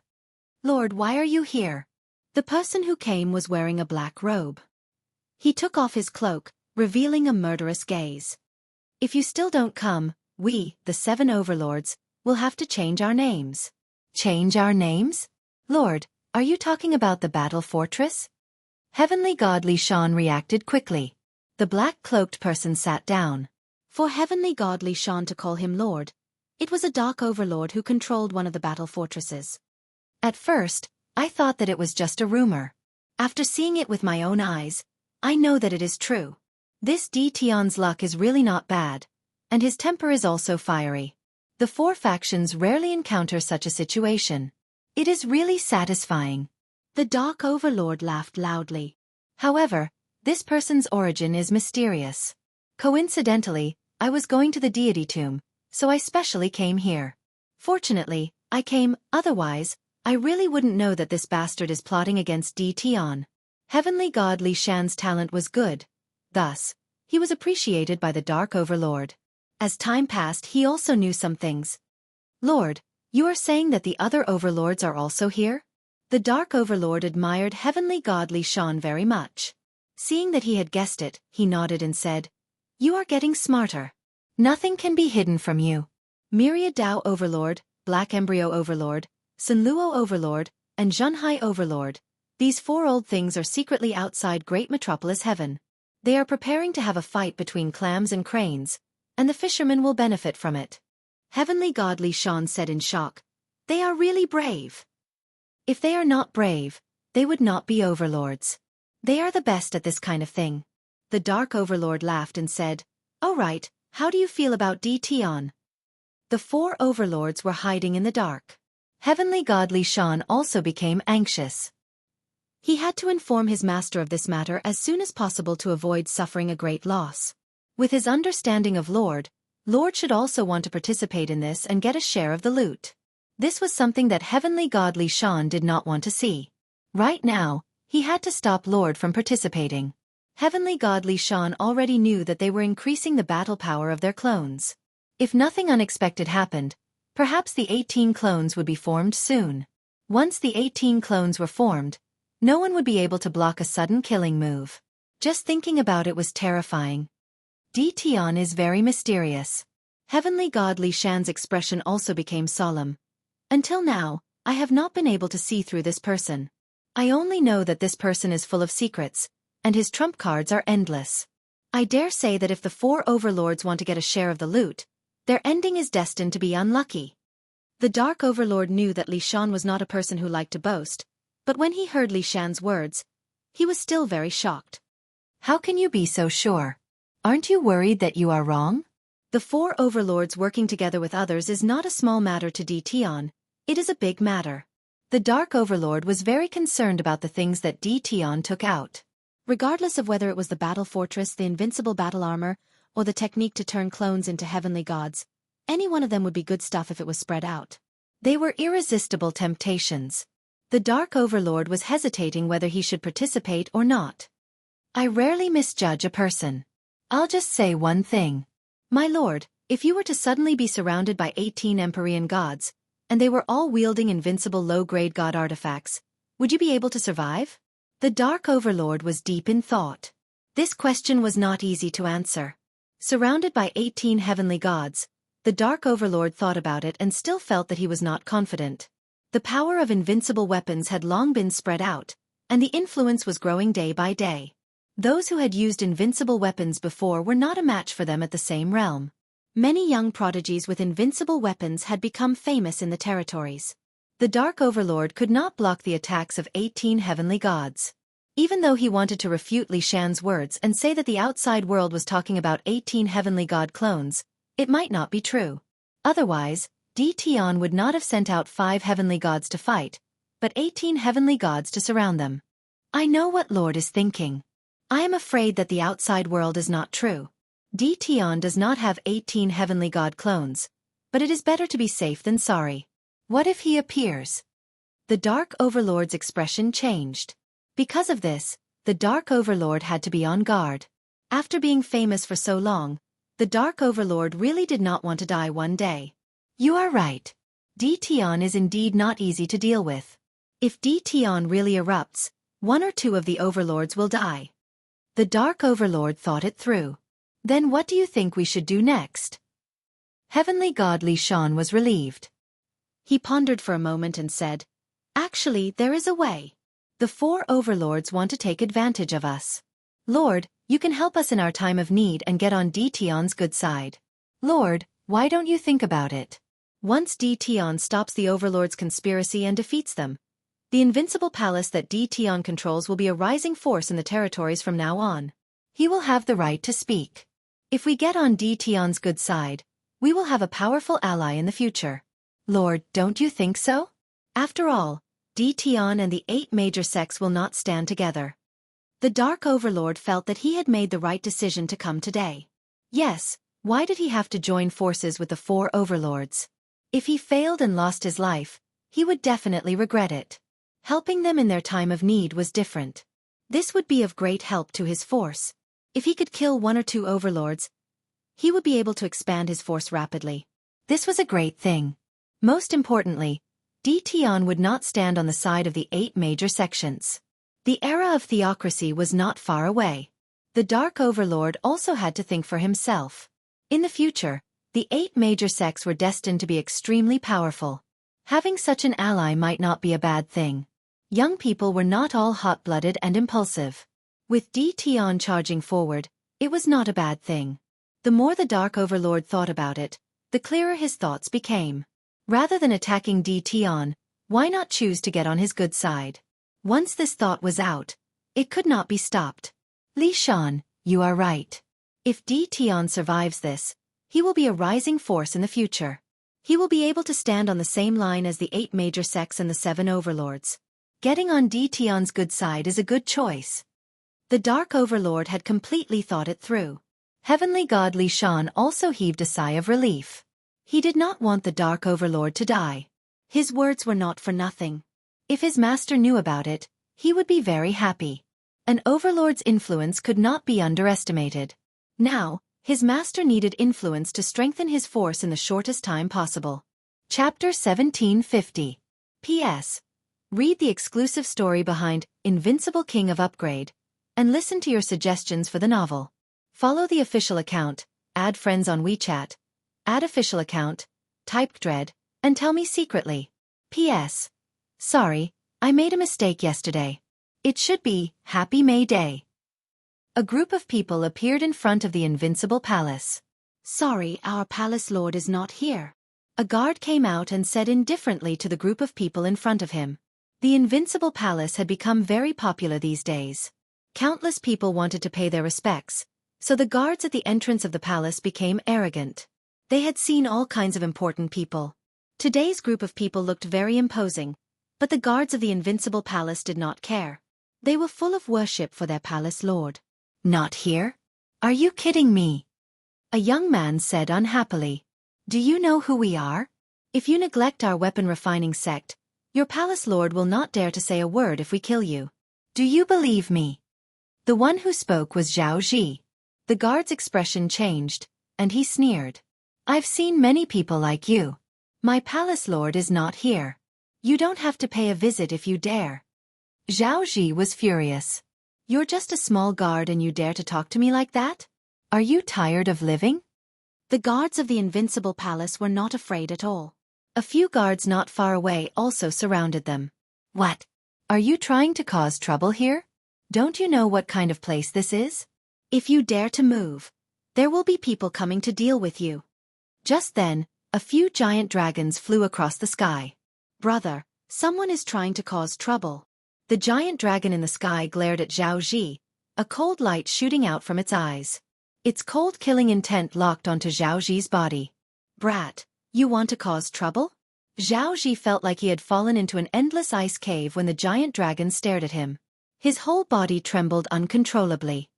Lord, why are you here? The person who came was wearing a black robe. He took off his cloak, revealing a murderous gaze. If you still don't come, we, the 7 overlords, will have to change our names. Change our names? Lord, are you talking about the battle fortress? Heavenly God Li Shan reacted quickly. The black-cloaked person sat down. For Heavenly God Li Shan to call him Lord, it was a dark overlord who controlled one of the battle fortresses. At first, I thought that it was just a rumor. After seeing it with my own eyes, I know that it is true. This Tian's luck is really not bad, and his temper is also fiery. The four factions rarely encounter such a situation. It is really satisfying. The Dark Overlord laughed loudly. However, this person's origin is mysterious. Coincidentally, I was going to the deity tomb, so I specially came here. Fortunately, I came, otherwise, I really wouldn't know that this bastard is plotting against Tian. Heavenly God Li Shan's talent was good. Thus, he was appreciated by the Dark Overlord. As time passed, he also knew some things. Lord, you are saying that the other overlords are also here? The Dark Overlord admired Heavenly God Li Shan very much. Seeing that he had guessed it, he nodded and said, You are getting smarter. Nothing can be hidden from you. Myriad Dao Overlord, Black Embryo Overlord, Sunluo Overlord, and Zhunhai Overlord. These 4 old things are secretly outside Great Metropolis Heaven. They are preparing to have a fight between clams and cranes, and the fishermen will benefit from it. Heavenly God Li Shan said in shock, They are really brave. If they are not brave, they would not be overlords. They are the best at this kind of thing. The Dark Overlord laughed and said, All right, how do you feel about Tian? The 4 overlords were hiding in the dark. Heavenly God Li Shan also became anxious. He had to inform his master of this matter as soon as possible to avoid suffering a great loss. With his understanding of Lord should also want to participate in this and get a share of the loot. This was something that Heavenly God Li Shan did not want to see. Right now, he had to stop Lord from participating. Heavenly God Li Shan already knew that they were increasing the battle power of their clones. If nothing unexpected happened, perhaps the 18 clones would be formed soon. Once the 18 clones were formed, no one would be able to block a sudden killing move. Just thinking about it was terrifying. Tian is very mysterious. Heavenly God Li Shan's expression also became solemn. Until now, I have not been able to see through this person. I only know that this person is full of secrets, and his trump cards are endless. I dare say that if the 4 overlords want to get a share of the loot, their ending is destined to be unlucky. The Dark Overlord knew that Li Shan was not a person who liked to boast, but when he heard Li Shan's words, he was still very shocked. How can you be so sure? Aren't you worried that you are wrong? The 4 overlords working together with others is not a small matter to Tian, it is a big matter. The Dark Overlord was very concerned about the things that Tian took out. Regardless of whether it was the battle fortress, the invincible battle armor, or the technique to turn clones into heavenly gods, any one of them would be good stuff if it was spread out. They were irresistible temptations. The Dark Overlord was hesitating whether he should participate or not. I rarely misjudge a person. I'll just say one thing. My lord, if you were to suddenly be surrounded by 18 Empyrean gods, and they were all wielding invincible low-grade god artifacts, would you be able to survive? The Dark Overlord was deep in thought. This question was not easy to answer. Surrounded by 18 heavenly gods, the Dark Overlord thought about it and still felt that he was not confident. The power of invincible weapons had long been spread out, and the influence was growing day by day. Those who had used invincible weapons before were not a match for them at the same realm. Many young prodigies with invincible weapons had become famous in the territories. The Dark Overlord could not block the attacks of 18 heavenly gods. Even though he wanted to refute Li Shan's words and say that the outside world was talking about 18 heavenly god clones, it might not be true. Otherwise, Di Tian would not have sent out 5 heavenly gods to fight, but 18 heavenly gods to surround them. I know what Lord is thinking. I am afraid that the outside world is not true. Di Tian does not have 18 heavenly god clones, but it is better to be safe than sorry. What if he appears? The Dark Overlord's expression changed. Because of this, the Dark Overlord had to be on guard. After being famous for so long, the Dark Overlord really did not want to die one day. You are right. Di Tian is indeed not easy to deal with. If Di Tian really erupts, 1 or 2 of the overlords will die. The Dark Overlord thought it through. Then what do you think we should do next? Heavenly God Li Shan was relieved. He pondered for a moment and said, Actually, there is a way. The 4 overlords want to take advantage of us. Lord, you can help us in our time of need and get on Di Tian's good side. Lord, why don't you think about it? Once Di Tian stops the overlords' conspiracy and defeats them, the invincible palace that Di Tian controls will be a rising force in the territories from now on. He will have the right to speak. If we get on Di Tian's good side, we will have a powerful ally in the future. Lord, don't you think so? After all, Di Tian and the 8 major sects will not stand together. The Dark Overlord felt that he had made the right decision to come today. Yes, why did he have to join forces with the 4 overlords? If he failed and lost his life, he would definitely regret it. Helping them in their time of need was different. This would be of great help to his force. If he could kill 1 or 2 overlords, he would be able to expand his force rapidly. This was a great thing. Most importantly, Di Tian would not stand on the side of the 8 major sections. The era of theocracy was not far away. The Dark Overlord also had to think for himself. In the future, the 8 major sects were destined to be extremely powerful. Having such an ally might not be a bad thing. Young people were not all hot-blooded and impulsive. With Di Tian charging forward, it was not a bad thing. The more the Dark Overlord thought about it, the clearer his thoughts became. Rather than attacking Di Tian, why not choose to get on his good side? Once this thought was out, it could not be stopped. Li Shan, you are right. If Di Tian survives this, he will be a rising force in the future. He will be able to stand on the same line as the 8 major sects and the 7 overlords. Getting on Di Tian's good side is a good choice. The Dark Overlord had completely thought it through. Heavenly God Li Shan also heaved a sigh of relief. He did not want the Dark Overlord to die. His words were not for nothing. If his master knew about it, he would be very happy. An overlord's influence could not be underestimated. Now, his master needed influence to strengthen his force in the shortest time possible. Chapter 1750. P.S. Read the exclusive story behind Invincible King of Upgrade, and listen to your suggestions for the novel. Follow the official account, add friends on WeChat, add official account, type dread, and tell me secretly. P.S. Sorry, I made a mistake yesterday. It should be Happy May Day. A group of people appeared in front of the Invincible Palace. Sorry, our palace lord is not here. A guard came out and said indifferently to the group of people in front of him. The Invincible Palace had become very popular these days. Countless people wanted to pay their respects, so the guards at the entrance of the palace became arrogant. They had seen all kinds of important people. Today's group of people looked very imposing, but the guards of the Invincible Palace did not care. They were full of worship for their palace lord. Not here? Are you kidding me? A young man said unhappily. Do you know who we are? If you neglect our weapon refining sect, Your palace lord will not dare to say a word if we kill you. Do you believe me? The one who spoke was Xianxia. The guard's expression changed, and he sneered. I've seen many people like you. My palace lord is not here. You don't have to pay a visit if you dare. Xianxia was furious. You're just a small guard and you dare to talk to me like that? Are you tired of living? The guards of the Invincible Palace were not afraid at all. A few guards not far away also surrounded them. What? Are you trying to cause trouble here? Don't you know what kind of place this is? If you dare to move, there will be people coming to deal with you. Just then, a few giant dragons flew across the sky. Brother, someone is trying to cause trouble. The giant dragon in the sky glared at Xianxia, a cold light shooting out from its eyes. Its cold killing intent locked onto Xianxia's body. Brat, you want to cause trouble? Xianxia felt like he had fallen into an endless ice cave when the giant dragon stared at him. His whole body trembled uncontrollably.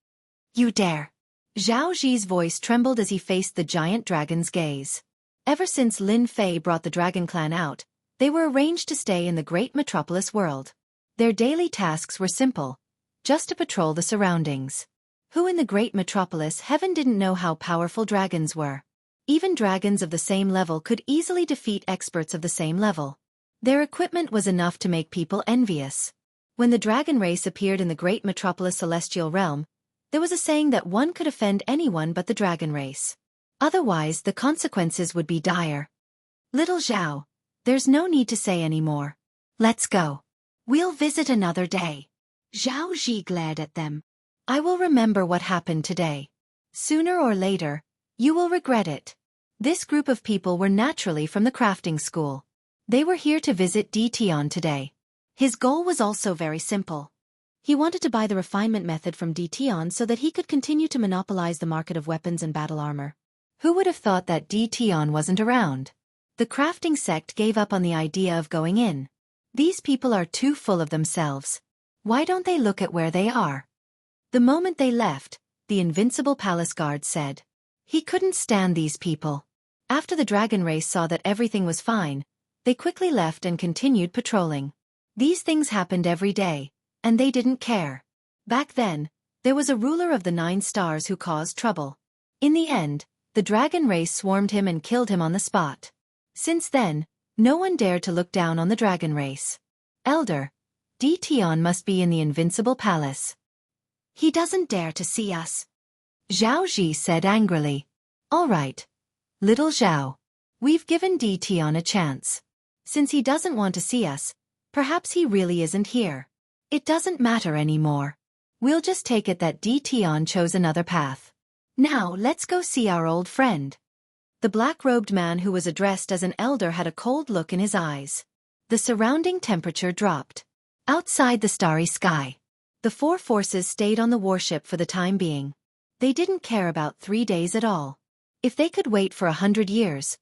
You dare. Xianxia's voice trembled as he faced the giant dragon's gaze. Ever since Lin Fei brought the Dragon Clan out, they were arranged to stay in the great metropolis world. Their daily tasks were simple, just to patrol the surroundings. Who in the great metropolis heaven didn't know how powerful dragons were? Even dragons of the same level could easily defeat experts of the same level. Their equipment was enough to make people envious. When the dragon race appeared in the great metropolis celestial realm, there was a saying that one could offend anyone but the dragon race. Otherwise, the consequences would be dire. Little Zhao, there's no need to say any more. Let's go. We'll visit another day. Xianxia glared at them. I will remember what happened today. Sooner or later, you will regret it. This group of people were naturally from the crafting school. They were here to visit Tian today. His goal was also very simple. He wanted to buy the refinement method from Tian so that he could continue to monopolize the market of weapons and battle armor. Who would have thought that Tian wasn't around? The crafting sect gave up on the idea of going in. These people are too full of themselves. Why don't they look at where they are? The moment they left, the Invincible Palace Guard said. He couldn't stand these people. After the dragon race saw that everything was fine, they quickly left and continued patrolling. These things happened every day, and they didn't care. Back then, there was a ruler of the 9 stars who caused trouble. In the end, the dragon race swarmed him and killed him on the spot. Since then, no one dared to look down on the dragon race. Elder, Tian must be in the Invincible Palace. He doesn't dare to see us. Xianxia said angrily. All right. Little Zhao. We've given Tian a chance. Since he doesn't want to see us, perhaps he really isn't here. It doesn't matter anymore. We'll just take it that Tian chose another path. Now let's go see our old friend. The black-robed man who was addressed as an elder had a cold look in his eyes. The surrounding temperature dropped. Outside the starry sky, the 4 forces stayed on the warship for the time being. They didn't care about 3 days at all. If they could wait for 100 years,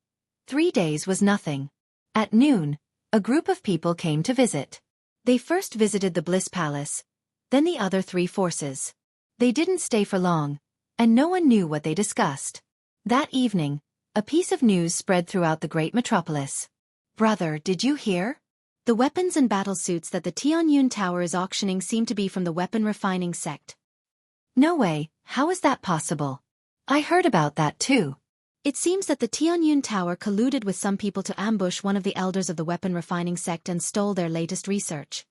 3 days was nothing. At noon, a group of people came to visit. They first visited the Bliss Palace, then the other 3 forces. They didn't stay for long, and no one knew what they discussed. That evening, a piece of news spread throughout the great metropolis. Brother, did you hear? The weapons and battle suits that the Tianyun Tower is auctioning seem to be from the weapon refining sect. No way, how is that possible? I heard about that too. It seems that the Tianyun Tower colluded with some people to ambush one of the elders of the weapon refining sect and stole their latest research.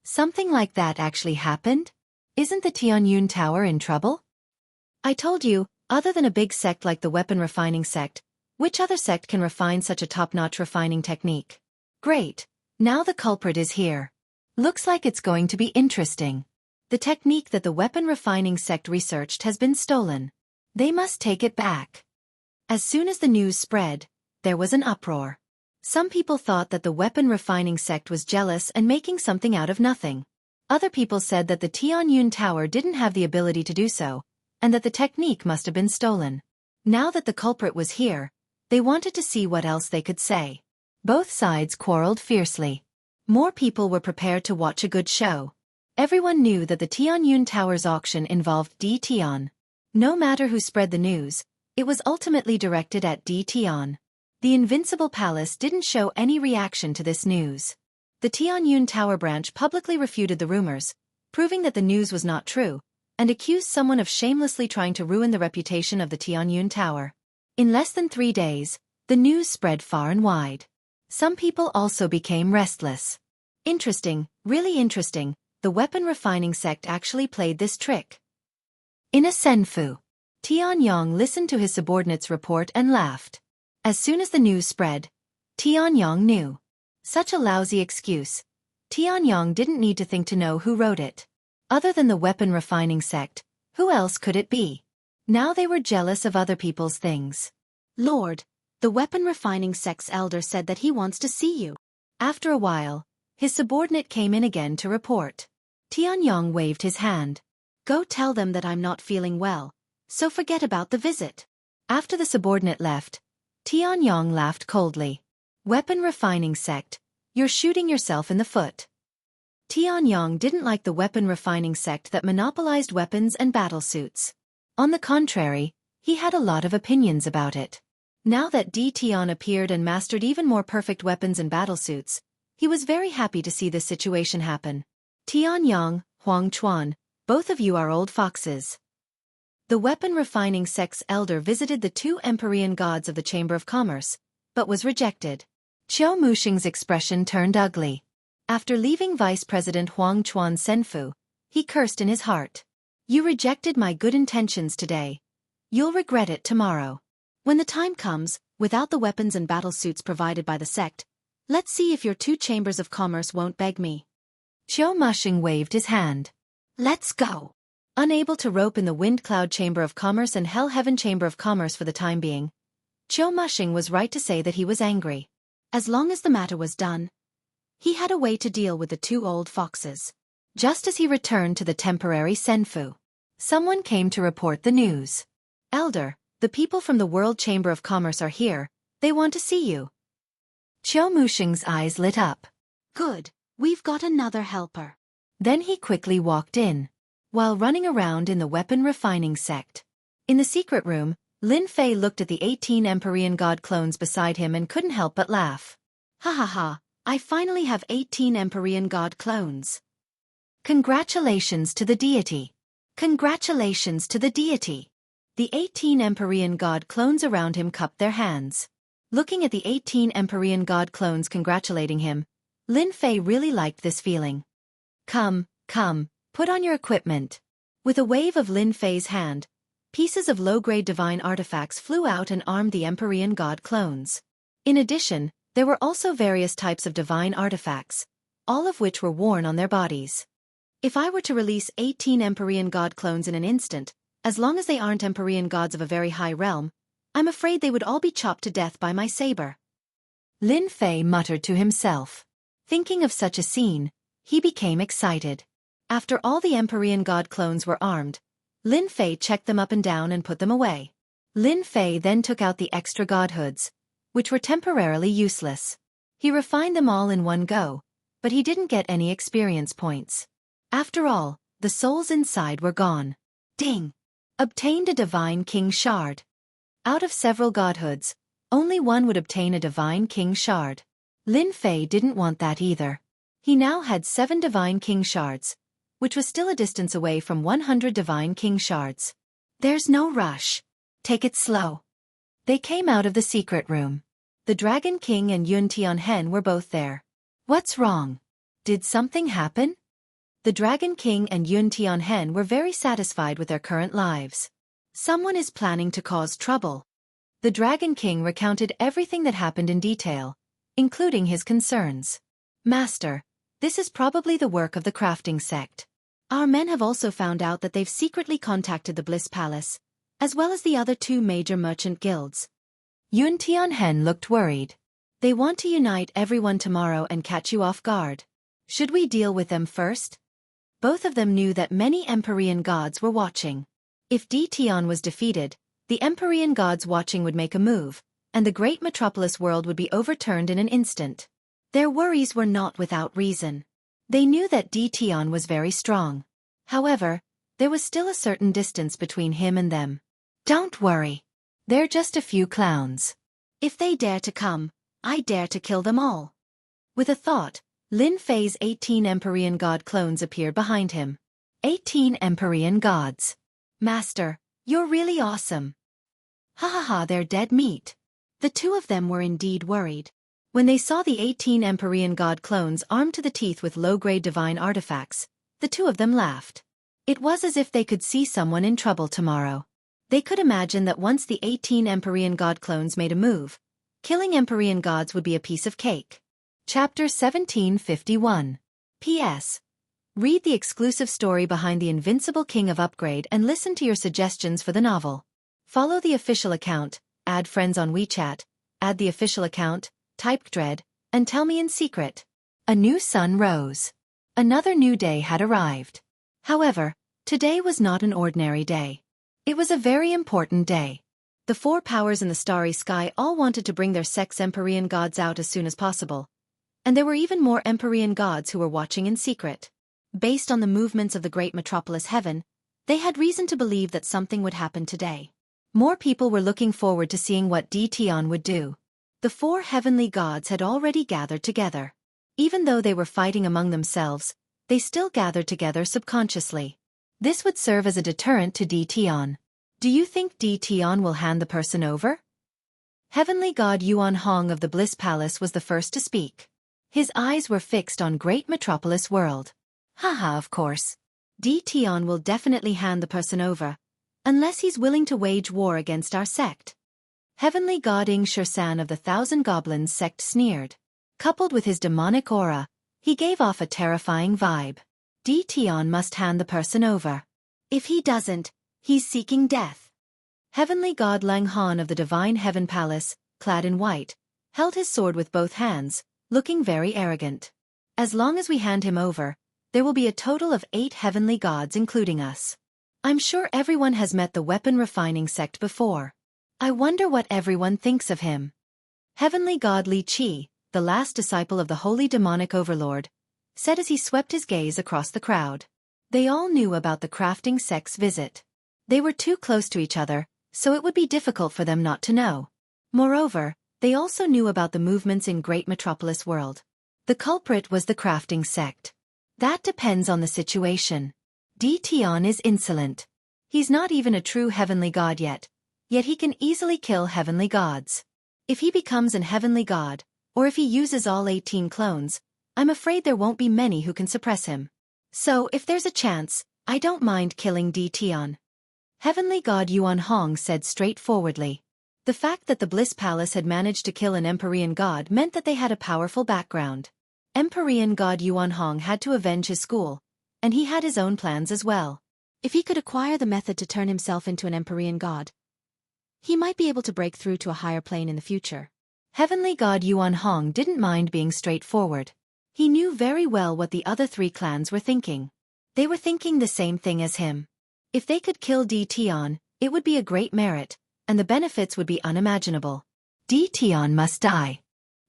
Something like that actually happened? Isn't the Tianyun Tower in trouble? I told you, other than a big sect like the weapon refining sect, which other sect can refine such a top-notch refining technique? Great. Now the culprit is here. Looks like it's going to be interesting. The technique that the weapon refining sect researched has been stolen. They must take it back. As soon as the news spread, there was an uproar. Some people thought that the weapon refining sect was jealous and making something out of nothing. Other people said that the Tianyun Tower didn't have the ability to do so, and that the technique must have been stolen. Now that the culprit was here, they wanted to see what else they could say. Both sides quarreled fiercely. More people were prepared to watch a good show. Everyone knew that the Tianyun Tower's auction involved Tian. No matter who spread the news, it was ultimately directed at Tian. The Invincible Palace didn't show any reaction to this news. The Tianyun Tower branch publicly refuted the rumors, proving that the news was not true, and accused someone of shamelessly trying to ruin the reputation of the Tianyun Tower. In less than 3 days, the news spread far and wide. Some people also became restless. Interesting, really interesting, the weapon refining sect actually played this trick. In a senfu. Tianyong listened to his subordinate's report and laughed. As soon as the news spread, Tianyong knew. Such a lousy excuse. Tianyong didn't need to think to know who wrote it. Other than the weapon refining sect, who else could it be? Now they were jealous of other people's things. Lord, the weapon refining sect's elder said that he wants to see you. After a while, his subordinate came in again to report. Tianyong waved his hand. Go tell them that I'm not feeling well, so forget about the visit. After the subordinate left, Tianyong laughed coldly. Weapon refining sect, you're shooting yourself in the foot. Tianyong didn't like the weapon refining sect that monopolized weapons and battlesuits. On the contrary, he had a lot of opinions about it. Now that Tian appeared and mastered even more perfect weapons and battlesuits, he was very happy to see this situation happen. Tianyong, Huang Chuan, both of you are old foxes. The weapon refining sect's elder visited the 2 Empyrean gods of the Chamber of Commerce, but was rejected. Qiu Muxing's expression turned ugly. After leaving Vice President Huang Chuan's senfu, he cursed in his heart. You rejected my good intentions today. You'll regret it tomorrow. When the time comes, without the weapons and battlesuits provided by the sect, let's see if your 2 chambers of commerce won't beg me. Qiu Muxing waved his hand. Let's go. Unable to rope in the Wind Cloud Chamber of Commerce and Hell Heaven Chamber of Commerce for the time being, Qiu Muxing was right to say that he was angry. As long as the matter was done, he had a way to deal with the 2 old foxes. Just as he returned to the temporary senfu, someone came to report the news. Elder, the people from the World Chamber of Commerce are here. They want to see you. Qiu Muxing's eyes lit up. Good, we've got another helper. Then he quickly walked in, while running around in the weapon refining sect. In the secret room, Lin Fei looked at the 18 Empyrean god clones beside him and couldn't help but laugh. Ha ha ha, I finally have 18 Empyrean god clones. Congratulations to the deity. Congratulations to the deity. The 18 Empyrean god clones around him cupped their hands. Looking at the 18 Empyrean god clones congratulating him, Lin Fei really liked this feeling. Come, put on your equipment. With a wave of Lin Fei's hand, pieces of low-grade divine artifacts flew out and armed the Empyrean god clones. In addition, there were also various types of divine artifacts, all of which were worn on their bodies. If I were to release 18 Empyrean god clones in an instant, as long as they aren't Empyrean gods of a very high realm, I'm afraid they would all be chopped to death by my saber. Lin Fei muttered to himself. Thinking of such a scene, he became excited. After all the Empyrean god clones were armed, Lin Fei checked them up and down and put them away. Lin Fei then took out the extra godhoods, which were temporarily useless. He refined them all in one go, but he didn't get any experience points. After all, the souls inside were gone. Ding! Obtained a Divine King Shard. Out of several godhoods, only one would obtain a Divine King Shard. Lin Fei didn't want that either. He now had 7 Divine King Shards, which was still a distance away from 100 Divine King Shards. There's no rush. Take it slow. They came out of the secret room. The Dragon King and Yun Tianhen were both there. What's wrong? Did something happen? The Dragon King and Yun Tianhen were very satisfied with their current lives. Someone is planning to cause trouble. The Dragon King recounted everything that happened in detail, including his concerns. Master, this is probably the work of the crafting sect. Our men have also found out that they've secretly contacted the Bliss Palace, as well as the other 2 major merchant guilds. Yun Tianhen looked worried. They want to unite everyone tomorrow and catch you off guard. Should we deal with them first? Both of them knew that many Empyrean gods were watching. If Tian was defeated, the Empyrean gods watching would make a move, and the great metropolis world would be overturned in an instant. Their worries were not without reason. They knew that Tian was very strong. However, there was still a certain distance between him and them. Don't worry. They're just a few clowns. If they dare to come, I dare to kill them all. With a thought, Lin Fei's 18 Empyrean god clones appeared behind him. 18 Empyrean gods. Master, you're really awesome. Ha ha ha, they're dead meat. The two of them were indeed worried. When they saw the 18 Empyrean god clones armed to the teeth with low-grade divine artifacts, the two of them laughed. It was as if they could see someone in trouble tomorrow. They could imagine that once the 18 Empyrean god clones made a move, killing Empyrean gods would be a piece of cake. Chapter 1751. P.S. Read the exclusive story behind The Invincible King of Upgrade and listen to your suggestions for the novel. Follow the official account, add friends on WeChat, add the official account, type dread, and tell me in secret. A new sun rose. Another new day had arrived. However, today was not an ordinary day. It was a very important day. The four powers in the starry sky all wanted to bring their sex Empyrean gods out as soon as possible. And there were even more Empyrean gods who were watching in secret. Based on the movements of the great metropolis heaven, they had reason to believe that something would happen today. More people were looking forward to seeing what Tion would do. The four heavenly gods had already gathered together. Even though they were fighting among themselves, they still gathered together subconsciously. This would serve as a deterrent to Tion. Do you think Tion will hand the person over? Heavenly God Yuan Hong of the Bliss Palace was the first to speak. His eyes were fixed on great metropolis world. Haha, of course. Tion will definitely hand the person over, unless he's willing to wage war against our sect. Heavenly God Xianxia of the Thousand Goblins sect sneered. Coupled with his demonic aura, he gave off a terrifying vibe. Tion must hand the person over. If he doesn't, he's seeking death. Heavenly God Lang Han of the Divine Heaven Palace, clad in white, held his sword with both hands, looking very arrogant. As long as we hand him over, there will be a total of 8 heavenly gods including us. I'm sure everyone has met the weapon refining sect before. I wonder what everyone thinks of him. Heavenly God Li Qi, the last disciple of the holy demonic overlord, said as he swept his gaze across the crowd. They all knew about the crafting sect's visit. They were too close to each other, so it would be difficult for them not to know. Moreover, they also knew about the movements in great metropolis world. The culprit was the crafting sect. That depends on the situation. Tion is insolent. He's not even a true heavenly god yet he can easily kill heavenly gods. If he becomes an heavenly god, or if he uses all 18 clones, I'm afraid there won't be many who can suppress him. So if there's a chance, I don't mind killing Tion. Heavenly God Yuan Hong said straightforwardly. The fact that the Bliss Palace had managed to kill an Empyrean god meant that they had a powerful background. Empyrean God Yuan Hong had to avenge his school, and he had his own plans as well. If he could acquire the method to turn himself into an Empyrean god, he might be able to break through to a higher plane in the future. Heavenly God Yuan Hong didn't mind being straightforward. He knew very well what the other 3 clans were thinking. They were thinking the same thing as him. If they could kill Tion, it would be a great merit, and the benefits would be unimaginable. Tion must die.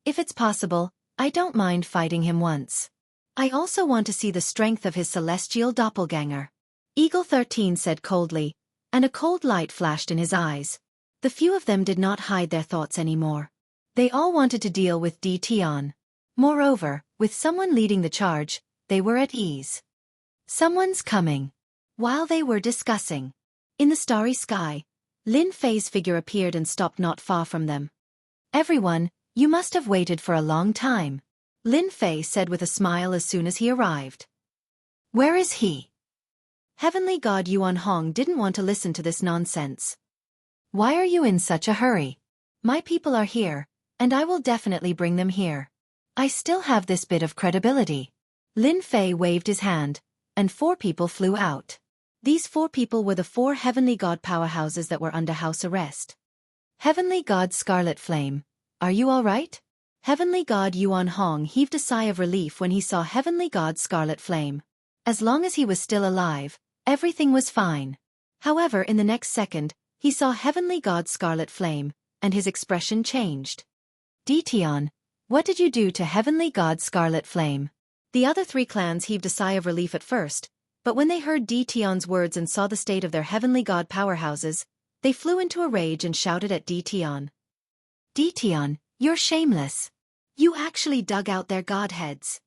If it's possible, I don't mind fighting him once. I also want to see the strength of his celestial doppelganger. Eagle 13 said coldly, and a cold light flashed in his eyes. The few of them did not hide their thoughts anymore. They all wanted to deal with Tion. Moreover, with someone leading the charge, they were at ease. Someone's coming. While they were discussing, in the starry sky, Lin Fei's figure appeared and stopped not far from them. Everyone, you must have waited for a long time, Lin Fei said with a smile as soon as he arrived. Where is he? Heavenly God Yuan Hong didn't want to listen to this nonsense. Why are you in such a hurry? My people are here, and I will definitely bring them here. I still have this bit of credibility. Lin Fei waved his hand, and 4 people flew out. These 4 people were the 4 heavenly god powerhouses that were under house arrest. Heavenly God Scarlet Flame, are you all right? Heavenly God Yuan Hong heaved a sigh of relief when he saw Heavenly God Scarlet Flame. As long as he was still alive, everything was fine. However, in the next second, he saw Heavenly God Scarlet Flame, and his expression changed. Tion, what did you do to Heavenly God Scarlet Flame? The other 3 clans heaved a sigh of relief at first, but when they heard Tion's words and saw the state of their heavenly god powerhouses, they flew into a rage and shouted at Tion. Tion, you're shameless. You actually dug out their godheads.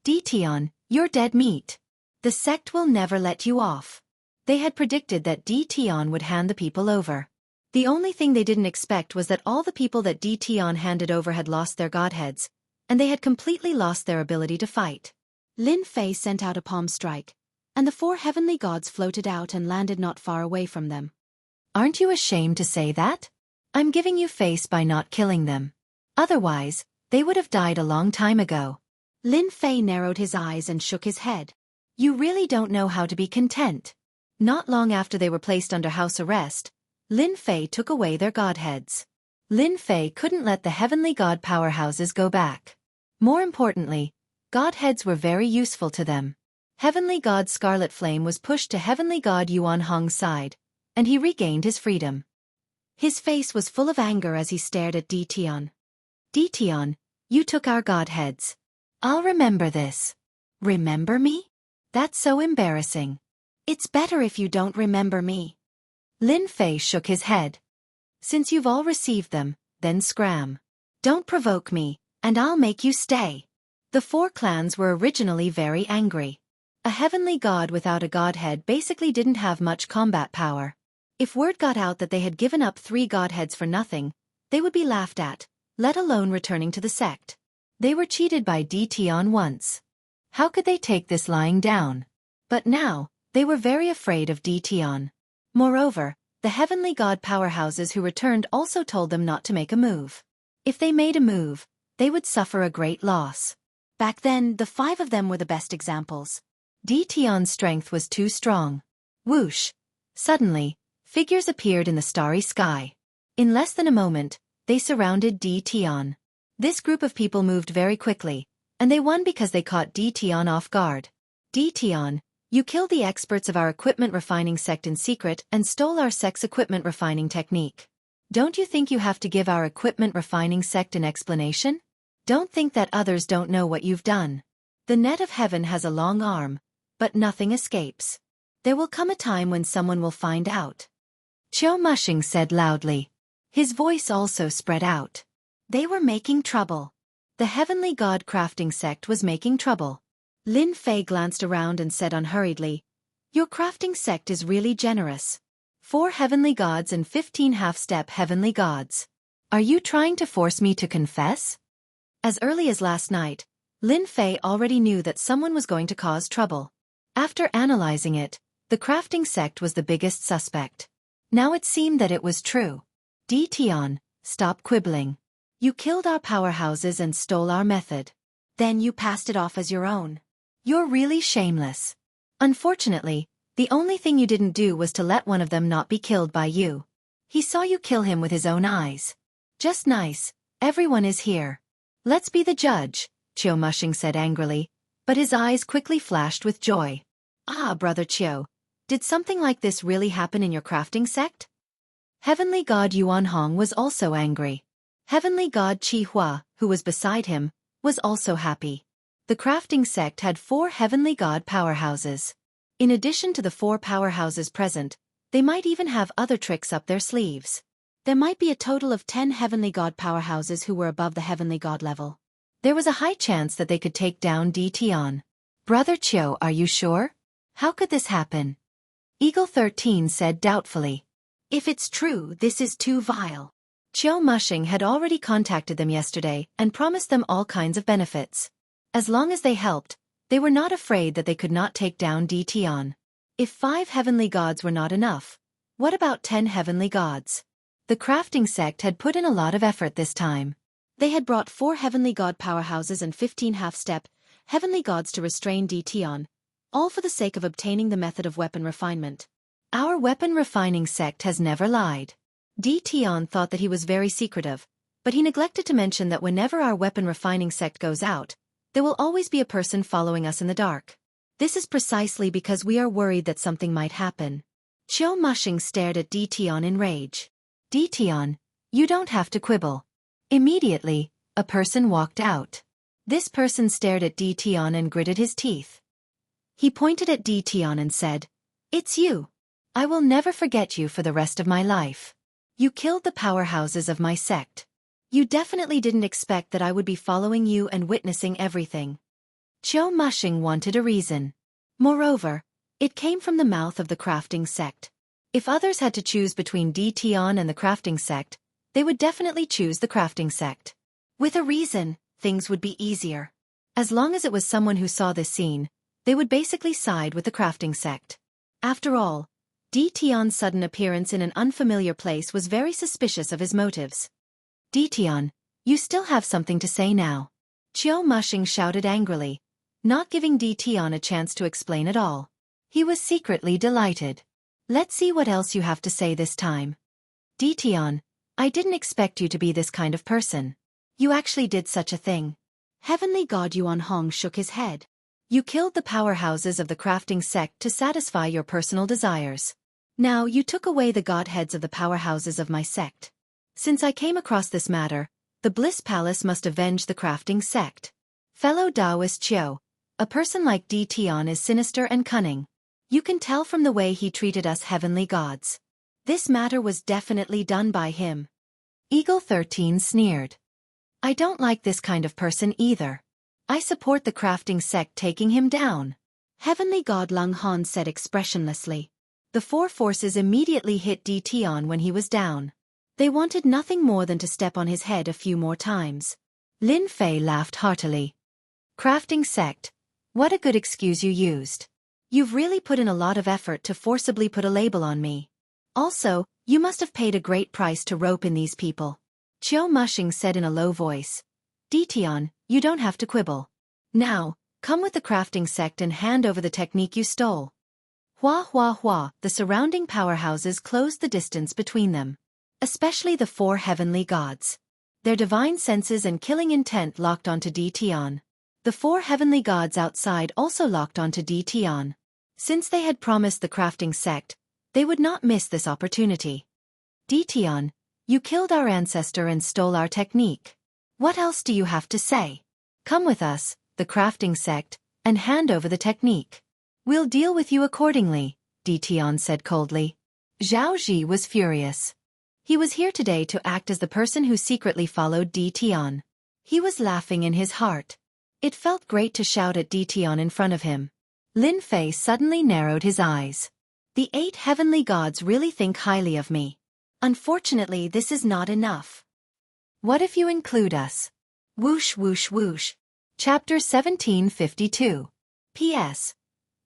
Dition, you're dead meat. The sect will never let you off. They had predicted that Dition would hand the people over. The only thing they didn't expect was that all the people that Dition handed over had lost their godheads, and they had completely lost their ability to fight. Lin Fei sent out a palm strike, and the 4 heavenly gods floated out and landed not far away from them. Aren't you ashamed to say that? I'm giving you face by not killing them. Otherwise, they would have died a long time ago. Lin Fei narrowed his eyes and shook his head. You really don't know how to be content. Not long after they were placed under house arrest, Lin Fei took away their godheads. Lin Fei couldn't let the heavenly god powerhouses go back. More importantly, godheads were very useful to them. Heavenly god Scarlet Flame was pushed to heavenly god Yuan Hong's side, and he regained his freedom. His face was full of anger as he stared at Dition. Dition, you took our godheads. I'll remember this. Remember me? That's so embarrassing. It's better if you don't remember me. Lin Fei shook his head. Since you've all received them, then scram. Don't provoke me, and I'll make you stay. The 4 clans were originally very angry. A heavenly god without a godhead basically didn't have much combat power. If word got out that they had given up 3 godheads for nothing, they would be laughed at, let alone returning to the sect. They were cheated by Dition once. How could they take this lying down? But now, they were very afraid of Dition. Moreover, the heavenly god powerhouses who returned also told them not to make a move. If they made a move, they would suffer a great loss. Back then, the 5 of them were the best examples. Dition's strength was too strong. Whoosh! Suddenly, figures appeared in the starry sky. In less than a moment, they surrounded Dition. This group of people moved very quickly, and they won because they caught Dition off guard. Dition, you killed the experts of our equipment refining sect in secret and stole our sect's equipment refining technique. Don't you think you have to give our equipment refining sect an explanation? Don't think that others don't know what you've done. The net of heaven has a long arm, but nothing escapes. There will come a time when someone will find out. Qiu Mushing said loudly. His voice also spread out. They were making trouble. The heavenly god crafting sect was making trouble. Lin Fei glanced around and said unhurriedly, Your crafting sect is really generous. 4 heavenly gods and 15 half-step heavenly gods. Are you trying to force me to confess? As early as last night, Lin Fei already knew that someone was going to cause trouble. After analyzing it, the crafting sect was the biggest suspect. Now it seemed that it was true. Dition, stop quibbling. You killed our powerhouses and stole our method. Then you passed it off as your own. You're really shameless. Unfortunately, the only thing you didn't do was to let one of them not be killed by you. He saw you kill him with his own eyes. Just nice, everyone is here. Let's be the judge, Qiu Mushing said angrily, but his eyes quickly flashed with joy. Ah, Brother Qiu, did something like this really happen in your crafting sect? Heavenly God Yuan Hong was also angry. Heavenly God Qi Hua, who was beside him, was also happy. The crafting sect had 4 heavenly god powerhouses. In addition to the 4 powerhouses present, they might even have other tricks up their sleeves. There might be a total of 10 heavenly god powerhouses who were above the heavenly god level. There was a high chance that they could take down Dition. Brother Qiu, are you sure? How could this happen? Eagle 13 said doubtfully. If it's true, this is too vile. Qiu Mushing had already contacted them yesterday and promised them all kinds of benefits. As long as they helped, they were not afraid that they could not take down Dition. If 5 heavenly gods were not enough, what about 10 heavenly gods? The crafting sect had put in a lot of effort this time. They had brought 4 heavenly god powerhouses and 15 half-step heavenly gods to restrain Dition, all for the sake of obtaining the method of weapon refinement. Our weapon refining sect has never lied. Dition thought that he was very secretive, but he neglected to mention that whenever our weapon refining sect goes out, there will always be a person following us in the dark. This is precisely because we are worried that something might happen. Qiu Mushing stared at Dition in rage. Dition, you don't have to quibble. Immediately, a person walked out. This person stared at Dition and gritted his teeth. He pointed at Dition and said, It's you. I will never forget you for the rest of my life. You killed the powerhouses of my sect. You definitely didn't expect that I would be following you and witnessing everything. Chiu Mushing wanted a reason. Moreover, it came from the mouth of the crafting sect. If others had to choose between Tian and the crafting sect, they would definitely choose the crafting sect. With a reason, things would be easier. As long as it was someone who saw this scene, they would basically side with the crafting sect. After all, Tian's sudden appearance in an unfamiliar place was very suspicious of his motives. Tian, you still have something to say now. Chiu Mushing shouted angrily, not giving Tian a chance to explain at all. He was secretly delighted. Let's see what else you have to say this time. Tian, I didn't expect you to be this kind of person. You actually did such a thing. Heavenly God Yuan Hong shook his head. You killed the powerhouses of the crafting sect to satisfy your personal desires. Now you took away the godheads of the powerhouses of my sect. Since I came across this matter, the Bliss Palace must avenge the crafting sect. Fellow Taoist Chiu, a person like Tian is sinister and cunning. You can tell from the way he treated us heavenly gods. This matter was definitely done by him. Eagle 13 sneered. I don't like this kind of person either. I support the crafting sect taking him down. Heavenly God Lung Han said expressionlessly. The four forces immediately hit Tian when he was down. They wanted nothing more than to step on his head a few more times. Lin Fei laughed heartily. Crafting sect, what a good excuse you used. You've really put in a lot of effort to forcibly put a label on me. Also, you must have paid a great price to rope in these people. Chiu Mushing said in a low voice. Tian, you don't have to quibble. Now, come with the crafting sect and hand over the technique you stole. Hua hua hua, the surrounding powerhouses closed the distance between them. Especially the four heavenly gods. Their divine senses and killing intent locked onto Tian. The four heavenly gods outside also locked onto Tian. Since they had promised the crafting sect, they would not miss this opportunity. Tian, you killed our ancestor and stole our technique. What else do you have to say? Come with us, the crafting sect, and hand over the technique. We'll deal with you accordingly, Tian said coldly. Zhao Ji was furious. He was here today to act as the person who secretly followed Tian. He was laughing in his heart. It felt great to shout at Tian in front of him. Lin Fei suddenly narrowed his eyes. The 8 heavenly gods really think highly of me. Unfortunately, this is not enough. What if you include us? Whoosh whoosh whoosh. Chapter 1752. P.S.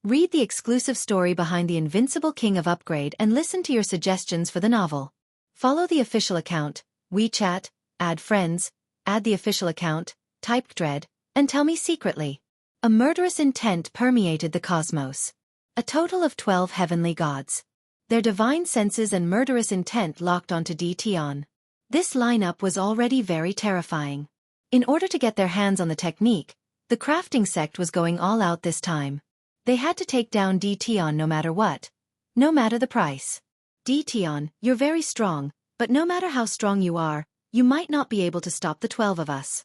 Read the exclusive story behind the Invincible King of Upgrade and listen to your suggestions for the novel. Follow the official account, WeChat, add friends, add the official account, type dread, and tell me secretly. A murderous intent permeated the cosmos. A total of 12 heavenly gods. Their divine senses and murderous intent locked onto Tian. This lineup was already very terrifying. In order to get their hands on the technique, the crafting sect was going all out this time. They had to take down Tian no matter what. No matter the price. Tian, you're very strong, but no matter how strong you are, you might not be able to stop the 12 of us.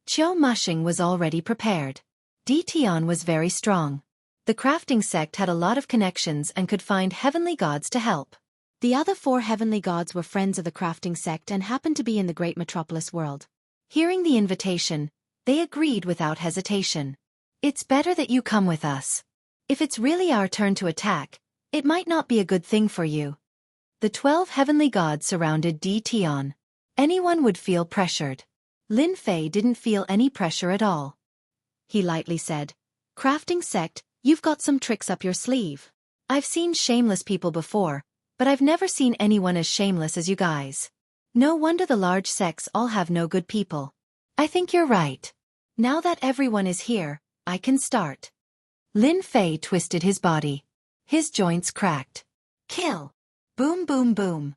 Chiu Mushing was already prepared. Tian was very strong. The crafting sect had a lot of connections and could find heavenly gods to help. The other 4 heavenly gods were friends of the crafting sect and happened to be in the great metropolis world. Hearing the invitation, they agreed without hesitation. It's better that you come with us. If it's really our turn to attack, it might not be a good thing for you. The 12 heavenly gods surrounded Tian. Anyone would feel pressured. Lin Fei didn't feel any pressure at all. He lightly said, Crafting sect, you've got some tricks up your sleeve. I've seen shameless people before, but I've never seen anyone as shameless as you guys. No wonder the large sects all have no good people. I think you're right. Now that everyone is here, I can start. Lin Fei twisted his body. His joints cracked. Kill! Boom boom boom.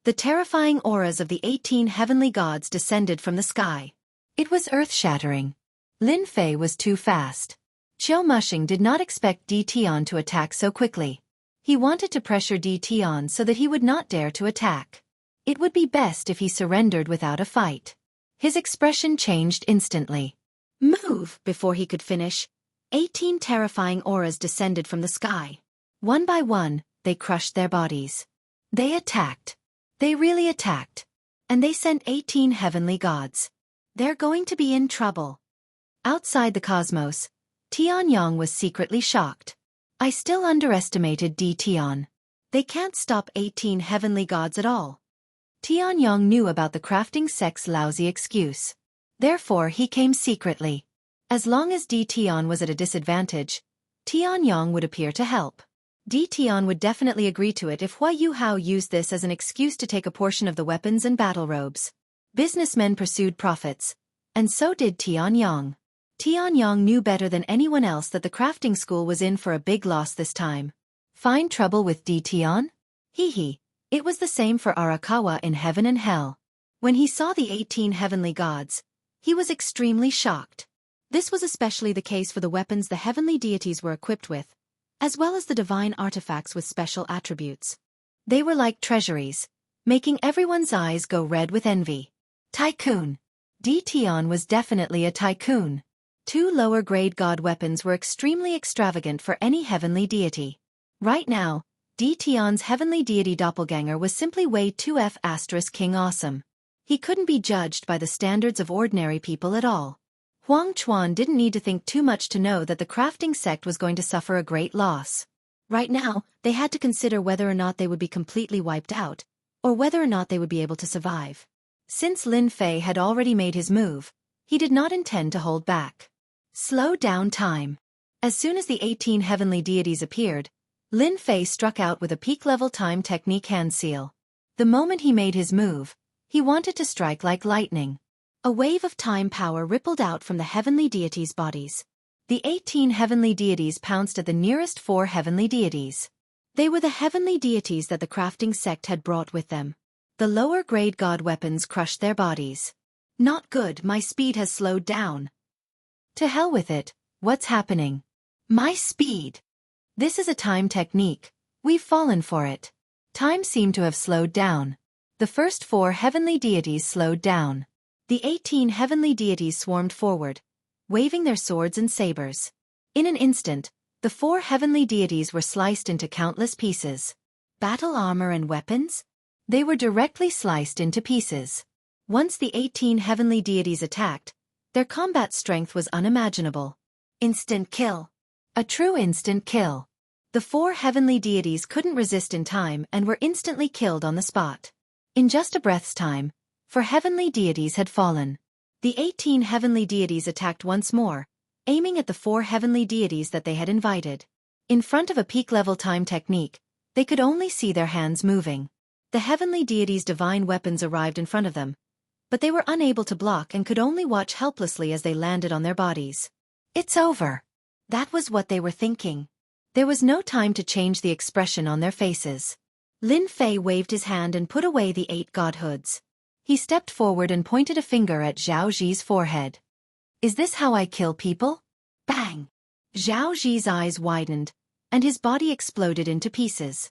The terrifying auras of the 18 heavenly gods descended from the sky. It was earth-shattering. Lin Fei was too fast. Chiu Mushing did not expect Tian to attack so quickly. He wanted to pressure Tian so that he would not dare to attack. It would be best if he surrendered without a fight. His expression changed instantly. Move! Before he could finish, 18 terrifying auras descended from the sky. One by one, they crushed their bodies. They attacked. They really attacked. And they sent 18 heavenly gods. They're going to be in trouble. Outside the cosmos, Tianyang was secretly shocked. I still underestimated Tian. They can't stop 18 heavenly gods at all. Tianyang knew about the crafting sect's lousy excuse. Therefore he came secretly. As long as Tian was at a disadvantage, Tianyang would appear to help. Tian would definitely agree to it if Hua Yuhao used this as an excuse to take a portion of the weapons and battle robes. Businessmen pursued profits, and so did Tianyang. Tianyang knew better than anyone else that the crafting school was in for a big loss this time. Find trouble with Tian? Hee. It was the same for Arakawa in heaven and hell. When he saw the 18 heavenly gods, he was extremely shocked. This was especially the case for the weapons the heavenly deities were equipped with, as well as the divine artifacts with special attributes. They were like treasuries, making everyone's eyes go red with envy. Tycoon. Tian was definitely a tycoon. 2 lower-grade god weapons were extremely extravagant for any heavenly deity. Right now, Tian's heavenly deity doppelganger was simply way 2F** King Awesome. He couldn't be judged by the standards of ordinary people at all. Huang Chuan didn't need to think too much to know that the crafting sect was going to suffer a great loss. Right now, they had to consider whether or not they would be completely wiped out, or whether or not they would be able to survive. Since Lin Fei had already made his move, he did not intend to hold back. Slow down time. As soon as the 18 heavenly deities appeared, Lin Fei struck out with a peak-level time technique hand seal. The moment he made his move, he wanted to strike like lightning. A wave of time power rippled out from the heavenly deities' bodies. The 18 heavenly deities pounced at the nearest 4 heavenly deities. They were the heavenly deities that the crafting sect had brought with them. The lower-grade god weapons crushed their bodies. Not good, my speed has slowed down. To hell with it, what's happening? My speed. This is a time technique. We've fallen for it. Time seemed to have slowed down. The first 4 heavenly deities slowed down. The 18 heavenly deities swarmed forward, waving their swords and sabers. In an instant, the 4 heavenly deities were sliced into countless pieces. Battle armor and weapons? They were directly sliced into pieces. Once the 18 heavenly deities attacked, their combat strength was unimaginable. Instant kill. A true instant kill. The 4 heavenly deities couldn't resist in time and were instantly killed on the spot. In just a breath's time, 4 heavenly deities had fallen. The 18 heavenly deities attacked once more, aiming at the 4 heavenly deities that they had invited. In front of a peak-level time technique, they could only see their hands moving. The heavenly deities' divine weapons arrived in front of them, but they were unable to block and could only watch helplessly as they landed on their bodies. It's over. That was what they were thinking. There was no time to change the expression on their faces. Lin Fei waved his hand and put away the 8 godhoods. He stepped forward and pointed a finger at Zhao Zi's forehead. Is this how I kill people? Bang! Zhao Zi's eyes widened, and his body exploded into pieces.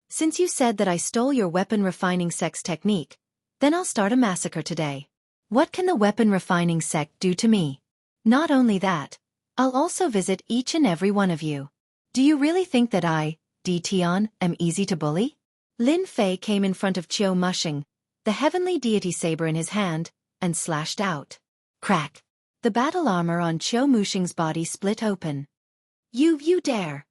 Since you said that I stole your weapon refining sect's technique, then I'll start a massacre today. What can the weapon refining sect do to me? Not only that, I'll also visit each and every one of you. Do you really think that I, Tian, am easy to bully? Lin Fei came in front of Qiu Mushing, the heavenly deity saber in his hand, and slashed out. Crack! The battle armor on Qiu Mushing's body split open. You dare!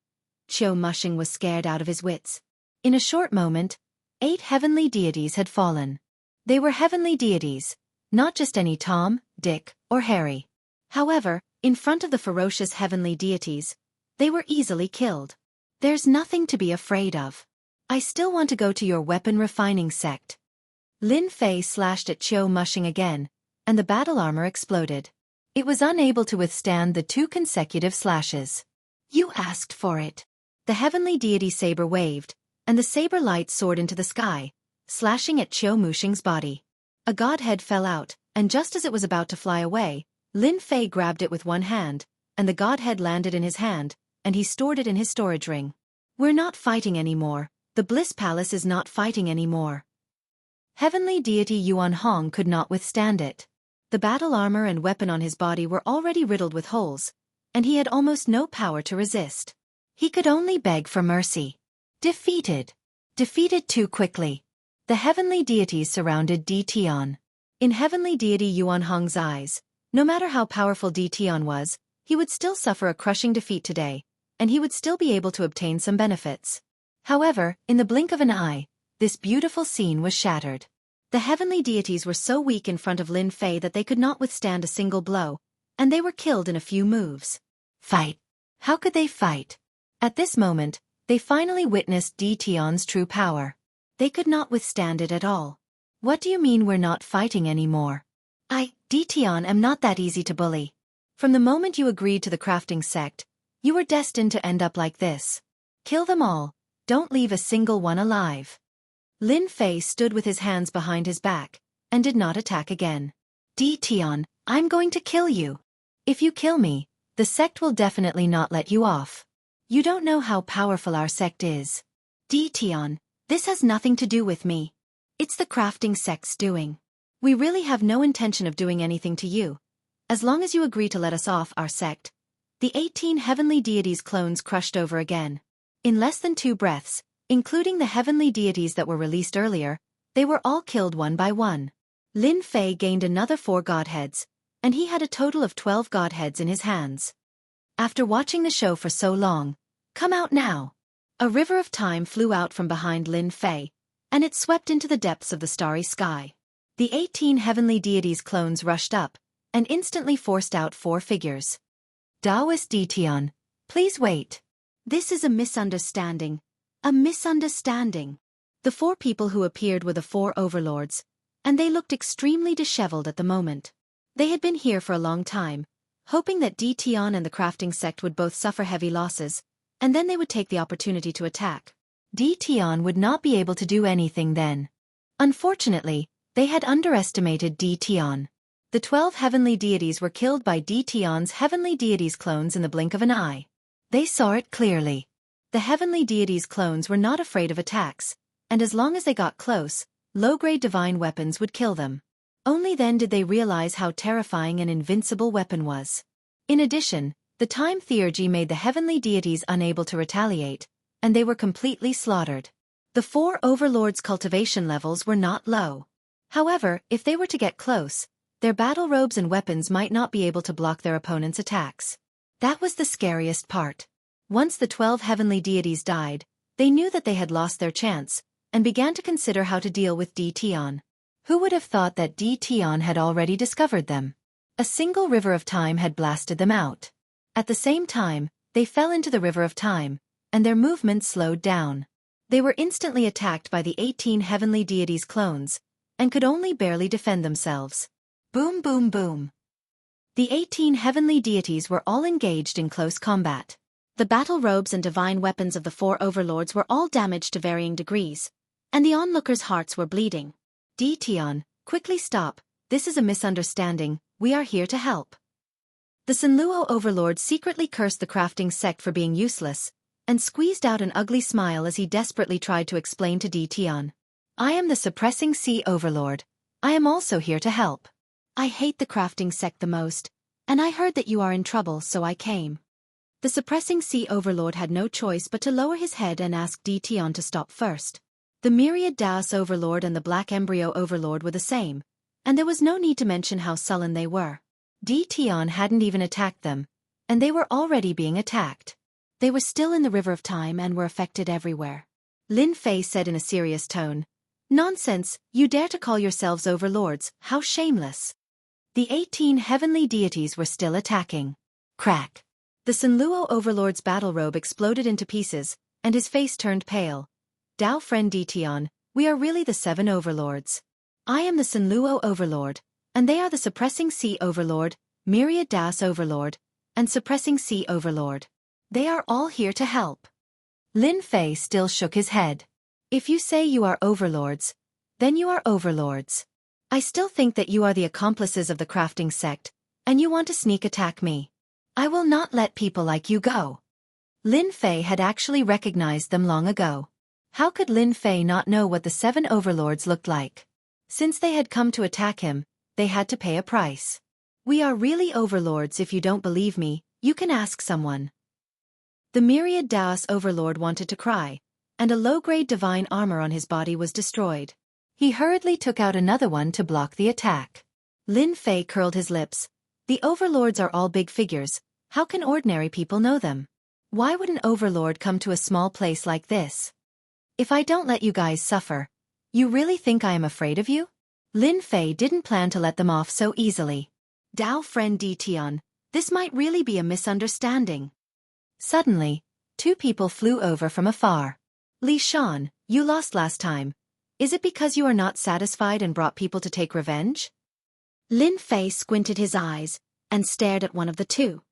Qiu Mushing was scared out of his wits. In a short moment, 8 heavenly deities had fallen. They were heavenly deities, not just any Tom, Dick, or Harry. However, in front of the ferocious heavenly deities, they were easily killed. There's nothing to be afraid of. I still want to go to your weapon refining sect. Lin Fei slashed at Qiu Mushing again, and the battle armor exploded. It was unable to withstand the 2 consecutive slashes. You asked for it. The heavenly deity saber waved, and the saber light soared into the sky, slashing at Qiu Mushing's body. A godhead fell out, and just as it was about to fly away, Lin Fei grabbed it with one hand, and the godhead landed in his hand, and he stored it in his storage ring. We're not fighting anymore. The Bliss Palace is not fighting anymore. Heavenly deity Yuan Hong could not withstand it. The battle armor and weapon on his body were already riddled with holes, and he had almost no power to resist. He could only beg for mercy. Defeated. Defeated too quickly. The heavenly deities surrounded Tian. In heavenly deity Yuan Hong's eyes, No matter how powerful Tian was, he would still suffer a crushing defeat today, and he would still be able to obtain some benefits. However, in the blink of an eye, this beautiful scene was shattered. The heavenly deities were so weak in front of Lin Fei that they could not withstand a single blow, and they were killed in a few moves. Fight. How could they fight? At this moment, they finally witnessed Tian's true power. They could not withstand it at all. What do you mean we're not fighting anymore? Tian, am not that easy to bully. From the moment you agreed to the crafting sect, you were destined to end up like this. Kill them all, don't leave a single one alive. Lin Fei stood with his hands behind his back, and did not attack again. Tian, I'm going to kill you. If you kill me, the sect will definitely not let you off. You don't know how powerful our sect is. Tian, this has nothing to do with me. It's the crafting sect's doing. We really have no intention of doing anything to you. As long as you agree to let us off our sect. The 18 heavenly deities' clones crushed over again. In less than 2 breaths, including the heavenly deities that were released earlier, they were all killed one by one. Lin Fei gained another 4 godheads, and he had a total of 12 godheads in his hands. After watching the show for so long, come out now. A river of time flew out from behind Lin Fei, and it swept into the depths of the starry sky. The 18 heavenly deities' clones rushed up, and instantly forced out 4 figures. Taoist Tian, please wait. This is a misunderstanding. A misunderstanding. The 4 people who appeared were the 4 overlords, and they looked extremely disheveled at the moment. They had been here for a long time, hoping that Tian and the crafting sect would both suffer heavy losses, and then they would take the opportunity to attack. Tian would not be able to do anything then. Unfortunately, they had underestimated Tian. The 12 heavenly deities were killed by Tian's heavenly deities' clones in the blink of an eye. They saw it clearly. The heavenly deities' clones were not afraid of attacks, and as long as they got close, low-grade divine weapons would kill them. Only then did they realize how terrifying an invincible weapon was. In addition, the time theurgy made the heavenly deities unable to retaliate, and they were completely slaughtered. The 4 overlords' cultivation levels were not low. However, if they were to get close, their battle robes and weapons might not be able to block their opponent's attacks. That was the scariest part. Once the 12 heavenly deities died, they knew that they had lost their chance, and began to consider how to deal with Tian. Who would have thought that Tian had already discovered them? A single river of time had blasted them out. At the same time, they fell into the river of time, and their movement slowed down. They were instantly attacked by the 18 heavenly deities' clones, and could only barely defend themselves. Boom, boom, boom. The 18 heavenly deities were all engaged in close combat. The battle robes and divine weapons of the 4 overlords were all damaged to varying degrees, and the onlookers' hearts were bleeding. Tian, quickly stop, this is a misunderstanding, we are here to help. The Sanluo overlord secretly cursed the crafting sect for being useless, and squeezed out an ugly smile as he desperately tried to explain to Tian. I am the suppressing sea overlord. I am also here to help. I hate the crafting sect the most, and I heard that you are in trouble, so I came. The suppressing sea overlord had no choice but to lower his head and ask Tian to stop first. The myriad Daos overlord and the black embryo overlord were the same, and there was no need to mention how sullen they were. Tian hadn't even attacked them, and they were already being attacked. They were still in the river of time and were affected everywhere. Lin Fei said in a serious tone, Nonsense, you dare to call yourselves overlords, how shameless. The 18 heavenly deities were still attacking. Crack. The Sanluo overlord's battle robe exploded into pieces, and his face turned pale. Dao friend Tian, we are really the 7 overlords. I am the Sanluo overlord, and they are the suppressing sea overlord, myriad Daos overlord, and suppressing sea overlord. They are all here to help. Lin Fei still shook his head. If you say you are overlords, then you are overlords. I still think that you are the accomplices of the crafting sect, and you want to sneak attack me. I will not let people like you go. Lin Fei had actually recognized them long ago. How could Lin Fei not know what the 7 overlords looked like? Since they had come to attack him, they had to pay a price. We are really overlords. If you don't believe me, you can ask someone. The myriad Daos overlord wanted to cry, and a low-grade divine armor on his body was destroyed. He hurriedly took out another one to block the attack. Lin Fei curled his lips, The overlords are all big figures. How can ordinary people know them? Why would an overlord come to a small place like this? If I don't let you guys suffer, you really think I am afraid of you? Lin Fei didn't plan to let them off so easily. Dao friend Di Tian, this might really be a misunderstanding. Suddenly, two people flew over from afar. Li Shan, you lost last time. Is it because you are not satisfied and brought people to take revenge? Lin Fei squinted his eyes and stared at one of the two.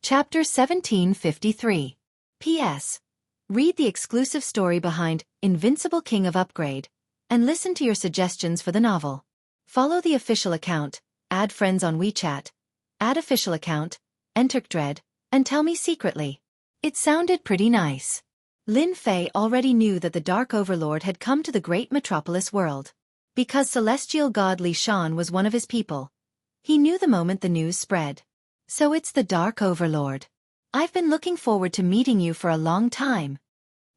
Chapter 1753. P.S. Read the exclusive story behind Invincible King of Upgrade and listen to your suggestions for the novel. Follow the official account, add friends on WeChat, add official account, enter Dread, and tell me secretly. It sounded pretty nice. Lin Fei already knew that the Dark Overlord had come to the great metropolis world. Because celestial god Li Shan was one of his people. He knew the moment the news spread. So it's the Dark Overlord. I've been looking forward to meeting you for a long time.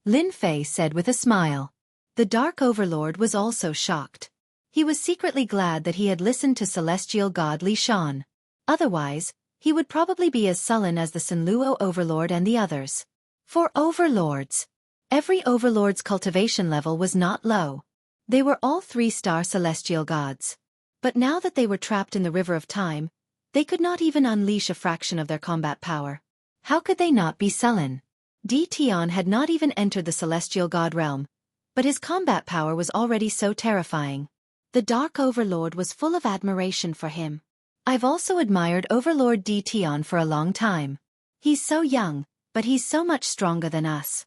Lin Fei said with a smile. The Dark Overlord was also shocked. He was secretly glad that he had listened to celestial god Li Shan. Otherwise, he would probably be as sullen as the Sanluo Overlord and the others. For overlords, every overlord's cultivation level was not low. They were all 3-star celestial gods. But now that they were trapped in the River of Time, they could not even unleash a fraction of their combat power. How could they not be sullen? Di Tian had not even entered the celestial god realm, but his combat power was already so terrifying. The Dark Overlord was full of admiration for him. I've also admired Overlord Di Tian for a long time. He's so young, but he's so much stronger than us.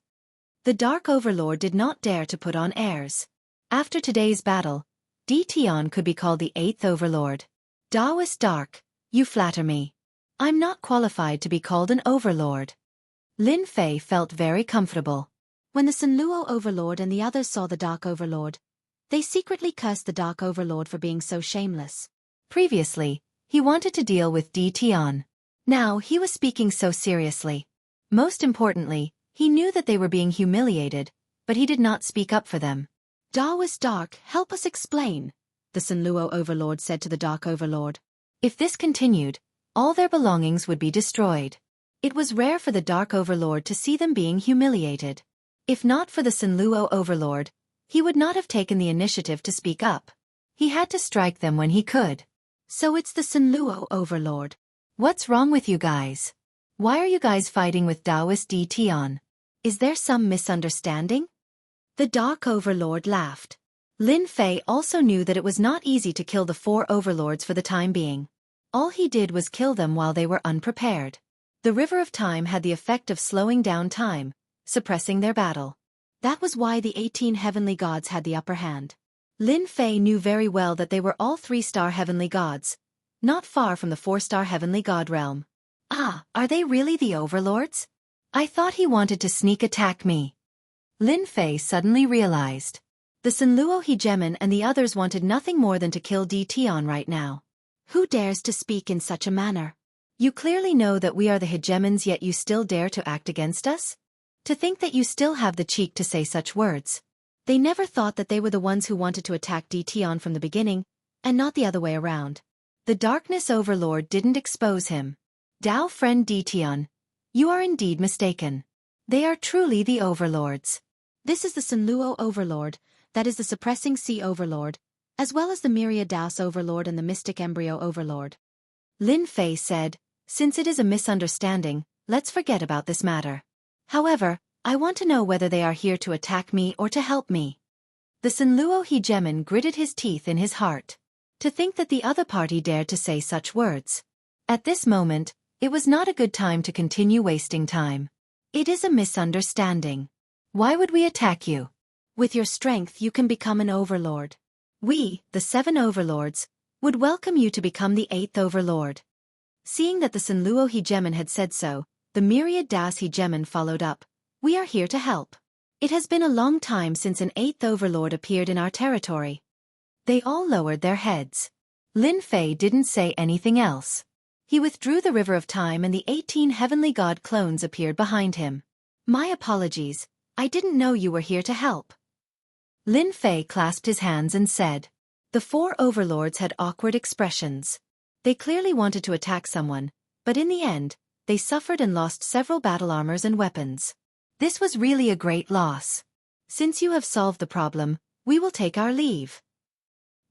The Dark Overlord did not dare to put on airs. After today's battle, Di Tian could be called the 8th Overlord. Taoist Dark, you flatter me. I'm not qualified to be called an Overlord. Lin Fei felt very comfortable. When the Sanluo Overlord and the others saw the Dark Overlord, they secretly cursed the Dark Overlord for being so shameless. Previously, he wanted to deal with Di Tian. Now he was speaking so seriously. Most importantly, he knew that they were being humiliated, but he did not speak up for them. Taoist Dark, help us explain, the Sanluo Overlord said to the Dark Overlord. If this continued, all their belongings would be destroyed. It was rare for the Dark Overlord to see them being humiliated. If not for the Sanluo Overlord, he would not have taken the initiative to speak up. He had to strike them when he could. So it's the Sanluo Overlord. What's wrong with you guys? Why are you guys fighting with Taoist Di Tian? Is there some misunderstanding? The Dark Overlord laughed. Lin Fei also knew that it was not easy to kill the 4 overlords for the time being. All he did was kill them while they were unprepared. The River of Time had the effect of slowing down time, suppressing their battle. That was why the 18 heavenly gods had the upper hand. Lin Fei knew very well that they were all 3-star heavenly gods, not far from the 4-star heavenly god realm. Ah, are they really the overlords? I thought he wanted to sneak attack me. Lin Fei suddenly realized. The Sanluo Hegemon and the others wanted nothing more than to kill Di Tian right now. Who dares to speak in such a manner? You clearly know that we are the hegemons, yet you still dare to act against us? To think that you still have the cheek to say such words. They never thought that they were the ones who wanted to attack Di Tian from the beginning, and not the other way around. The Darkness Overlord didn't expose him. Dao friend Di Tian, you are indeed mistaken. They are truly the overlords. This is the Sanluo Overlord, that is the Suppressing Sea Overlord, as well as the Myriad Daos Overlord and the Mystic Embryo Overlord. Lin Fei said, since it is a misunderstanding, let's forget about this matter. However, I want to know whether they are here to attack me or to help me. The Sanluo Hegemon gritted his teeth in his heart. To think that the other party dared to say such words. At this moment, it was not a good time to continue wasting time. It is a misunderstanding. Why would we attack you? With your strength you can become an overlord. We, the 7 overlords, would welcome you to become the 8th overlord. Seeing that the Sanluo Hegemon had said so, the Myriad Daos Hegemon followed up. We are here to help. It has been a long time since an 8th overlord appeared in our territory. They all lowered their heads. Lin Fei didn't say anything else. He withdrew the River of Time and the 18 heavenly god clones appeared behind him. My apologies, I didn't know you were here to help. Lin Fei clasped his hands and said. The 4 overlords had awkward expressions. They clearly wanted to attack someone, but in the end, they suffered and lost several battle armors and weapons. This was really a great loss. Since you have solved the problem, we will take our leave.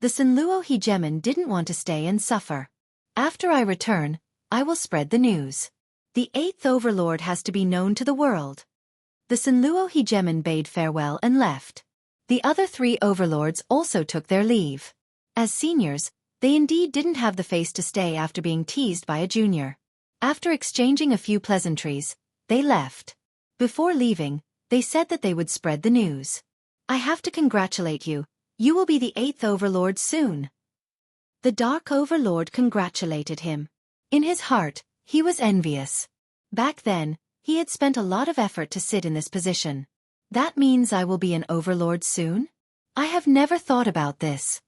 The Senluo Hegemon didn't want to stay and suffer. After I return, I will spread the news. The 8th overlord has to be known to the world. The Senluo Hegemon bade farewell and left. The other 3 overlords also took their leave. As seniors, they indeed didn't have the face to stay after being teased by a junior. After exchanging a few pleasantries, they left. Before leaving, they said that they would spread the news. I have to congratulate you. You will be the 8th overlord soon. The Dark Overlord congratulated him. In his heart, he was envious. Back then, he had spent a lot of effort to sit in this position. That means I will be an overlord soon? I have never thought about this.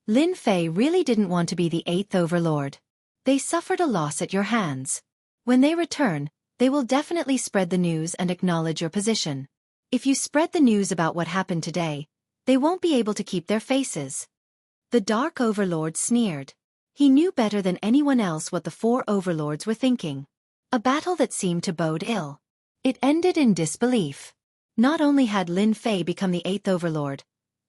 Lin Fei really didn't want to be the 8th overlord. They suffered a loss at your hands. When they return, they will definitely spread the news and acknowledge your position. If you spread the news about what happened today, they won't be able to keep their faces. The Dark Overlord sneered. He knew better than anyone else what the 4 overlords were thinking. A battle that seemed to bode ill. It ended in disbelief. Not only had Lin Fei become the 8th overlord,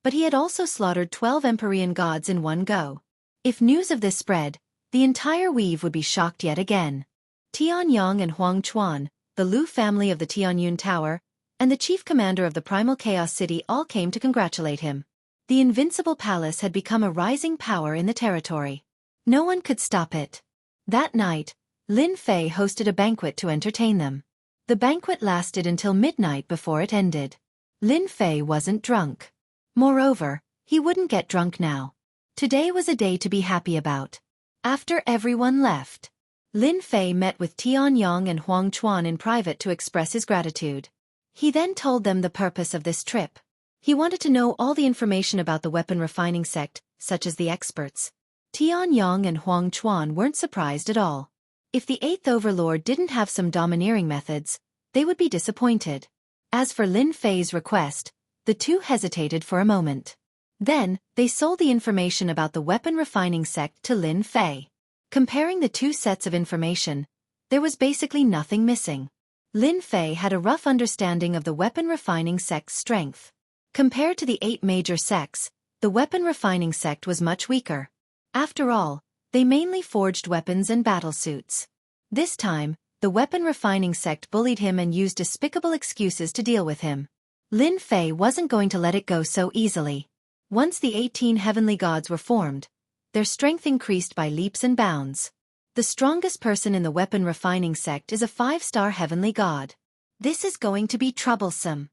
but he had also slaughtered 12 Empyrean gods in one go. If news of this spread, the entire weave would be shocked yet again. Tianyang and Huang Chuan, the Lu family of the Tianyun Tower, and the chief commander of the Primal Chaos City all came to congratulate him. The Invincible Palace had become a rising power in the territory. No one could stop it. That night, Lin Fei hosted a banquet to entertain them. The banquet lasted until midnight before it ended. Lin Fei wasn't drunk. Moreover, he wouldn't get drunk now. Today was a day to be happy about. After everyone left, Lin Fei met with Tianyang and Huang Chuan in private to express his gratitude. He then told them the purpose of this trip. He wanted to know all the information about the weapon refining sect, such as the experts. Tianyang and Huang Chuan weren't surprised at all. If the 8th overlord didn't have some domineering methods, they would be disappointed. As for Lin Fei's request, the two hesitated for a moment. Then, they sold the information about the weapon refining sect to Lin Fei. Comparing the 2 sets of information, there was basically nothing missing. Lin Fei had a rough understanding of the weapon refining sect's strength. Compared to the 8 major sects, the weapon refining sect was much weaker. After all, they mainly forged weapons and battlesuits. This time, the weapon refining sect bullied him and used despicable excuses to deal with him. Lin Fei wasn't going to let it go so easily. Once the 18 heavenly gods were formed, their strength increased by leaps and bounds. The strongest person in the weapon refining sect is a 5-star heavenly god. This is going to be troublesome.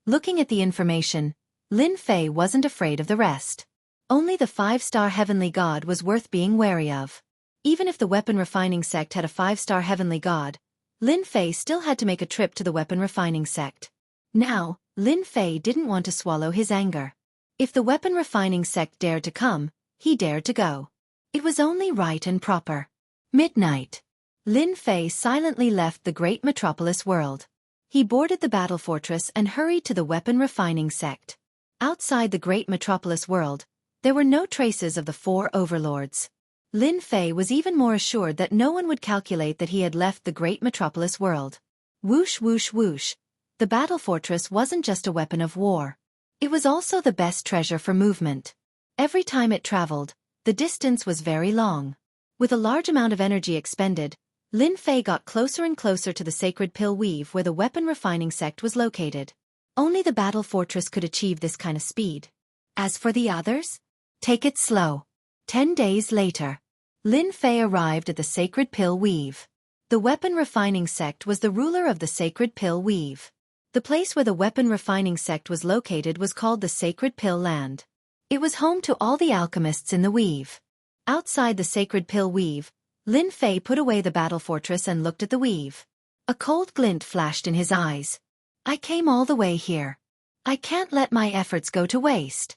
Looking at the information, Lin Fei wasn't afraid of the rest. Only the 5-star heavenly god was worth being wary of. Even if the weapon refining sect had a 5-star heavenly god, Lin Fei still had to make a trip to the weapon refining sect. Now, Lin Fei didn't want to swallow his anger. If the weapon refining sect dared to come, he dared to go. It was only right and proper. Midnight. Lin Fei silently left the great metropolis world. He boarded the battle fortress and hurried to the weapon refining sect. Outside the great metropolis world, there were no traces of the 4 overlords. Lin Fei was even more assured that no one would calculate that he had left the great metropolis world. Whoosh whoosh whoosh. The battle fortress wasn't just a weapon of war. It was also the best treasure for movement. Every time it traveled, the distance was very long. With a large amount of energy expended, Lin Fei got closer and closer to the sacred pill weave where the weapon refining sect was located. Only the battle fortress could achieve this kind of speed. As for the others, take it slow. 10 days later, Lin Fei arrived at the sacred pill weave. The weapon refining sect was the ruler of the sacred pill weave. The place where the weapon refining sect was located was called the Sacred Pill Land. It was home to all the alchemists in the weave. Outside the Sacred Pill weave, Lin Fei put away the battle fortress and looked at the weave. A cold glint flashed in his eyes. I came all the way here. I can't let my efforts go to waste.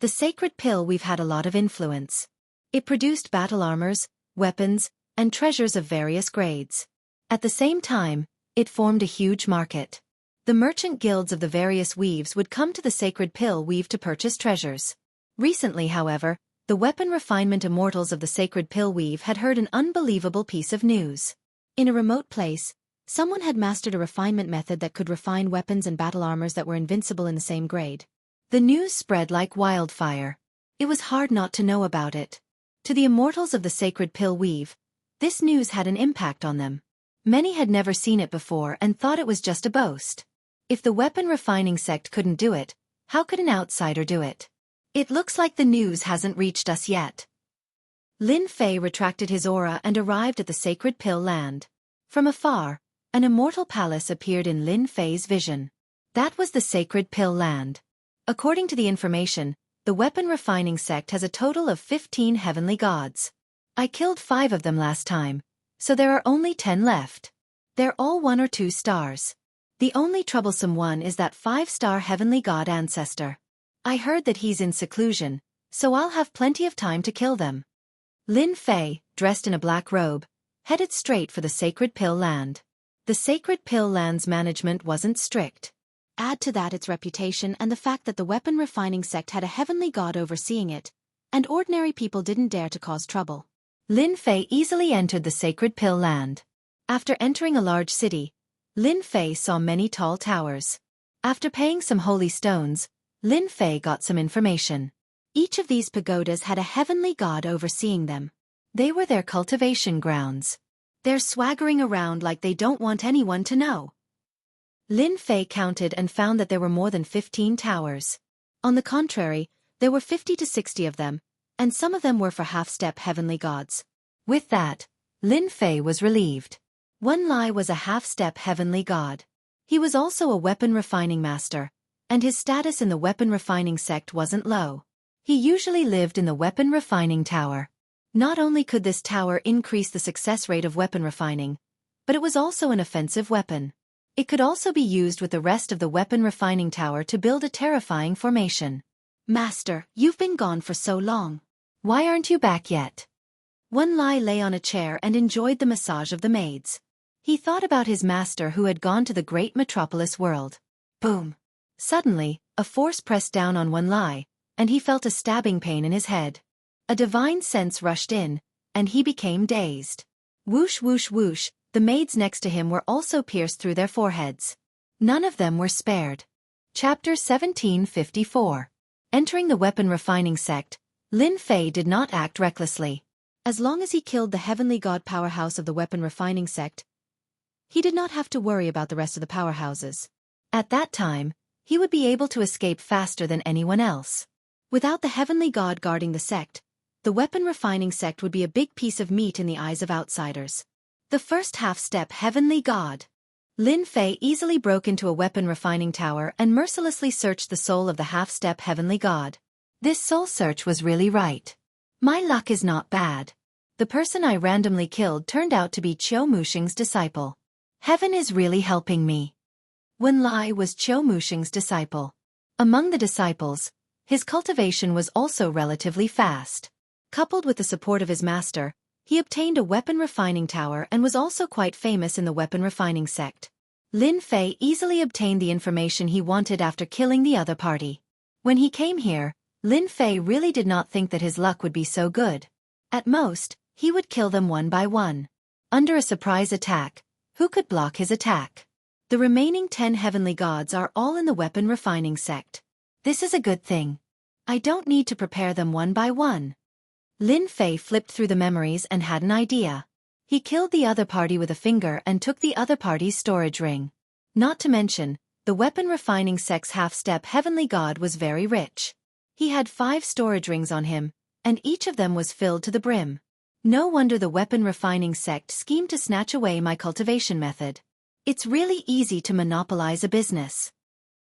The Sacred Pill weave had a lot of influence. It produced battle armors, weapons, and treasures of various grades. At the same time, it formed a huge market. The merchant guilds of the various weaves would come to the Sacred Pill weave to purchase treasures. Recently, however, the weapon refinement immortals of the sacred pill weave had heard an unbelievable piece of news. In a remote place, someone had mastered a refinement method that could refine weapons and battle armors that were invincible in the same grade. The news spread like wildfire. It was hard not to know about it. To the immortals of the sacred pill weave, this news had an impact on them. Many had never seen it before and thought it was just a boast. If the weapon refining sect couldn't do it, how could an outsider do it? It looks like the news hasn't reached us yet. Lin Fei retracted his aura and arrived at the sacred pill land. From afar, an immortal palace appeared in Lin Fei's vision. That was the sacred pill land. According to the information, the weapon refining sect has a total of 15 heavenly gods. I killed 5 of them last time, so there are only 10 left. They're all 1 or 2 stars. The only troublesome one is that 5-star heavenly god ancestor. I heard that he's in seclusion, so I'll have plenty of time to kill them. Lin Fei, dressed in a black robe, headed straight for the sacred pill land. The sacred pill land's management wasn't strict. Add to that its reputation and the fact that the weapon refining sect had a heavenly god overseeing it, and ordinary people didn't dare to cause trouble. Lin Fei easily entered the sacred pill land. After entering a large city, Lin Fei saw many tall towers. After paying some holy stones, Lin Fei got some information. Each of these pagodas had a heavenly god overseeing them. They were their cultivation grounds. They're swaggering around like they don't want anyone to know. Lin Fei counted and found that there were more than 15 towers. On the contrary, there were 50 to 60 of them, and some of them were for half-step heavenly gods. With that, Lin Fei was relieved. Wen Lai was a half-step heavenly god. He was also a weapon refining master, and his status in the weapon refining sect wasn't low. He usually lived in the weapon refining tower. Not only could this tower increase the success rate of weapon refining, but it was also an offensive weapon. It could also be used with the rest of the weapon refining tower to build a terrifying formation. Master, you've been gone for so long. Why aren't you back yet? Wen Lai lay on a chair and enjoyed the massage of the maids. He thought about his master who had gone to the great metropolis world. Boom! Suddenly, a force pressed down on Wen Lai, and he felt a stabbing pain in his head. A divine sense rushed in, and he became dazed. Whoosh whoosh whoosh, the maids next to him were also pierced through their foreheads. None of them were spared. Chapter 1754. Entering the weapon refining sect, Lin Fei did not act recklessly. As long as he killed the heavenly god powerhouse of the weapon refining sect, he did not have to worry about the rest of the powerhouses. At that time, he would be able to escape faster than anyone else. Without the heavenly god guarding the sect, the weapon refining sect would be a big piece of meat in the eyes of outsiders. The first half-step heavenly god. Lin Fei easily broke into a weapon refining tower and mercilessly searched the soul of the half-step heavenly god. This soul search was really right. My luck is not bad. The person I randomly killed turned out to be Qiu Muxing's disciple. Heaven is really helping me. Wen Lai was Qiu Muxing's disciple. Among the disciples, his cultivation was also relatively fast. Coupled with the support of his master, he obtained a weapon refining tower and was also quite famous in the weapon refining sect. Lin Fei easily obtained the information he wanted after killing the other party. When he came here, Lin Fei really did not think that his luck would be so good. At most, he would kill them one by one. Under a surprise attack, who could block his attack? The remaining 10 heavenly gods are all in the weapon refining sect. This is a good thing. I don't need to prepare them one by one. Lin Fei flipped through the memories and had an idea. He killed the other party with a finger and took the other party's storage ring. Not to mention, the weapon refining sect's half-step heavenly god was very rich. He had 5 storage rings on him, and each of them was filled to the brim. No wonder the weapon refining sect schemed to snatch away my cultivation method. It's really easy to monopolize a business.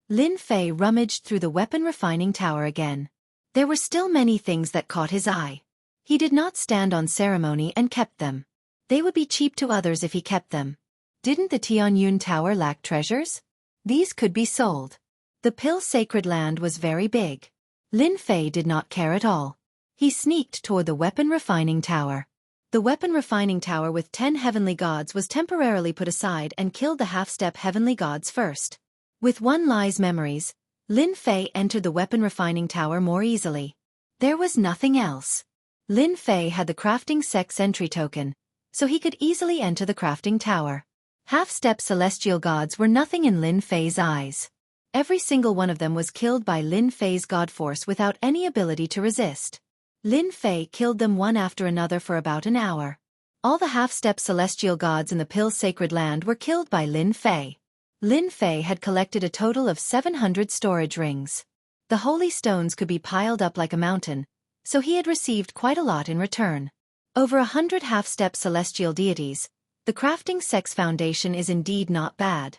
Lin Fei rummaged through the weapon refining tower again. There were still many things that caught his eye. He did not stand on ceremony and kept them. They would be cheap to others if he kept them. Didn't the Tianyun Tower lack treasures? These could be sold. The pill sacred land was very big. Lin Fei did not care at all. He sneaked toward the weapon refining tower. The weapon refining tower with 10 heavenly gods was temporarily put aside and killed the half-step heavenly gods first. With Wen Lai's memories, Lin Fei entered the weapon refining tower more easily. There was nothing else. Lin Fei had the crafting sect's entry token, so he could easily enter the crafting tower. Half-step celestial gods were nothing in Lin Fei's eyes. Every single one of them was killed by Lin Fei's god force without any ability to resist. Lin Fei killed them one after another for about an hour. All the half-step celestial gods in the Pill's sacred land were killed by Lin Fei. Lin Fei had collected a total of 700 storage rings. The holy stones could be piled up like a mountain, so he had received quite a lot in return. Over 100 half-step celestial deities, the crafting sect's foundation is indeed not bad.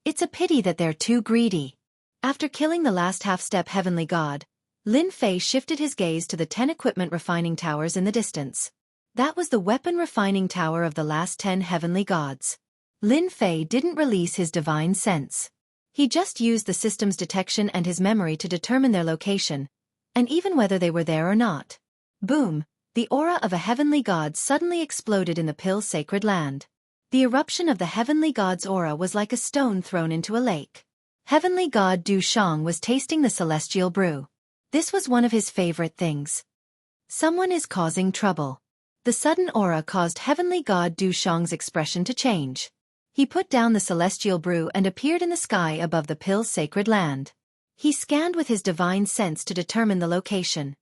It's a pity that they're too greedy. After killing the last half-step heavenly god, Lin Fei shifted his gaze to the 10 equipment refining towers in the distance. That was the weapon refining tower of the last 10 heavenly gods. Lin Fei didn't release his divine sense. He just used the system's detection and his memory to determine their location, and even whether they were there or not. Boom! The aura of a heavenly god suddenly exploded in the Pill's sacred land. The eruption of the heavenly god's aura was like a stone thrown into a lake. Heavenly god Du Shang was tasting the celestial brew. This was one of his favorite things. Someone is causing trouble. The sudden aura caused heavenly god Du Shang's expression to change. He put down the celestial brew and appeared in the sky above the Pill's sacred land. He scanned with his divine sense to determine the location.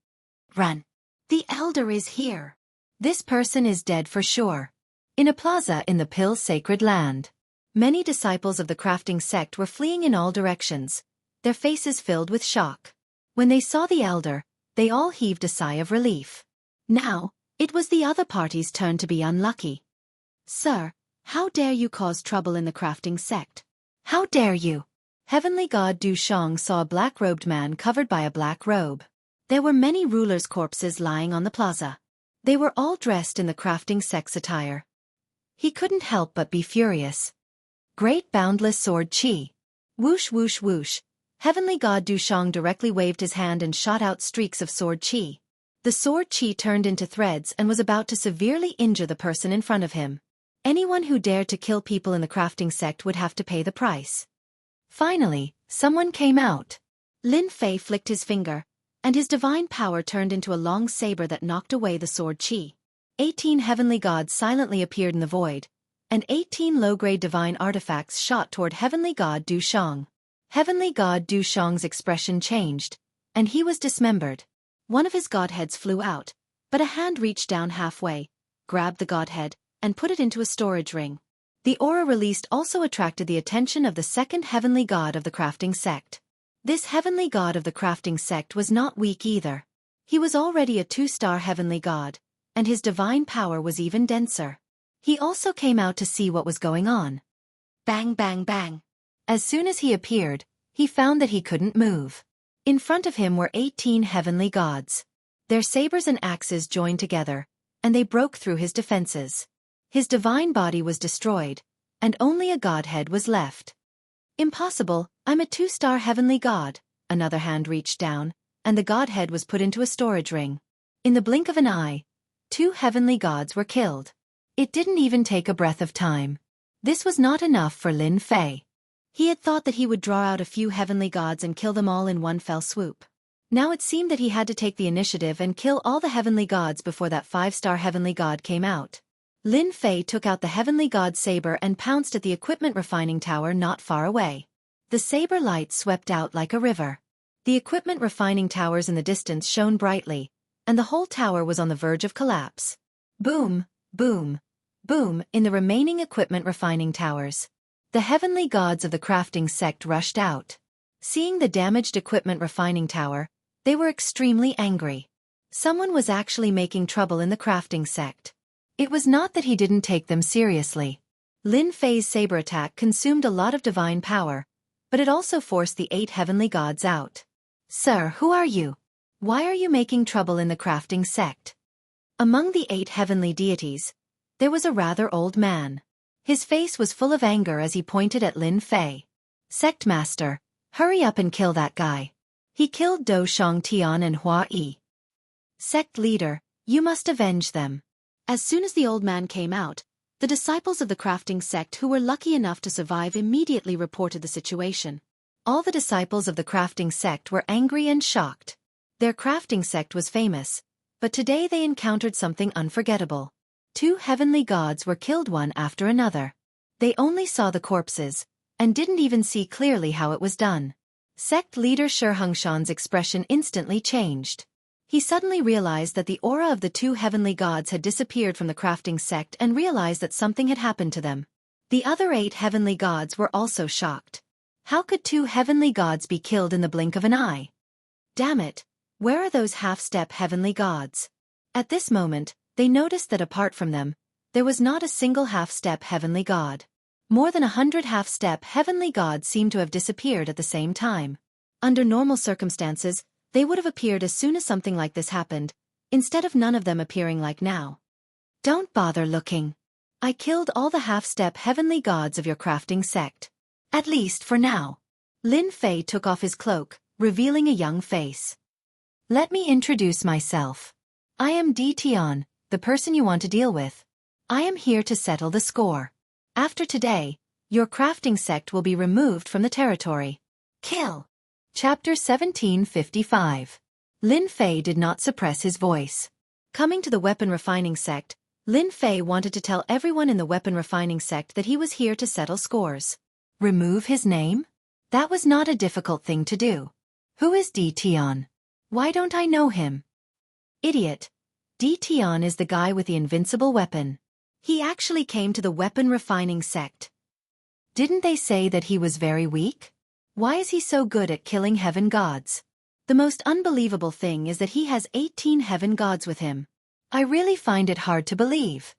Run! The elder is here. This person is dead for sure. In a plaza in the Pill's sacred land, many disciples of the crafting sect were fleeing in all directions, their faces filled with shock. When they saw the elder, they all heaved a sigh of relief. Now, it was the other party's turn to be unlucky. Sir, how dare you cause trouble in the crafting sect? How dare you? Heavenly god Du Shang saw a black-robed man covered by a black robe. There were many rulers' corpses lying on the plaza. They were all dressed in the crafting sect's attire. He couldn't help but be furious. Great boundless sword chi. Whoosh whoosh whoosh. Heavenly god Du Shang directly waved his hand and shot out streaks of sword chi. The sword chi turned into threads and was about to severely injure the person in front of him. Anyone who dared to kill people in the crafting sect would have to pay the price. Finally, someone came out. Lin Fei flicked his finger, and his divine power turned into a long saber that knocked away the sword chi. 18 heavenly gods silently appeared in the void, and 18 low-grade divine artifacts shot toward heavenly god Du Shang. Heavenly god Du Shang's expression changed, and he was dismembered. One of his godheads flew out, but a hand reached down halfway, grabbed the godhead, and put it into a storage ring. The aura released also attracted the attention of the second heavenly god of the crafting sect. This heavenly god of the crafting sect was not weak either. He was already a 2-star heavenly god, and his divine power was even denser. He also came out to see what was going on. Bang bang bang. As soon as he appeared, he found that he couldn't move. In front of him were 18 heavenly gods. Their sabers and axes joined together, and they broke through his defenses. His divine body was destroyed, and only a godhead was left. Impossible, I'm a 2-star heavenly god. Another hand reached down, and the godhead was put into a storage ring. In the blink of an eye, 2 heavenly gods were killed. It didn't even take a breath of time. This was not enough for Lin Fei. He had thought that he would draw out a few heavenly gods and kill them all in one fell swoop. Now it seemed that he had to take the initiative and kill all the heavenly gods before that 5-star heavenly god came out. Lin Fei took out the heavenly god's saber and pounced at the equipment refining tower not far away. The saber light swept out like a river. The equipment refining towers in the distance shone brightly, and the whole tower was on the verge of collapse. Boom, boom, boom in the remaining equipment refining towers. The heavenly gods of the crafting sect rushed out. Seeing the damaged equipment refining tower, they were extremely angry. Someone was actually making trouble in the crafting sect. It was not that he didn't take them seriously. Lin Fei's saber attack consumed a lot of divine power, but it also forced the 8 heavenly gods out. Sir, who are you? Why are you making trouble in the crafting sect? Among the 8 heavenly deities, there was a rather old man. His face was full of anger as he pointed at Lin Fei. Sect Master, hurry up and kill that guy. He killed Do Shang Tian and Hua Yi. Sect Leader, you must avenge them. As soon as the old man came out, the disciples of the crafting sect who were lucky enough to survive immediately reported the situation. All the disciples of the crafting sect were angry and shocked. Their crafting sect was famous, but today they encountered something unforgettable. 2 heavenly gods were killed one after another. They only saw the corpses, and didn't even see clearly how it was done. Sect leader Xianxia's expression instantly changed. He suddenly realized that the aura of the 2 heavenly gods had disappeared from the crafting sect and realized that something had happened to them. The other 8 heavenly gods were also shocked. How could 2 heavenly gods be killed in the blink of an eye? Damn it, where are those half-step heavenly gods? At this moment, they noticed that apart from them, there was not a single half-step heavenly god. More than 100 half-step heavenly gods seemed to have disappeared at the same time. Under normal circumstances, they would have appeared as soon as something like this happened, instead of none of them appearing like now. Don't bother looking. I killed all the half-step heavenly gods of your crafting sect. At least for now. Lin Fei took off his cloak, revealing a young face. Let me introduce myself. I am Tian, the person you want to deal with. I am here to settle the score. After today, your crafting sect will be removed from the territory. Kill. Chapter 1755. Lin Fei did not suppress his voice. Coming to the weapon refining sect, Lin Fei wanted to tell everyone in the weapon refining sect that he was here to settle scores. Remove his name? That was not a difficult thing to do. Who is Tian? Why don't I know him? Idiot. Tian is the guy with the invincible weapon. He actually came to the weapon refining sect. Didn't they say that he was very weak? Why is he so good at killing heaven gods? The most unbelievable thing is that he has 18 heaven gods with him. I really find it hard to believe.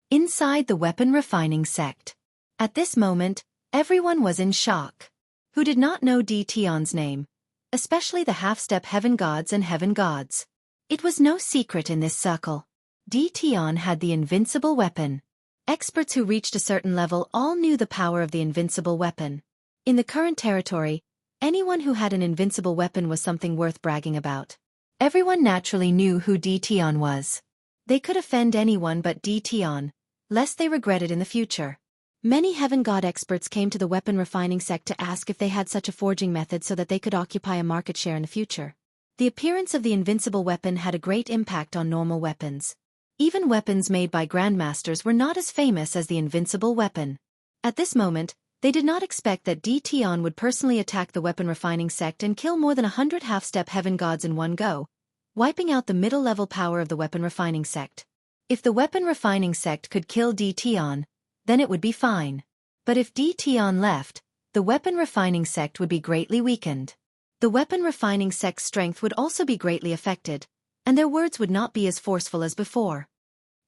Inside the weapon refining sect. At this moment, everyone was in shock. Who did not know Tian's name, especially the half-step heaven gods and heaven gods. It was no secret in this circle. Tian had the invincible weapon. Experts who reached a certain level all knew the power of the invincible weapon. In the current territory, anyone who had an invincible weapon was something worth bragging about. Everyone naturally knew who Tian was. They could offend anyone but Tian, lest they regret it in the future. Many heaven god experts came to the weapon refining sect to ask if they had such a forging method so that they could occupy a market share in the future. The appearance of the invincible weapon had a great impact on normal weapons. Even weapons made by grandmasters were not as famous as the invincible weapon. At this moment, they did not expect that Tian would personally attack the weapon refining sect and kill more than 100 half-step heaven gods in one go, wiping out the middle-level power of the weapon refining sect. If the weapon refining sect could kill Tian, then it would be fine. But if Tian left, the weapon refining sect would be greatly weakened. The weapon refining sect's strength would also be greatly affected, and their words would not be as forceful as before.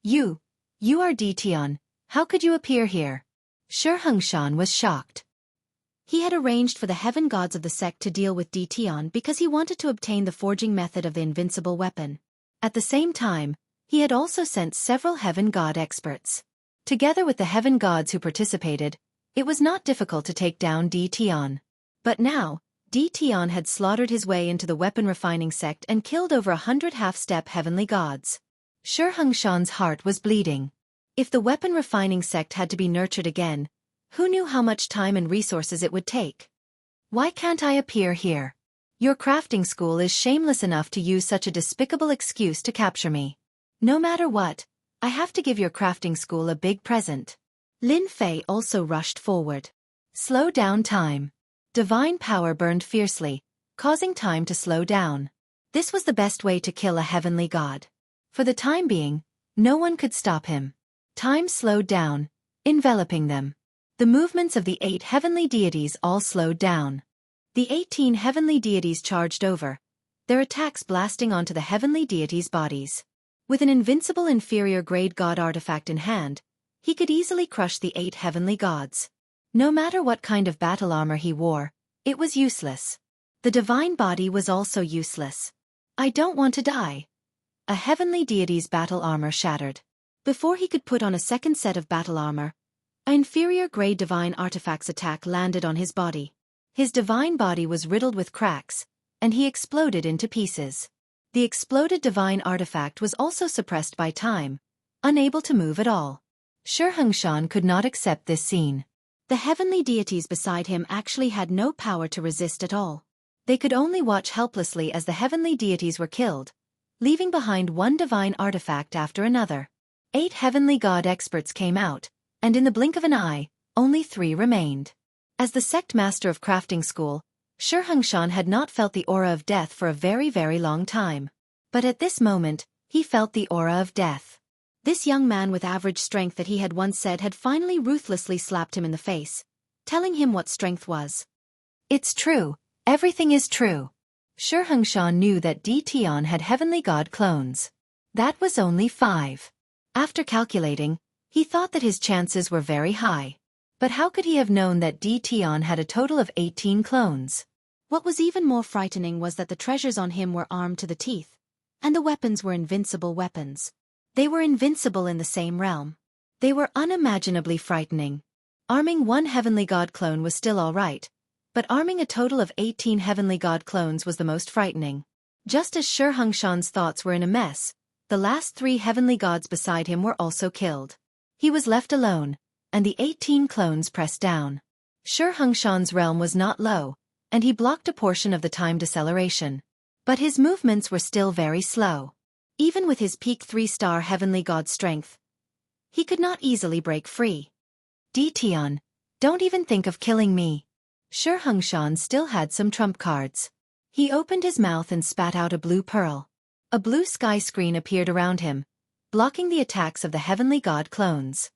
You are Tian, how could you appear here? Xianxia was shocked. He had arranged for the heaven gods of the sect to deal with Tian because he wanted to obtain the forging method of the invincible weapon. At the same time, he had also sent several heaven god experts. Together with the heaven gods who participated, it was not difficult to take down Tian. But now, Tian had slaughtered his way into the weapon refining sect and killed over 100 half-step heavenly gods. Xianxia's heart was bleeding. If the weapon refining sect had to be nurtured again, who knew how much time and resources it would take? Why can't I appear here? Your crafting school is shameless enough to use such a despicable excuse to capture me. No matter what, I have to give your crafting school a big present. Lin Fei also rushed forward. Slow down time. Divine power burned fiercely, causing time to slow down. This was the best way to kill a heavenly god. For the time being, no one could stop him. Time slowed down, enveloping them. The movements of the 8 heavenly deities all slowed down. The 18 heavenly deities charged over, their attacks blasting onto the heavenly deities' bodies. With an invincible inferior grade god artifact in hand, he could easily crush the 8 heavenly gods. No matter what kind of battle armor he wore, it was useless. The divine body was also useless. I don't want to die. A heavenly deity's battle armor shattered. Before he could put on a second set of battle armor, an inferior grade divine artifact's attack landed on his body. His divine body was riddled with cracks, and he exploded into pieces. The exploded divine artifact was also suppressed by time, unable to move at all. Xianxia could not accept this scene. The heavenly deities beside him actually had no power to resist at all. They could only watch helplessly as the heavenly deities were killed, leaving behind one divine artifact after another. 8 heavenly god experts came out, and in the blink of an eye, only 3 remained. As the sect master of crafting school, Xianxia had not felt the aura of death for a very, very long time. But at this moment, he felt the aura of death. This young man with average strength that he had once said had finally ruthlessly slapped him in the face, telling him what strength was. It's true, everything is true. Xianxia knew that Tian had heavenly god clones. That was only 5. After calculating, he thought that his chances were very high. But how could he have known that Tian had a total of 18 clones? What was even more frightening was that the treasures on him were armed to the teeth, and the weapons were invincible weapons. They were invincible in the same realm. They were unimaginably frightening. Arming one heavenly god clone was still all right, but arming a total of 18 heavenly god clones was the most frightening. Just as Xianxia's thoughts were in a mess, the last 3 heavenly gods beside him were also killed. He was left alone, and the 18 clones pressed down. Xianxia's realm was not low, and he blocked a portion of the timed deceleration. But his movements were still very slow. Even with his peak 3-star heavenly god strength, he could not easily break free. Tian, don't even think of killing me. Xianxia still had some trump cards. He opened his mouth and spat out a blue pearl. A blue sky screen appeared around him, blocking the attacks of the heavenly god clones.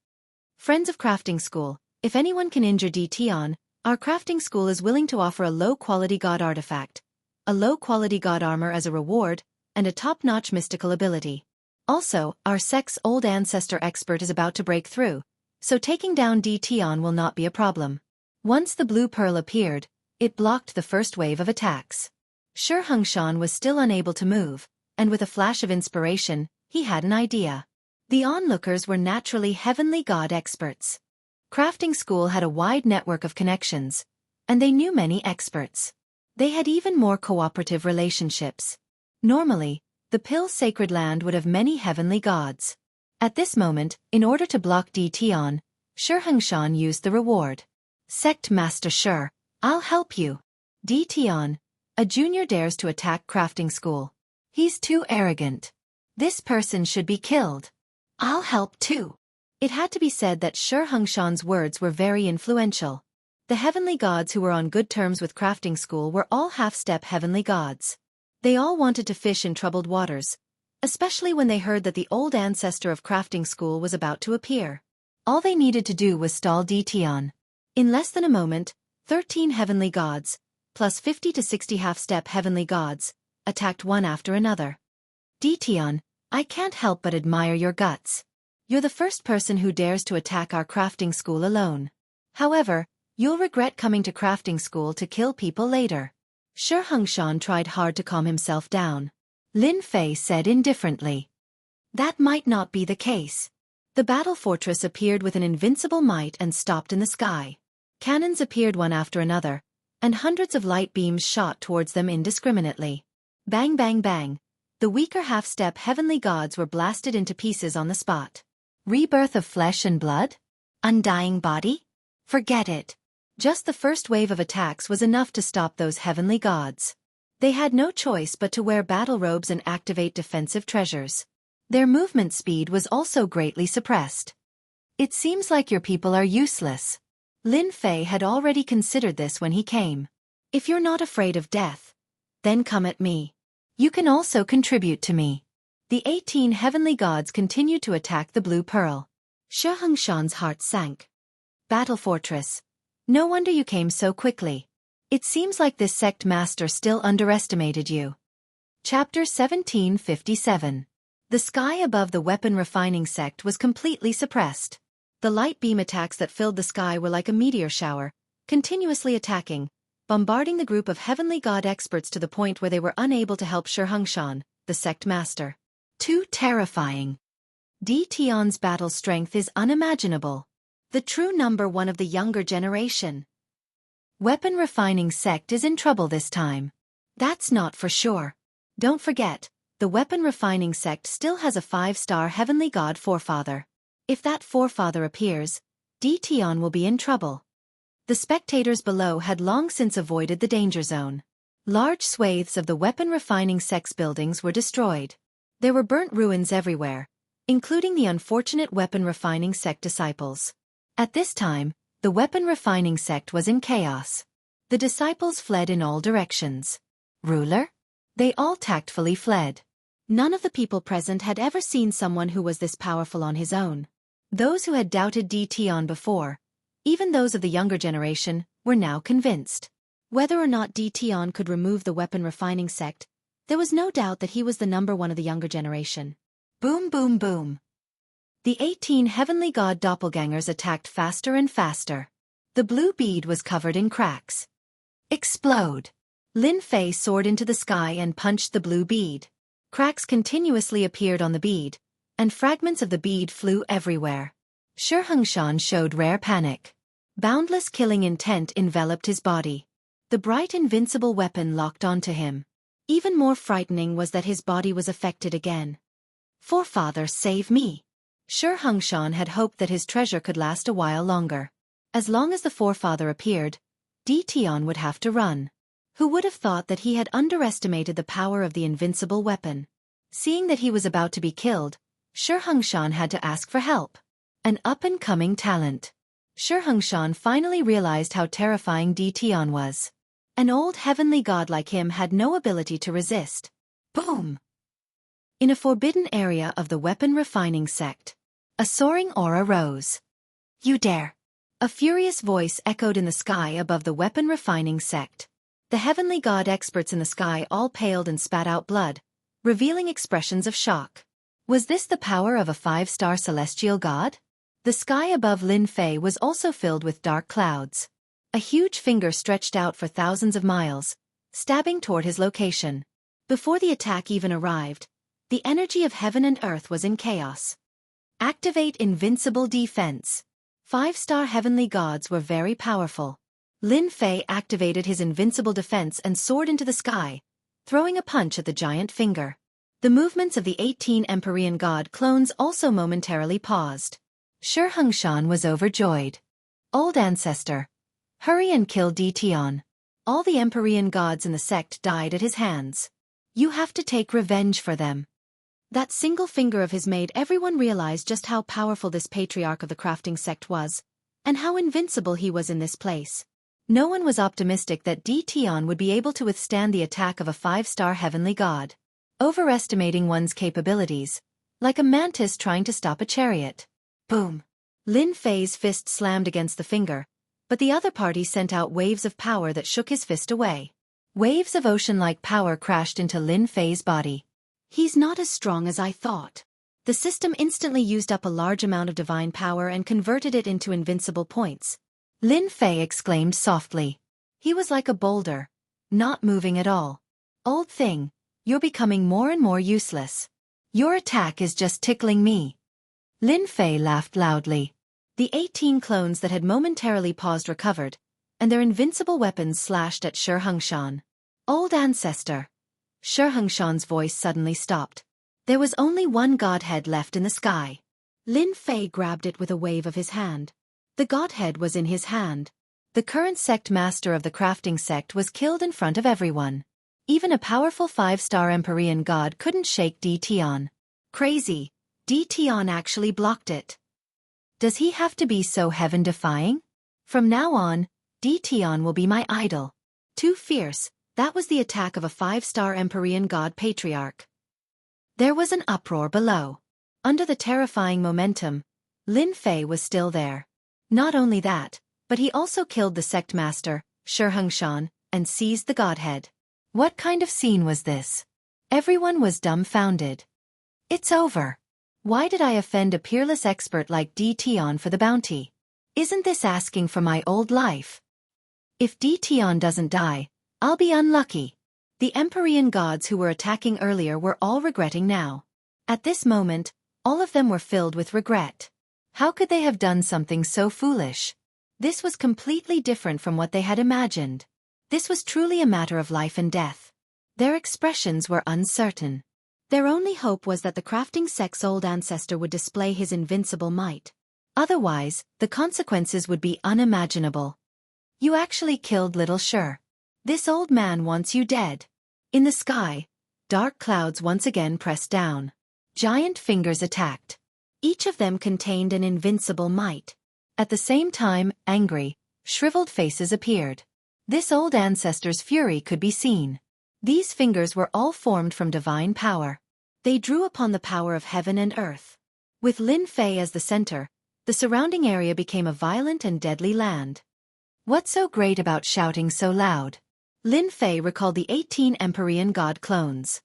Friends of crafting school, if anyone can injure Tian, our crafting school is willing to offer a low-quality god artifact, a low-quality god armor as a reward, and a top-notch mystical ability. Also, our sect's old ancestor expert is about to break through, so taking down Tian will not be a problem. Once the blue pearl appeared, it blocked the first wave of attacks. Xianxia was still unable to move, and with a flash of inspiration, he had an idea. The onlookers were naturally heavenly god experts. Crafting school had a wide network of connections, and they knew many experts. They had even more cooperative relationships. Normally, the Pill Sacred Land would have many heavenly gods. At this moment, in order to block Tian, Xianxia used the reward. Sect Master Shi, I'll help you. Tian, a junior dares to attack crafting school. He's too arrogant. This person should be killed. I'll help too. It had to be said that Xianxia's words were very influential. The heavenly gods who were on good terms with crafting school were all half-step heavenly gods. They all wanted to fish in troubled waters, especially when they heard that the old ancestor of crafting school was about to appear. All they needed to do was stall Tian. In less than a moment, 13 heavenly gods, plus 50 to 60 half-step heavenly gods, attacked one after another. Tian, I can't help but admire your guts. You're the first person who dares to attack our crafting school alone. However, you'll regret coming to crafting school to kill people later. Xianxia tried hard to calm himself down. Lin Fei said indifferently. That might not be the case. The battle fortress appeared with an invincible might and stopped in the sky. Cannons appeared one after another, and hundreds of light beams shot towards them indiscriminately. Bang bang bang. The weaker half-step heavenly gods were blasted into pieces on the spot. Rebirth of flesh and blood? Undying body? Forget it. Just the first wave of attacks was enough to stop those heavenly gods. They had no choice but to wear battle robes and activate defensive treasures. Their movement speed was also greatly suppressed. It seems like your people are useless. Lin Fei had already considered this when he came. If you're not afraid of death, then come at me. You can also contribute to me. The 18 heavenly gods continued to attack the Blue Pearl. Xianxia's heart sank. Battle Fortress. No wonder you came so quickly. It seems like this sect master still underestimated you. Chapter 1757. The sky above the weapon refining sect was completely suppressed. The light beam attacks that filled the sky were like a meteor shower, continuously attacking, bombarding the group of heavenly god experts to the point where they were unable to help Xianxia, the sect master. Too terrifying. Tian's battle strength is unimaginable. The true number one of the younger generation. Weapon refining sect is in trouble this time. That's not for sure. Don't forget, the weapon refining sect still has a 5-star heavenly god forefather. If that forefather appears, Tian will be in trouble. The spectators below had long since avoided the danger zone. Large swathes of the weapon-refining sect's buildings were destroyed. There were burnt ruins everywhere, including the unfortunate weapon-refining sect disciples. At this time, the weapon-refining sect was in chaos. The disciples fled in all directions. Ruler? They all tactfully fled. None of the people present had ever seen someone who was this powerful on his own. Those who had doubted Tian before, even those of the younger generation, were now convinced. Whether or not Tian could remove the weapon-refining sect, there was no doubt that he was the number one of the younger generation. Boom, boom, boom. The 18 heavenly god doppelgangers attacked faster and faster. The blue bead was covered in cracks. Explode! Lin Fei soared into the sky and punched the blue bead. Cracks continuously appeared on the bead, and fragments of the bead flew everywhere. Xianxia showed rare panic. Boundless killing intent enveloped his body. The bright invincible weapon locked onto him. Even more frightening was that his body was affected again. Forefather, save me! Xianxia had hoped that his treasure could last a while longer. As long as the forefather appeared, Tian would have to run. Who would have thought that he had underestimated the power of the invincible weapon? Seeing that he was about to be killed, Xianxia had to ask for help. An up-and-coming talent. Xianxia finally realized how terrifying Tian was. An old heavenly god like him had no ability to resist. Boom! In a forbidden area of the weapon-refining sect, a soaring aura rose. You dare! A furious voice echoed in the sky above the weapon-refining sect. The heavenly god experts in the sky all paled and spat out blood, revealing expressions of shock. Was this the power of a 5-star celestial god? The sky above Lin Fei was also filled with dark clouds. A huge finger stretched out for thousands of miles, stabbing toward his location. Before the attack even arrived, the energy of heaven and earth was in chaos. Activate invincible defense. 5-star heavenly gods were very powerful. Lin Fei activated his invincible defense and soared into the sky, throwing a punch at the giant finger. The movements of the 18 Empyrean god clones also momentarily paused. Xianxia was overjoyed. Old ancestor, hurry and kill Tian. All the Empyrean gods in the sect died at his hands. You have to take revenge for them. That single finger of his made everyone realize just how powerful this patriarch of the crafting sect was, and how invincible he was in this place. No one was optimistic that Tian would be able to withstand the attack of a 5-star heavenly god. Overestimating one's capabilities, like a mantis trying to stop a chariot. Boom! Lin Fei's fist slammed against the finger, but the other party sent out waves of power that shook his fist away. Waves of ocean-like power crashed into Lin Fei's body. He's not as strong as I thought. The system instantly used up a large amount of divine power and converted it into invincible points. Lin Fei exclaimed softly. He was like a boulder, not moving at all. Old thing, you're becoming more and more useless. Your attack is just tickling me. Lin Fei laughed loudly. The 18 clones that had momentarily paused recovered, and their invincible weapons slashed at Xianxia. Old ancestor. Xianxia's voice suddenly stopped. There was only one godhead left in the sky. Lin Fei grabbed it with a wave of his hand. The godhead was in his hand. The current sect master of the crafting sect was killed in front of everyone. Even a powerful 5-star Empyrean god couldn't shake Tian. Crazy. Tian actually blocked it. Does he have to be so heaven-defying? From now on, Tian will be my idol. Too fierce, that was the attack of a 5-star Empyrean god patriarch. There was an uproar below. Under the terrifying momentum, Lin Fei was still there. Not only that, but he also killed the sect master, Xianxia, and seized the godhead. What kind of scene was this? Everyone was dumbfounded. It's over. Why did I offend a peerless expert like Tian for the bounty? Isn't this asking for my old life? If Tian doesn't die, I'll be unlucky. The Empyrean gods who were attacking earlier were all regretting now. At this moment, all of them were filled with regret. How could they have done something so foolish? This was completely different from what they had imagined. This was truly a matter of life and death. Their expressions were uncertain. Their only hope was that the crafting sect's old ancestor would display his invincible might. Otherwise, the consequences would be unimaginable. You actually killed little Shi. This old man wants you dead. In the sky, dark clouds once again pressed down. Giant fingers attacked. Each of them contained an invincible might. At the same time, angry, shriveled faces appeared. This old ancestor's fury could be seen. These fingers were all formed from divine power. They drew upon the power of heaven and earth. With Lin Fei as the center, the surrounding area became a violent and deadly land. What's so great about shouting so loud? Lin Fei recalled the 18 Empyrean god clones.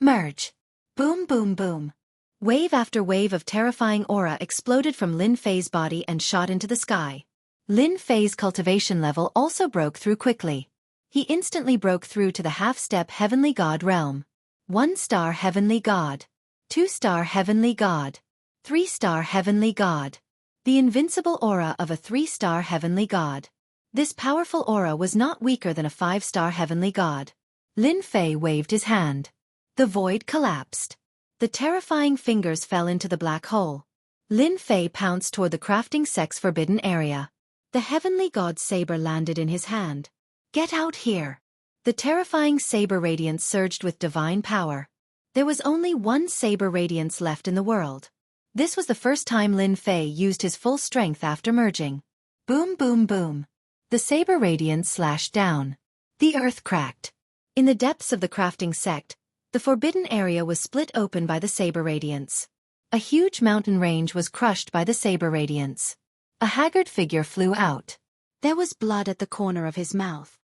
Merge. Boom boom boom. Wave after wave of terrifying aura exploded from Lin Fei's body and shot into the sky. Lin Fei's cultivation level also broke through quickly. He instantly broke through to the half-step heavenly god realm. 1-star heavenly god. 2-star heavenly god. 3-star heavenly god. The invincible aura of a 3-star heavenly god. This powerful aura was not weaker than a 5-star heavenly god. Lin Fei waved his hand. The void collapsed. The terrifying fingers fell into the black hole. Lin Fei pounced toward the crafting sect's forbidden area. The heavenly god's saber landed in his hand. Get out here. The terrifying saber radiance surged with divine power. There was only one saber radiance left in the world. This was the first time Lin Fei used his full strength after merging. Boom boom boom. The saber radiance slashed down. The earth cracked. In the depths of the crafting sect, the forbidden area was split open by the saber radiance. A huge mountain range was crushed by the saber radiance. A haggard figure flew out. There was blood at the corner of his mouth.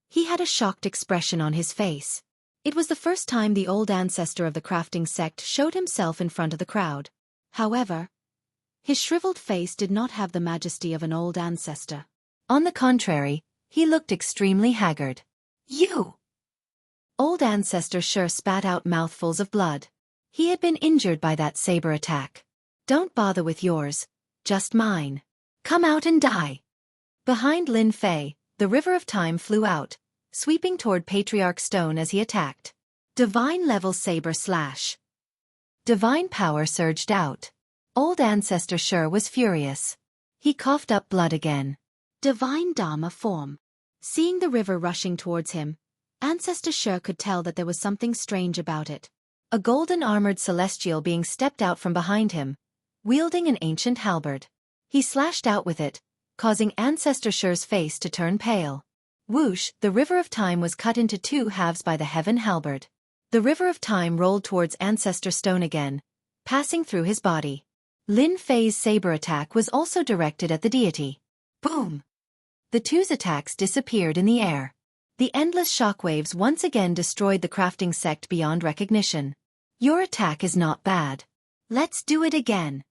He had a shocked expression on his face. It was the first time the old ancestor of the crafting sect showed himself in front of the crowd. However, his shriveled face did not have the majesty of an old ancestor. On the contrary, he looked extremely haggard. You! Old ancestor Shi spat out mouthfuls of blood. He had been injured by that saber attack. Don't bother with yours, just mine. Come out and die. Behind Lin Fei, the river of time flew out, sweeping toward Patriarch Stone as he attacked. Divine-level saber slash. Divine power surged out. Old ancestor Shi was furious. He coughed up blood again. Divine Dharma form. Seeing the river rushing towards him, Ancestor Shi could tell that there was something strange about it. A golden-armored celestial being stepped out from behind him, wielding an ancient halberd. He slashed out with it, causing Ancestor Shi's face to turn pale. Whoosh, the river of time was cut into two halves by the heaven halberd. The river of time rolled towards Ancestor Stone again, passing through his body. Lin Fei's saber attack was also directed at the deity. Boom! The two's attacks disappeared in the air. The endless shockwaves once again destroyed the crafting sect beyond recognition. Your attack is not bad. Let's do it again.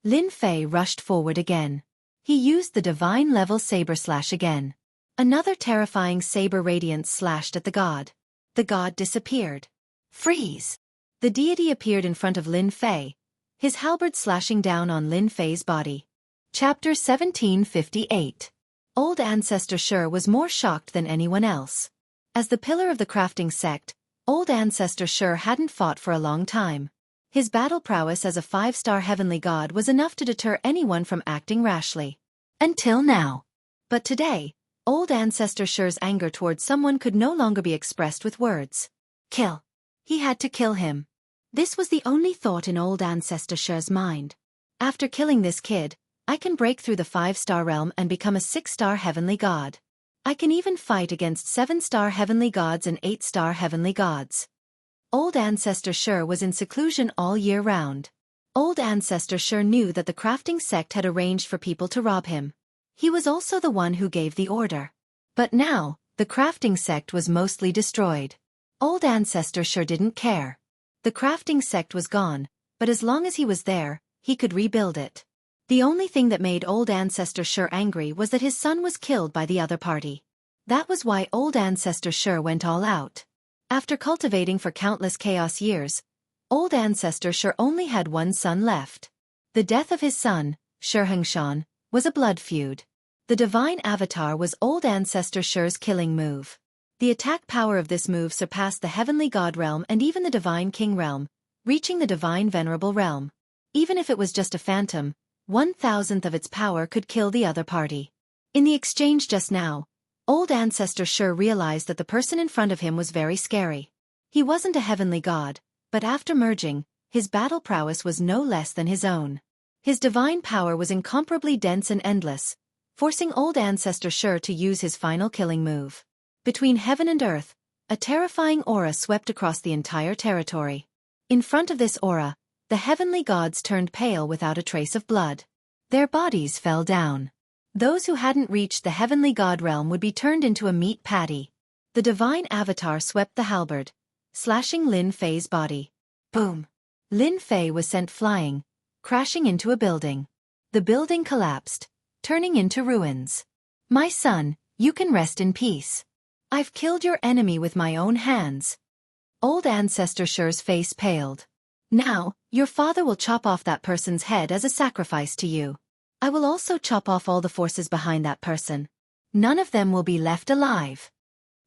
Lin Fei rushed forward again. He used the divine-level saber slash again. Another terrifying saber radiance slashed at the god. The god disappeared. Freeze! The deity appeared in front of Lin Fei, his halberd slashing down on Lin Fei's body. Chapter 1758. Old Ancestor Shi was more shocked than anyone else. As the pillar of the crafting sect, Old Ancestor Shi hadn't fought for a long time. His battle prowess as a 5-star heavenly god was enough to deter anyone from acting rashly. Until now. But today, Old Ancestor Shi's anger towards someone could no longer be expressed with words. Kill. He had to kill him. This was the only thought in Old Ancestor Shi's mind. After killing this kid, I can break through the 5-star realm and become a 6-star heavenly god. I can even fight against 7-star heavenly gods and 8-star heavenly gods. Old Ancestor Shi was in seclusion all year round. Old Ancestor Shi knew that the crafting sect had arranged for people to rob him. He was also the one who gave the order. But now, the crafting sect was mostly destroyed. Old Ancestor Shi didn't care. The crafting sect was gone, but as long as he was there, he could rebuild it. The only thing that made Old Ancestor Shi angry was that his son was killed by the other party. That was why Old Ancestor Shi went all out. After cultivating for countless chaos years, Old Ancestor Shi only had one son left. The death of his son, Xianxia, was a blood feud. The divine avatar was Old Ancestor Shi's killing move. The attack power of this move surpassed the heavenly god realm and even the divine king realm, reaching the divine venerable realm. Even if it was just a phantom, 1,000th of its power could kill the other party. In the exchange just now, Old Ancestor Sure realized that the person in front of him was very scary. He wasn't a heavenly god, but after merging, his battle prowess was no less than his own. His divine power was incomparably dense and endless, forcing Old Ancestor Sure to use his final killing move. Between heaven and earth, a terrifying aura swept across the entire territory. In front of this aura, the heavenly gods turned pale without a trace of blood. Their bodies fell down. Those who hadn't reached the heavenly god realm would be turned into a meat patty. The divine avatar swept the halberd, slashing Lin Fei's body. Boom! Lin Fei was sent flying, crashing into a building. The building collapsed, turning into ruins. My son, you can rest in peace. I've killed your enemy with my own hands. Old Ancestor Sure's face paled. Now, your father will chop off that person's head as a sacrifice to you. I will also chop off all the forces behind that person. None of them will be left alive.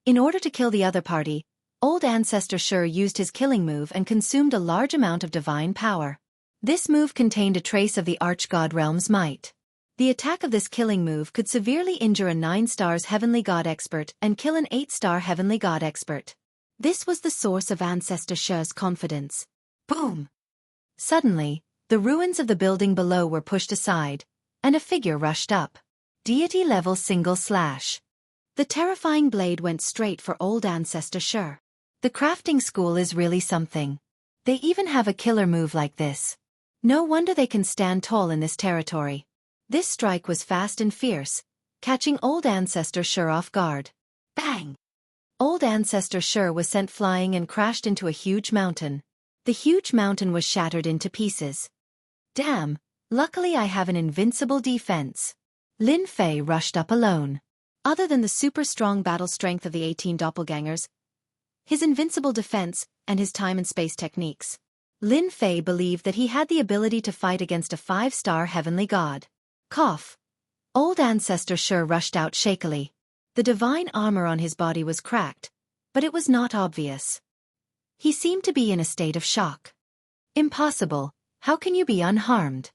In order to kill the other party, Old Ancestor Sure used his killing move and consumed a large amount of divine power. This move contained a trace of the Archgod realm's might. The attack of this killing move could severely injure a 9-star heavenly god expert and kill an 8-star heavenly god expert. This was the source of Ancestor Sure's confidence. Boom! Suddenly, the ruins of the building below were pushed aside, and a figure rushed up. Deity level single slash. The terrifying blade went straight for Old Ancestor Sure. The crafting school is really something. They even have a killer move like this. No wonder they can stand tall in this territory. This strike was fast and fierce, catching Old Ancestor Sure off guard. Bang! Old Ancestor Sure was sent flying and crashed into a huge mountain. The huge mountain was shattered into pieces. Damn! Luckily I have an invincible defense. Lin Fei rushed up alone. Other than the super strong battle strength of the 18 doppelgangers, his invincible defense, and his time and space techniques, Lin Fei believed that he had the ability to fight against a 5-star heavenly god. Cough. Old Ancestor Sure rushed out shakily. The divine armor on his body was cracked, but it was not obvious. He seemed to be in a state of shock. Impossible. How can you be unharmed?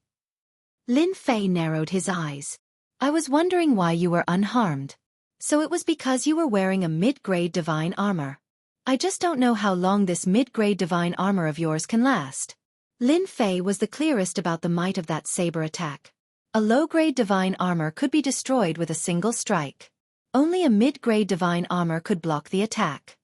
Lin Fei narrowed his eyes. I was wondering why you were unharmed. So it was because you were wearing a mid-grade divine armor. I just don't know how long this mid-grade divine armor of yours can last. Lin Fei was the clearest about the might of that saber attack. A low-grade divine armor could be destroyed with a single strike. Only a mid-grade divine armor could block the attack.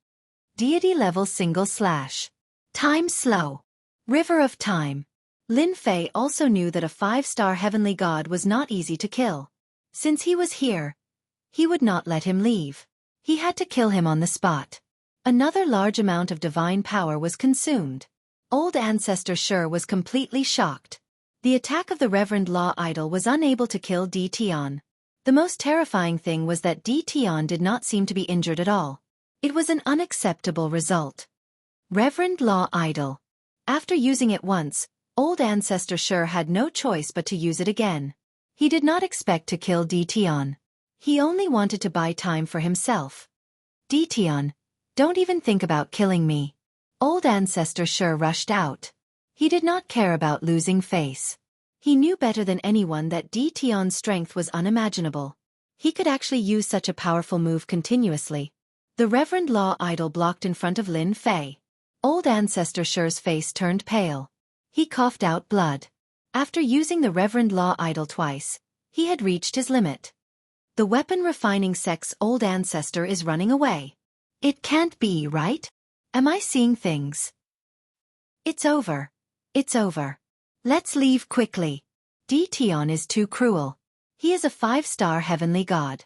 Deity level single slash. Time slow. River of time. Lin Fei also knew that a 5-star heavenly god was not easy to kill. Since he was here, he would not let him leave. He had to kill him on the spot. Another large amount of divine power was consumed. Old Ancestor Sure was completely shocked. The attack of the Reverend Law Idol was unable to kill D. Tian. The most terrifying thing was that D. Tian did not seem to be injured at all. It was an unacceptable result. Reverend Law Idol. After using it once, Old Ancestor Sure had no choice but to use it again. He did not expect to kill D. Tian. He only wanted to buy time for himself. D. Tian, don't even think about killing me. Old Ancestor Sure rushed out. He did not care about losing face. He knew better than anyone that D. Tian's strength was unimaginable. He could actually use such a powerful move continuously. The Reverend Law Idol blocked in front of Lin Fei. Old Ancestor Sure's face turned pale. He coughed out blood. After using the Reverend Law Idol twice, he had reached his limit. The weapon-refining sex Old Ancestor is running away. It can't be, right? Am I seeing things? It's over. It's over. Let's leave quickly. D. Tian is too cruel. He is a 5-star heavenly god.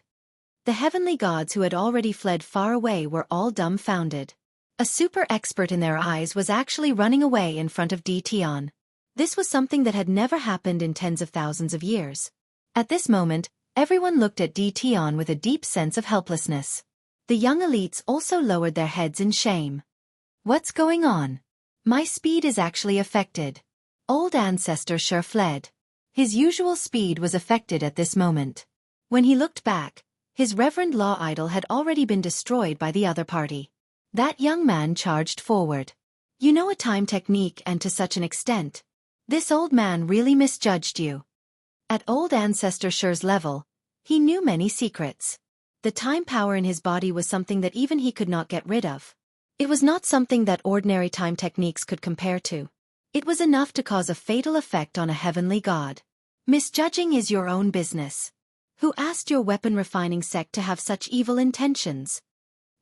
The heavenly gods who had already fled far away were all dumbfounded. A super expert in their eyes was actually running away in front of D. Tian. This was something that had never happened in tens of thousands of years. At this moment, everyone looked at D. Tian with a deep sense of helplessness. The young elites also lowered their heads in shame. What's going on? My speed is actually affected. Old Ancestor Sure fled. His usual speed was affected at this moment. When he looked back, his Reverend Law Idol had already been destroyed by the other party. That young man charged forward. You know a time technique, and to such an extent. This old man really misjudged you. At Old Ancestor Sure's level, he knew many secrets. The time power in his body was something that even he could not get rid of. It was not something that ordinary time techniques could compare to. It was enough to cause a fatal effect on a heavenly god. Misjudging is your own business. Who asked your weapon-refining sect to have such evil intentions?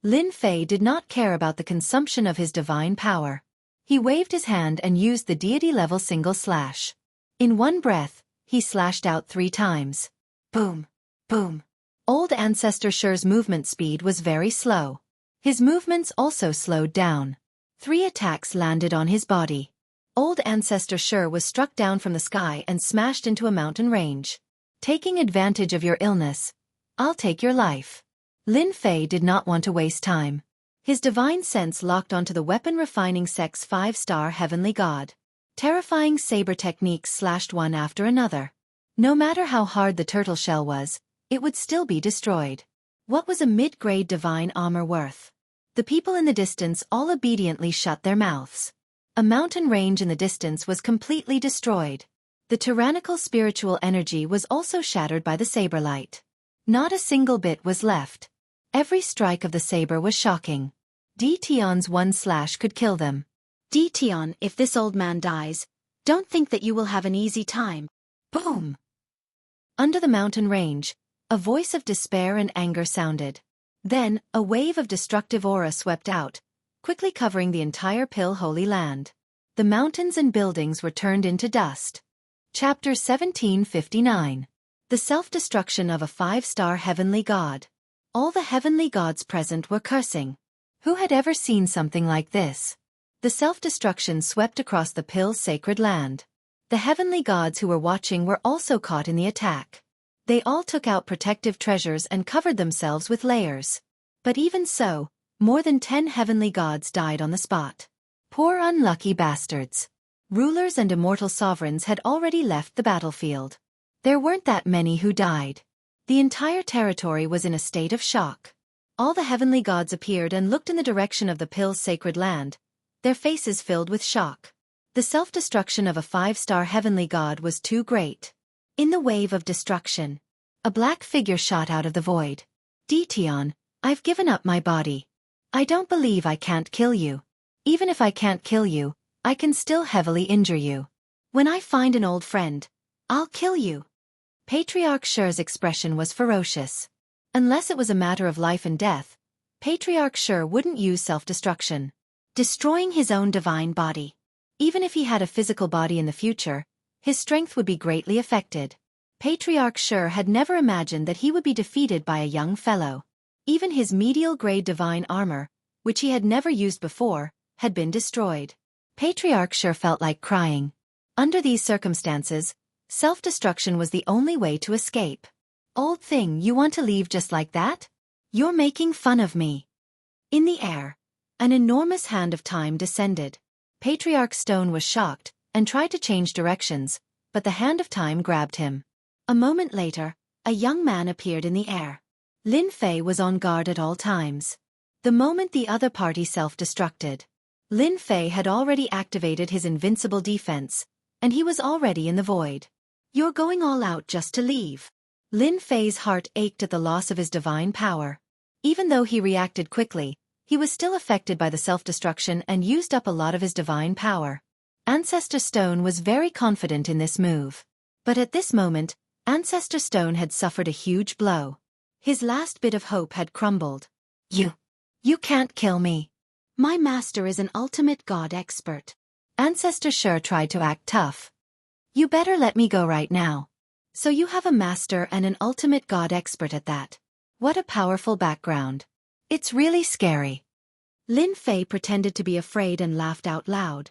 Lin Fei did not care about the consumption of his divine power. He waved his hand and used the deity-level single slash. In one breath, he slashed out 3 times. Boom! Boom! Old Ancestor Shi's movement speed was very slow. His movements also slowed down. 3 attacks landed on his body. Old Ancestor Shi was struck down from the sky and smashed into a mountain range. Taking advantage of your illness, I'll take your life. Lin Fei did not want to waste time. His divine sense locked onto the weapon-refining sect's 5-star heavenly god. Terrifying saber techniques slashed one after another. No matter how hard the turtle shell was, it would still be destroyed. What was a mid-grade divine armor worth? The people in the distance all obediently shut their mouths. A mountain range in the distance was completely destroyed. The tyrannical spiritual energy was also shattered by the saber light. Not a single bit was left. Every strike of the saber was shocking. Tion's 1 slash could kill them. Tion, if this old man dies, don't think that you will have an easy time. Boom! Under the mountain range, a voice of despair and anger sounded. Then, a wave of destructive aura swept out, quickly covering the entire Pill Holy Land. The mountains and buildings were turned into dust. Chapter 1759. The Self-Destruction of a 5-Star Heavenly God. All the heavenly gods present were cursing. Who had ever seen something like this? The self-destruction swept across the Pill's sacred land. The heavenly gods who were watching were also caught in the attack. They all took out protective treasures and covered themselves with layers. But even so, more than 10 heavenly gods died on the spot. Poor unlucky bastards. Rulers and immortal sovereigns had already left the battlefield. There weren't that many who died. The entire territory was in a state of shock. All the heavenly gods appeared and looked in the direction of the Pill's sacred land, their faces filled with shock. The self-destruction of a 5-star heavenly god was too great. In the wave of destruction, a black figure shot out of the void. Tion, I've given up my body. I don't believe I can't kill you. Even if I can't kill you, I can still heavily injure you. When I find an old friend, I'll kill you. Patriarch Shi's expression was ferocious. Unless it was a matter of life and death, Patriarch Shi wouldn't use self-destruction. Destroying his own divine body. Even if he had a physical body in the future, his strength would be greatly affected. Patriarch Shi had never imagined that he would be defeated by a young fellow. Even his medial-grade divine armor, which he had never used before, had been destroyed. Patriarch Shi felt like crying. Under these circumstances, self-destruction was the only way to escape. Old thing, you want to leave just like that? You're making fun of me. In the air, an enormous hand of time descended. Patriarch Stone was shocked and tried to change directions, but the hand of time grabbed him. A moment later, a young man appeared in the air. Lin Fei was on guard at all times. The moment the other party self-destructed, Lin Fei had already activated his invincible defense, and he was already in the void. You're going all out just to leave. Lin Fei's heart ached at the loss of his divine power. Even though he reacted quickly, he was still affected by the self-destruction and used up a lot of his divine power. Ancestor Stone was very confident in this move. But at this moment, Ancestor Stone had suffered a huge blow. His last bit of hope had crumbled. You can't kill me. My master is an ultimate god expert. Ancestor Shi tried to act tough. You better let me go right now. So you have a master and an ultimate god expert at that. What a powerful background. It's really scary. Lin Fei pretended to be afraid and laughed out loud.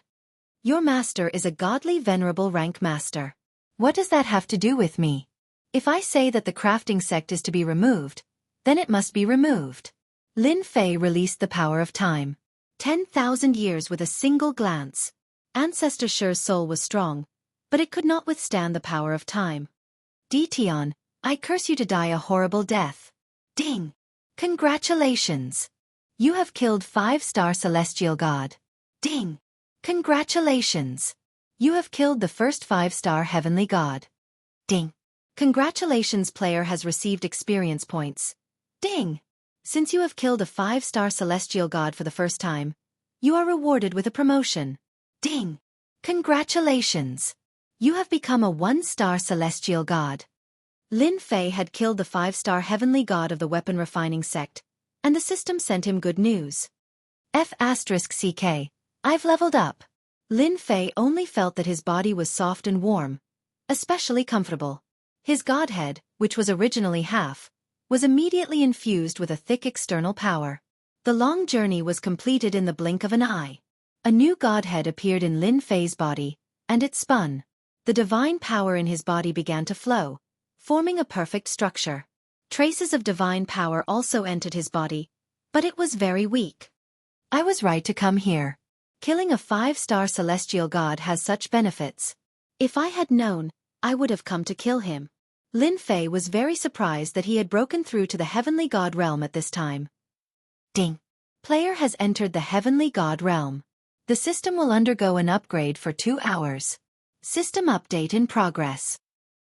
Your master is a godly venerable rank master. What does that have to do with me? If I say that the crafting sect is to be removed, then it must be removed. Lin Fei released the power of time. 10,000 years with a single glance. Ancestor Shi's soul was strong, but it could not withstand the power of time. Tion, I curse you to die a horrible death. Ding! Congratulations! You have killed 5-star celestial god. Ding! Congratulations! You have killed the first 5-star heavenly god. Ding! Congratulations, player has received experience points. Ding! Since you have killed a 5-star celestial god for the first time, you are rewarded with a promotion. Ding! Congratulations! You have become a 1-star celestial god. Lin Fei had killed the 5-star heavenly god of the weapon refining sect, and the system sent him good news. F***CK. I've leveled up. Lin Fei only felt that his body was soft and warm, especially comfortable. His godhead, which was originally half, was immediately infused with a thick external power. The long journey was completed in the blink of an eye. A new godhead appeared in Lin Fei's body, and it spun. The divine power in his body began to flow, forming a perfect structure. Traces of divine power also entered his body, but it was very weak. I was right to come here. Killing a 5-star celestial god has such benefits. If I had known, I would have come to kill him. Lin Fei was very surprised that he had broken through to the heavenly god realm at this time. Ding! Player has entered the heavenly god realm. The system will undergo an upgrade for 2 hours. System update in progress.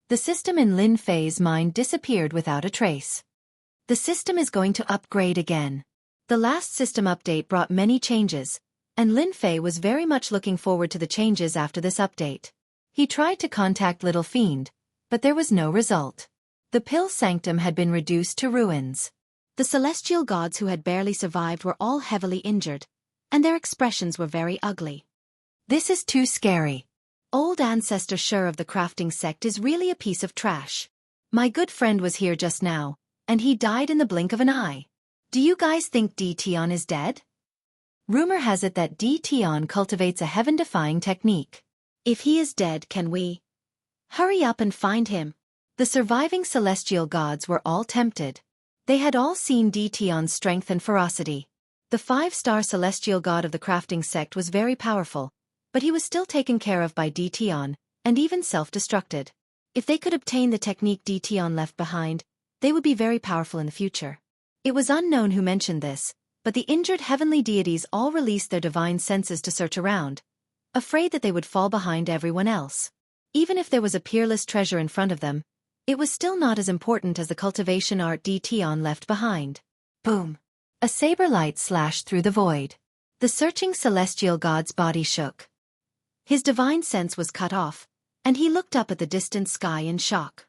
The system in Lin Fei's mind disappeared without a trace. The system is going to upgrade again. The last system update brought many changes, and Lin Fei was very much looking forward to the changes after this update. He tried to contact Little Fiend, but there was no result. The Pill Sanctum had been reduced to ruins. The celestial gods who had barely survived were all heavily injured, and their expressions were very ugly. This is too scary. Old Ancestor Shur of the crafting sect is really a piece of trash. My good friend was here just now, and he died in the blink of an eye. Do you guys think Tion is dead? Rumor has it that Tion cultivates a heaven-defying technique. If he is dead, can we hurry up and find him? The surviving celestial gods were all tempted. They had all seen Tion's strength and ferocity. The 5-star celestial god of the crafting sect was very powerful, but he was still taken care of by Tion, and even self-destructed. If they could obtain the technique Tion left behind, they would be very powerful in the future. It was unknown who mentioned this, but the injured heavenly deities all released their divine senses to search around, afraid that they would fall behind everyone else. Even if there was a peerless treasure in front of them, it was still not as important as the cultivation art Tion left behind. Boom! A saber light slashed through the void. The searching celestial god's body shook. His divine sense was cut off, and he looked up at the distant sky in shock.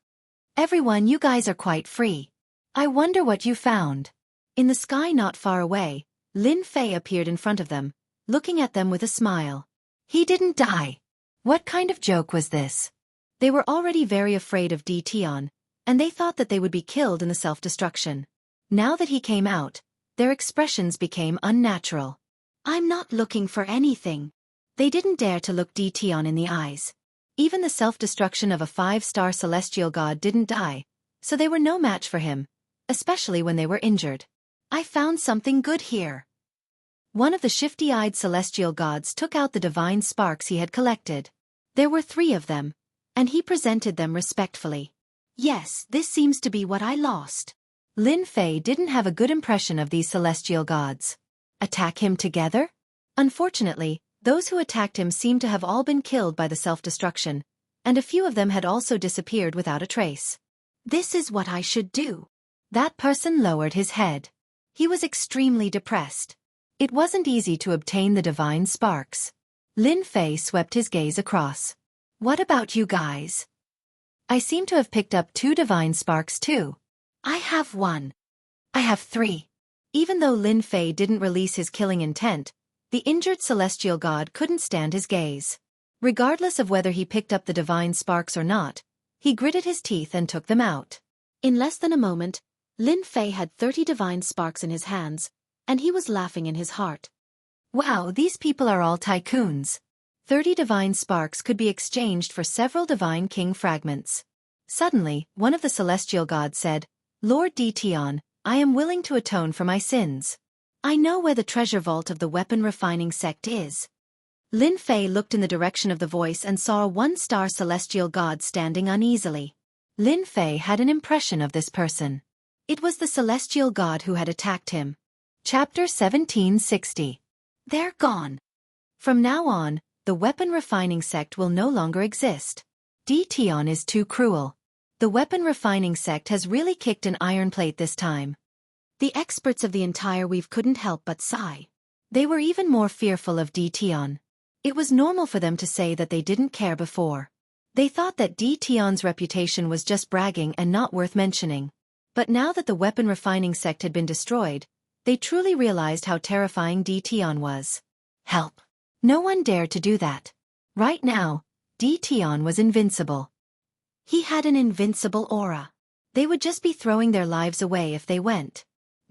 Everyone, you guys are quite free. I wonder what you found. In the sky not far away, Lin Fei appeared in front of them, looking at them with a smile. He didn't die. What kind of joke was this? They were already very afraid of Tion, and they thought that they would be killed in the self-destruction. Now that he came out, their expressions became unnatural. I'm not looking for anything. They didn't dare to look Tion in the eyes. Even the self-destruction of a 5-star celestial god didn't die, so they were no match for him, especially when they were injured. I found something good here. One of the shifty-eyed celestial gods took out the divine sparks he had collected. There were 3 of them, and he presented them respectfully. Yes, this seems to be what I lost. Lin Fei didn't have a good impression of these celestial gods. Attack him together? Unfortunately, those who attacked him seemed to have all been killed by the self-destruction, and a few of them had also disappeared without a trace. This is what I should do. That person lowered his head. He was extremely depressed. It wasn't easy to obtain the divine sparks. Lin Fei swept his gaze across. What about you guys? I seem to have picked up 2 divine sparks too. I have 1. I have 3. Even though Lin Fei didn't release his killing intent, the injured celestial god couldn't stand his gaze. Regardless of whether he picked up the divine sparks or not, he gritted his teeth and took them out. In less than a moment, Lin Fei had 30 divine sparks in his hands, and he was laughing in his heart. Wow, these people are all tycoons. 30 divine sparks could be exchanged for several divine king fragments. Suddenly, one of the celestial gods said, Lord Tion, I am willing to atone for my sins. I know where the treasure vault of the weapon refining sect is. Lin Fei looked in the direction of the voice and saw a 1-star celestial god standing uneasily. Lin Fei had an impression of this person. It was the celestial god who had attacked him. Chapter 1760. They're gone. From now on, the weapon refining sect will no longer exist. Tion is too cruel. The weapon refining sect has really kicked an iron plate this time. The experts of the entire weave couldn't help but sigh. They were even more fearful of Tion's. It was normal for them to say that they didn't care before. They thought that Tion's reputation was just bragging and not worth mentioning. But now that the weapon refining sect had been destroyed, they truly realized how terrifying Tion was. Help! No one dared to do that. Right now, Tion was invincible. He had an invincible aura. They would just be throwing their lives away if they went.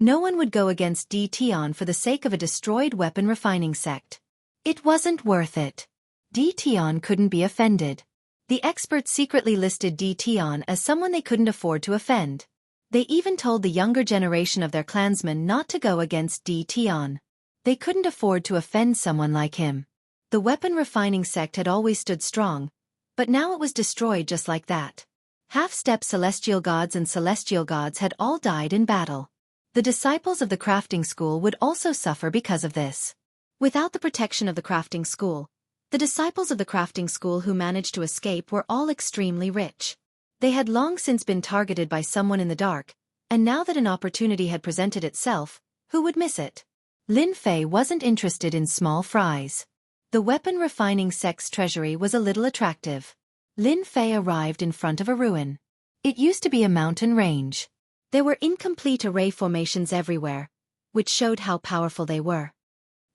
No one would go against Tion for the sake of a destroyed weapon refining sect. It wasn't worth it. Tion couldn't be offended. The experts secretly listed Tion as someone they couldn't afford to offend. They even told the younger generation of their clansmen not to go against Tion. They couldn't afford to offend someone like him. The weapon refining sect had always stood strong, but now it was destroyed just like that. Half-step celestial gods and celestial gods had all died in battle. The disciples of the crafting school would also suffer because of this. Without the protection of the crafting school, the disciples of the crafting school who managed to escape were all extremely rich. They had long since been targeted by someone in the dark, and now that an opportunity had presented itself, who would miss it? Lin Fei wasn't interested in small fries. The weapon refining sect's treasury was a little attractive. Lin Fei arrived in front of a ruin. It used to be a mountain range. There were incomplete array formations everywhere, which showed how powerful they were.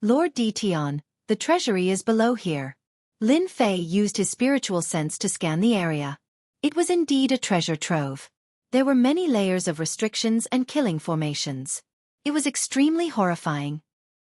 Lord Tion, the treasury is below here. Lin Fei used his spiritual sense to scan the area. It was indeed a treasure trove. There were many layers of restrictions and killing formations. It was extremely horrifying.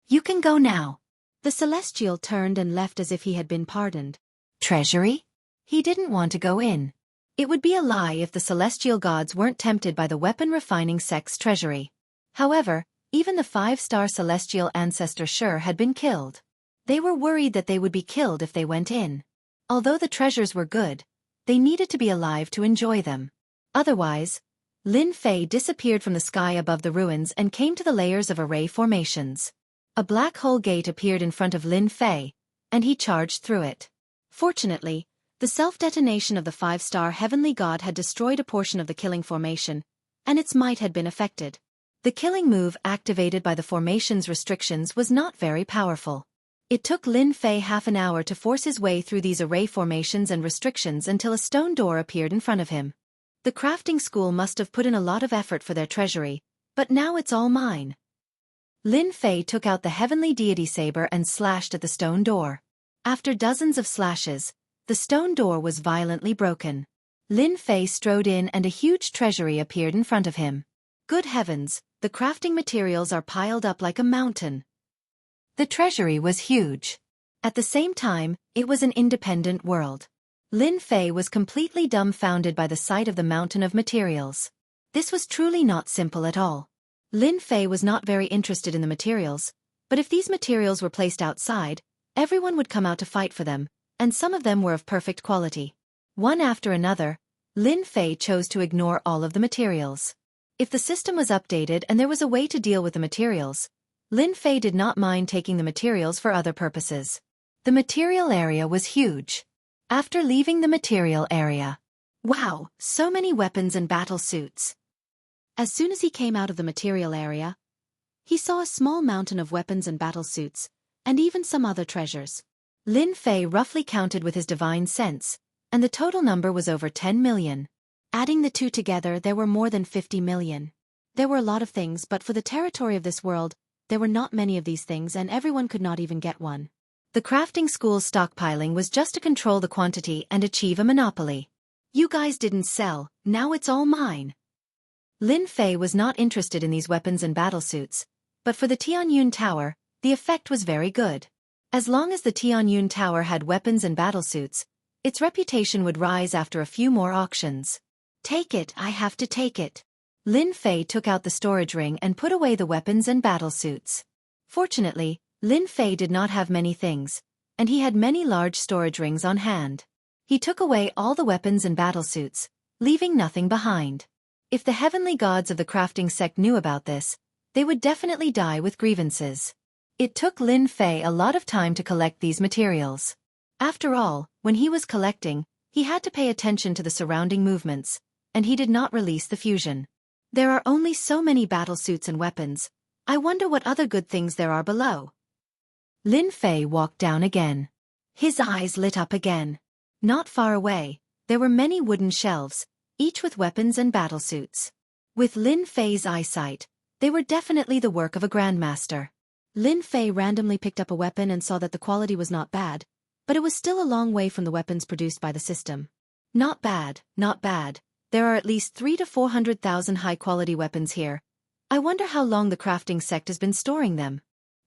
You can go now. The Celestial turned and left as if he had been pardoned. Treasury? He didn't want to go in. It would be a lie if the celestial gods weren't tempted by the weapon refining sect's treasury. However, even the 5-star celestial ancestor Sure had been killed. They were worried that they would be killed if they went in. Although the treasures were good, they needed to be alive to enjoy them. Otherwise, Lin Fei disappeared from the sky above the ruins and came to the layers of array formations. A black hole gate appeared in front of Lin Fei, and he charged through it. Fortunately, the self-detonation of the 5-star heavenly god had destroyed a portion of the killing formation, and its might had been affected. The killing move activated by the formation's restrictions was not very powerful. It took Lin Fei half an hour to force his way through these array formations and restrictions until a stone door appeared in front of him. The crafting school must have put in a lot of effort for their treasury, but now it's all mine. Lin Fei took out the heavenly deity saber and slashed at the stone door. After dozens of slashes, the stone door was violently broken. Lin Fei strode in and a huge treasury appeared in front of him. Good heavens, the crafting materials are piled up like a mountain. The treasury was huge. At the same time, it was an independent world. Lin Fei was completely dumbfounded by the sight of the mountain of materials. This was truly not simple at all. Lin Fei was not very interested in the materials, but if these materials were placed outside, everyone would come out to fight for them, and some of them were of perfect quality. One after another, Lin Fei chose to ignore all of the materials. If the system was updated and there was a way to deal with the materials, Lin Fei did not mind taking the materials for other purposes. The material area was huge. After leaving the material area, wow, so many weapons and battle suits. As soon as he came out of the material area, he saw a small mountain of weapons and battle suits, and even some other treasures. Lin Fei roughly counted with his divine sense, and the total number was over 10 million. Adding the two together, there were more than 50 million. There were a lot of things, but for the territory of this world, there were not many of these things and everyone could not even get one. The crafting school's stockpiling was just to control the quantity and achieve a monopoly. You guys didn't sell, now it's all mine. Lin Fei was not interested in these weapons and battle suits, but for the Tianyun Tower, the effect was very good. As long as the Tianyun Tower had weapons and battlesuits, its reputation would rise after a few more auctions. Take it, I have to take it. Lin Fei took out the storage ring and put away the weapons and battlesuits. Fortunately, Lin Fei did not have many things, and he had many large storage rings on hand. He took away all the weapons and battlesuits, leaving nothing behind. If the heavenly gods of the crafting sect knew about this, they would definitely die with grievances. It took Lin Fei a lot of time to collect these materials. After all, when he was collecting, he had to pay attention to the surrounding movements, and he did not release the fusion. There are only so many battlesuits and weapons. I wonder what other good things there are below. Lin Fei walked down again. His eyes lit up again. Not far away, there were many wooden shelves, each with weapons and battlesuits. With Lin Fei's eyesight, they were definitely the work of a grandmaster. Lin Fei randomly picked up a weapon and saw that the quality was not bad, but it was still a long way from the weapons produced by the system. Not bad, not bad. There are at least 300,000 to 400,000 high-quality weapons here. I wonder how long the crafting sect has been storing them.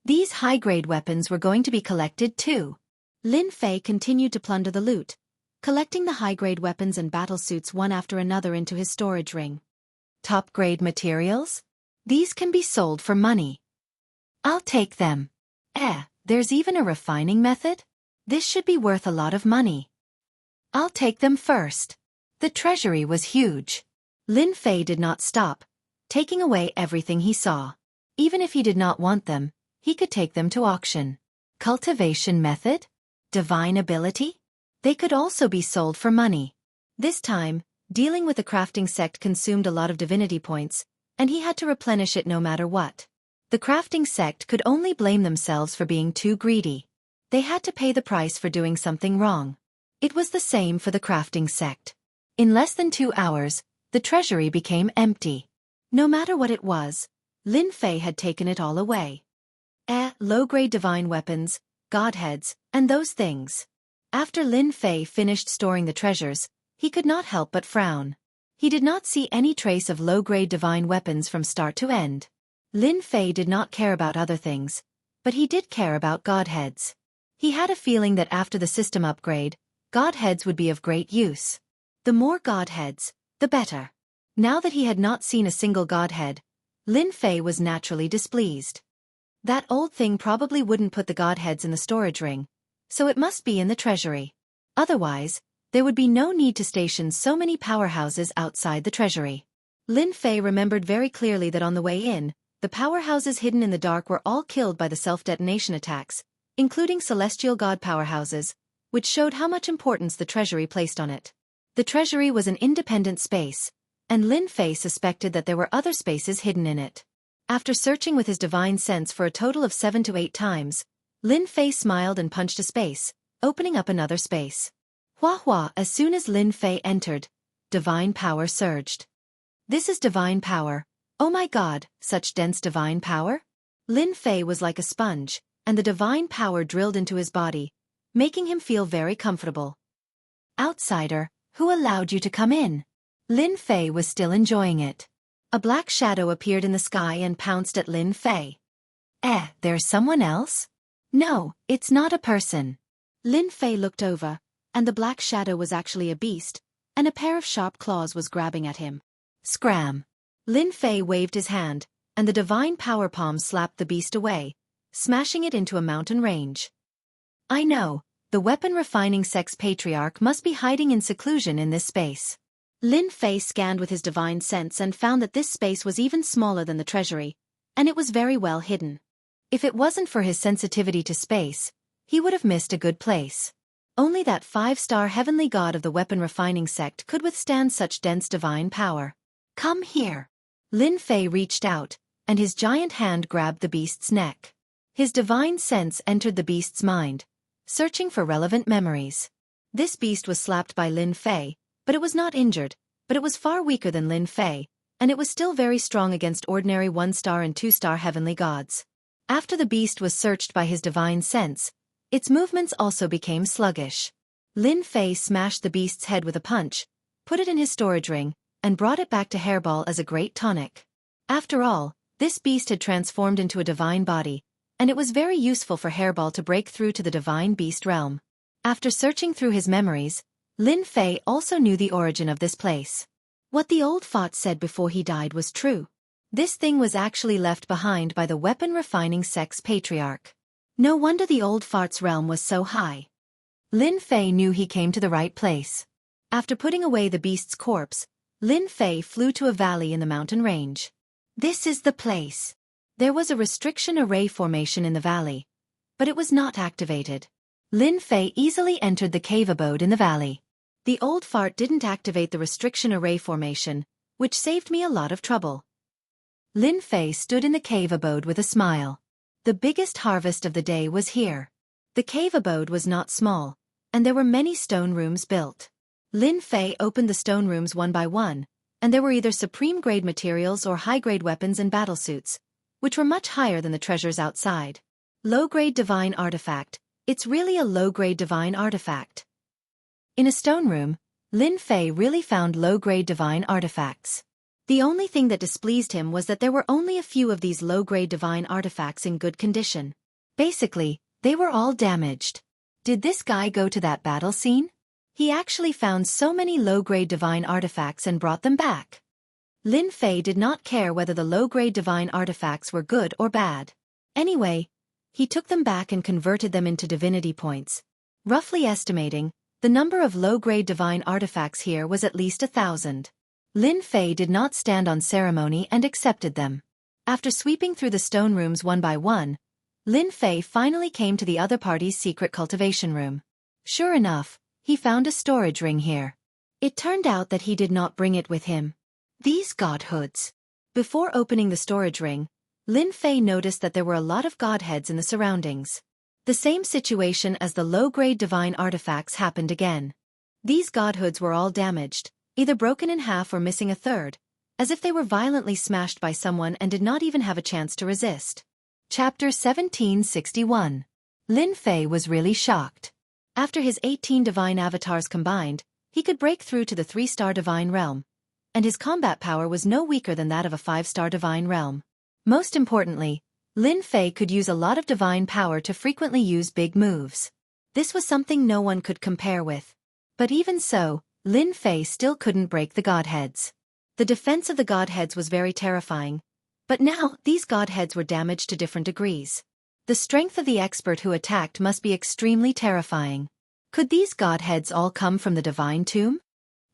These high-grade weapons were going to be collected too. Lin Fei continued to plunder the loot, collecting the high-grade weapons and battlesuits one after another into his storage ring. Top-grade materials? These can be sold for money. I'll take them. There's even a refining method? This should be worth a lot of money. I'll take them first. The treasury was huge. Lin Fei did not stop, taking away everything he saw. Even if he did not want them, he could take them to auction. Cultivation method? Divine ability? They could also be sold for money. This time, dealing with the crafting sect consumed a lot of divinity points, and he had to replenish it no matter what. The crafting sect could only blame themselves for being too greedy. They had to pay the price for doing something wrong. It was the same for the crafting sect. In less than 2 hours, the treasury became empty. No matter what it was, Lin Fei had taken it all away. Low-grade divine weapons, godheads, and those things. After Lin Fei finished storing the treasures, he could not help but frown. He did not see any trace of low-grade divine weapons from start to end. Lin Fei did not care about other things, but he did care about godheads. He had a feeling that after the system upgrade, godheads would be of great use. The more godheads, the better. Now that he had not seen a single godhead, Lin Fei was naturally displeased. That old thing probably wouldn't put the godheads in the storage ring, so it must be in the treasury. Otherwise, there would be no need to station so many powerhouses outside the treasury. Lin Fei remembered very clearly that on the way in, the powerhouses hidden in the dark were all killed by the self-detonation attacks, including celestial god powerhouses, which showed how much importance the treasury placed on it. The treasury was an independent space, and Lin Fei suspected that there were other spaces hidden in it. After searching with his divine sense for a total of 7 to 8 times, Lin Fei smiled and punched a space, opening up another space. Hua! As soon as Lin Fei entered, divine power surged. This is divine power. Oh my god, such dense divine power? Lin Fei was like a sponge, and the divine power drilled into his body, making him feel very comfortable. Outsider, who allowed you to come in? Lin Fei was still enjoying it. A black shadow appeared in the sky and pounced at Lin Fei. There's someone else? No, it's not a person. Lin Fei looked over, and the black shadow was actually a beast, and a pair of sharp claws was grabbing at him. Scram! Lin Fei waved his hand, and the divine power palm slapped the beast away, smashing it into a mountain range. I know, the weapon refining sect's patriarch must be hiding in seclusion in this space. Lin Fei scanned with his divine sense and found that this space was even smaller than the treasury, and it was very well hidden. If it wasn't for his sensitivity to space, he would have missed a good place. Only that 5-star heavenly god of the weapon refining sect could withstand such dense divine power. Come here. Lin Fei reached out, and his giant hand grabbed the beast's neck. His divine sense entered the beast's mind, searching for relevant memories. This beast was slapped by Lin Fei, but it was not injured, but it was far weaker than Lin Fei, and it was still very strong against ordinary 1-star and 2-star heavenly gods. After the beast was searched by his divine sense, its movements also became sluggish. Lin Fei smashed the beast's head with a punch, put it in his storage ring, and brought it back to Hairball as a great tonic. After all, this beast had transformed into a divine body, and it was very useful for Hairball to break through to the divine beast realm. After searching through his memories, Lin Fei also knew the origin of this place. What the old Fat said before he died was true. This thing was actually left behind by the weapon refining sect's patriarch. No wonder the old Fat's realm was so high. Lin Fei knew he came to the right place. After putting away the beast's corpse, Lin Fei flew to a valley in the mountain range. This is the place. There was a restriction array formation in the valley, but it was not activated. Lin Fei easily entered the cave abode in the valley. The old fart didn't activate the restriction array formation, which saved me a lot of trouble. Lin Fei stood in the cave abode with a smile. The biggest harvest of the day was here. The cave abode was not small, and there were many stone rooms built. Lin Fei opened the stone rooms one by one, and there were either supreme-grade materials or high-grade weapons and battlesuits, which were much higher than the treasures outside. Low-grade divine artifact. It's really a low-grade divine artifact. In a stone room, Lin Fei really found low-grade divine artifacts. The only thing that displeased him was that there were only a few of these low-grade divine artifacts in good condition. Basically, they were all damaged. Did this guy go to that battle scene? He actually found so many low-grade divine artifacts and brought them back. Lin Fei did not care whether the low-grade divine artifacts were good or bad. Anyway, he took them back and converted them into divinity points. Roughly estimating, the number of low-grade divine artifacts here was at least 1,000. Lin Fei did not stand on ceremony and accepted them. After sweeping through the stone rooms one by one, Lin Fei finally came to the other party's secret cultivation room. Sure enough, he found a storage ring here. It turned out that he did not bring it with him. These godhoods. Before opening the storage ring, Lin Fei noticed that there were a lot of godheads in the surroundings. The same situation as the low-grade divine artifacts happened again. These godhoods were all damaged, either broken in half or missing a third, as if they were violently smashed by someone and did not even have a chance to resist. Chapter 1761. Lin Fei was really shocked. After his 18 divine avatars combined, he could break through to the 3-star divine realm, and his combat power was no weaker than that of a 5-star divine realm. Most importantly, Lin Fei could use a lot of divine power to frequently use big moves. This was something no one could compare with. But even so, Lin Fei still couldn't break the godheads. The defense of the godheads was very terrifying, but now these godheads were damaged to different degrees. The strength of the expert who attacked must be extremely terrifying. Could these godheads all come from the divine tomb?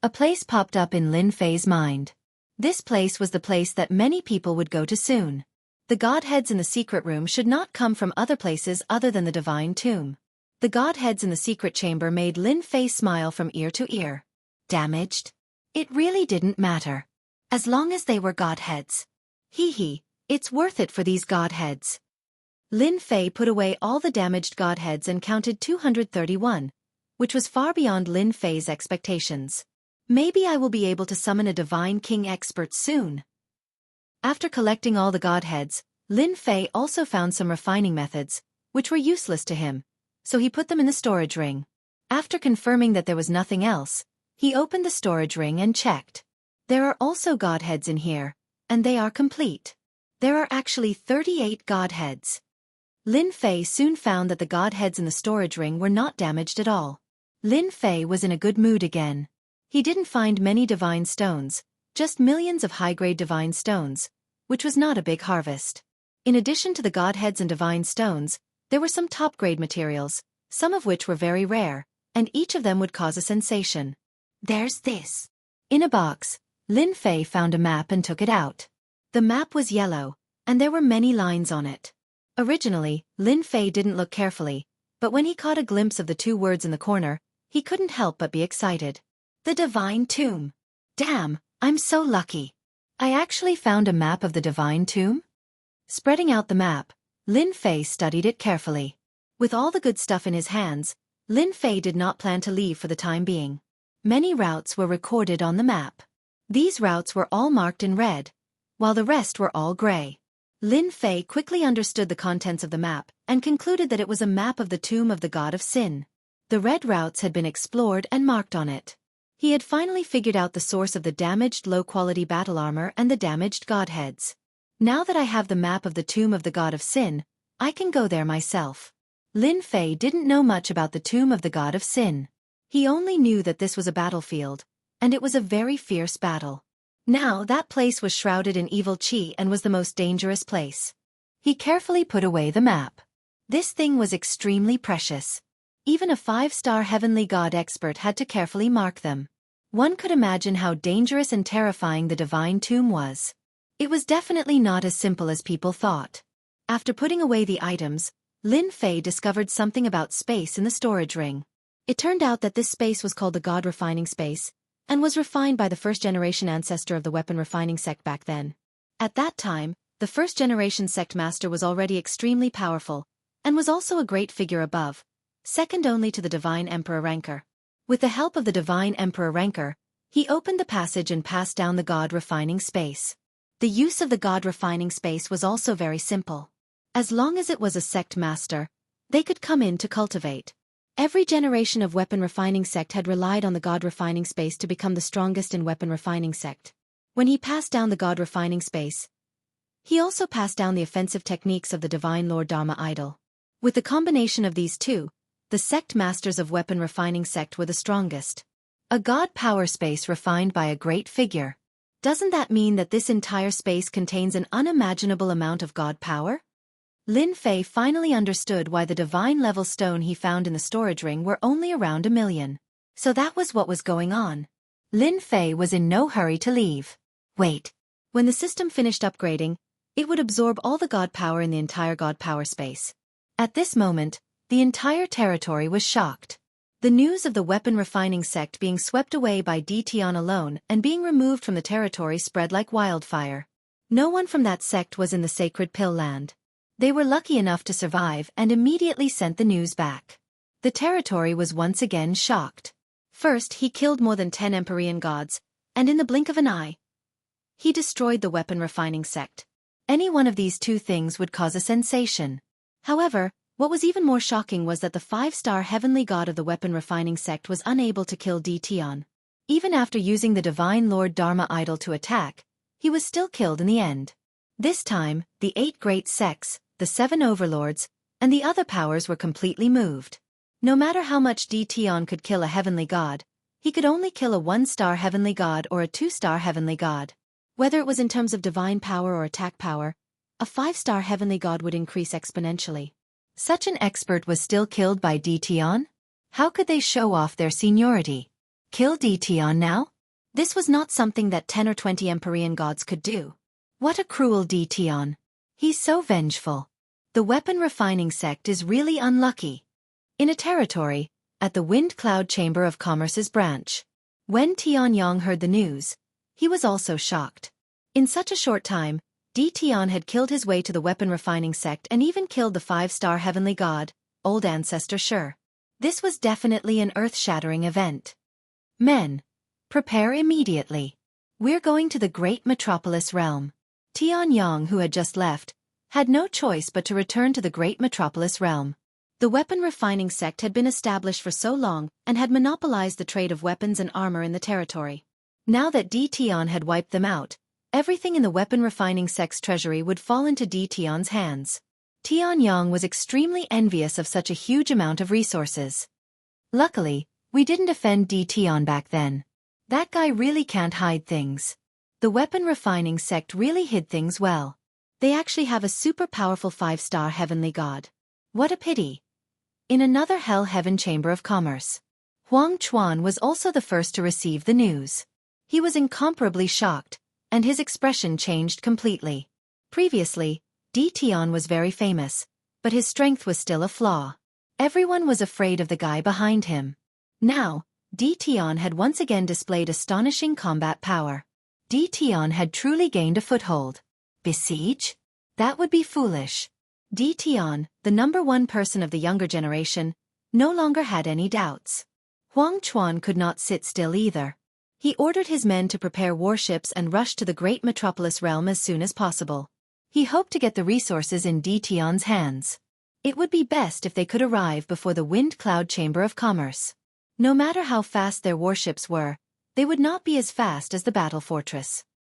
A place popped up in Lin Fei's mind. This place was the place that many people would go to soon. The godheads in the secret room should not come from other places other than the divine tomb. The godheads in the secret chamber made Lin Fei smile from ear to ear. Damaged? It really didn't matter. As long as they were godheads. Hee, it's worth it for these godheads. Lin Fei put away all the damaged godheads and counted 231, which was far beyond Lin Fei's expectations. Maybe I will be able to summon a divine king expert soon. After collecting all the godheads, Lin Fei also found some refining methods, which were useless to him, so he put them in the storage ring. After confirming that there was nothing else, he opened the storage ring and checked. There are also godheads in here, and they are complete. There are actually 38 godheads. Lin Fei soon found that the godheads in the storage ring were not damaged at all. Lin Fei was in a good mood again. He didn't find many divine stones, just millions of high-grade divine stones, which was not a big harvest. In addition to the godheads and divine stones, there were some top-grade materials, some of which were very rare, and each of them would cause a sensation. There's this. In a box, Lin Fei found a map and took it out. The map was yellow, and there were many lines on it. Originally, Lin Fei didn't look carefully, but when he caught a glimpse of the 2 words in the corner, he couldn't help but be excited. The Divine Tomb. Damn, I'm so lucky. I actually found a map of the Divine Tomb? Spreading out the map, Lin Fei studied it carefully. With all the good stuff in his hands, Lin Fei did not plan to leave for the time being. Many routes were recorded on the map. These routes were all marked in red, while the rest were all gray. Lin Fei quickly understood the contents of the map and concluded that it was a map of the tomb of the god of sin. The red routes had been explored and marked on it. He had finally figured out the source of the damaged low-quality battle armor and the damaged godheads. Now that I have the map of the tomb of the god of sin, I can go there myself. Lin Fei didn't know much about the tomb of the god of sin. He only knew that this was a battlefield, and it was a very fierce battle. Now that place was shrouded in evil qi and was the most dangerous place. He carefully put away the map. This thing was extremely precious. Even a 5-star heavenly god expert had to carefully mark them. One could imagine how dangerous and terrifying the divine tomb was. It was definitely not as simple as people thought. After putting away the items, Lin Fei discovered something about space in the storage ring. It turned out that this space was called the God Refining Space, and was refined by the first-generation ancestor of the weapon refining sect back then. At that time, the first-generation sect master was already extremely powerful, and was also a great figure above, second only to the Divine Emperor Rancor. With the help of the Divine Emperor Rancor, he opened the passage and passed down the God refining space. The use of the God refining space was also very simple. As long as it was a sect master, they could come in to cultivate. Every generation of weapon refining sect had relied on the God refining space to become the strongest in weapon refining sect. When he passed down the God refining space, he also passed down the offensive techniques of the Divine Lord Dharma idol. With the combination of these two, the sect masters of weapon refining sect were the strongest. A God power space refined by a great figure. Doesn't that mean that this entire space contains an unimaginable amount of God power? Lin Fei finally understood why the divine level stone he found in the storage ring were only around 1 million. So that was what was going on. Lin Fei was in no hurry to leave. Wait. When the system finished upgrading, it would absorb all the God power in the entire God power space. At this moment, the entire territory was shocked. The news of the weapon refining sect being swept away by Tian alone and being removed from the territory spread like wildfire. No one from that sect was in the sacred pill land. They were lucky enough to survive and immediately sent the news back. The territory was once again shocked. First, he killed more than 10 Empyrean gods, and in the blink of an eye, he destroyed the weapon refining sect. Any one of these two things would cause a sensation. However, what was even more shocking was that the 5-star heavenly god of the weapon refining sect was unable to kill Tian. Even after using the Divine Lord Dharma idol to attack, he was still killed in the end. This time, the 8 great sects, the 7 overlords, and the other powers were completely moved. No matter how much Tian could kill a heavenly god, he could only kill a 1-star heavenly god or a 2-star heavenly god. Whether it was in terms of divine power or attack power, a 5-star heavenly god would increase exponentially. Such an expert was still killed by Tian? How could they show off their seniority? Kill Tian now? This was not something that 10 or 20 Empyrean gods could do. What a cruel Tian. He's so vengeful. The weapon refining sect is really unlucky. In a territory, at the Wind Cloud Chamber of Commerce's branch. When Tianyang heard the news, he was also shocked. In such a short time, Tian had killed his way to the weapon refining sect and even killed the 5-star heavenly god, old ancestor Shi. This was definitely an earth-shattering event. Men, prepare immediately. We're going to the great metropolis realm. Tianyang, who had just left, had no choice but to return to the great metropolis realm. The weapon refining sect had been established for so long and had monopolized the trade of weapons and armor in the territory. Now that Tian had wiped them out, everything in the weapon refining sect's treasury would fall into Tian's hands. Tianyang was extremely envious of such a huge amount of resources. Luckily, we didn't offend Tian back then. That guy really can't hide things. The weapon refining sect really hid things well. They actually have a super powerful 5-star heavenly god. What a pity. In another Hell Heaven Chamber of Commerce, Huang Chuan was also the first to receive the news. He was incomparably shocked, and his expression changed completely. Previously, Tian was very famous, but his strength was still a flaw. Everyone was afraid of the guy behind him. Now, Tian had once again displayed astonishing combat power. Tian had truly gained a foothold. Besiege? That would be foolish. Tian, the #1 person of the younger generation, no longer had any doubts. Huang Chuan could not sit still either. He ordered his men to prepare warships and rush to the great metropolis realm as soon as possible. He hoped to get the resources in Tian's hands. It would be best if they could arrive before the Wind Cloud Chamber of Commerce. No matter how fast their warships were, they would not be as fast as the battle fortress.